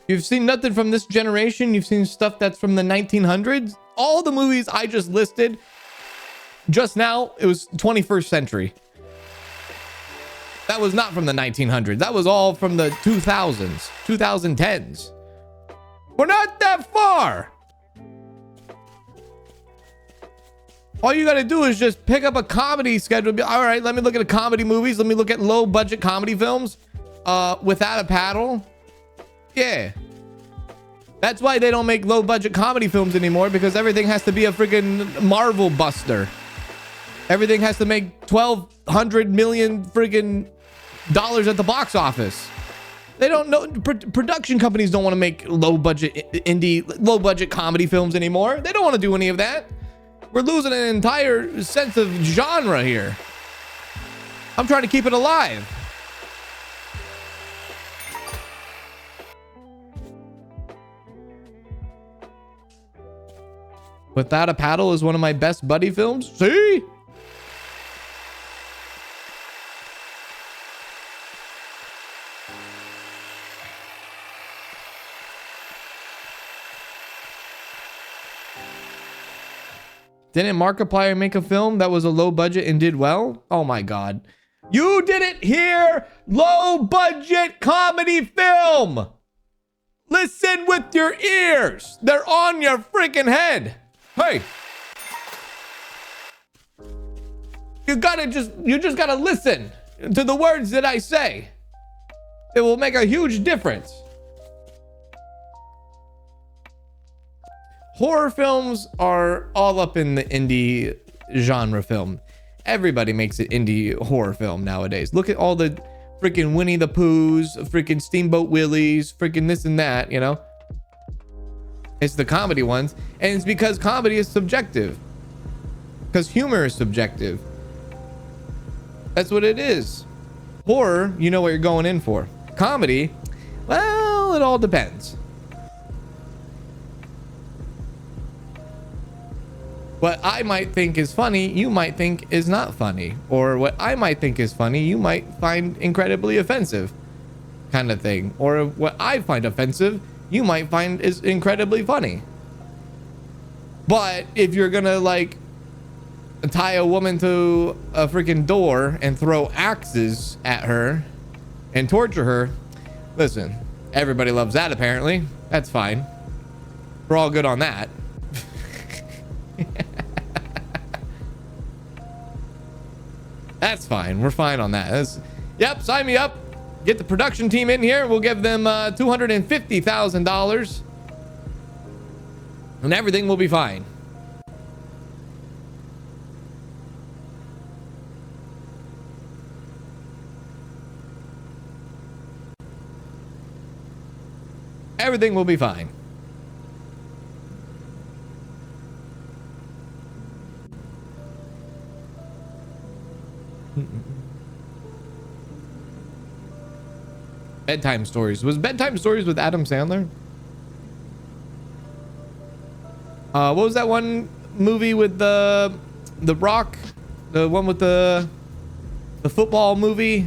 You've seen nothing from this generation. You've seen stuff that's from the 1900s. All the movies I just listed just now, it was 21st century. That was not from the 1900s. That was all from the 2000s, 2010s. We're not that far. All you got to do is just pick up a comedy schedule. All right, let me look at the comedy movies. Let me look at low budget comedy films without a paddle. Yeah. That's why they don't make low budget comedy films anymore, because everything has to be a freaking Marvel buster. Everything has to make 1,200 million freaking dollars at the box office. They don't know. Production companies don't want to make low budget comedy films anymore. They don't want to do any of that. We're losing an entire sense of genre here. I'm trying to keep it alive. Without a Paddle is one of my best buddy films. See? Didn't Markiplier make a film that was a low budget and did well? Oh my God. You didn't hear low budget comedy film. Listen with your ears. They're on your freaking head. Hey. You just gotta listen to the words that I say. It will make a huge difference. Horror films are all up in the indie genre film. Everybody makes an indie horror film nowadays. Look at all the freaking Winnie the Poohs, freaking Steamboat Willies, freaking this and that, you know? It's the comedy ones. And it's because comedy is subjective. Because humor is subjective. That's what it is. Horror, you know what you're going in for. Comedy, well, it all depends. What I might think is funny, you might think is not funny. Or what I might think is funny, you might find incredibly offensive, kind of thing. Or what I find offensive, you might find is incredibly funny. But if you're gonna like tie a woman to a freaking door and throw axes at her and torture her, listen, everybody loves that apparently. That's fine. We're all good on that. That's fine. We're fine on that. Yep, sign me up. Get the production team in here. We'll give them $250,000 and everything will be fine. Everything will be fine. Bedtime Stories. Was Bedtime Stories with Adam Sandler? What was that one movie with the Rock? The one with the football movie?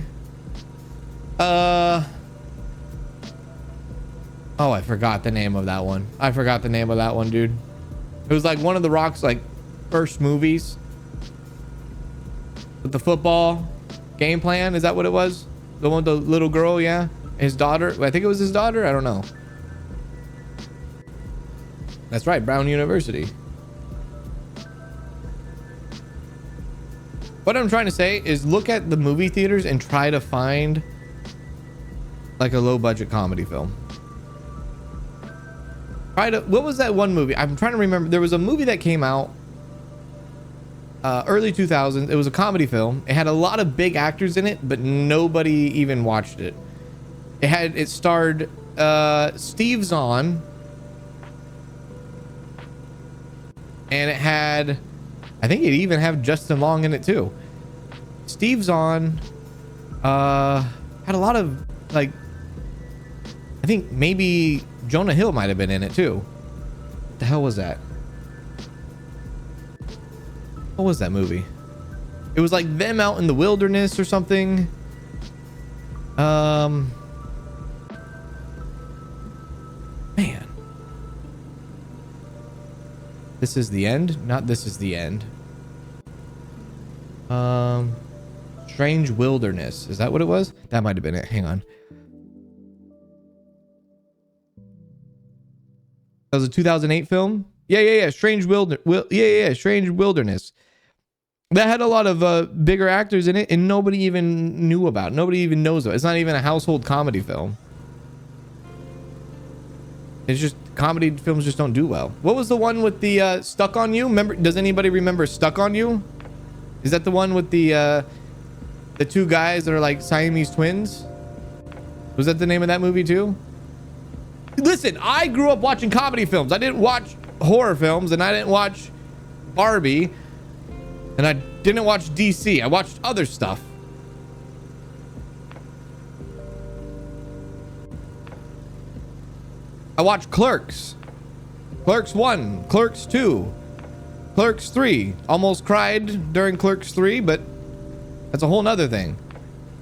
Oh, I forgot the name of that one. I forgot the name of that one, dude. It was like one of the Rock's like first movies with the football game plan. Is that what it was? The one with the little girl, yeah. His daughter. I think it was his daughter. I don't know. That's right, Brown University. What I'm trying to say is look at the movie theaters and try to find like a low budget comedy film. What was that one movie? I'm trying to remember. There was a movie that came out early 2000s. It was a comedy film. It had a lot of big actors in it, but nobody even watched it. It starred Steve Zahn, and it had, I think it even had Justin Long in it too. Steve Zahn had a lot of like, I think maybe Jonah Hill might have been in it too. What the hell was that? What was that movie? It was like them out in the wilderness or something. Man. This is the end? Not this is the end. Strange Wilderness. Is that what it was? That might have been it. Hang on. That was a 2008 film? Yeah. Strange Wilderness. That had a lot of bigger actors in it, and nobody even knew about it. Nobody even knows it. It's not even a household comedy film. It's just comedy films just don't do well. What was the one with the Stuck on You? Remember? Does anybody remember Stuck on You? Is that the one with the two guys that are like Siamese twins? Was that the name of that movie too? Listen, I grew up watching comedy films. I didn't watch horror films, and I didn't watch Barbie, and I didn't watch DC. I watched other stuff. I watched Clerks. Clerks 1, Clerks 2, Clerks 3. Almost cried during Clerks 3, but that's a whole nother thing.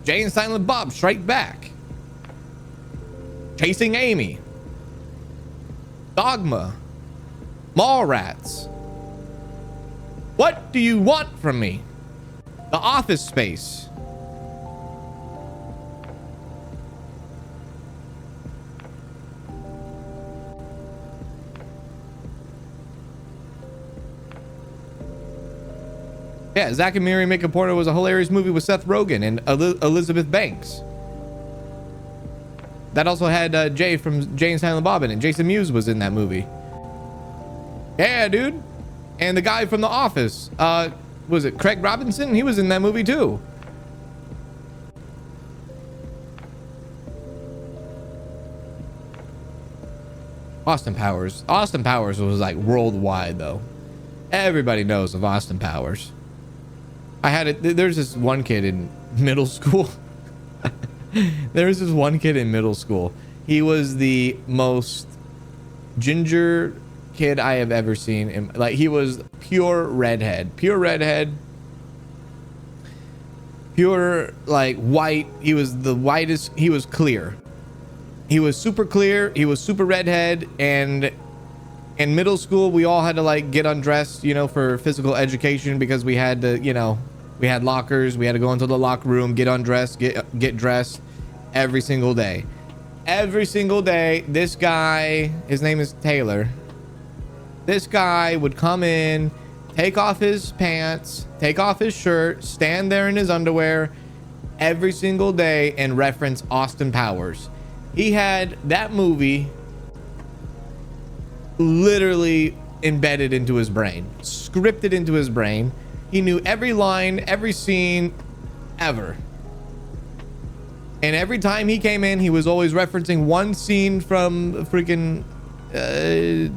Jay and Silent Bob Strike Back. Chasing Amy. Dogma. Mallrats. What do you want from me? The Office Space. Yeah, Zack and Miri Make a Porno was a hilarious movie with Seth Rogen and Elizabeth Banks. That also had Jay from Jay and Silent Bob in it. Jason Mewes was in that movie. Yeah, dude. And the guy from The Office, was it Craig Robinson? He was in that movie too. Austin Powers. Austin Powers was like worldwide though. Everybody knows of Austin Powers. I had it. There's this one kid in middle school. There was this one kid in middle school. He was the most ginger kid I have ever seen. Like, he was pure redhead, pure like white. He was the whitest. He was clear. He was super clear. He was super redhead. And in middle school, we all had to like get undressed, you know, for physical education, because we had to, you know, we had lockers. We had to go into the locker room, get undressed, get dressed every single day. Every single day, this guy, his name is Taylor. This guy would come in, take off his pants, take off his shirt, stand there in his underwear every single day and reference Austin Powers. He had that movie literally embedded into his brain, scripted into his brain. He knew every line, every scene ever. And every time he came in, he was always referencing one scene from freaking the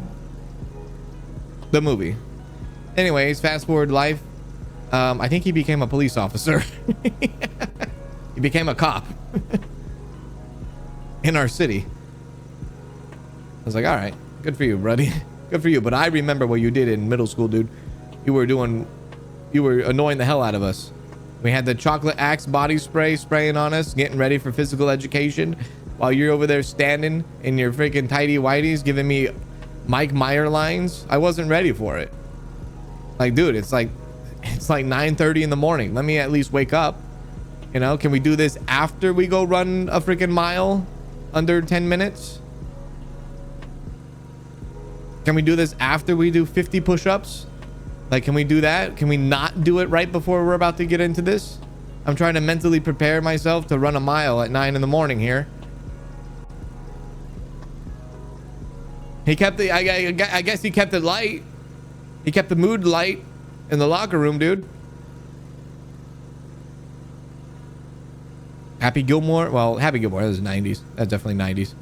movie. Anyways, fast forward life. I think he became a police officer. He became a cop in our city. I was like, all right, good for you, buddy. Good for you. But I remember what you did in middle school, dude. You were annoying the hell out of us. We had the chocolate Axe body spray spraying on us, getting ready for physical education, while you're over there standing in your freaking tighty whities giving me Mike Meyer lines. I wasn't ready for it. Like, dude, it's like 9:30 in the morning. Let me at least wake up. You know, can we do this after we go run a freaking mile under 10 minutes? Can we do this after we do 50 push-ups? Like, can we do that? Can we not do it right before we're about to get into this? I'm trying to mentally prepare myself to run a mile at 9 in the morning here. He kept the, I guess he kept it light. He kept the mood light in the locker room, dude. Happy Gilmore. Well, Happy Gilmore, that was 90s. That's definitely 90s.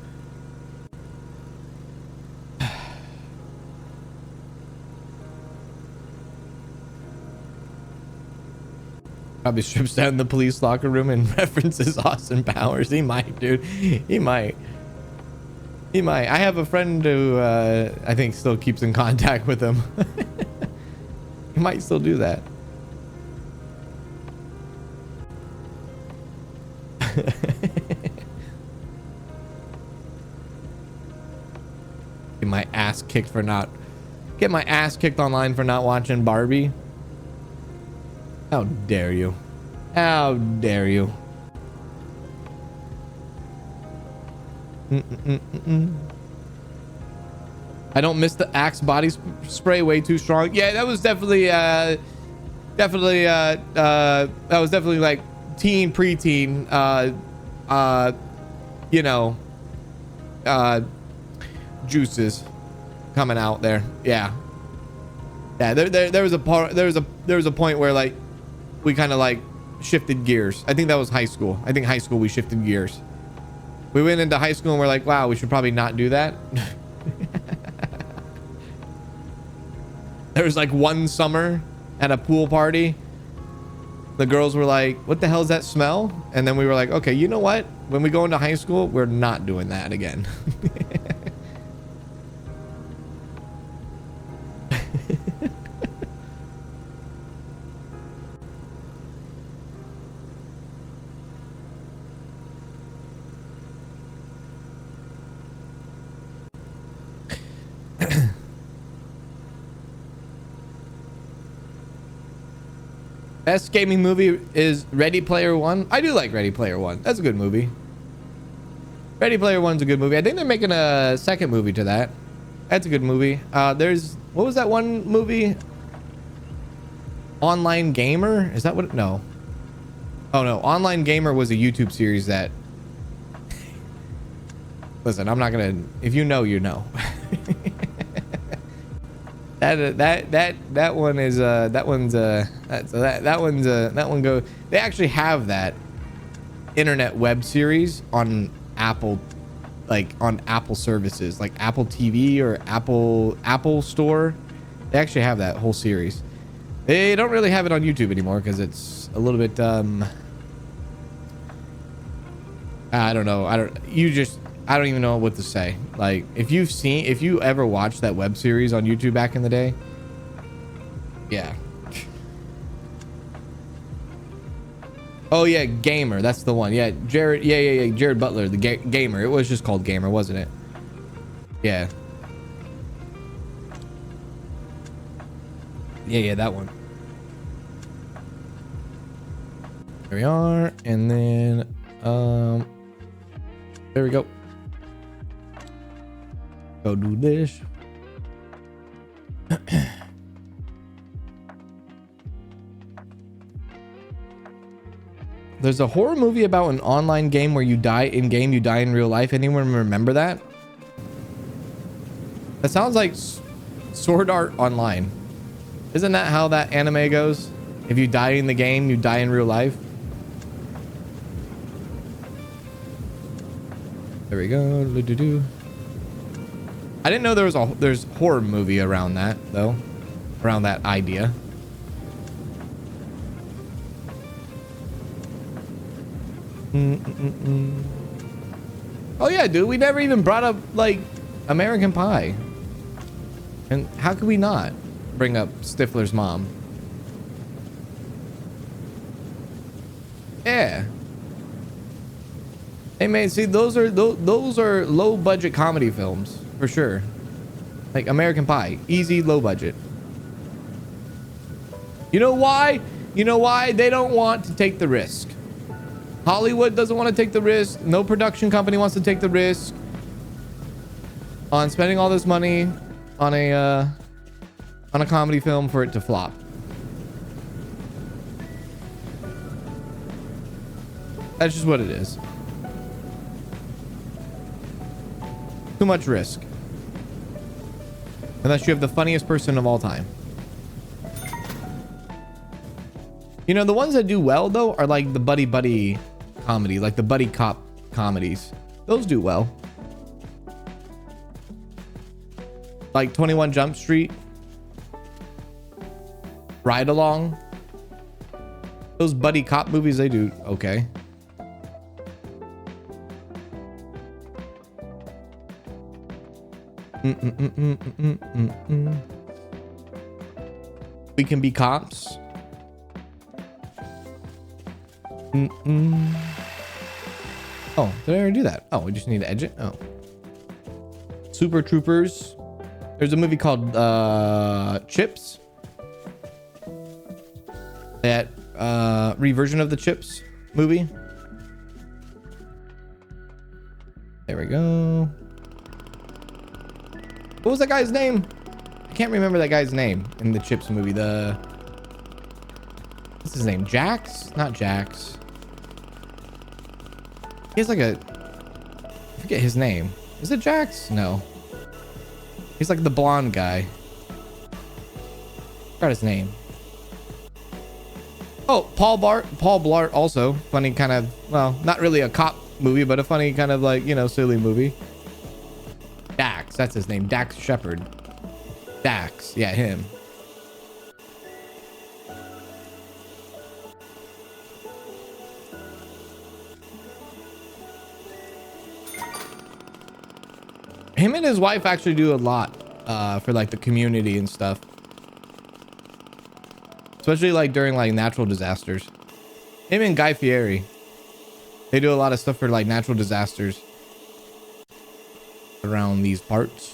Probably strips down the police locker room and references Austin Powers. He might, dude. He might. I have a friend who I think still keeps in contact with him. He might still do that. Get my ass kicked online for not watching Barbie. How dare you? How dare you? I don't miss the Axe body spray, way too strong. Yeah, that was definitely that was definitely like teen, preteen, you know, juices coming out there. Yeah. There was a point where like we kind of like shifted gears. I think that was high school. I think high school we shifted gears. We went into high school and we're like, wow, we should probably not do that. There was like one summer at a pool party. The girls were like, what the hell is that smell? And then we were like, okay, you know what? When we go into high school, we're not doing that again. Best gaming movie is Ready Player One. I do like Ready Player One. That's a good movie. Ready Player One's a good movie. I think they're making a second movie to that. That's a good movie. There's, what was that one movie? Online Gamer? Is that what? No. Oh no, Online Gamer was a YouTube series that. Listen, I'm not gonna. If you know, you know. That one is that one go. They actually have that internet web series on Apple, like on Apple services, like Apple TV or Apple Store. They actually have that whole series. They don't really have it on YouTube anymore because it's a little bit I don't know. I don't even know what to say. Like, if you ever watched that web series on YouTube back in the day, yeah. Oh yeah, Gamer, that's the one. Yeah, Jared. Yeah. Jared Butler, the Gamer. It was just called Gamer, wasn't it? Yeah. Yeah, that one. There we are, and then there we go. Go do this. There's a horror movie about an online game where you die in game, you die in real life. Anyone remember that? That sounds like Sword Art Online. Isn't that how that anime goes? If you die in the game, you die in real life. There we go. Do-do-do. I didn't know there's horror movie around that though, around that idea. Oh yeah, dude, we never even brought up like American Pie. And how could we not bring up Stifler's mom? Yeah. Hey man, see those are low budget comedy films for sure. Like American Pie, easy low budget. You know why? You know why? They don't want to take the risk. Hollywood doesn't want to take the risk. No production company wants to take the risk on spending all this money on a comedy film for it to flop. That's just what it is. Too much risk. Unless you have the funniest person of all time. You know, the ones that do well though are like the buddy comedy, like the buddy cop comedies. Those do well. Like 21 Jump Street, Ride Along. Those buddy cop movies, they do okay. We Can Be Cops. Oh, did I already do that? Oh, we just need to edit it. Oh. Super Troopers. There's a movie called Chips. That reversion of the Chips movie. There we go. What was that guy's name? I can't remember that guy's name in the Chips movie. What's his name? Jax? Not Jax. He has like I forget his name. Is it Jax? No. He's like the blonde guy. Forgot his name. Oh, Paul Blart also. Funny kind of, well, not really a cop movie, but a funny kind of like, you know, silly movie. Dax, that's his name. Dax Shepard. Dax, yeah, him. Him and his wife actually do a lot for like the community and stuff. Especially like during like natural disasters. Him and Guy Fieri. They do a lot of stuff for like natural disasters around these parts.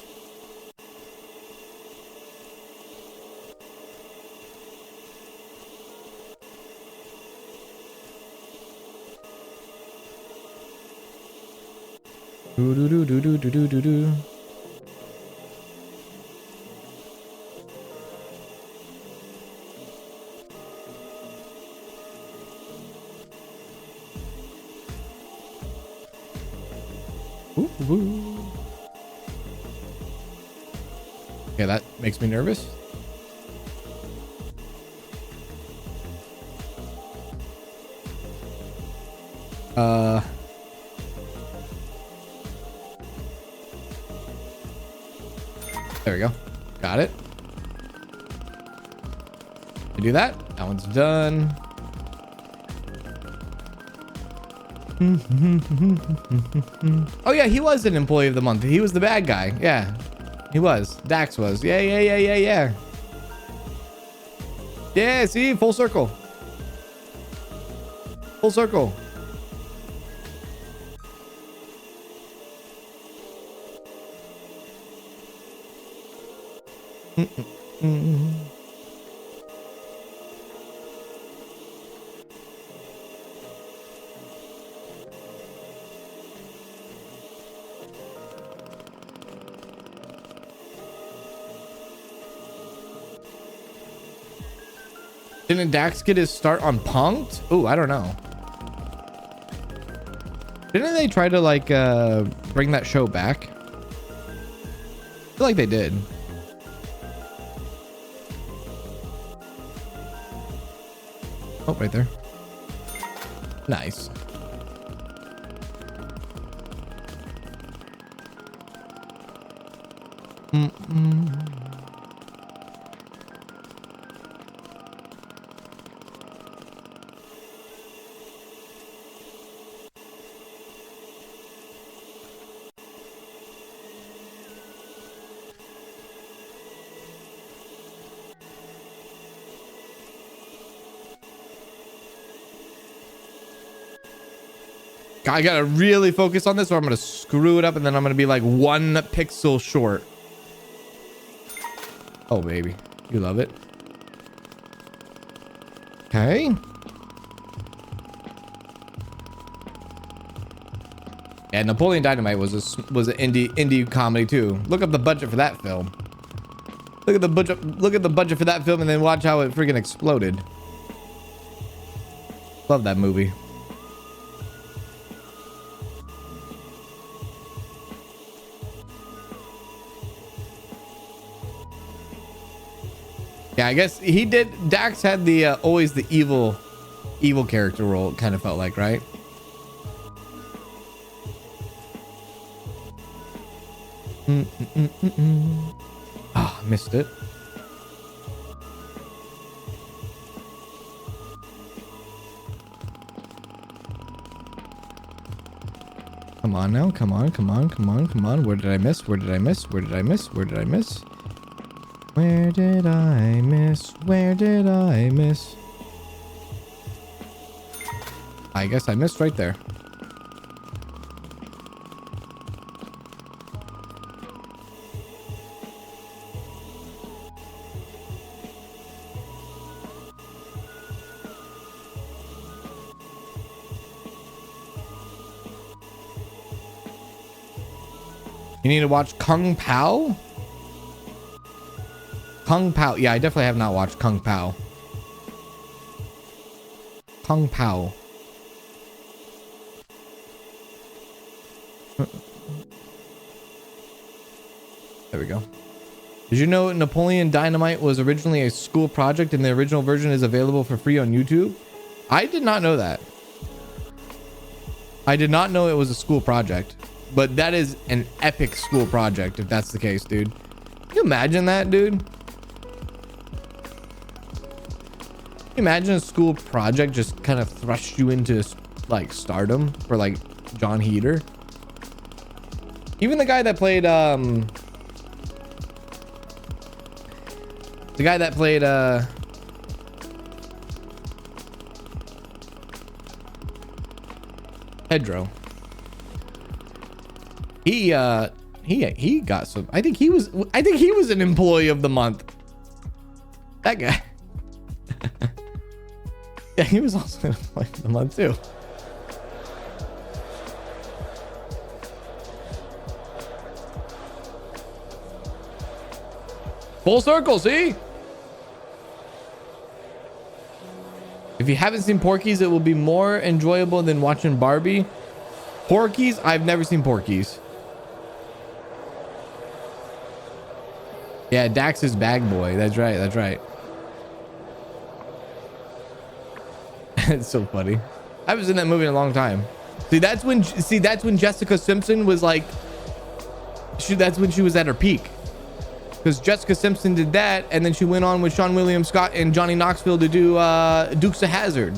Do do do do do do do do. Ooh, ooh. Okay, that makes me nervous. There we go. Got it. I do that. That one's done. Oh yeah, he was an employee of the month. He was the bad guy. Yeah, he was. Dax was. Yeah. Yeah, see, full circle. Full circle. Didn't Dax get his start on Punk'd? Oh, I don't know. Didn't they try to like bring that show back? I feel like they did. Oh, right there. Mm-mm. I gotta really focus on this or I'm gonna screw it up and then I'm gonna be like 1 pixel short. Oh baby, you love it. Okay. Yeah, Napoleon Dynamite was an indie comedy too. Look up the budget for that film. Look at the budget for that film and then watch how it freaking exploded. Love that movie. Yeah, I guess he did. Dax had the always the evil character role. It kind of felt like, right? Ah, oh, missed it. Come on now, come on. Where did I miss? Where did I miss? Where did I miss? Where did I miss? Where did I miss? Where did I miss? I guess I missed right there. You need to watch Kung Pao? Kung Pao. Yeah, I definitely have not watched Kung Pao. Kung Pao. There we go. Did you know Napoleon Dynamite was originally a school project and the original version is available for free on YouTube? I did not know that. I did not know it was a school project, but that is an epic school project if that's the case, dude. Can you imagine that, dude? Can you imagine a school project just kind of thrust you into like stardom for like John Heater? Even the guy that played Pedro. He got some. I think he was an employee of the month. That guy. Yeah, he was also an employee of the month too. Full circle, see? If you haven't seen Porky's, it will be more enjoyable than watching Barbie. Porky's? I've never seen Porky's. Yeah, Dax is bag boy. That's right. That's right. It's so funny. I haven't seen that movie in a long time. See, that's when Jessica Simpson was like, that's when she was at her peak. Because Jessica Simpson did that, and then she went on with Sean William Scott and Johnny Knoxville to do Dukes of Hazzard.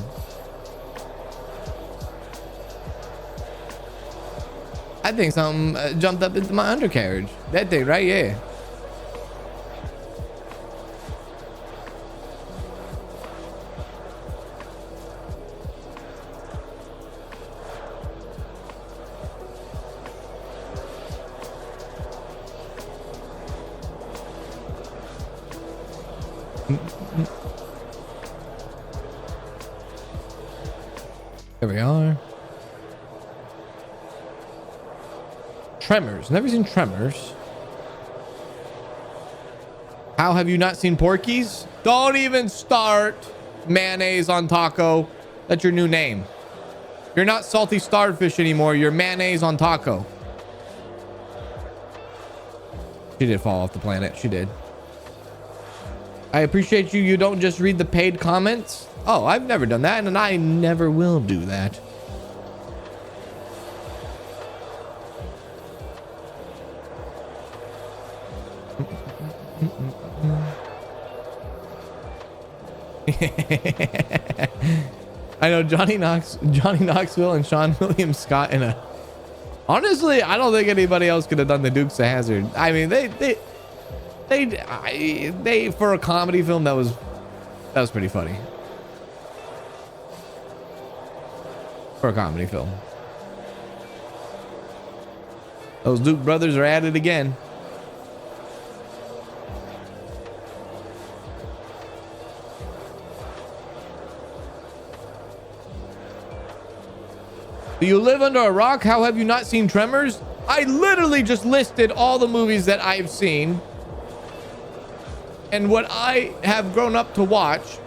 I think something jumped up into my undercarriage. That thing, right? Yeah. There we are. Tremors. Never seen Tremors. How have you not seen Porky's? Don't even start. Mayonnaise on taco. That's your new name. You're not salty starfish anymore. You're mayonnaise on taco. She did fall off the planet. She did. I appreciate you. You don't just read the paid comments. Oh, I've never done that, and I never will do that. I know Johnny Knoxville and Sean William Scott in a. Honestly, I don't think anybody else could have done the Dukes of Hazzard. I mean, they for a comedy film that was pretty funny. For a comedy film, those Duke brothers are at it again. Do you live under a rock? How have you not seen Tremors? I literally just listed all the movies that I've seen and what I have grown up to watch.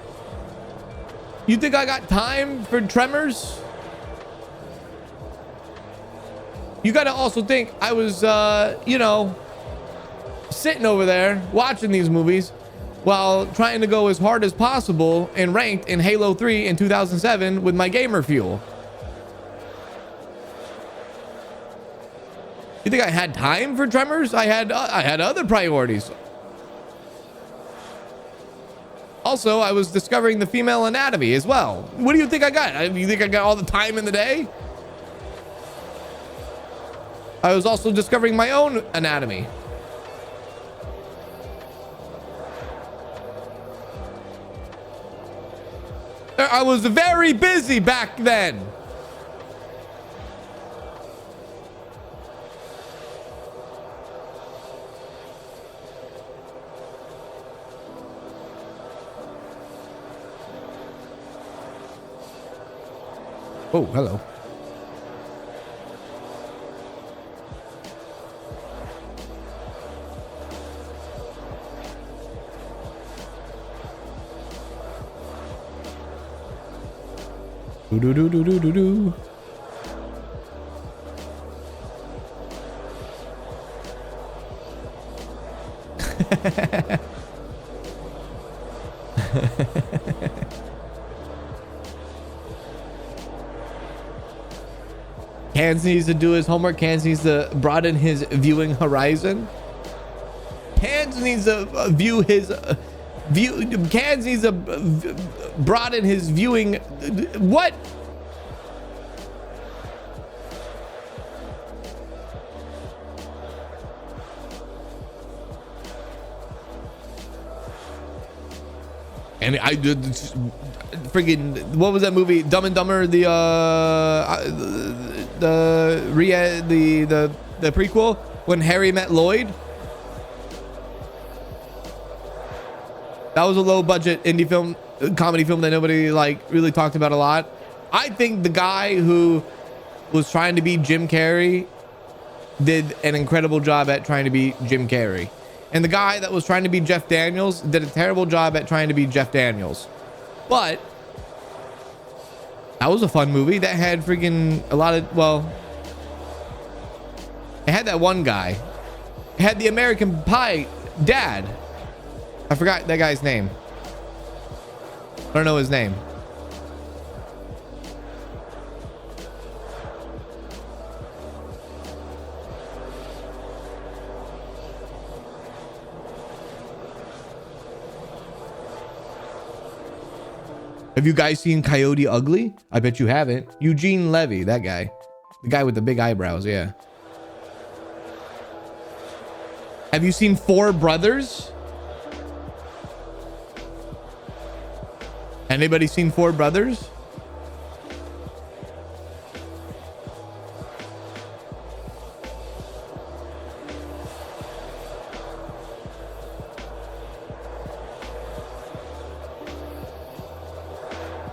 You think I got time for Tremors? You got to also think I was, sitting over there watching these movies while trying to go as hard as possible and ranked in Halo 3 in 2007 with my gamer fuel. You think I had time for Tremors? I had other priorities. Also, I was discovering the female anatomy as well. What do you think I got? You think I got all the time in the day? I was also discovering my own anatomy. I was very busy back then. Oh, hello. Do do do do do do do. Kanz needs to do his homework. Kanz needs to broaden his viewing horizon. Kanz needs to view his view. Kanz needs to broaden his viewing. What? And I did friggin' what was that movie? Dumb and Dumber, the prequel when Harry met Lloyd. That was a low budget indie film, comedy film that nobody like really talked about a lot. I think the guy who was trying to be Jim Carrey did an incredible job at trying to be Jim Carrey. And the guy that was trying to be Jeff Daniels did a terrible job at trying to be Jeff Daniels. But that was a fun movie that had freaking a lot of, well, it had that one guy. It had the American Pie dad. I forgot that guy's name. I don't know his name. Have you guys seen Coyote Ugly? I bet you haven't. Eugene Levy, that guy. The guy with the big eyebrows, yeah. Have you seen Four Brothers? Anybody seen Four Brothers?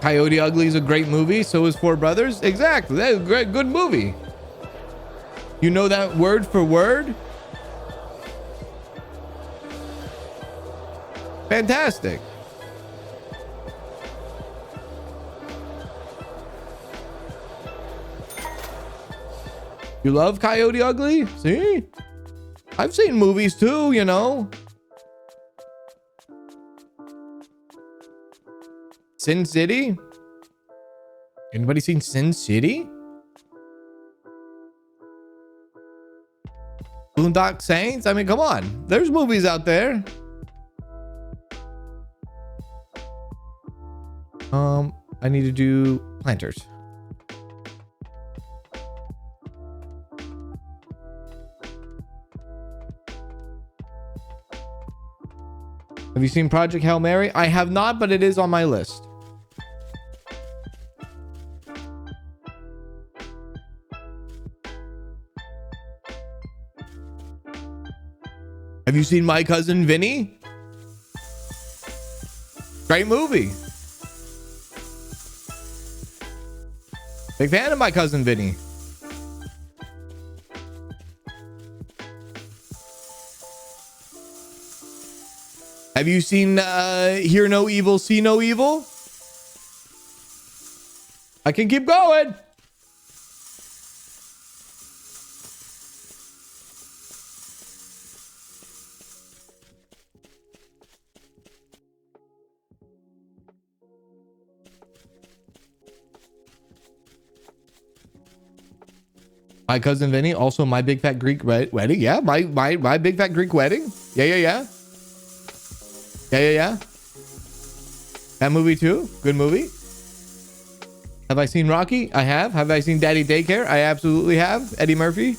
Coyote Ugly is a great movie. So is Four Brothers. Exactly. That's a great, good movie. You know that word for word? Fantastic. You love Coyote Ugly? See? I've seen movies too, you know. Sin City? Anybody seen Sin City? Boondock Saints? I mean, come on. There's movies out there. I need to do planters. Have you seen Project Hail Mary? I have not, but it is on my list. Have you seen My Cousin Vinny? Great movie. Big fan of My Cousin Vinny. Have you seen Hear No Evil, See No Evil? I can keep going. My Cousin Vinny, also My Big Fat Greek Wedding. Yeah, my Big Fat Greek Wedding. Yeah. That movie too. Good movie. Have I seen Rocky? I have. Have I seen Daddy Daycare? I absolutely have. Eddie Murphy.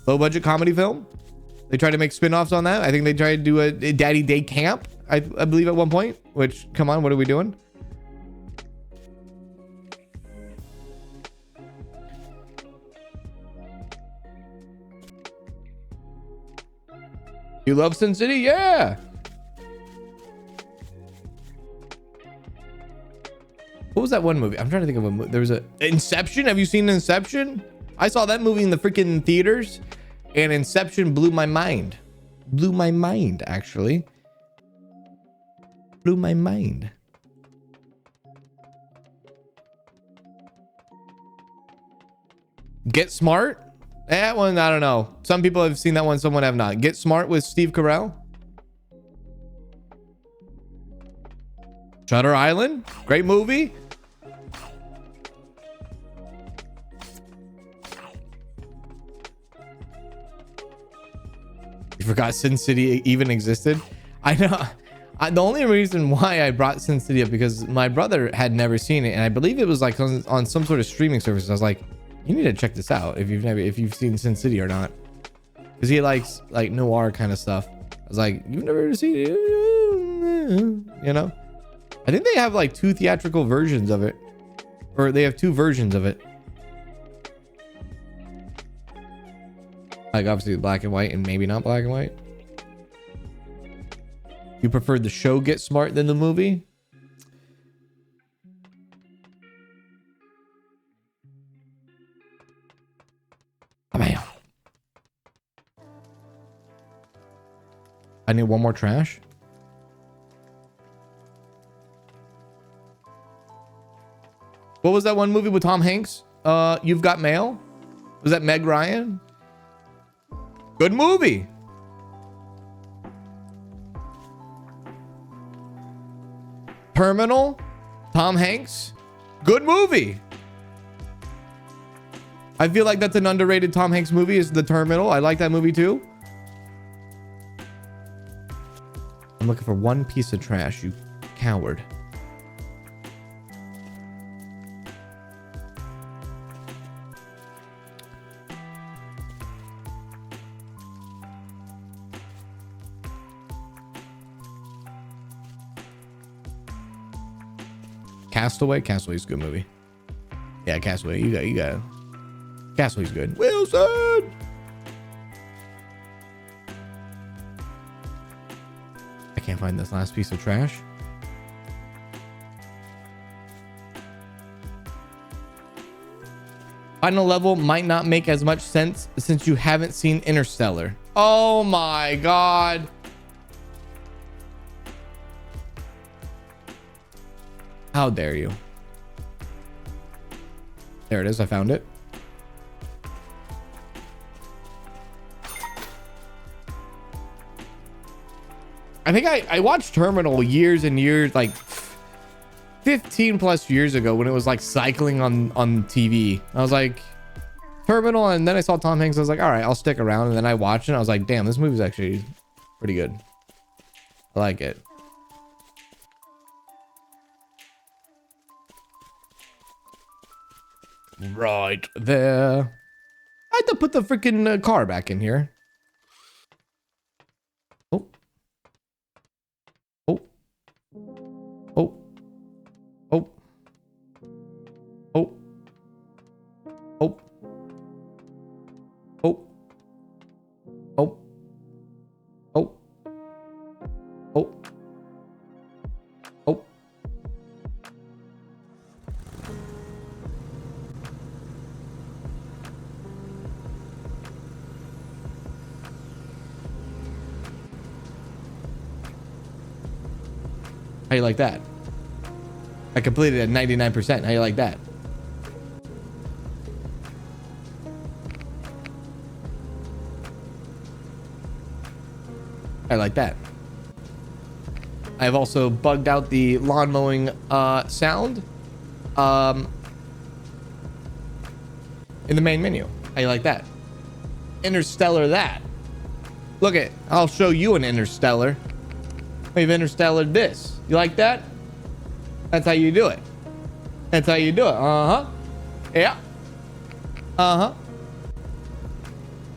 Low budget comedy film. They tried to make spin-offs on that. I think they tried to do a Daddy Day Camp, I believe at one point, which, come on, what are we doing? You love Sin City? Yeah. What was that one movie? I'm trying to think of a movie. There was a Inception. Have you seen Inception? I saw that movie in the freaking theaters, and Inception blew my mind. Blew my mind, actually. Blew my mind. Get Smart? That one, I don't know. Some people have seen that one, someone have not. Get Smart with Steve Carell. Shutter Island. Great movie. You forgot Sin City even existed? I know. The only reason why I brought Sin City up because my brother had never seen it, and I believe it was like on some sort of streaming service. I was like, you need to check this out if you've seen Sin City or not, because he likes like noir kind of stuff. I was like, you've never seen it, you know? I think they have like 2 theatrical versions of it, or they have 2 versions of it. Like obviously black and white and maybe not black and white. You preferred the show Get Smart than the movie? I need one more trash. What was that one movie with Tom Hanks? You've Got Mail? Was that Meg Ryan? Good movie. Terminal? Tom Hanks? Good movie. I feel like that's an underrated Tom Hanks movie, is The Terminal. I like that movie too. I'm looking for one piece of trash, you coward. Castaway? Castaway's a good movie. Yeah, Castaway. You got Castaway's good. Wilson! I can't find this last piece of trash. Final level might not make as much sense since you haven't seen Interstellar. Oh my god. How dare you? There it is. I found it. I think I watched Terminal years and years, like 15 plus years ago when it was like cycling on TV. I was like, Terminal, and then I saw Tom Hanks. I was like, all right, I'll stick around. And then I watched it. And I was like, damn, this movie's actually pretty good. I like it. Right there. I had to put the freaking car back in here. Oh. Oh. Oh. Oh. Oh. Oh. Oh. Oh. Oh. Oh. Oh. How you like that? I completed at 99%. How you like that? I like that. I've also bugged out the lawn mowing sound in the main menu. How you like that? Interstellar that. Look at, I'll show you an interstellar. We've interstellared this. You like that? That's how you do it. That's how you do it. Uh-huh. Yeah. Uh-huh.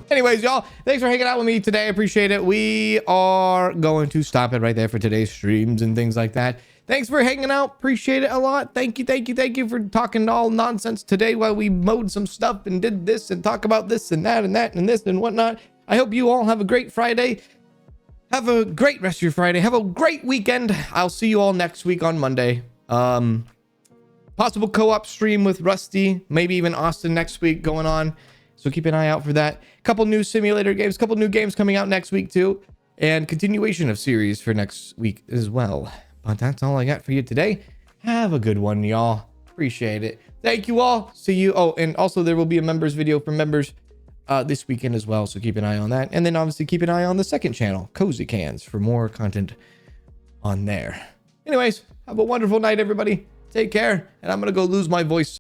Anyways, y'all, thanks for hanging out with me today. I appreciate it. We are going to stop it right there for today's streams and things like that. Thanks for hanging out. Appreciate it a lot. Thank you for talking all nonsense today while we mowed some stuff and did this and talk about this and that and that and this and whatnot. I hope you all have a great Friday. Have a great rest of your Friday. Have a great weekend. I'll see you all next week on Monday. Possible co-op stream with Rusty, maybe even Austin next week going on. So keep an eye out for that. Couple new simulator games, couple new games coming out next week too, and continuation of series for next week as well. But that's all I got for you today. Have a good one, y'all. Appreciate it. Thank you all. See you. Oh, and also there will be a members video for members this weekend as well. So keep an eye on that. And then obviously keep an eye on the second channel, Cozy Cans, for more content on there. Anyways, have a wonderful night, everybody. Take care. And I'm going to go lose my voice.